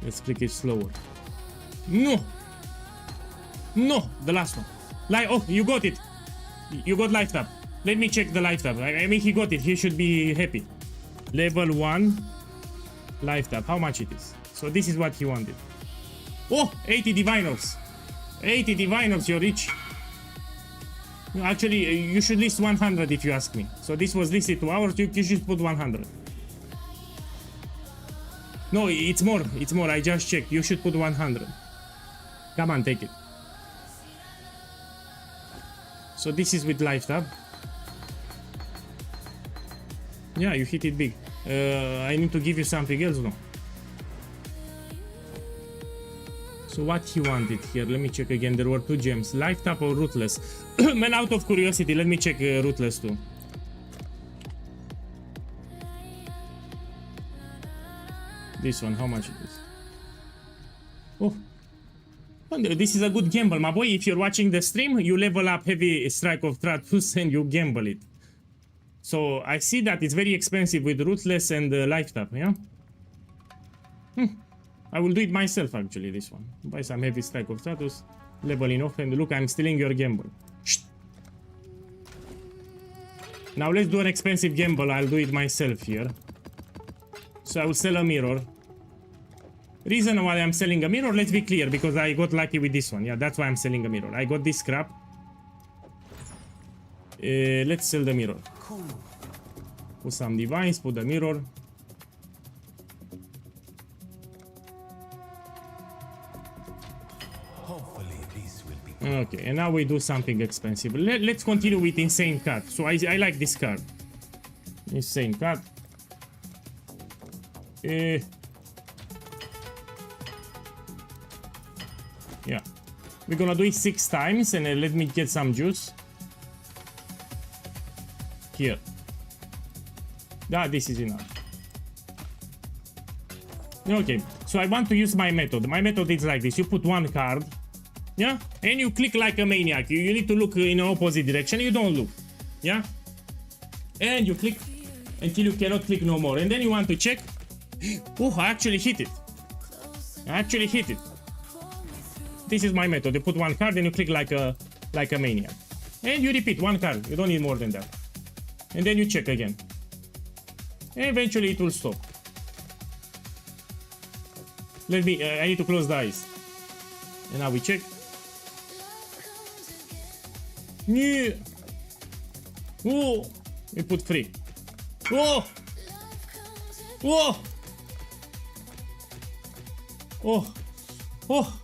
Let's click it slower. No! No! The last one. Oh, you got it. You got life tap. Let me check the life tap. I mean, he got it. He should be happy. Level 1. Life tap. How much it is? So this is what he wanted. Oh! 80 diviners. 80 diviners, you're rich. No, actually, you should list 100 if you ask me. So this was listed 2 hours. You should put 100. No, it's more. It's more. I just checked. You should put 100. Come on, take it. So this is with life tab. Yeah, you hit it big. I need to give you something else, no? So what he wanted here? Let me check again. There were 2 gems. Life tap or ruthless? Man, out of curiosity, let me check ruthless too. This one, how much it is? Oh, this is a good gamble, my boy. If you're watching the stream, you level up heavy strike of Tratus and you gamble it. So I see that it's very expensive with ruthless and life tap, yeah? I will do it myself actually, this one. Buy some heavy strike of Tratus, leveling off, and look, I'm stealing your gamble. Shh. Now let's do an expensive gamble. I'll do it myself here. So I will sell a mirror. Reason why I'm selling a mirror, let's be clear, because I got lucky with this one. Yeah, that's why I'm selling a mirror. I got this crap. Let's sell the mirror. Put some divines, put the mirror. Hopefully this will be Okay, and now we do something expensive. Let's continue with insane card. So I like this card. Insane card. Yeah, we're gonna do it 6 times, and let me get some juice here. Yeah, this is enough. Okay, so I want to use my method. My method is like this: you put 1 card, yeah, and you click like a maniac. You need to look in the opposite direction. You don't look, yeah, and you click until you cannot click no more, and then you want to check. Oh, I actually hit it. I actually hit it. This is my method. You put 1 card and you click like a maniac. And you repeat 1 card. You don't need more than that. And then you check again. And eventually it will stop. Let me, I need to close the eyes. And now we check. Yeah. Oh, we put 3. Oh. Oh. Oh. Oh.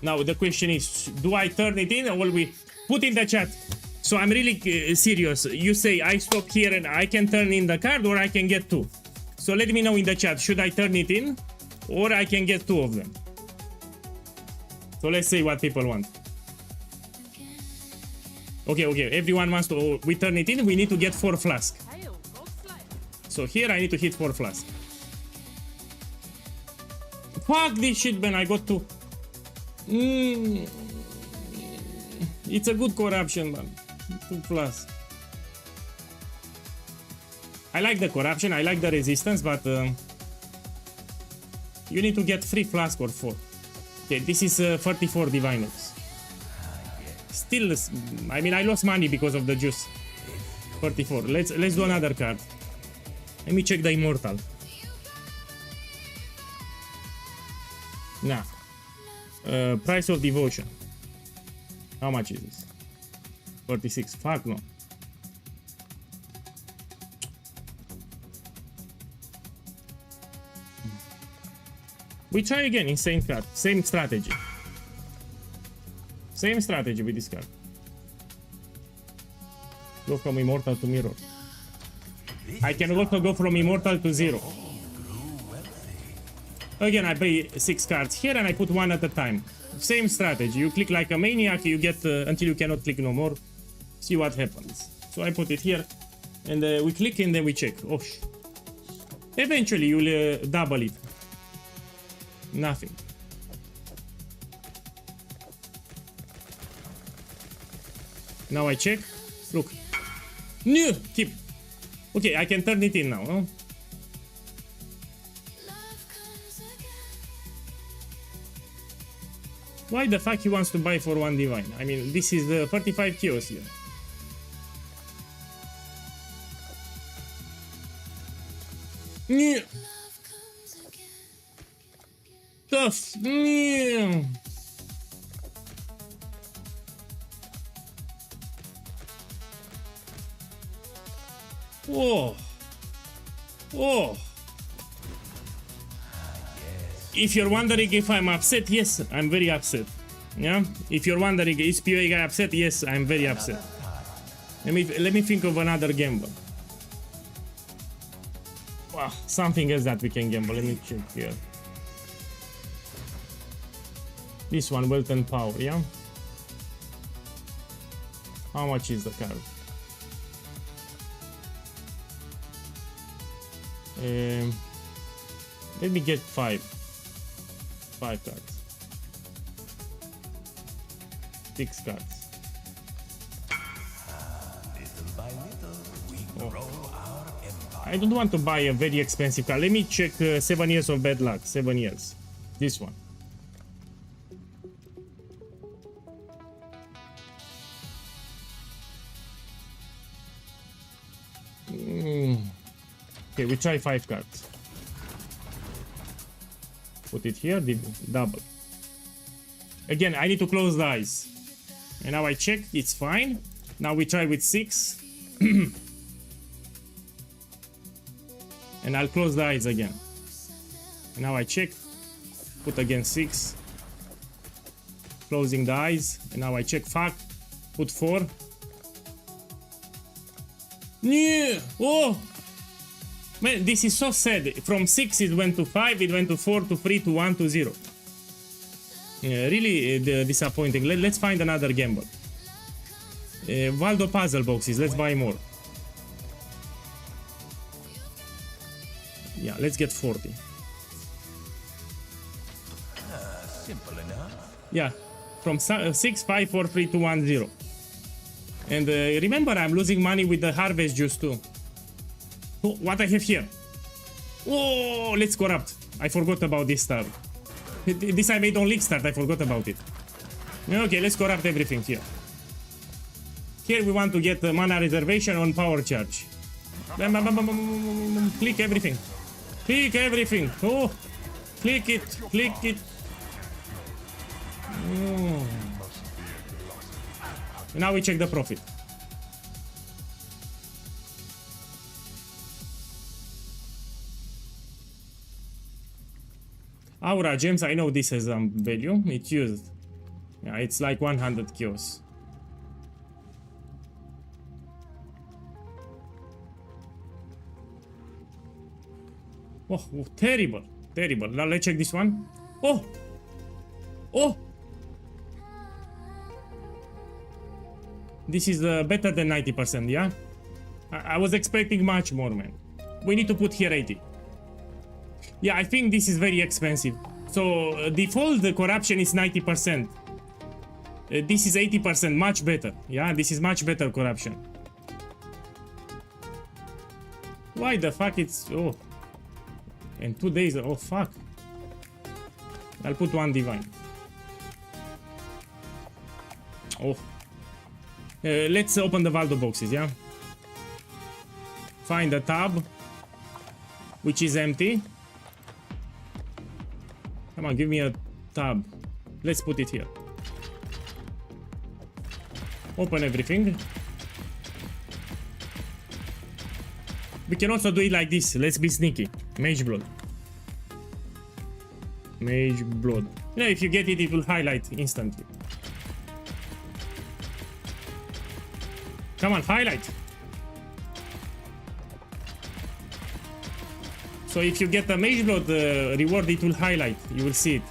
Now the question is, do I turn it in, or will we put in the chat? So I'm really serious. You say I stop here and I can turn in the card, or I can get 2. So let me know in the chat, should I turn it in or I can get 2 of them? So let's see what people want. Okay, okay, everyone wants to, we turn it in, we need to get 4 flasks. So here I need to hit 4 flasks. Fuck this shit, man, I got 2. It's a good corruption, man. 2 flasks. I like the corruption, I like the resistance, but you need to get 3 flasks or 4. Okay, this is 34 divine orbs. Still, I mean, I lost money because of the juice. 34. Let's do another card. Let me check the immortal. Nah. Price of devotion. How much is this? 46. Fuck no. We try again, insane card. Same strategy. Same strategy with this card. Go from immortal to mirror. I can also go from immortal to 0. Again, I pay 6 cards here and I put 1 at a time. Same strategy. You click like a maniac, you get until you cannot click no more. See what happens. So I put it here and we click and then we check. Oh, eventually you'll double it. Nothing. Now I check. Look. No, keep. Okay, I can turn it in now, no? Why the fuck he wants to buy for 1 divine? I mean, this is the 35 chaos here. Yeah. Tough. Yeah. Oh. Oh. If you're wondering if I'm upset, yes, I'm very upset. Yeah? If you're wondering, is POEGuy upset? Yes, I'm very upset. Let me think of another gamble. Wow, something else that we can gamble. Let me check here. This one, wealth and power, yeah? How much is the card? Let me get 5 cards. 6 cards. Little by little, we grow our empire. I don't want to buy a very expensive card. Let me check 7 years of bad luck. 7 years. This one. Okay, we try 5 cards. Put it here, double. Again, I need to close the eyes. And now I check, it's fine. Now we try with 6. And I'll close the eyes again. And now I check, put again 6. Closing the eyes. And now I check, fuck, put 4. Yeah. Oh! Man, this is so sad. From 6 it went to 5, it went to 4, to 3, to 1, to 0. Really disappointing. Let's find another gamble. Waldo puzzle boxes, let's buy more. Yeah, let's get 40. Simple enough. Yeah, from 6, 5, 4, 3, 2, 1, 0. And remember, I'm losing money with the harvest juice too. Oh, what I have here? Oh, let's corrupt. I forgot about this star. This I made on League Start, I forgot about it. Okay, let's corrupt everything here. Here we want to get mana reservation on power charge. Click everything. Click everything. Oh, click it, click it. Oh. Now we check the profit. Aura gems, I know this has value. It's used. Yeah, it's like 100 kills. Oh, terrible, terrible. Now let's check this one. Oh, oh, This is better than 90%, yeah? I was expecting much more, man. We need to put here 80. Yeah, I think this is very expensive. So default corruption is 90%. This is 80%, much better. Yeah, this is much better corruption. Why the fuck it's... Oh. And 2 days... Oh, fuck. I'll put 1 divine. Oh. Let's open the Valdo boxes, yeah? Find a tab, which is empty. Come on, give me a tab. Let's put it here. Open everything. We can also do it like this. Let's be sneaky. Mage Blood. Mage Blood. Yeah, if you get it, it will highlight instantly. Come on, highlight. So if you get the Mage Blood reward, it will highlight. You will see it.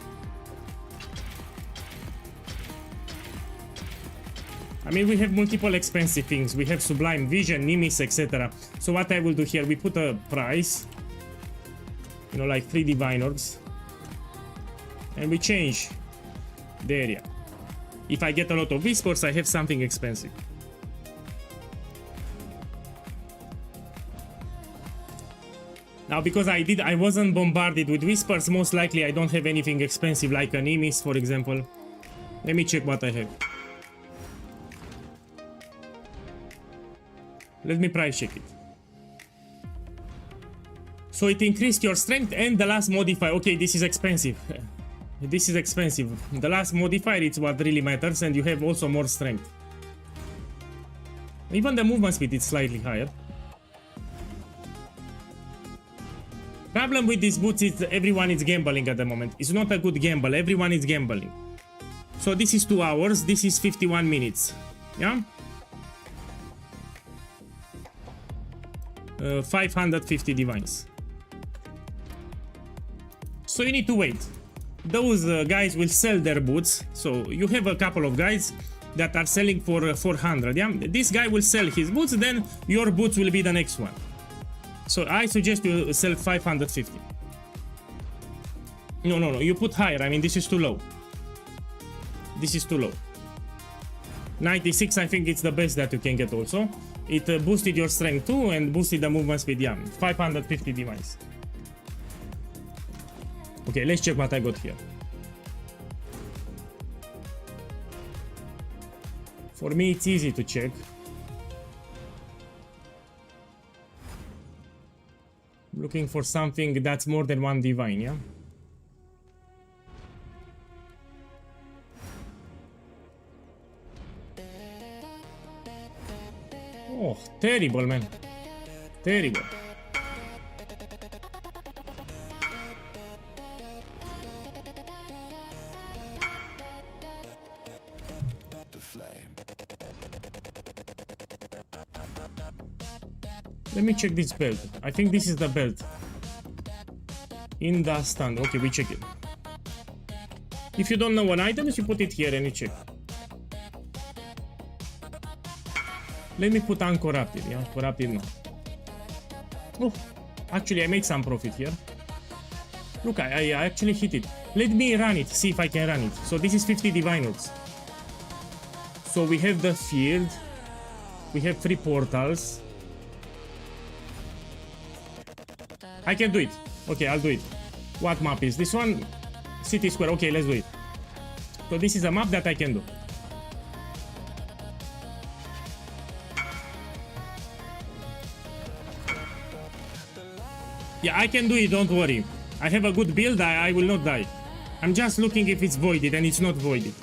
I mean, we have multiple expensive things. We have Sublime Vision, Nimis, etc. So what I will do here, we put a price. You know, like 3 Divine Orbs. And we change the area. If I get a lot of Whispers, I have something expensive. Now, because I wasn't bombarded with Whispers, most likely I don't have anything expensive like an Nimis, for example. Let me check what I have. Let me price check it. So it increased your strength and the last modifier. Okay, this is expensive. This is expensive. The last modifier is what really matters, and you have also more strength. Even the movement speed is slightly higher. Problem with these boots is that everyone is gambling at the moment. It's not a good gamble. Everyone is gambling. So this is 2 hours. This is 51 minutes. Yeah? 550 divines. So you need to wait. Those guys will sell their boots. So you have a couple of guys that are selling for 400. Yeah, this guy will sell his boots, then your boots will be the next one. So I suggest you sell 550. No, you put higher. I mean, this is too low. This is too low. 96, I think it's the best that you can get also. It boosted your strength too and boosted the movement speed. Yeah, 550 divines. Okay, let's check what I got here. For me, it's easy to check. Looking for something that's more than 1 divine, yeah? Oh, terrible, man. Terrible. Let me check this belt. I think this is the belt. In the stand. Okay, we check it. If you don't know an item, you put it here and you check. Let me put uncorrupted, yeah? Corrupted, no. Oh, actually, I made some profit here. Look, I actually hit it. Let me run it, see if I can run it. So this is 50 divine orbs. So we have the field. We have 3 portals. I can do it. Okay, I'll do it. What map is this one? City Square. Okay, let's do it. So this is a map that I can do. Yeah, I can do it, don't worry. I have a good build, I will not die. I'm just looking if it's voided, and it's not voided.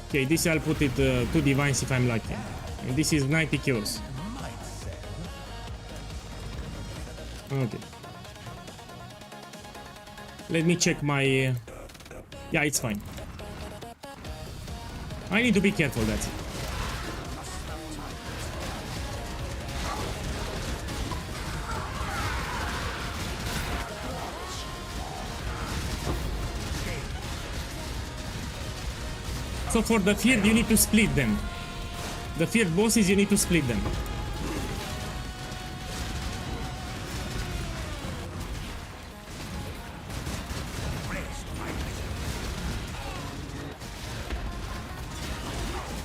Okay, this I'll put it 2 divines if I'm lucky. And this is 90 kills. Okay. Let me check my... Yeah, it's fine. I need to be careful, that's it. So for the feared, you need to split them. The feared bosses, you need to split them.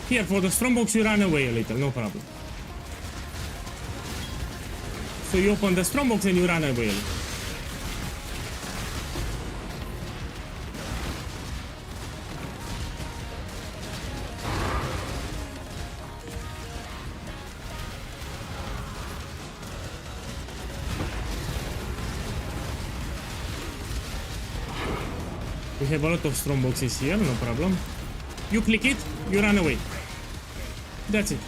Here, for the strongbox, you run away a little, no problem. So you open the strongbox and you run away a little. We have a lot of strongboxes here, no problem. You click it, you run away. That's it.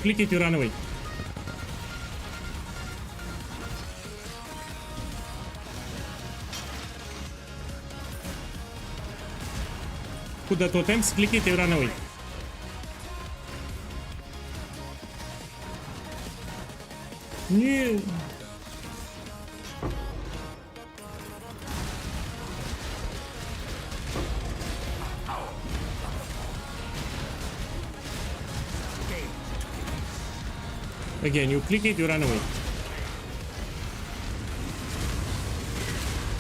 Click it, you run away. Put the totems, click it, you run away. Yeah. Again, you click it, you run away.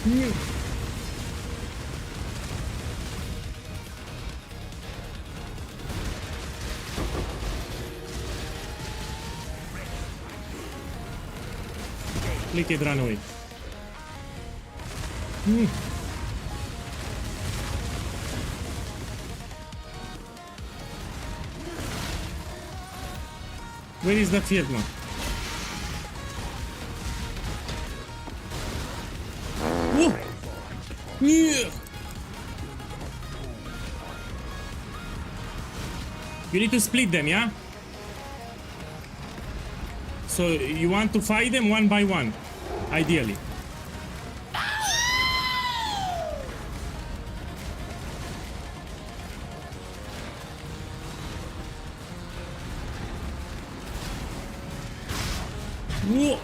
Yeah. Click it, run away. Where is the feared one? Whoa! Yeah. You need to split them, yeah? So you want to fight them one by one, ideally. Whoa.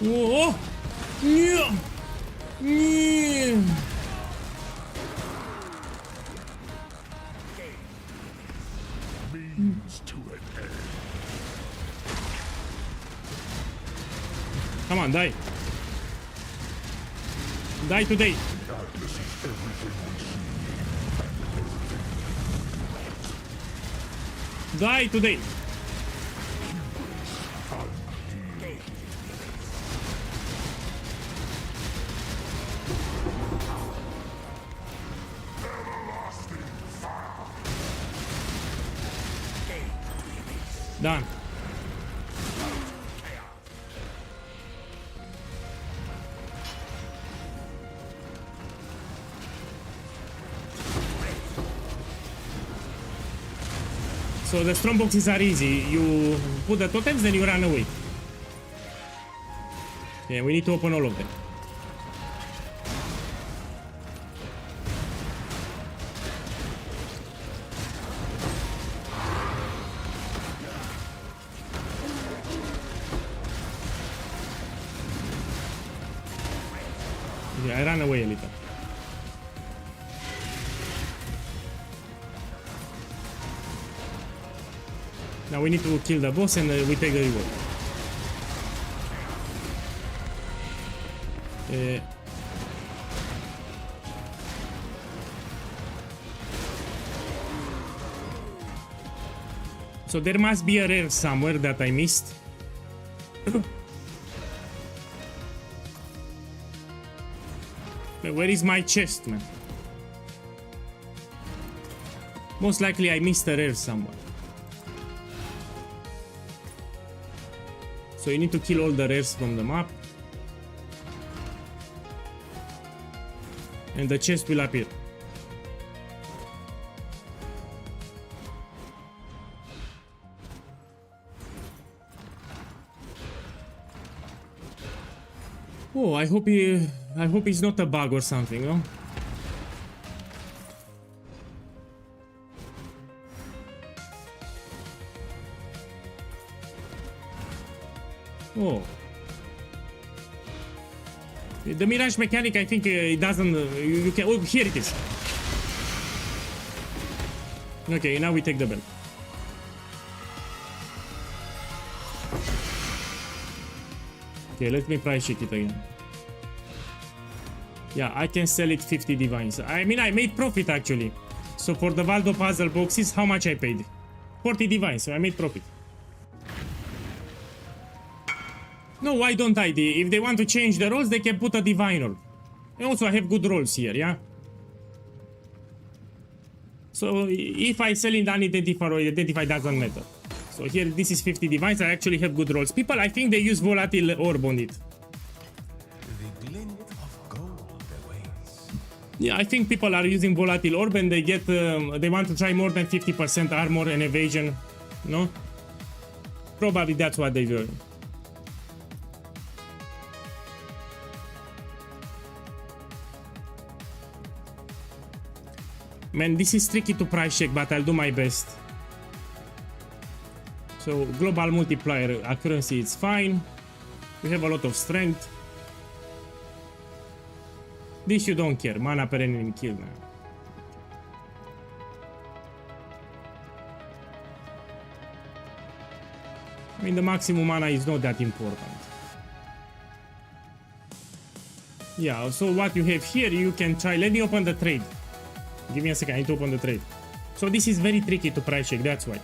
Whoa! Yeah! Yeah! Means to an end. Come on, die. Die today. Darkness is everything we see. Die today. Done. So the strong boxes are easy. You put the totems, then you run away. Yeah, we need to open all of them. Yeah, I ran away a little. Now we need to kill the boss and we take the reward. So there must be a rare somewhere that I missed. Where is my chest, man? Most likely I missed a rare somewhere. So you need to kill all the rares from the map. And the chest will appear. Oh, I hope it's not a bug or something, no? Oh. The Mirage mechanic, I think it doesn't... you can... Oh, here it is. Okay, now we take the belt. Okay, let me price check it again. Yeah, I can sell it 50 divines. I mean, I made profit actually. So for the Valdo puzzle boxes, how much I paid? 40 divines, so I made profit. No, why don't I? If they want to change the rolls, they can put a divine roll. And also I have good rolls here, yeah? So if I sell in unidentified or identified, doesn't matter. So here, this is 50 divines, I actually have good rolls. People, I think they use volatile orb on it. The glint of gold awaits. Yeah, I think people are using volatile orb and they get, they want to try more than 50% armor and evasion, no? Probably that's what they do. Man, this is tricky to price check, but I'll do my best. So, global multiplier accuracy is fine. We have a lot of strength. This you don't care. Mana per enemy kill now. I mean, the maximum mana is not that important. Yeah, so what you have here, you can try. Let me open the trade. Give me a second, I need to open the trade. So this is very tricky to price check, that's why.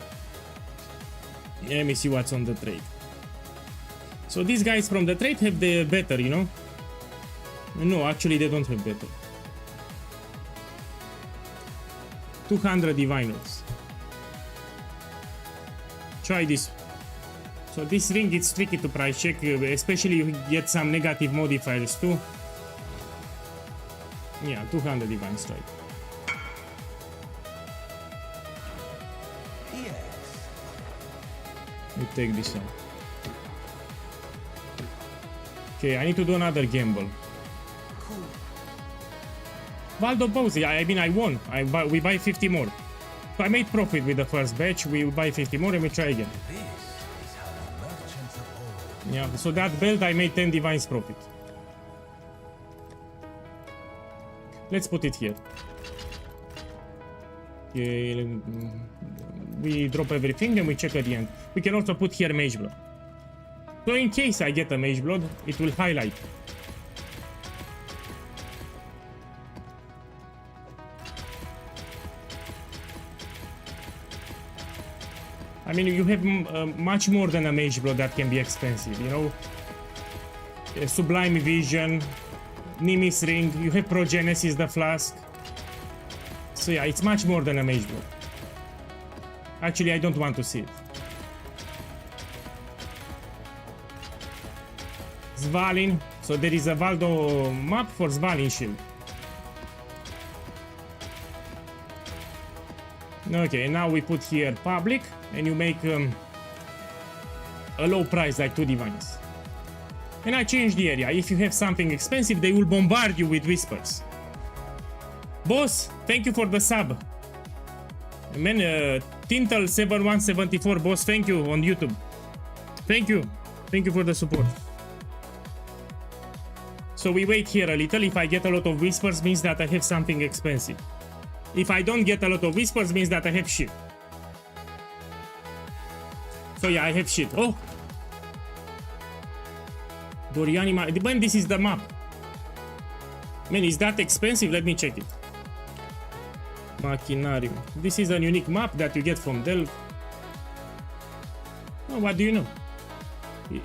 Let me see what's on the trade. So these guys from the trade have the better, you know? No, actually they don't have better. 200 diviners. Try this. So this ring is tricky to price check, especially you get some negative modifiers too. Yeah, 200 divine strike. We take this one. Okay, I need to do another gamble. Valdo Bowsy, I mean I won. We buy 50 more. So I made profit with the first batch. We buy 50 more and we try again. This is how the merchants of old. Yeah, so that belt I made 10 divines profit. Let's put it here. Okay, we drop everything and we check at the end. We can also put here Mage Blood. So in case I get a Mage Blood, it will highlight. I mean, you have much more than a Mage Blood that can be expensive, you know? Sublime Vision, Nimis Ring, you have Progenesis, the Flask. So yeah, it's much more than a Mage Blood. Actually, I don't want to see it. Svalin. So there is a Valdo map for Svalin shield. Okay, now we put here public and you make a low price like 2 divines. And I change the area. If you have something expensive, they will bombard you with whispers. Boss, thank you for the sub. Man, Tintel7174, boss, thank you on YouTube. Thank you. Thank you for the support. So we wait here a little. If I get a lot of whispers, means that I have something expensive. If I don't get a lot of whispers, means that I have shit. So yeah, I have shit. Oh! Doriani, when this is the map. Man, is that expensive? Let me check it. Machinarium. This is a unique map that you get from Delve. Oh, what do you know?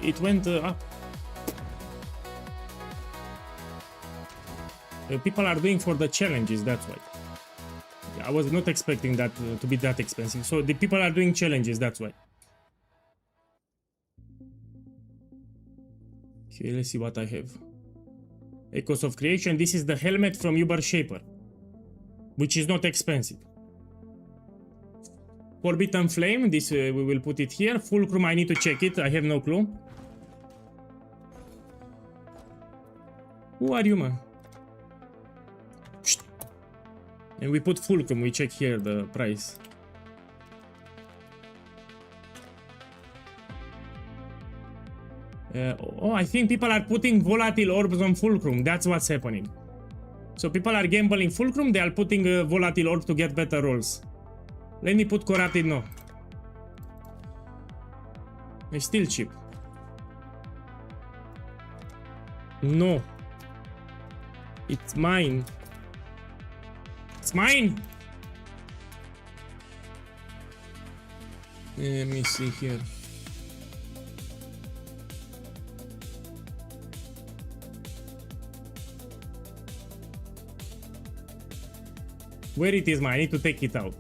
It went up. People are doing for the challenges, that's why. Yeah, I was not expecting that to be that expensive. So the people are doing challenges, that's why. Okay, let's see what I have. Echoes of Creation. This is the helmet from Uber Shaper, which is not expensive. Forbidden Flame. This we will put it here. Fulcrum, I need to check it. I have no clue. Who are you, man? Shh. And we put Fulcrum. We check here the price. Oh, I think people are putting volatile orbs on Fulcrum. That's what's happening. So people are gambling Fulcrum. They are putting a volatile orb to get better rolls. Let me put Corrupted. No. It's still cheap. No. It's mine. It's mine. Let me see here. Where it is, man? I need to take it out.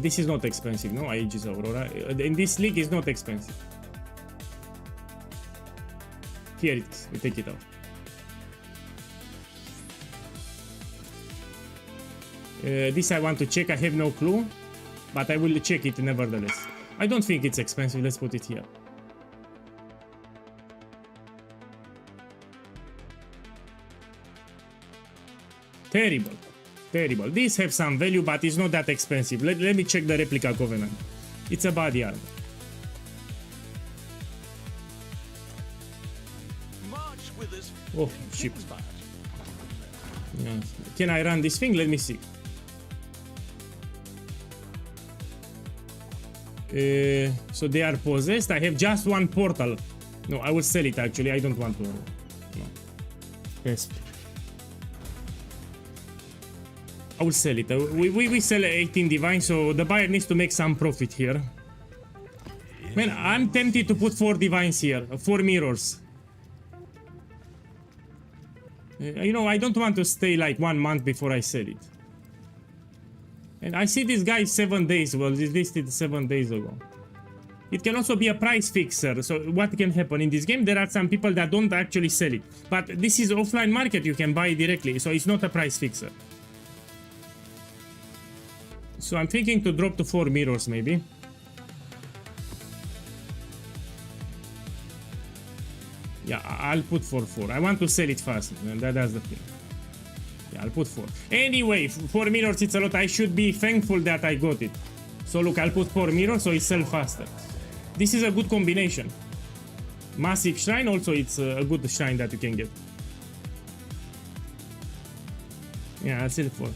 This is not expensive, no? Aegis Aurora. In this league is not expensive. Here it is. We take it out. This I want to check. I have no clue, but I will check it nevertheless. I don't think it's expensive. Let's put it here. Terrible. Terrible. These have some value, but it's not that expensive. Let me check the replica Covenant. It's a body armor. Oh, shit. Yeah. Can I run this thing? Let me see. So they are possessed. I have just one portal. No, I will sell it actually. I don't want to. No. Yes. I will sell it. We sell 18 divine, so the buyer needs to make some profit here. Man, I'm tempted to put 4 divines here, 4 mirrors. You know, I don't want to stay like 1 month before I sell it. And I see this guy 7 days. Well, this listed 7 days ago. It can also be a price fixer. So what can happen in this game? There are some people that don't actually sell it. But this is offline market. You can buy it directly. So it's not a price fixer. So I'm thinking to drop to 4 mirrors maybe. Yeah, I'll put 4. I want to sell it fast, and that's the thing. Yeah, I'll put 4. Anyway, 4 mirrors, it's a lot. I should be thankful that I got it. So look, I'll put 4 mirrors so it sells faster. This is a good combination. Massive shrine, also it's a good shrine that you can get. Yeah, I'll sell 4.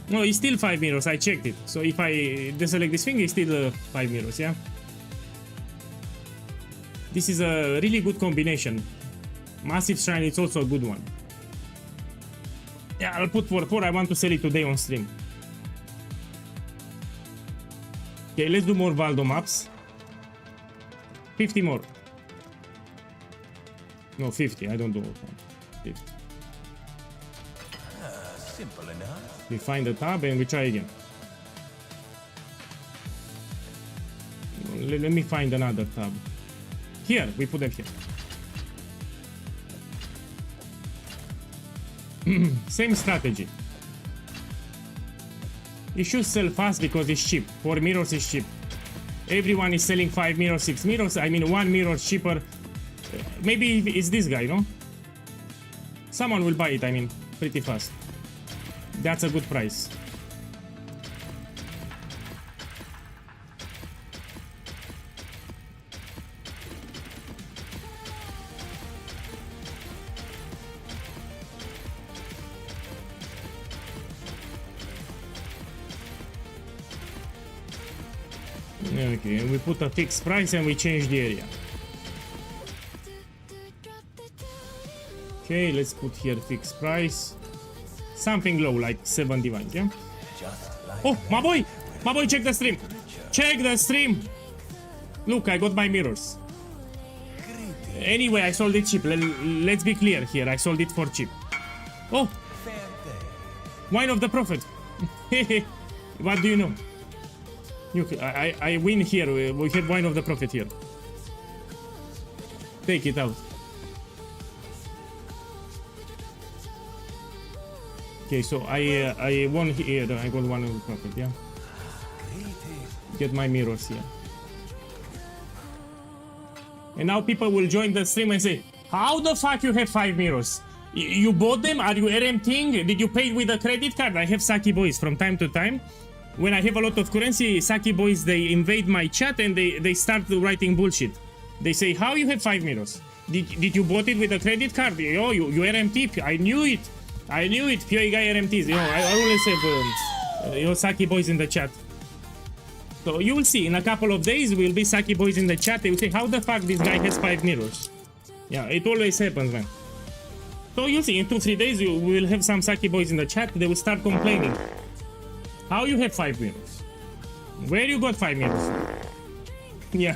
No, it's still 5 mirrors. I checked it. So if I deselect this thing, it's still 5 mirrors, yeah? This is a really good combination. Massive shrine, it's also a good one. Yeah, I'll put 4. I want to sell it today on stream. Okay, let's do more Valdo maps. 50 more. No, 50. I don't do 50. Simple enough. We find the tab and we try again. Let me find another tab. Here, we put them here. Same strategy. It should sell fast because it's cheap. 4 mirrors is cheap. Everyone is selling 5 mirrors, 6 mirrors. I mean, 1 mirror cheaper. Maybe it's this guy, no? Someone will buy it, I mean, pretty fast. That's a good price. Okay, and we put a fixed price and we change the area. Okay, let's put here fixed price. Something low, like 7 divines, yeah? Oh, my boy! My boy, check the stream! Check the stream! Look, I got my mirrors. Anyway, I sold it cheap. Let's be clear here. I sold it for cheap. Oh! Wine of the Prophet. What do you know? I win here. We have Wine of the Prophet here. Take it out. Okay, so I won here. I got Wine of the Prophet, yeah? Get my mirrors here. And now people will join the stream and say, how the fuck you have 5 mirrors? You bought them? Are you RMTing? Did you pay with a credit card? I have Saki boys from time to time. When I have a lot of currency, Saki boys, they invade my chat and they start writing bullshit. They say, how you have 5 mirrors? Did you bought it with a credit card? Yo, you RMT? I knew it. I knew it. POEGuy RMTs. Yo, I always have Saki boys in the chat. So you will see, in a couple of days, will be Saki boys in the chat. They will say, how the fuck this guy has 5 mirrors? Yeah, it always happens, man. So you'll see, in 2-3 days, you will have some Saki boys in the chat. They will start complaining. How you have 5 mirrors? Where you got 5 mirrors? Yeah,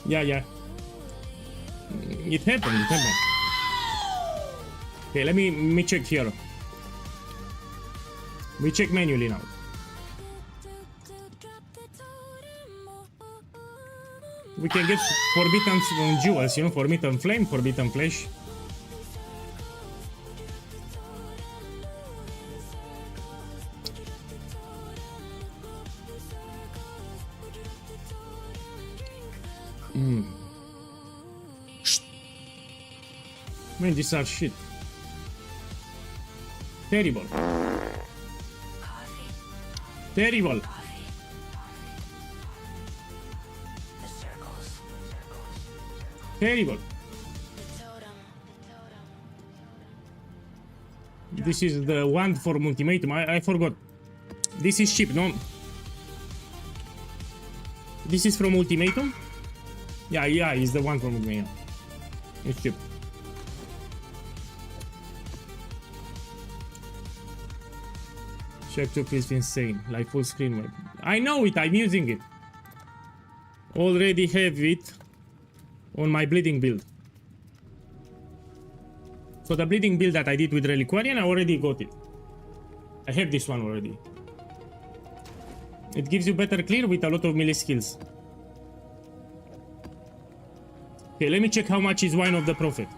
yeah. It happened, Okay, let me check here. We check manually now. We can get forbidden jewels, you know, forbidden flame, forbidden flesh. Man, these are shit. Terrible. Terrible. Terrible. This is the one for ultimatum. I forgot. This is cheap, no? This is from ultimatum? Yeah, it's the one from ultimatum. It's cheap. Check to is insane, like full screen mode. I know it, I'm using it. Already have it on my bleeding build. So the bleeding build that I did with Reliquarian, I already got it. I have this one already. It gives you better clear with a lot of melee skills. Okay, let me check how much is Wine of the Prophet.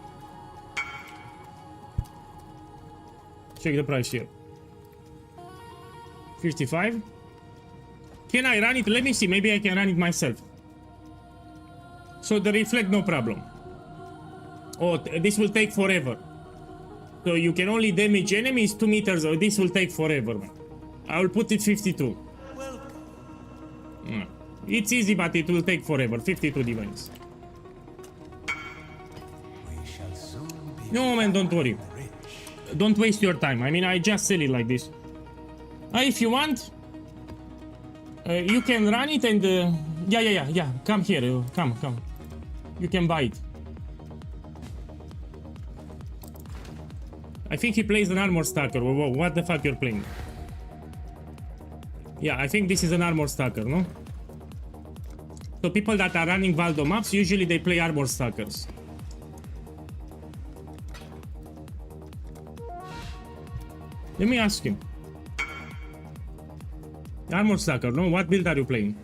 Check the price here. 55. Can I run it? Let me see, maybe I can run it myself. So the reflect, no problem. Oh, this will take forever. So you can only damage enemies 2 meters, or this will take forever, man. I will put it 52. It's easy, but it will take forever. 52 divines. No, man, don't worry. Don't waste your time. I mean, I just sell it like this. If you want, you can run it and... yeah. Come here. Come. You can buy it. I think he plays an armor stacker. What the fuck you're playing? Yeah, I think this is an armor stacker, no? So people that are running Valdo maps, usually they play armor stackers. Let me ask him. Armor stacker, no? What build are you playing?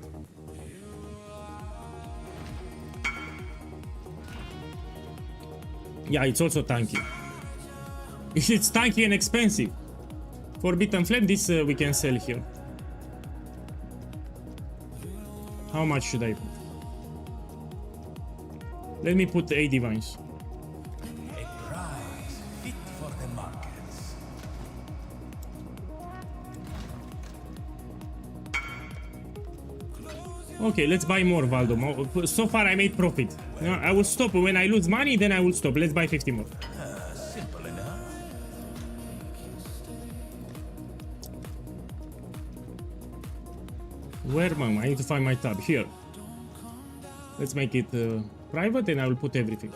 Yeah, it's also tanky. It's tanky and expensive. Forbidden Flame, this we can sell here. How much should I put? Let me put 8 divines. A prize fit for the markets. Okay, let's buy more, Valdo. So far I made profit. I will stop when I lose money, then I will stop. Let's buy 50 more. Simple enough. Where, mom? I need to find my tab. Here. Let's make it private and I will put everything.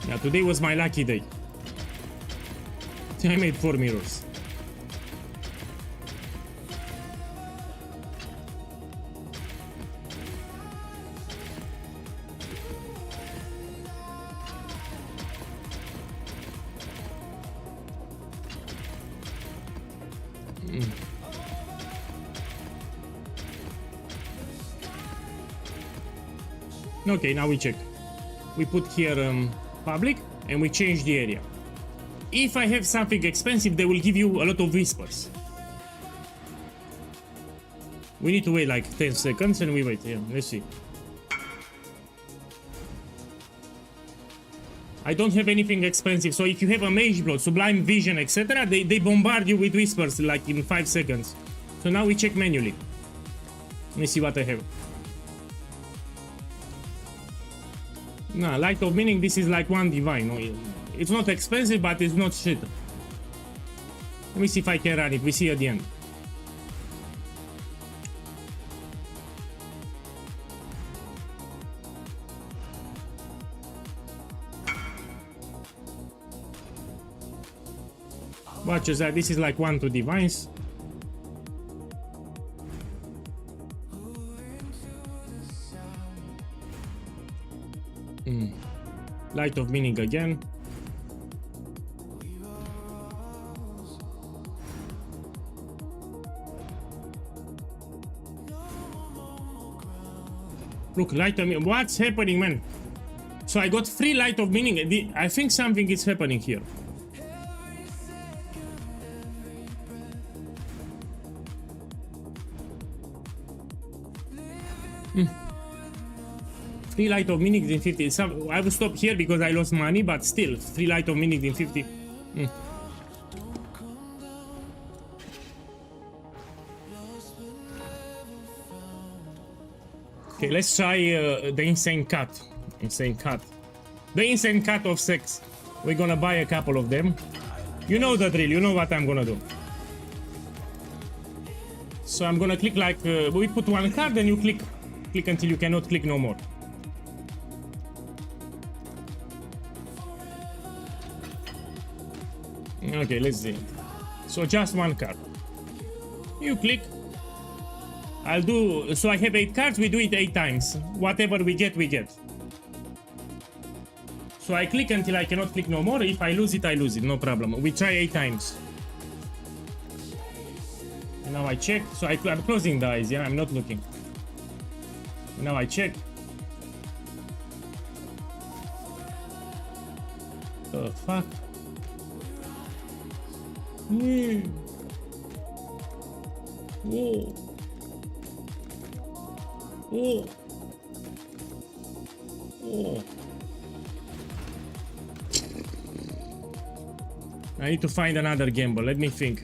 Yeah, today was my lucky day. I made 4 mirrors. Okay, now we check. We put here public and we change the area. If I have something expensive, they will give you a lot of whispers. We need to wait like 10 seconds and we wait. Yeah, let's see. I don't have anything expensive, so if you have a mage blood, sublime vision, etc., they bombard you with whispers like in 5 seconds. So now we check manually. Let me see what I have. Nah, light of meaning, this is like 1 divine. No, it's not expensive, but it's not shit. Let me see if I can run it. We see at the end. Watch that. This is like 1-2 divines. Light of meaning again. Look, light of meaning. What's happening, man? So I got 3 light of meaning. I think something is happening here. Three light of meaning in 50. I will stop here because I lost money, but still, 3 light of meaning in 50. Okay, let's try the insane cut. Insane cut. The insane cut of sex. We're gonna buy a couple of them. You know the drill. You know what I'm gonna do. So I'm gonna click like we put 1 card, then you click until you cannot click no more. Okay, let's see. So just 1 card. You click. I'll do. So I have 8 cards. We do it 8 times. Whatever we get, we get. So I click until I cannot click no more. If I lose it, I lose it. No problem. We try 8 times. And now I check. So I'm closing the eyes. Yeah, I'm not looking. Now I check. The fuck. Whoa. Oh. Oh. I need to find another gamble. Let me think.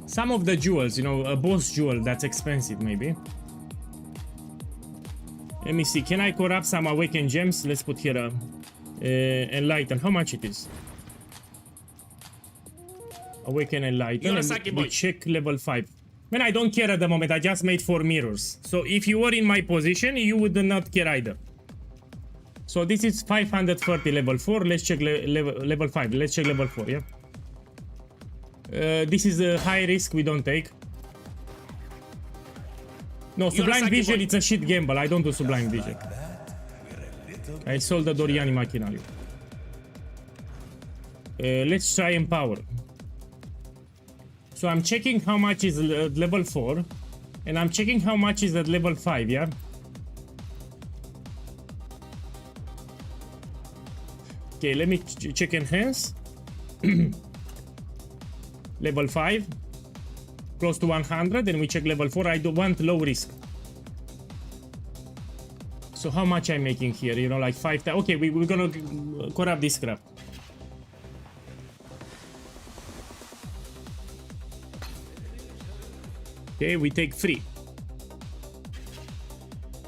Some of the jewels, you know, a boss jewel that's expensive, maybe. Let me see. Can I corrupt some awakened gems? Let's put here enlighten. How much it is? Awaken enlighten. And we check level 5. Man, I don't care at the moment. I just made 4 mirrors. So if you were in my position, you would not care either. So this is 530 level 4. Let's check level 5. Let's check level 4, yeah? This is a high risk we don't take. No, Sublime Vision, it's a shit gamble. I don't do Sublime Vision. I sold the Doriani Machinari. Let's try Empower. So I'm checking how much is level 4. And I'm checking how much is at level 5, yeah? Okay, let me check Enhance. Level 5. Close to 100. And we check level 4. I do want low risk. So how much I'm making here? You know, like 5 times. Okay, we're gonna corrupt this crap. Okay, we take 3.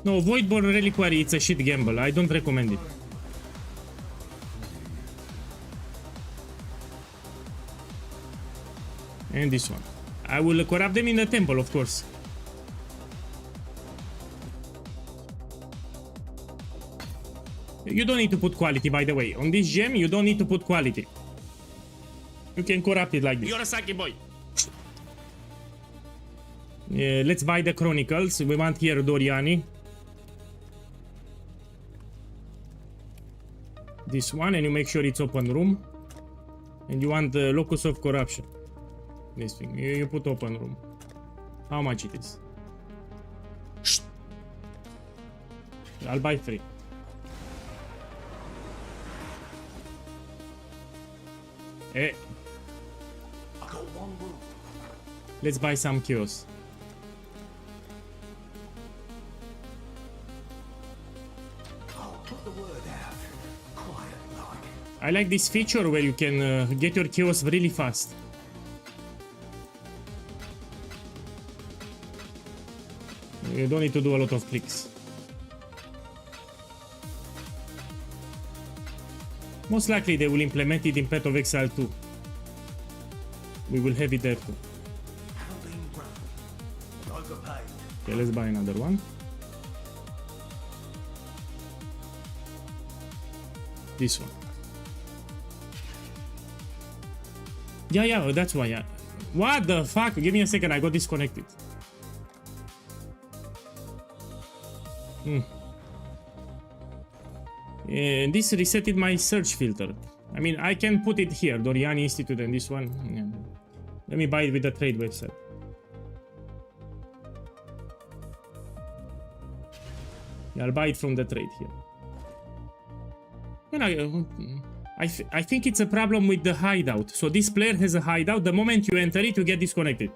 No, Voidborn Reliquary, it's a shit gamble. I don't recommend it. And this one. I will corrupt them in the temple, of course. You don't need to put quality, by the way. On this gem, you don't need to put quality. You can corrupt it like this. You're a Saki boy. Let's buy the Chronicles. We want here Doriani. This one, and you make sure it's open room. And you want the Locus of Corruption. This thing. You put open room. How much it is? I'll buy 3. Eh. Let's buy some chaos. I like this feature where you can get your chaos really fast. You don't need to do a lot of clicks. Most likely they will implement it in Path of Exile 2. We will have it there too. Okay, let's buy another one. This one. Yeah, that's why. Yeah. What the fuck? Give me a second, I got disconnected. And this resetted my search filter. I mean, I can put it here, Doriani Institute, and this one. Yeah. Let me buy it with the trade website. Yeah, I'll buy it from the trade here. I think it's a problem with the hideout. So this player has a hideout. The moment you enter it, you get disconnected.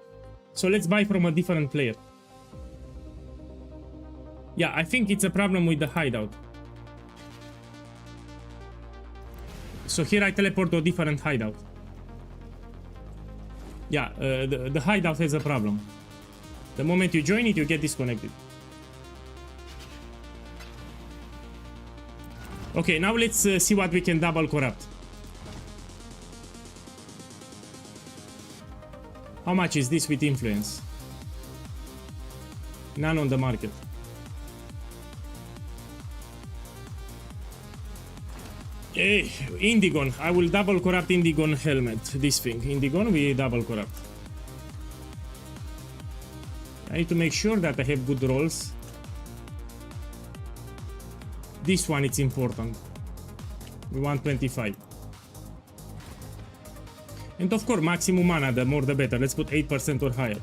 So let's buy from a different player. Yeah, I think it's a problem with the hideout. So here I teleport to a different hideout. Yeah, the hideout has a problem. The moment you join it, you get disconnected. Okay, now let's see what we can double corrupt. How much is this with influence? None on the market. Hey, Indigon. I will double corrupt Indigon helmet. This thing. Indigon, we double corrupt. I need to make sure that I have good rolls. This one, it's important. We want 25. And of course, maximum mana, the more the better. Let's put 8% or higher.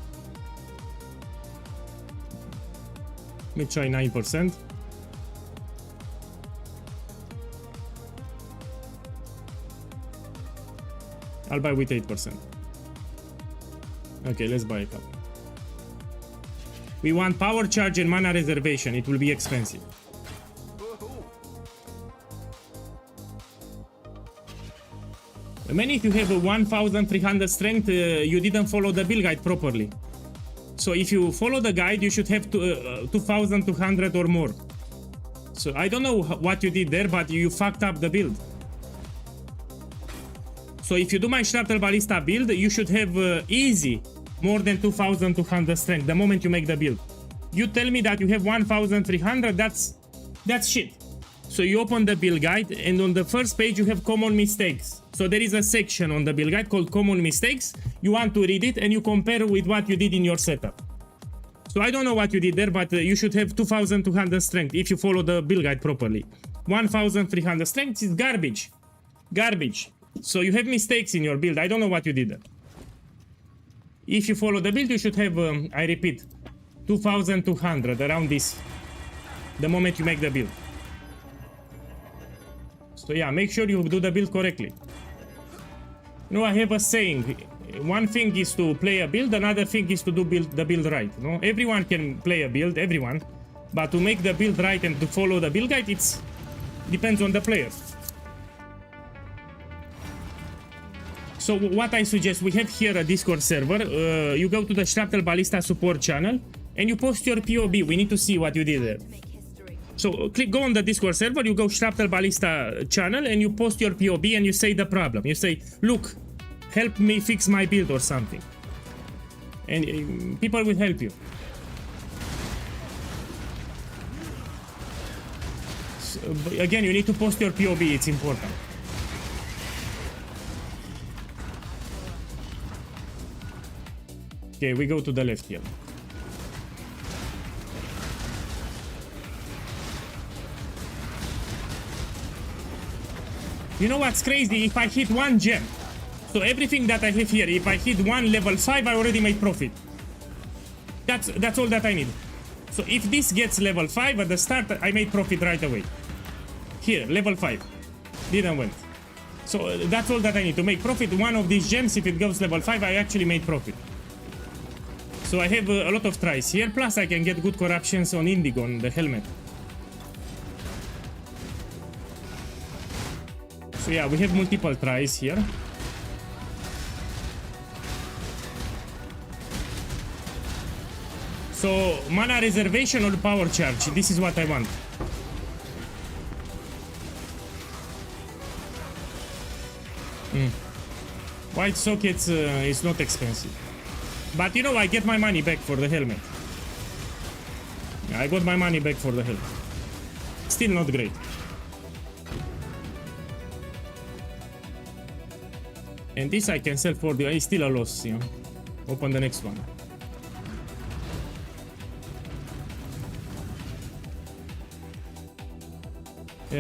Let me try 9%. I'll buy with 8%. Okay, let's buy a couple. We want power charge and mana reservation. It will be expensive. Man, if you have a 1300 strength, you didn't follow the build guide properly. So if you follow the guide, you should have 2200 or more. So I don't know what you did there, but you fucked up the build. So if you do my Shrapnel Ballista build, you should have easy more than 2200 strength the moment you make the build. You tell me that you have 1300, that's shit. So you open the build guide, and on the first page you have common mistakes. So there is a section on the build guide called common mistakes. You want to read it and you compare with what you did in your setup. So I don't know what you did there, but you should have 2200 strength if you follow the build guide properly. 1300 strength is garbage. Garbage. So you have mistakes in your build. I don't know what you did there. If you follow the build, you should have, I repeat, 2200 around this the moment you make the build. So yeah, make sure you do the build correctly. No, I have a saying. One thing is to play a build, another thing is to do the build right. No, everyone can play a build, everyone, but to make the build right and to follow the build guide, it depends on the player. So what I suggest, we have here a Discord server. You go to the Shrapnel Ballista support channel and you post your POB. We need to see what you did there. So go on the Discord server, you go Shrapnel Ballista channel and you post your POB and you say the problem. You say, look, help me fix my build or something. And people will help you. So, again, you need to post your POB, it's important. Okay, we go to the left here. You know what's crazy? If I hit one gem, so everything that I have here, if I hit one level 5, I already made profit. That's all that I need. So if this gets level 5 at the start, I made profit right away. Here, level 5. Didn't went. So that's all that I need to make profit. One of these gems, if it goes level 5, I actually made profit. So I have a lot of tries here. Plus I can get good corruptions on Indigo, on the helmet. So yeah, we have multiple tries here. So mana reservation or power charge, this is what I want. White sockets is not expensive. But you know, I get my money back for the helmet. I got my money back for the helmet. Still not great. And this I can sell for the... It's still a loss, you know. Open the next one.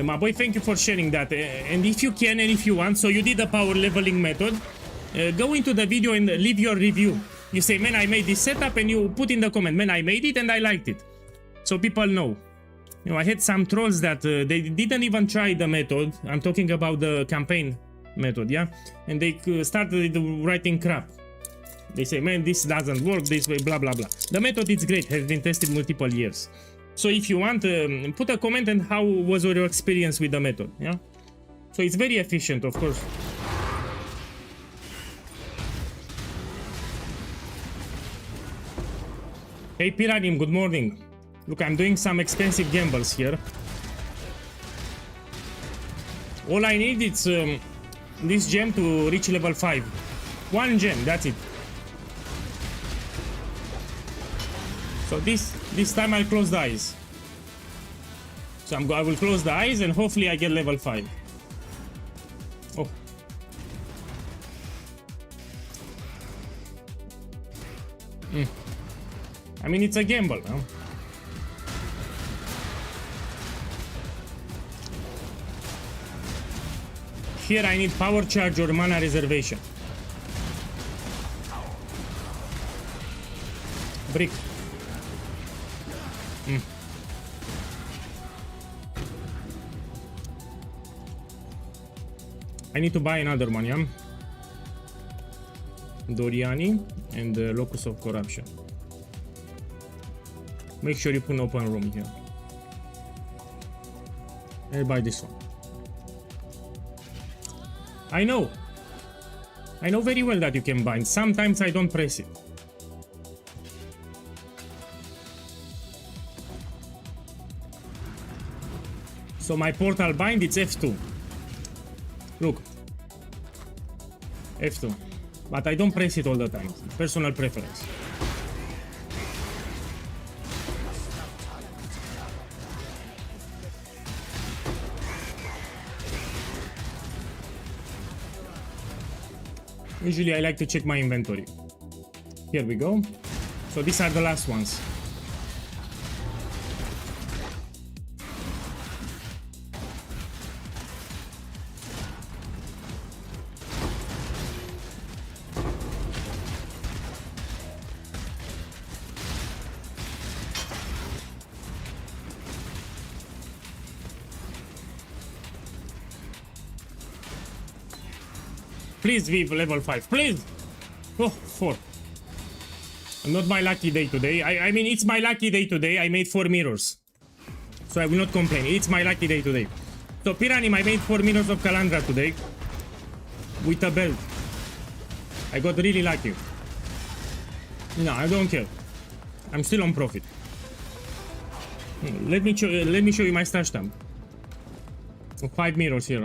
My boy, thank you for sharing that. And if you can and if you want, so you did a power leveling method, go into the video and leave your review. You say, man, I made this setup, and you put in the comment, man, I made it and I liked it. So people know. You know, I had some trolls that they didn't even try the method. I'm talking about the campaign method, yeah? And they started writing crap. They say, man, this doesn't work this way, blah, blah, blah. The method is great, has been tested multiple years. So if you want, put a comment on how was your experience with the method, yeah? So it's very efficient, of course. Hey Piranim, good morning. Look, I'm doing some expensive gambles here. All I need is this gem to reach level 5. One gem, that's it. So this time I'll close the eyes. So I will close the eyes and hopefully I get level 5. Oh. I mean, it's a gamble, huh? Here I need power charge or mana reservation. Brick. I need to buy another one, yeah? Doriani and the Locus of Corruption. Make sure you put an open room here. I'll buy this one. I know very well that you can bind. Sometimes I don't press it. So my portal bind, it's F2. Look. F2. But I don't press it all the time. Personal preference. Usually I like to check my inventory. Here we go. So these are the last ones. Please Viv level 5, please! Oh, 4. Not my lucky day today. I mean, it's my lucky day today. I made 4 mirrors. So I will not complain. It's my lucky day today. So Piranim, I made 4 mirrors of Calandra today. With a belt. I got really lucky. No, I don't care. I'm still on profit. Let me show you my stash tab. 5 mirrors here,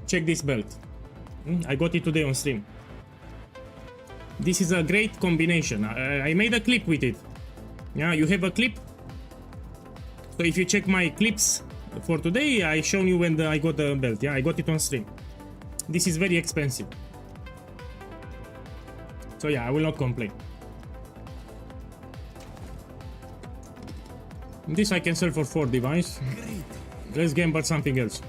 Check this belt. I got it today on stream. This is a great combination. I made a clip with it. Yeah, you have a clip. So if you check my clips for today, I shown you when I got the belt. Yeah, I got it on stream. This is very expensive. So yeah, I will not complain. This I can sell for 4 divines. Let's gamble something else.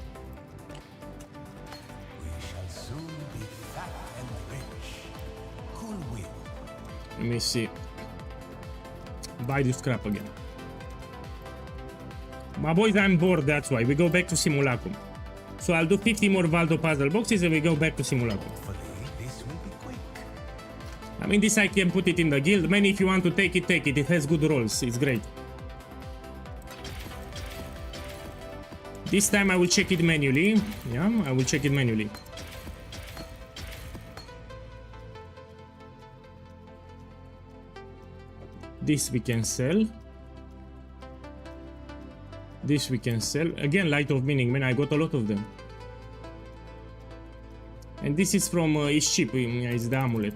We shall soon be fat and rich. Who'll win? Let me see. Buy this crap again. My boys, I'm bored, that's why. We go back to Simulacrum. So I'll do 50 more Valdo puzzle boxes and we go back to Simulacrum. Hopefully, this will be quick. I mean, this I can put it in the guild. Man, if you want to take it, take it. It has good rolls. It's great. This time I will check it manually. Yeah, I will check it manually. This we can sell. This we can sell. Again, Light of Meaning. Man, I got a lot of them. And this is from... it's cheap. It's the amulet.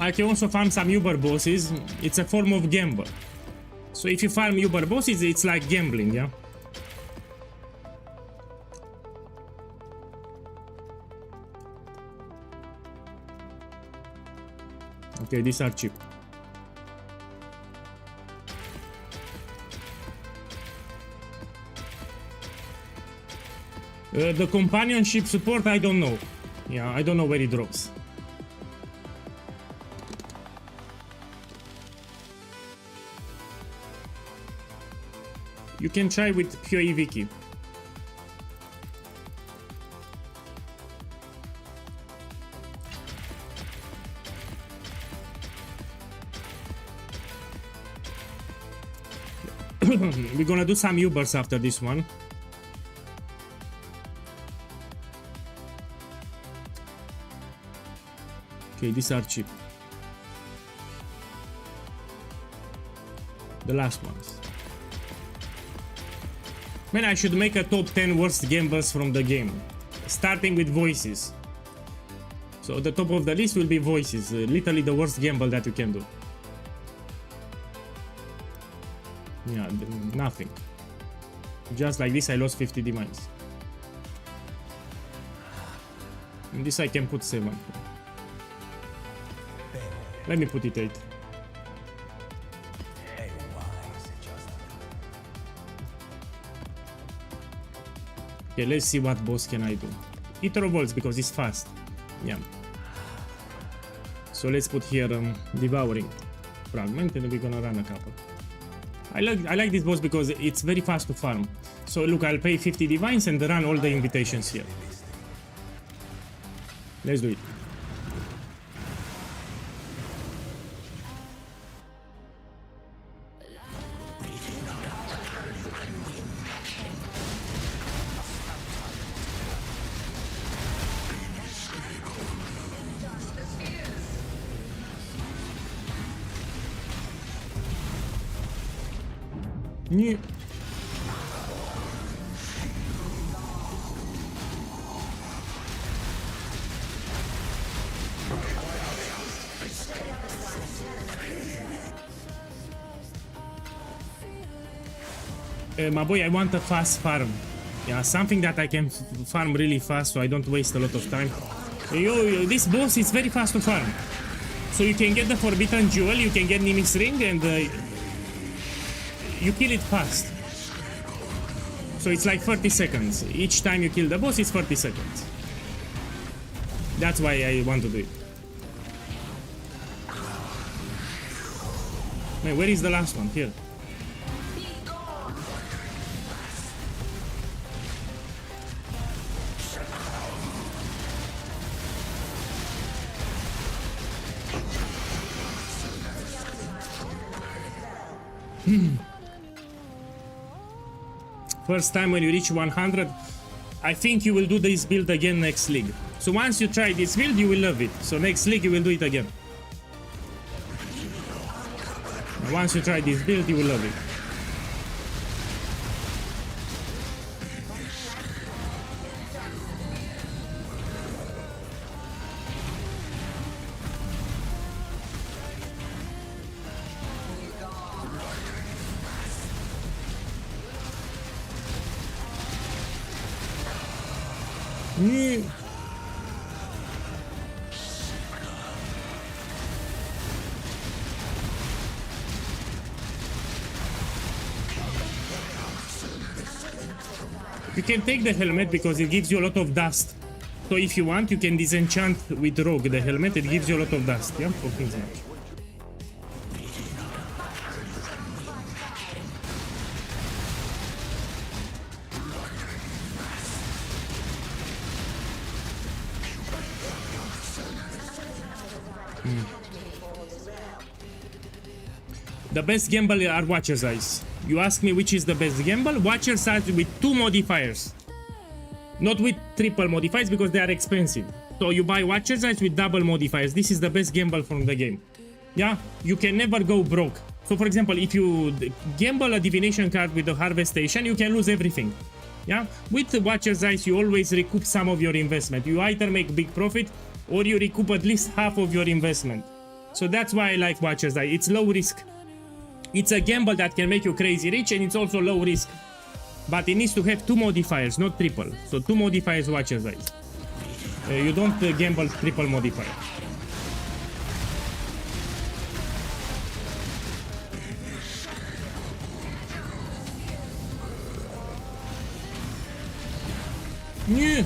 I can also farm some Uber bosses. It's a form of gamble. So if you farm Uber bosses, it's like gambling, yeah? Okay, these are cheap. The companionship support, I don't know. Yeah, I don't know where it drops. You can try with POEGuy. We're gonna do some Ubers after this one. Okay, these are cheap. The last ones. Man, I should make a top 10 worst gambles from the game. Starting with voices. So the top of the list will be voices. Literally the worst gamble that you can do. Yeah, nothing. Just like this I lost 50 divines. And this I can put 7. Let me put it 8. Okay, let's see what boss can I do. Ether Bolts because it's fast. Yeah. So let's put here Devouring Fragment and we're gonna run a couple. I like this boss because it's very fast to farm. So look, I'll pay 50 divines and run all the invitations here. Let's do it. Nie. My boy, I want a fast farm. Yeah, something that I can farm really fast so I don't waste a lot of time. This boss is very fast to farm. So you can get the Forbidden Jewel, you can get Nimit's Ring, and you kill it fast. So it's like 30 seconds. Each time you kill the boss, it's 30 seconds. That's why I want to do it. Man, where is the last one? Here. First time when you reach 100, I think you will do this build again next league. So once you try this build, you will love it. So next league, you will do it again. And once you try this build, you will love it. You can take the helmet because it gives you a lot of dust So if you want, you can disenchant with Rogue the helmet. It gives you a lot of dust. Yeah, for things much. The best gamble are Watcher's Eyes. You ask me which is the best gamble? Watcher's Eyes with 2 modifiers. Not with triple modifiers because they are expensive. So you buy Watcher's Eyes with double modifiers. This is the best gamble from the game. Yeah, you can never go broke. So for example, if you gamble a divination card with the Harvest Station, you can lose everything. Yeah, with the Watcher's Eyes, you always recoup some of your investment. You either make big profit or you recoup at least half of your investment. So that's why I like Watcher's Eye. It's low risk. It's a gamble that can make you crazy rich, and it's also low risk. But it needs to have 2 modifiers, not triple. So 2 modifiers Watcher's Eyes. You don't gamble triple modifier. Yeah.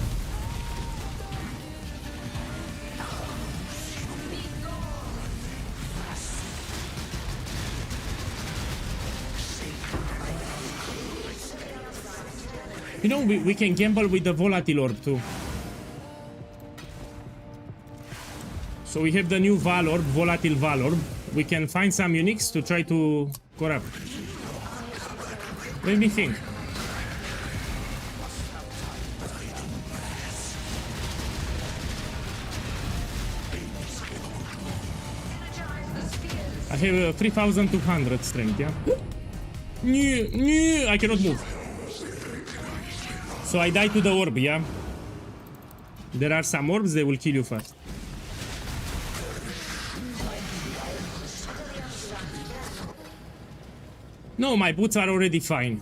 You know, we can gamble with the Volatile Orb too. So we have the new Valor, Volatile Valor. We can find some uniques to try to corrupt. Let me think. I have 3200 strength, yeah? I cannot move. So I die to the orb, yeah? There are some orbs, they will kill you fast. No, my boots are already fine.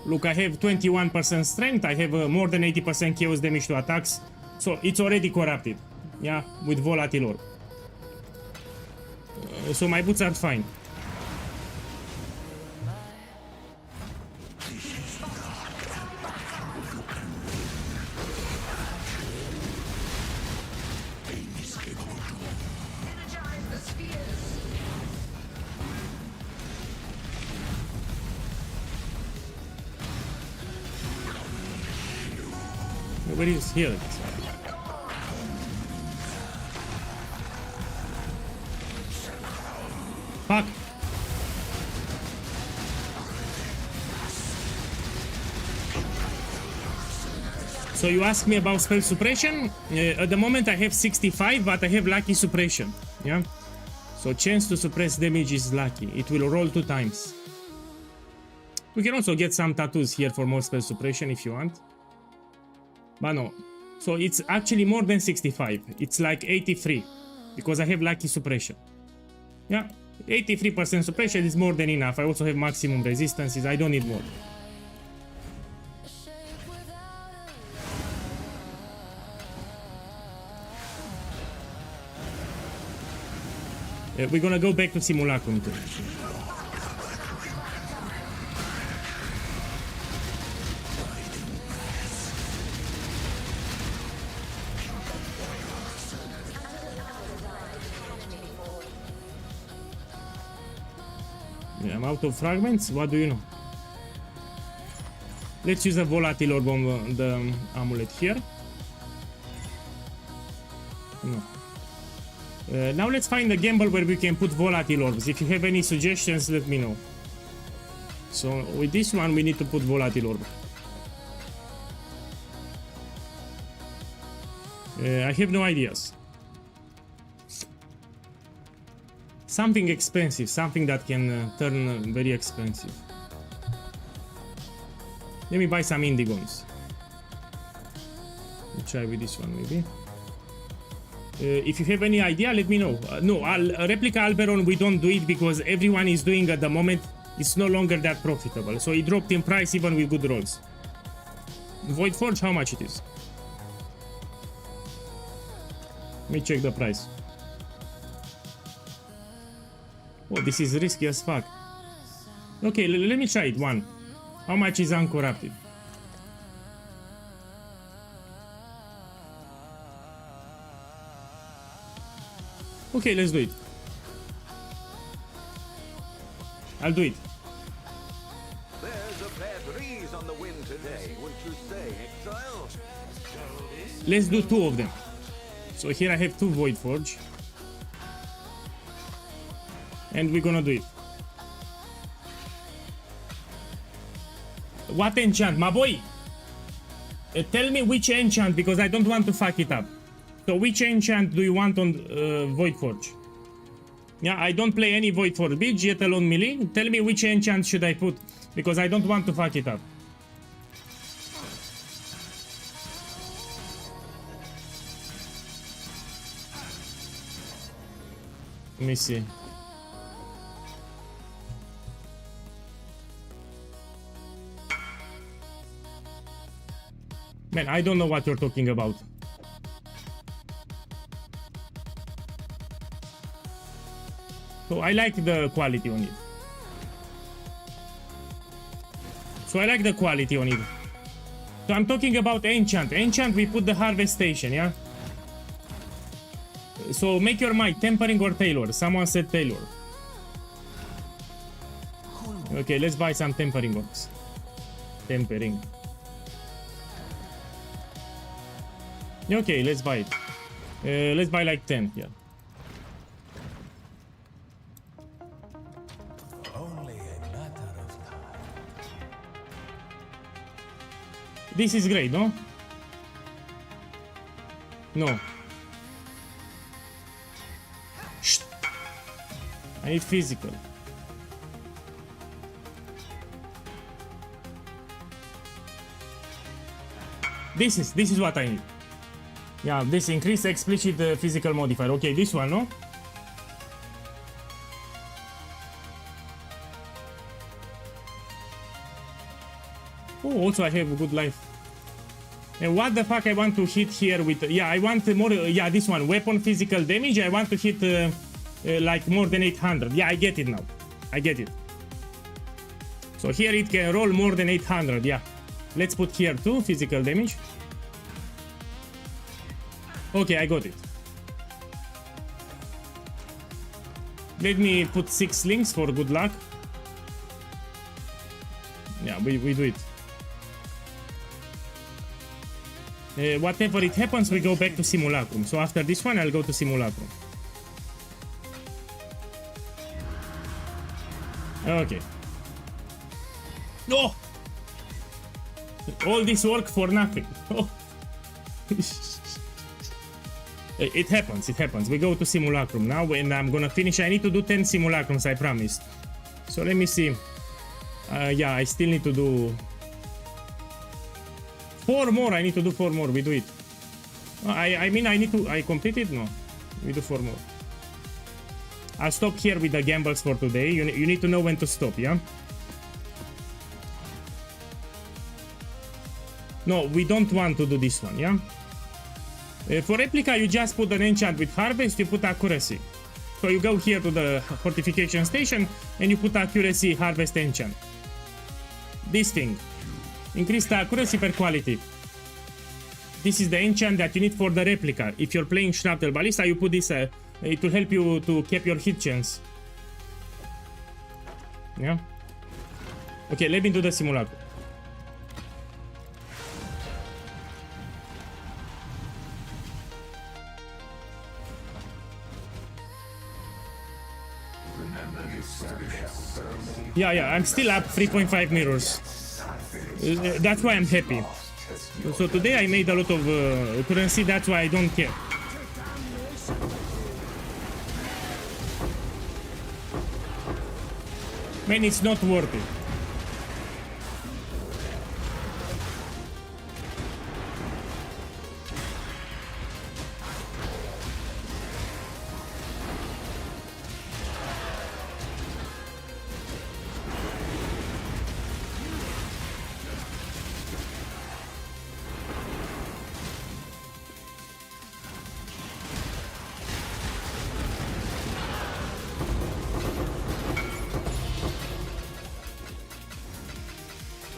Look, I have 21% strength, I have more than 80% chaos damage to attacks. So it's already corrupted, yeah? With Volatile Orb. So my boots are fine. Where is here? Fuck. So you ask me about spell suppression? At the moment I have 65, but I have lucky suppression. Yeah. So chance to suppress damage is lucky. It will roll 2 times. We can also get some tattoos here for more spell suppression if you want. But no. So it's actually more than 65. It's like 83. Because I have lucky suppression. Yeah. 83% suppression is more than enough. I also have maximum resistances. I don't need more. We're gonna go back to Simulacrum too. Yeah, I'm out of fragments. What do you know? Let's use a Volatile Orb on the amulet here. No. Now let's find a gamble where we can put Volatile Orbs. If you have any suggestions, let me know. So with this one, we need to put Volatile Orb. I have no ideas. Something expensive, something that can turn very expensive. Let me buy some Indigons. Let's try with this one maybe. If you have any idea, let me know. No, Replica Alberon, we don't do it because everyone is doing at the moment. It's no longer that profitable. So it dropped in price even with good rolls. Void Forge, how much it is? Let me check the price. Oh, this is risky as fuck. Okay, let me try it. One. How much is uncorrupted? Okay, let's do it. I'll do it. There's a fair breeze on the wind today, wouldn't you say, Exile? Let's do 2 of them. So here I have 2 Void Forge. And we're gonna do it. What enchant? My boy! Tell me which enchant, because I don't want to fuck it up. So which enchant do you want on Void Forge? Yeah, I don't play any Void Forge build, yet alone melee. Tell me which enchant should I put, because I don't want to fuck it up. Let me see. Man, I don't know what you're talking about. So I like the quality on it. So I'm talking about enchant. Enchant, we put the harvest station, yeah? So make your mind, tempering or tailor. Someone said tailor. Okay, let's buy some tempering works. Tempering. Okay, let's buy it. Let's buy like 10, yeah. Only a matter of time. This is great, no? No. Shh. I need physical. This is what I need. Yeah, this increase explicit physical modifier. Okay, this one, no? Oh, also I have a good life. And what the fuck I want to hit here with... Yeah, I want more... yeah, this one. Weapon physical damage. I want to hit like more than 800. Yeah, I get it now. I get it. So here it can roll more than 800. Yeah. Let's put here too. Physical damage. Okay, I got it. Let me put 6 links for good luck. Yeah, we do it. Whatever it happens, we go back to Simulacrum. So after this one, I'll go to Simulacrum. Okay. No! All this work for nothing. Oh. It happens. We go to Simulacrum now, and I'm gonna finish. I need to do 10 Simulacrums, I promised. So let me see. Yeah, I still need to do 4 more. I need to do 4 more. We do it. I mean, I need to... I completed? No. We do 4 more. I'll stop here with the gambles for today. You need to know when to stop, yeah? No, we don't want to do this one, yeah? For replica, you just put an enchant with harvest, you put accuracy. So you go here to the fortification station and you put accuracy harvest enchant. This thing. Increase the accuracy per quality. This is the enchant that you need for the replica. If you're playing Shrapnel Ballista, you put this, it will help you to keep your hit chance. Yeah? Okay, let me do the simulacrum. Yeah, I'm still up 3.5 mirrors. That's why I'm happy. So today I made a lot of currency, that's why I don't care. Man, it's not worth it.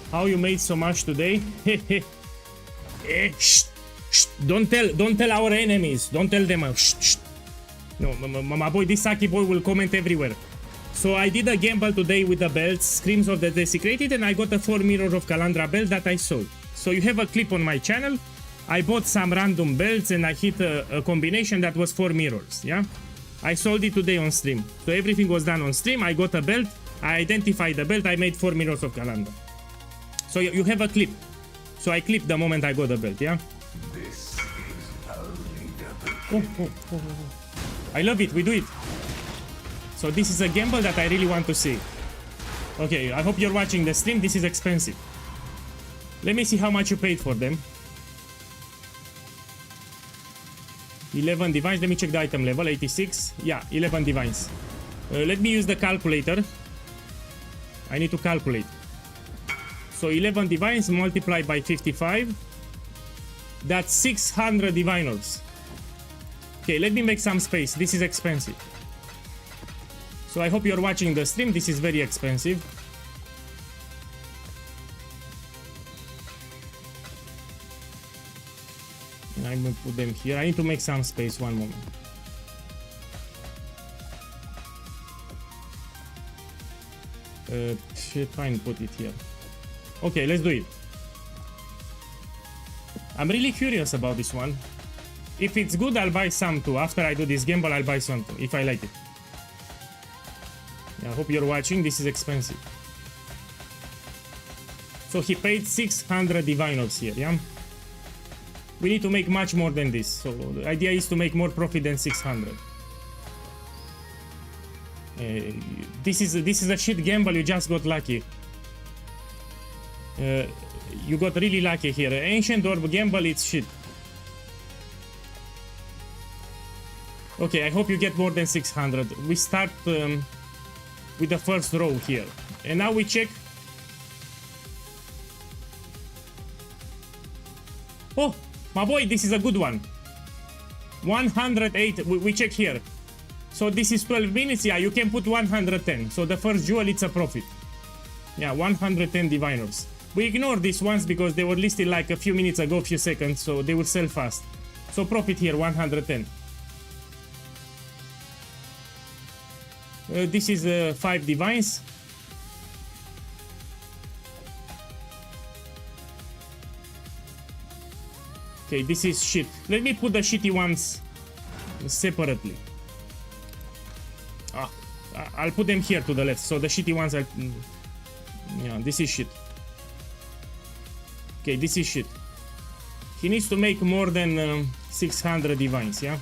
How you made so much today? Shh, shh, don't tell our enemies. Don't tell them. Shh, shh. No, my boy, this Saki boy will comment everywhere. So I did a gamble today with the belts, Screams of the Desecrated, and I got a 4 Mirror of Kalandra belt that I sold. So you have a clip on my channel. I bought some random belts and I hit a combination that was 4 mirrors, yeah? I sold it today on stream. So everything was done on stream. I got a belt, I identified the belt, I made 4 Mirrors of Kalandra. So you have a clip. So I clipped the moment I got the belt, yeah? This is only the beginning. I love it, we do it. So this is a gamble that I really want to see. Okay, I hope you're watching the stream. This is expensive. Let me see how much you paid for them. 11 divines. Let me check the item level. 86. Yeah, 11 divines. Let me use the calculator. I need to calculate. So 11 divines multiplied by 55. That's 600 diviners. Okay, let me make some space. This is expensive. So I hope you're watching the stream. This is very expensive. I'm gonna put them here. I need to make some space. One moment. Should try and put it here. Okay, let's do it. I'm really curious about this one. If it's good, I'll buy some too. After I do this gamble, I'll buy some too, if I like it. I hope you're watching. This is expensive. So he paid 600 diviners here, yeah? We need to make much more than this. So the idea is to make more profit than 600. This is a shit gamble. You just got lucky. You got really lucky here. Ancient Orb gamble, it's shit. Okay, I hope you get more than 600. We start with the first row here. And now we check. Oh, my boy, this is a good one. 108, we check here. So this is 12 minutes, yeah, you can put 110. So the first jewel, it's a profit. Yeah, 110 diviners. We ignore these ones because they were listed like a few minutes ago, a few seconds, so they will sell fast. So profit here, 110. This is 5 divines. Okay, this is shit. Let me put the shitty ones separately. I'll put them here to the left. So the shitty ones are... Yeah, this is shit. Okay, this is shit. He needs to make more than 600 divines, yeah?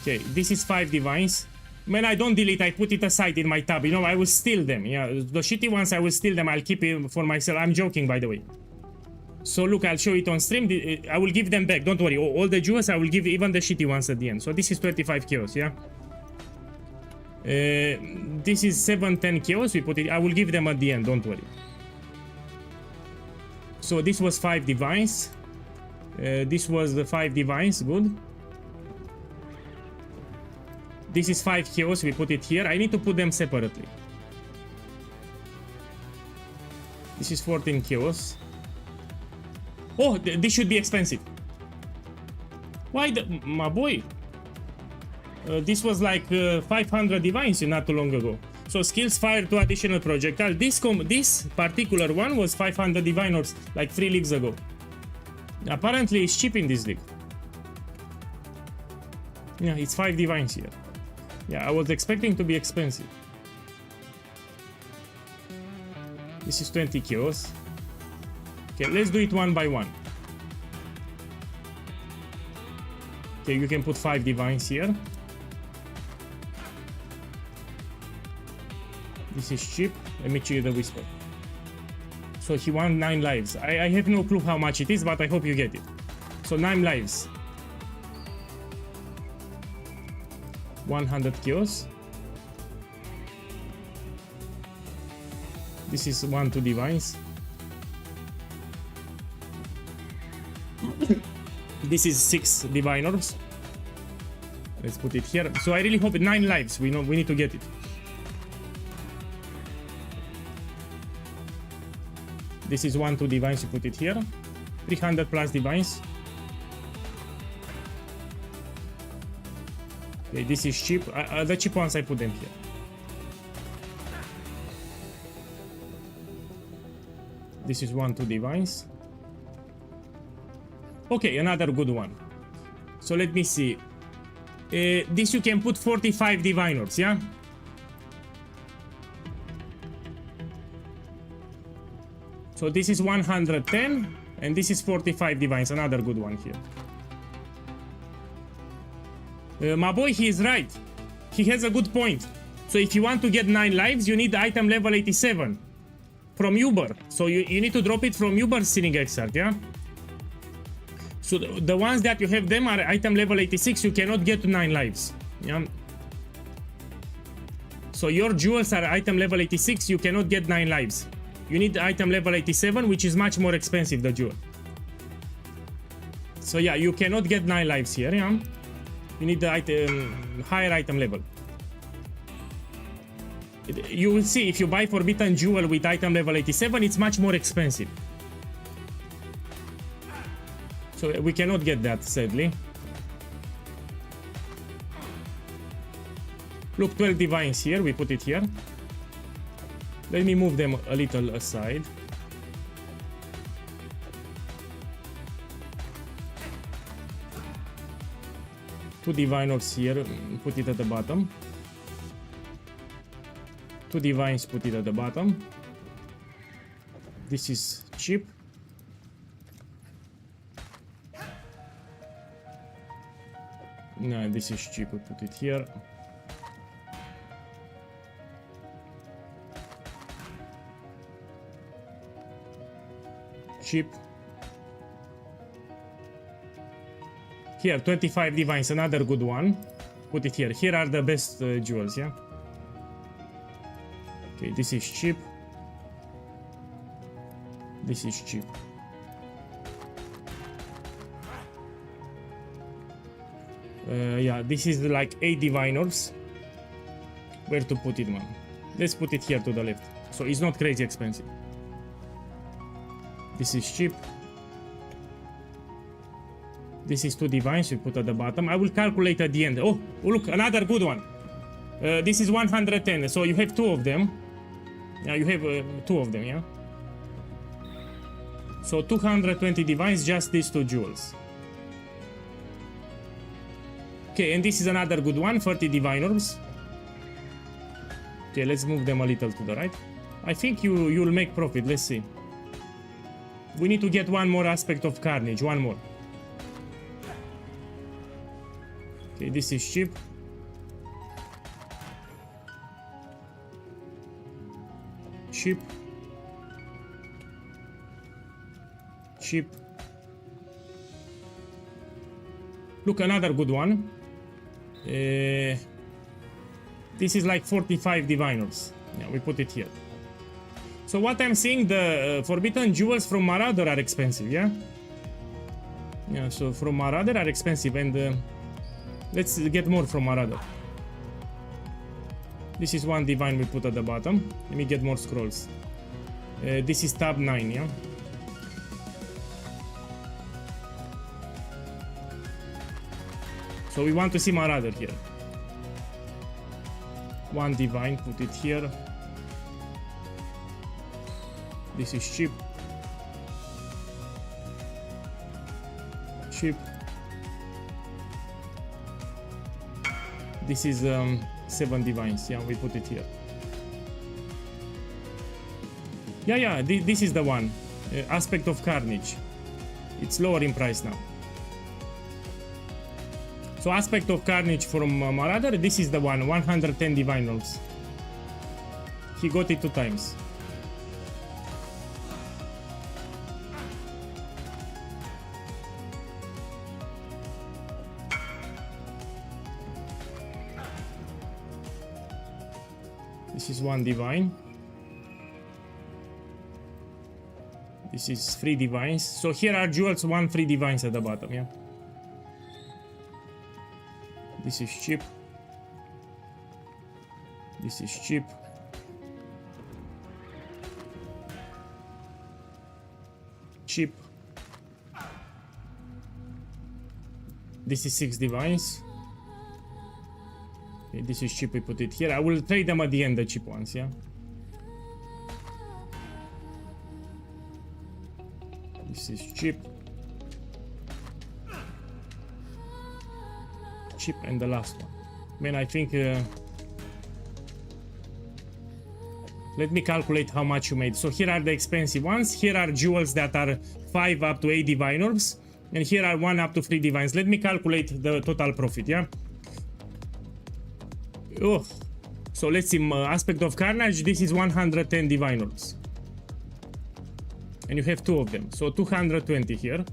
Okay, this is 5 divines. Man, I don't delete, I put it aside in my tab. You know, I will steal them. Yeah, the shitty ones, I will steal them. I'll keep it for myself. I'm joking, by the way. So look, I'll show it on stream. I will give them back. Don't worry. All the jewels, I will give even the shitty ones at the end. So this is 25 chaos, yeah? This is 710 chaos. We put it. I will give them at the end. Don't worry. So this was 5 divines. This was the 5 divines. Good. This is 5 chaos. We put it here. I need to put them separately. This is 14 chaos. Oh, this should be expensive. Why, my boy? This was like 500 divines not too long ago. So skills fire 2 additional projectile. This particular one was 500 diviners like 3 leagues ago. Apparently it's cheap in this league. Yeah, it's 5 divines here. Yeah, I was expecting to be expensive. This is 20 chaos. Okay, let's do it one by one. Okay, you can put 5 divines here. This is cheap. Let me check the whisper. So he won 9 lives. I have no clue how much it is, but I hope you get it. So 9 lives. 100 chaos. This is 1, 2 divines. This is 6 diviners. Let's put it here. So I really hope 9 lives. We need to get it. This is 1, 2 divines. You put it here. 300 plus divines. Okay, this is cheap. The cheap ones I put them here. This is 1, 2 divines. Okay, another good one. So let me see. This you can put 45 diviners, yeah? So this is 110, and this is 45 divines, another good one here. My boy, he is right. He has a good point. So if you want to get 9 lives, you need item level 87 from Uber. So you need to drop it from Uber Sealing Exarch, yeah? So the ones that you have them are item level 86, you cannot get to 9 lives, yeah? So your jewels are item level 86, you cannot get 9 lives. You need item level 87, which is much more expensive, the jewel. So yeah, you cannot get 9 lives here, yeah? You need the higher item level. You will see, if you buy Forbidden Jewel with item level 87, it's much more expensive. So we cannot get that, sadly. Look, 12 divines here, we put it here. Let me move them a little aside. Two diviners here, put it at the bottom. Two divines, put it at the bottom. This is cheap. No, this is cheap, we put it here. Cheap. Here, 25 divines, another good one. Put it here. Here are the best jewels, yeah? Okay, this is cheap. This is cheap. Yeah, this is like 8 diviners. Where to put it, man? Let's put it here to the left. So it's not crazy expensive. This is cheap. This is 2 divines, we put at the bottom. I will calculate at the end. Oh, look, another good one. This is 110, so you have 2 of them. Yeah, you have 2 of them, yeah? So 220 divines, just these 2 jewels. Okay, and this is another good one, 30 diviners. Okay, let's move them a little to the right. I think you'll make profit, let's see. We need to get one more aspect of carnage, one more. Okay, this is cheap. Cheap. Cheap. Look, another good one. This is like 45 diviners. Yeah, we put it here. So what I'm seeing, the Forbidden Jewels from Marauder are expensive, yeah? Yeah, so from Marauder are expensive, and let's get more from Marauder. This is 1 divine we put at the bottom. Let me get more scrolls. This is tab 9, yeah? So we want to see Marauder here. 1 divine, put it here. This is cheap. Cheap. This is 7 divines, yeah, we put it here. Yeah, this is the one. Aspect of Carnage. It's lower in price now. So Aspect of Carnage from Marauder, this is the one, 110 divine rolls. He got it 2 times. This is 1 divine. This is 3 divines. So here are jewels, 1 3 divines at the bottom, yeah. This is cheap. This is cheap. Cheap. This is 6 divines. Okay, this is cheap, we put it here. I will trade them at the end, the cheap ones, yeah? This is cheap. Cheap and the last one. Man, I think... let me calculate how much you made. So here are the expensive ones. Here are jewels that are 5 up to 8 divine orbs. And here are 1 up to 3 divines. Let me calculate the total profit, yeah? Oh, so let's see. Aspect of Carnage, this is 110 divine orbs. And you have 2 of them. So 220 here.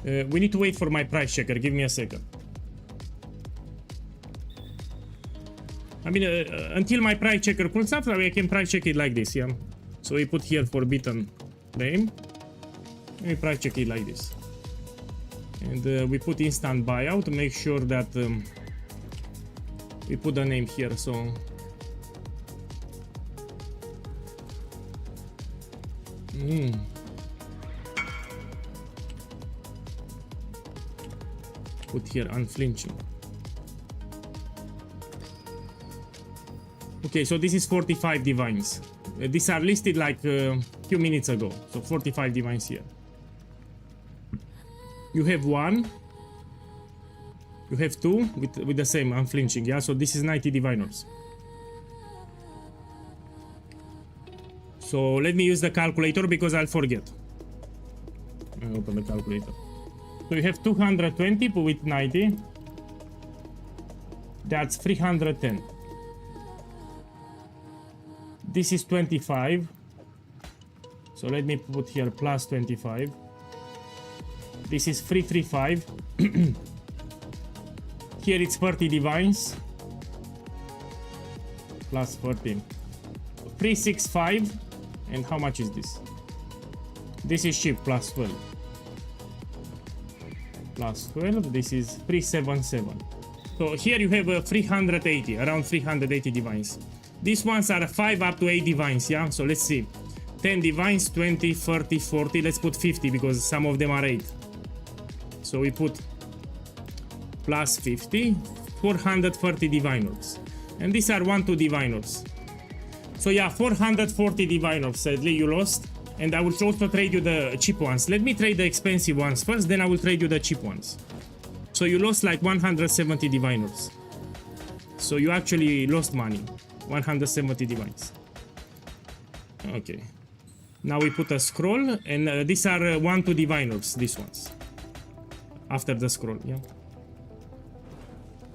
We need to wait for my price checker. Give me a second. I mean, until my price checker pulls up, I can price check it like this, yeah? So we put here forbidden name. And we price check it like this. And we put instant buyout to make sure that we put the name here, so... Put here unflinching. Okay, so this is 45 divines. These are listed like a few minutes ago. So 45 divines here. You have 1. You have 2 with the same unflinching, yeah? So this is 90 diviners. So let me use the calculator because I'll forget. I'll open the calculator. So you have 220 with 90. That's 310. This is 25. So let me put here plus 25. This is 335. Here it's 30 divines. Plus 14. 365. And how much is this? This is cheap, plus 12. Plus 12, this is 377. So here you have 380, around 380 divines. These ones are 5 up to 8 divines, yeah? So let's see. 10 divines, 20, 30, 40. Let's put 50 because some of them are 8. So we put plus 50, 430 diviners. And these are 1, 2 diviners. So yeah, 440 diviners. Sadly, you lost. And I will also trade you the cheap ones. Let me trade the expensive ones first, then I will trade you the cheap ones. So you lost like 170 diviners. So you actually lost money. 170 divines. Okay. Now we put a scroll, and these are 1, 2 diviners, these ones. After the scroll, yeah.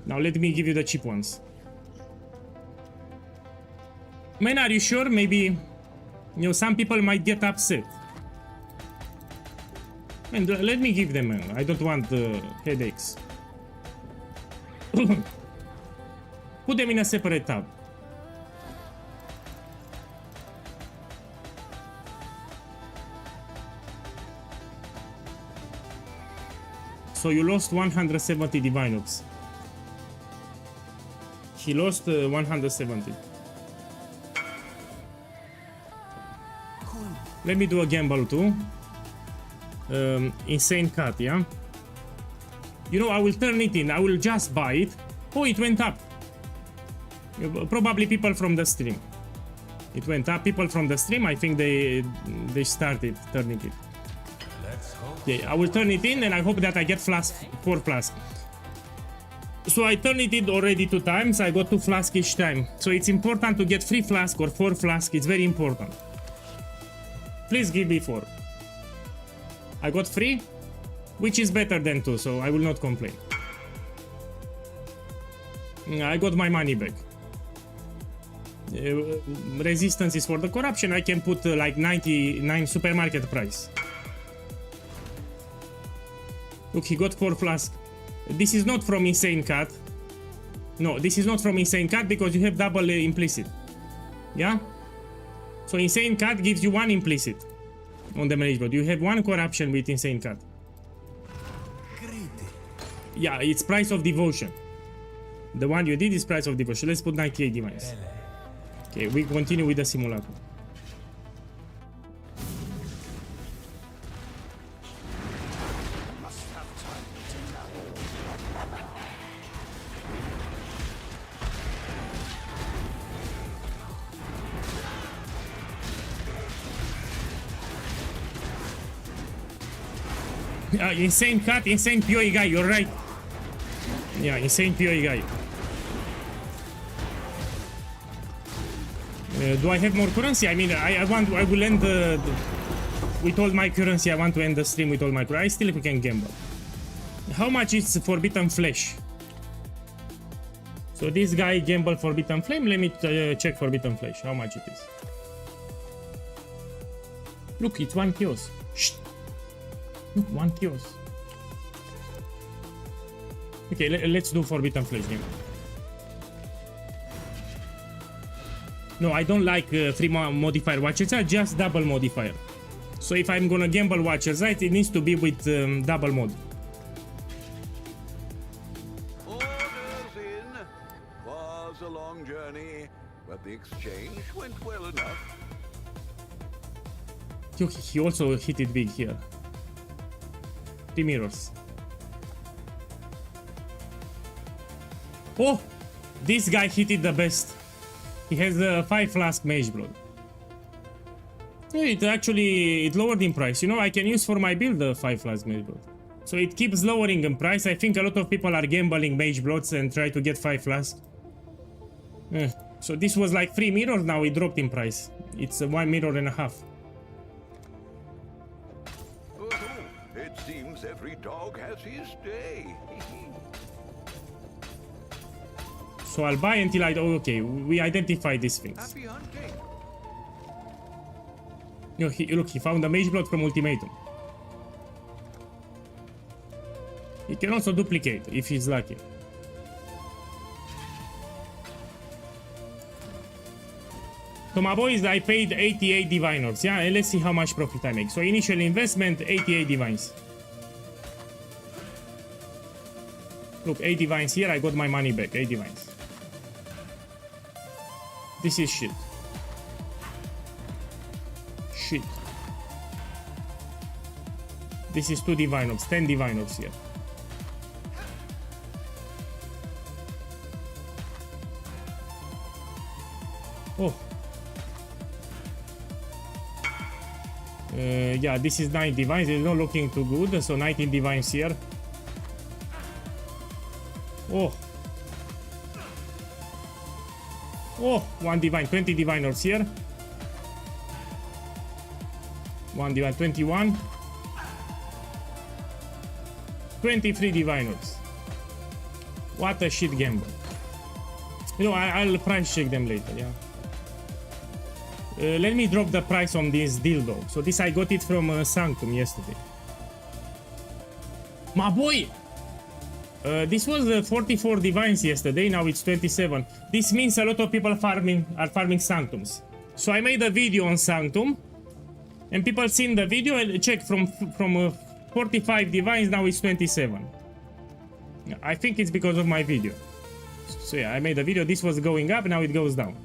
Now let me give you the cheap ones. Man, are you sure? Maybe... You know, some people might get upset. And let me give them, I don't want headaches. Put them in a separate tab. So you lost 170 divine orbs. He lost 170. Let me do a gamble too. Insane cut, yeah? You know, I will turn it in. I will just buy it. Oh, it went up. Probably people from the stream. It went up. People from the stream, I think they started turning it. Okay, I will turn it in and I hope that I get flask, 4 flasks. So I turned it in already 2 times. I got 2 flasks each time. So it's important to get 3 flasks or 4 flasks. It's very important. Please give me 4. I got 3, which is better than 2, so I will not complain. I got my money back. Resistance is for the corruption. I can put like 99 supermarket price. Look, he got 4 flasks. This is not from Insane Cut. No, this is not from Insane Cut because you have double implicit. Yeah? So Insane Cut gives you 1 implicit on the marriage board. You have 1 corruption with Insane Cut. Yeah, it's price of devotion. The one you did is price of devotion. Let's put 98 divines. Okay, we continue with the Simulacrum. Insane cut, insane POEGuy, you're right. Yeah, insane POEGuy. Do I have more currency? I mean, I will end with all my currency. I want to end the stream with all my currency. I still can gamble. How much is Forbidden Flesh? So this guy gamble Forbidden Flame. Let me check Forbidden Flesh. How much it is? Look, it's 1 kiosk. Shh. Look, 1 kiosk. Okay, let's do Forbidden Flesh game. No, I don't like free modifier Watcher's Eye, just double modifier. So if I'm gonna gamble Watcher's Eye, it needs to be with double mod. Orders in. Was a long journey, but the exchange went well enough. He also hit it big here. 3 mirrors. Oh! This guy hit it the best. He has a 5 flask mage blood. Yeah, it lowered in price. You know, I can use for my build the 5 flask mage blood. So it keeps lowering in price. I think a lot of people are gambling mage bloods and try to get 5 flask. So this was like 3 mirrors, now it dropped in price. It's 1.5 mirror. It seems every dog has his day. So I'll buy until I... Oh, okay, we identify these things. Happy hunting. You know, look, he found a mage blood from Ultimatum. He can also duplicate if he's lucky. So my boys, I paid 88 diviners, yeah? And let's see how much profit I make. So initial investment, 88 divines. Look, 8 divines here, I got my money back, 8 divines. This is shit. Shit. This is 2 diviners, 10 diviners here. Oh. Yeah, this is 9 divines. It's not looking too good. So 19 divines here. Oh. Oh, 1 divine. 20 diviners here. 1 divine. 21. 23 diviners. What a shit gamble. You know, I'll price check them later, yeah. Let me drop the price on this dildo. So this I got it from Sanctum yesterday. My boy! This was 44 divines yesterday, now it's 27. This means a lot of people are farming Sanctums. So I made a video on Sanctum, and people seen the video and check from 45 divines, now it's 27. I think it's because of my video. So yeah, I made a video, this was going up, now it goes down.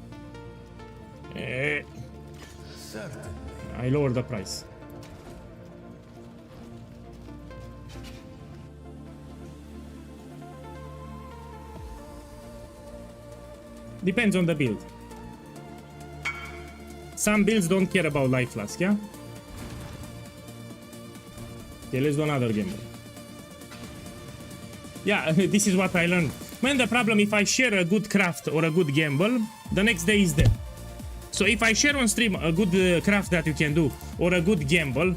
I lowered the price. Depends on the build. Some builds don't care about life flask, yeah? Okay, let's do another game. Yeah, this is what I learned. Man, the problem, if I share a good craft or a good gamble, the next day is dead. So if I share on stream a good craft that you can do, or a good gamble,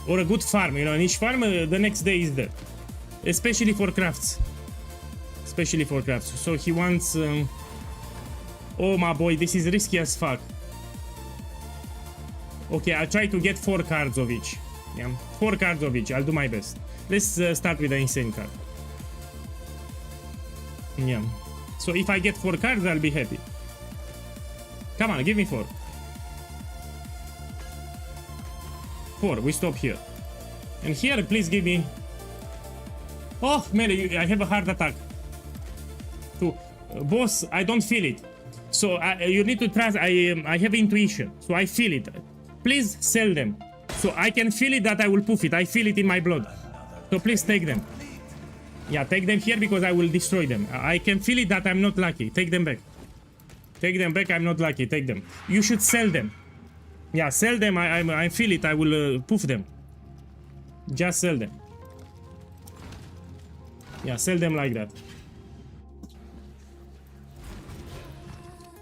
or a good farm, you know, niche farm, the next day is dead. Especially for crafts. Especially for crafts. So he wants... oh my boy, this is risky as fuck. Okay, I'll try to get 4 cards of each. Yeah, 4 cards of each, I'll do my best. Let's start with the insane card. Yeah. So if I get 4 cards, I'll be happy. Come on, give me 4. 4, we stop here. And here, please give me... Oh, man, I have a heart attack. Boss, I don't feel it. So you need to trust, I have intuition. So I feel it. Please sell them. So I can feel it that I will poof it. I feel it in my blood. So please take them. Yeah, take them here because I will destroy them. I can feel it that I'm not lucky. Take them back. Take them back, I'm not lucky. Take them. You should sell them. Yeah, sell them. I feel it. I will poof them. Just sell them. Yeah, sell them like that.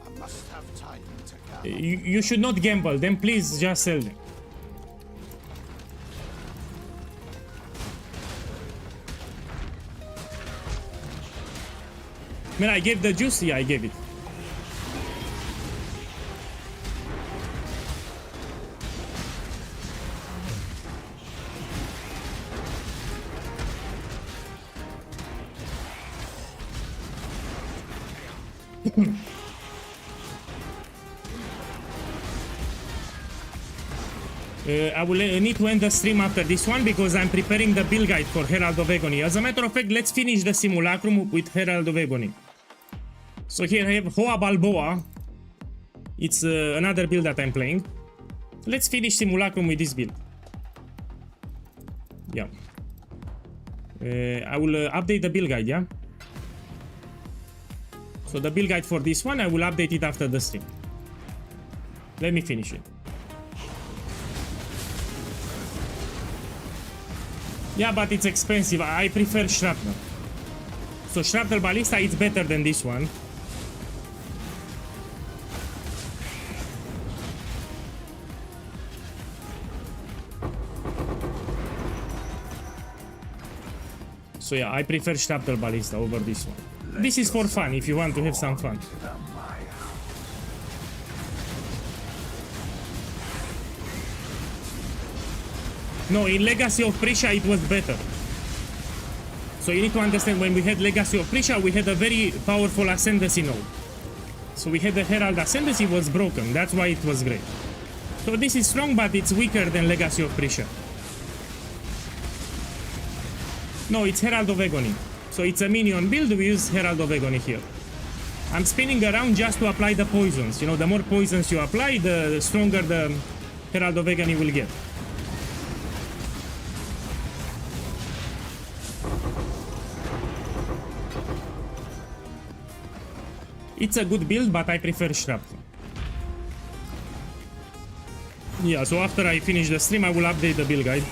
I must have time to gather. You should not gamble them, please just sell them. Man, I gave the juice? Yeah, I gave it. I will need to end the stream after this one because I'm preparing the build guide for Herald of Agony. As a matter of fact, let's finish the Simulacrum with Herald of Agony. So here I have Hoa Balboa. It's another build that I'm playing. Let's finish Simulacrum with this build. Yeah. I will update the build guide, yeah? So the build guide for this one, I will update it after the stream. Let me finish it. Yeah, but it's expensive. I prefer Shrapnel. So Shrapnel Ballista is better than this one. So yeah, I prefer Shrapnel Ballista over this one. This is for fun, if you want to have some fun. No, in Legacy of Prisha it was better. So you need to understand, when we had Legacy of Prisha, we had a very powerful Ascendancy node. So we had the Herald Ascendancy was broken, that's why it was great. So this is strong, but it's weaker than Legacy of Prisha. No, it's Herald of Agony. So it's a minion build, we use Herald of Agony here. I'm spinning around just to apply the poisons. You know, the more poisons you apply, the stronger the Herald of Agony will get. It's a good build, but I prefer Shrapnel. Yeah, so after I finish the stream, I will update the build guide.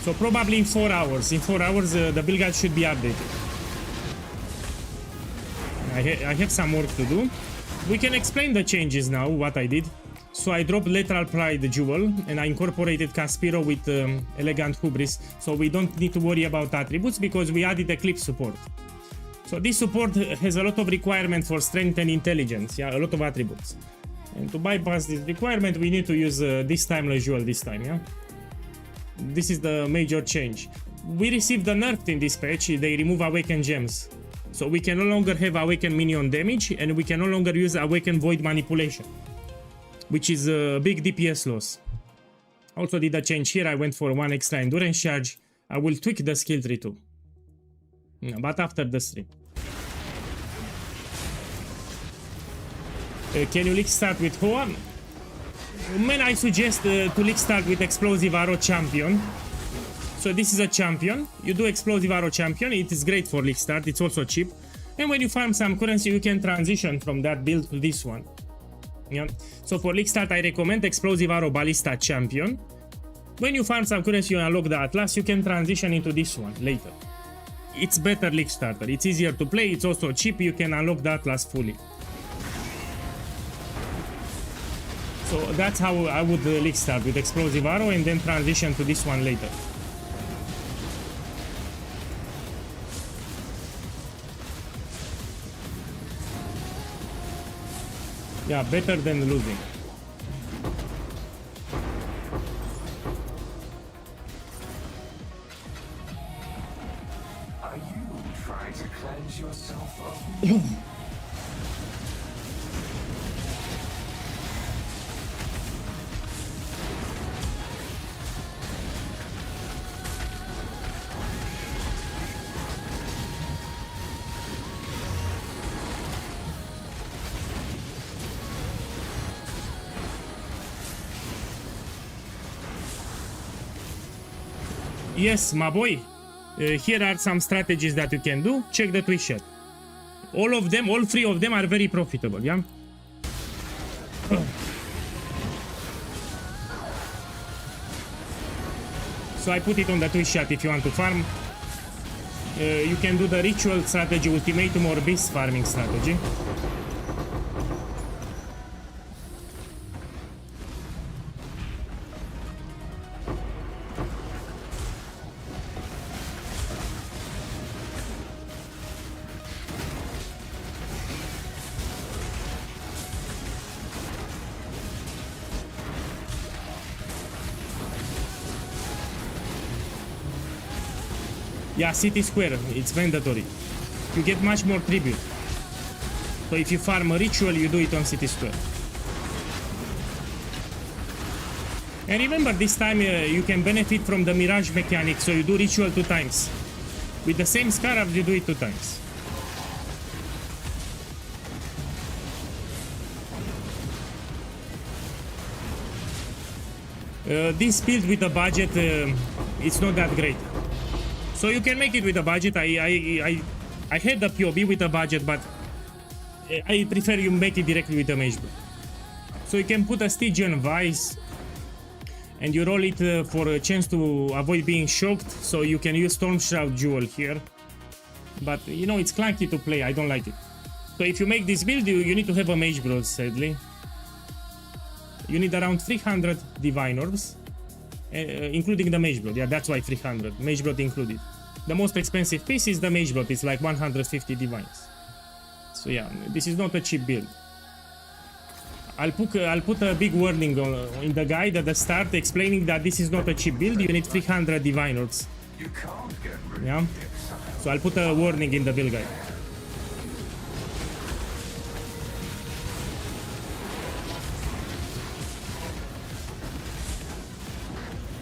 So probably in 4 hours. In 4 hours, the build guide should be updated. I have some work to do. We can explain the changes now, what I did. So I dropped Lateral Pride Jewel, and I incorporated Caspiro with Elegant Hubris, so we don't need to worry about attributes because we added Eclipse support. So this support has a lot of requirement for strength and intelligence, yeah, a lot of attributes. And to bypass this requirement, we need to use this Timeless Jewel this time, yeah? This is the major change. We received the nerf in this patch, they remove Awakened Gems. So we can no longer have Awakened Minion damage, and we can no longer use Awakened Void Manipulation, which is a big DPS loss. Also did a change here, I went for 1 extra endurance charge. I will tweak the skill tree too. But after the stream. Can you league start with Hoa? Man, I suggest to league start with Explosive Arrow Champion. So this is a champion. You do Explosive Arrow Champion, it is great for league start, it's also cheap. And when you farm some currency, you can transition from that build to this one. Yeah. So for league start, I recommend Explosive Arrow Ballista Champion. When you farm some currency, you unlock the Atlas, you can transition into this one later. It's better league starter, it's easier to play, it's also cheap, you can unlock the Atlas fully. So that's how I would league start, with Explosive Arrow and then transition to this one later. Yeah, better than losing. Are you trying to cleanse yourself of Yes, my boy. Here are some strategies that you can do. Check the Twitch chat. All of them, all 3 of them are very profitable, yeah? So I put it on the twist shot if you want to farm. You can do the ritual strategy, ultimatum, or beast farming strategy. Yeah, City Square, it's mandatory. You get much more tribute. So if you farm a ritual, you do it on City Square. And remember, this time you can benefit from the Mirage mechanic, so you do ritual 2 times. With the same Scarab, you do it 2 times. This build with a budget, it's not that great. So you can make it with a budget. I had the POB with a budget, but I prefer you make it directly with a mage build. So you can put a Stygian Vice and you roll it for a chance to avoid being shocked, so you can use Storm Shroud Jewel here. But you know, it's clunky to play, I don't like it. So if you make this build, you need to have a mage build, sadly. You need around 300 Divine Orbs. Including the Mage Blood, yeah, that's why 300, Mage Blood included. The most expensive piece is the Mage Blood, it's like 150 Divines. So yeah, this is not a cheap build. I'll put a big warning in the guide at the start explaining that this is not a cheap build, you need 300 Divine Orbs. You can't get rid Yeah, of it. so I'll put a warning in the build guide.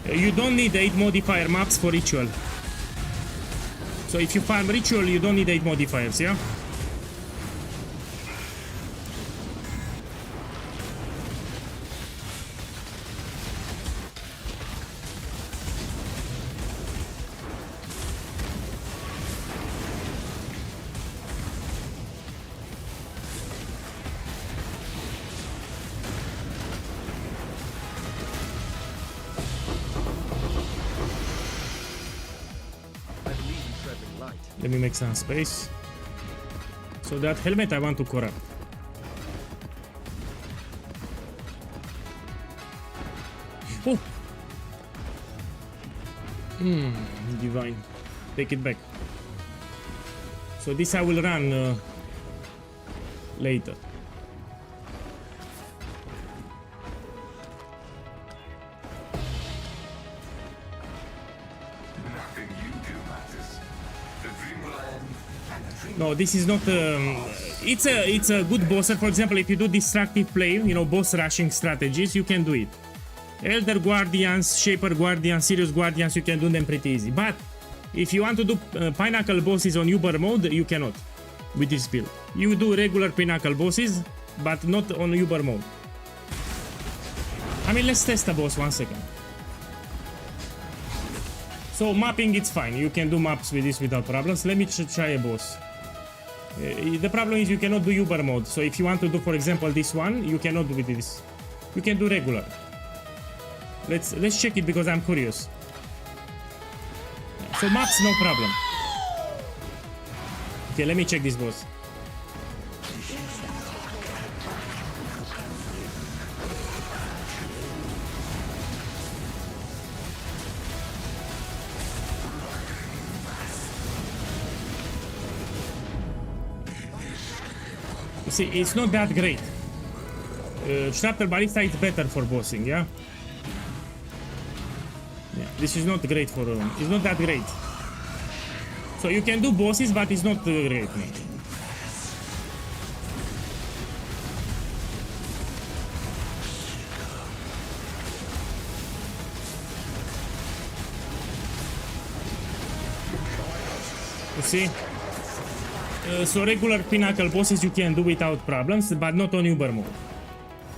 You don't need 8 modifier maps for ritual. So if you farm ritual, you don't need 8 modifiers, yeah? Let me make some space. So that helmet I want to corrupt. Oh! Divine. Take it back. So this I will run later. Nothing you do matters. The dream will end, and the dream No, this is not. It's a good bosser. For example, if you do destructive play, you know, boss rushing strategies, you can do it. Elder Guardians, Shaper Guardians, Sirius Guardians, you can do them pretty easy. But if you want to do Pinnacle bosses on Uber mode, you cannot with this build. You do regular Pinnacle bosses, but not on Uber mode. I mean, let's test the boss 1 second. So mapping, it's fine. You can do maps with this without problems. Let me try a boss. The problem is you cannot do Uber mode. So if you want to do, for example, this one, you cannot do with this. You can do regular. Let's check it because I'm curious. So maps, no problem. Okay, let me check this boss. You see, it's not that great. Shrapnel Ballista is better for bossing, yeah? Yeah, this is not great for... it's not that great. So you can do bosses, but it's not great, man. You see? So regular Pinnacle bosses you can do without problems, but not on Uber mode.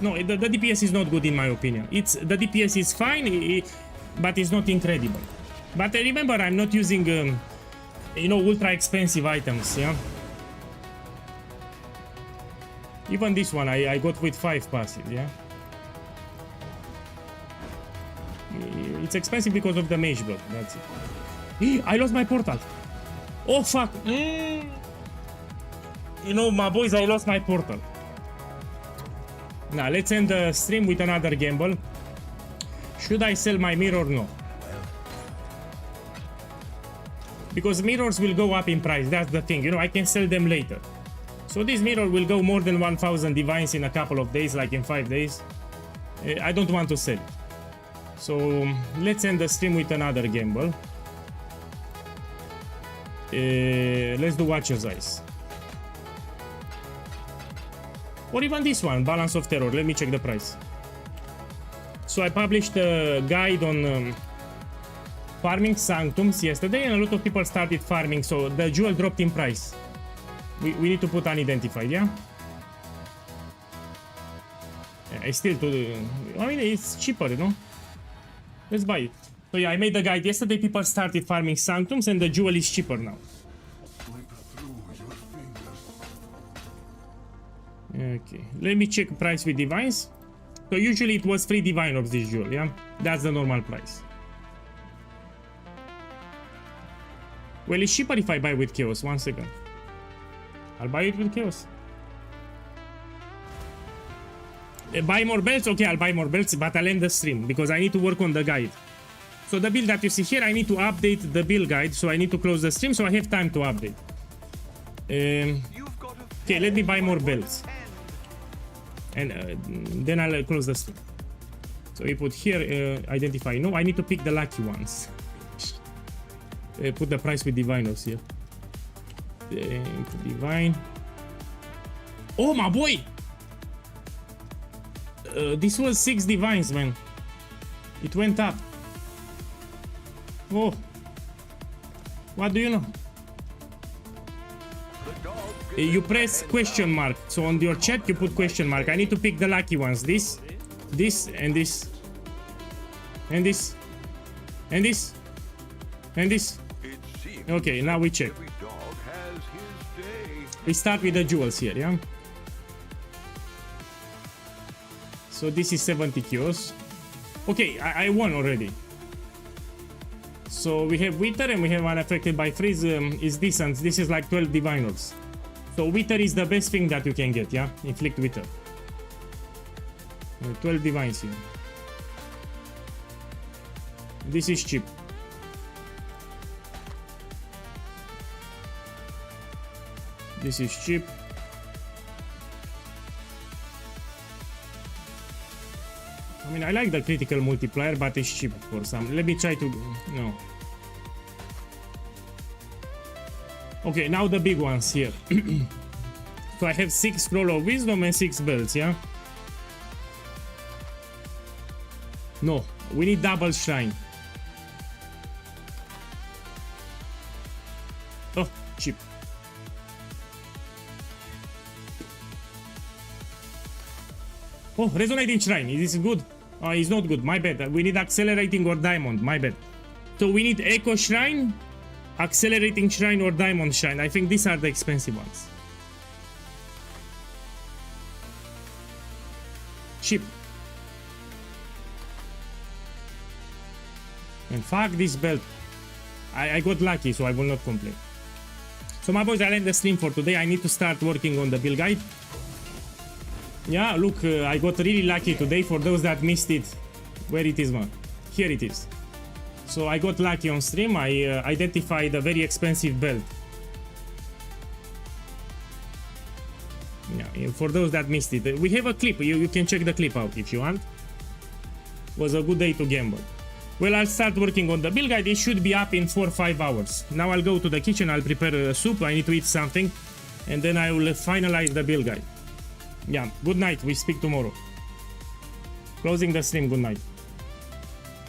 No, the DPS is not good in my opinion. The DPS is fine, but it's not incredible. But remember, I'm not using, you know, ultra expensive items, yeah? Even this one I got with 5 passive, yeah? It's expensive because of the mage block. That's it. I lost my portal. Oh fuck. You know, my boys, I lost my portal. Now let's end the stream with another gamble. Should I sell my mirror? No. Because mirrors will go up in price. That's the thing. You know, I can sell them later. So this mirror will go more than 1000 divines in a couple of days, like in 5 days. I don't want to sell it. So let's end the stream with another gamble. Let's do Watcher's Eyes. Or even this one, Balance of Terror. Let me check the price. So I published a guide on farming Sanctums yesterday, and a lot of people started farming, so the jewel dropped in price. We need to put unidentified, yeah? I still do. I mean, it's cheaper, you know? Let's buy it. So yeah, I made the guide yesterday. People started farming Sanctums, and the jewel is cheaper now. Okay, let me check price with divines. So usually it was 3 divine of this jewel, yeah? That's the normal price. Well, it's cheaper if I buy with chaos. 1 second. I'll buy it with chaos. Buy more belts? Okay, I'll buy more belts, but I'll end the stream because I need to work on the guide. So the build that you see here, I need to update the build guide, so I need to close the stream so I have time to update. Okay, let me buy more belts. And then I'll close the stream. So we put here, identify. No, I need to pick the lucky ones. Put the price with divinos here. Divine. Oh, my boy! This was 6 divines, man. It went up. Oh. What do you know? You press question mark. So on your chat, you put question mark. I need to pick the lucky ones. This, and this. And this. And this. And this. Okay, now we check. We start with the jewels here, yeah? So this is 70 kilos. Okay, I won already. So we have Wither and we have unaffected by freeze is decent. This is like 12 diviners. So Wither is the best thing that you can get, yeah? Inflict Wither. 12 divines here. This is cheap. This is cheap. I mean, I like the critical multiplier, but it's cheap for some. Let me try to... No. Okay, now the big ones here. So I have 6 Scroll of Wisdom and 6 belts, yeah? No, we need double shrine. Oh, cheap. Oh, resonating shrine. Is this good? Oh, it's not good. My bad. We need accelerating or diamond. My bad. So we need echo shrine, accelerating shrine, or diamond shrine. I think these are the expensive ones. Cheap. And fuck this belt. I got lucky, so I will not complain. So my boys, I'll end the stream for today. I need to start working on the build guide. Yeah, look, I got really lucky today. For those that missed it, where it is, man? Here it is. So I got lucky on stream. I identified a very expensive belt. Yeah, for those that missed it, we have a clip. You can check the clip out if you want. Was a good day to gamble. Well, I'll start working on the build guide. It should be up in 4 or 5 hours. Now I'll go to the kitchen. I'll prepare a soup. I need to eat something, and then I will finalize the build guide. Yeah, good night. We speak tomorrow. Closing the stream. Good night.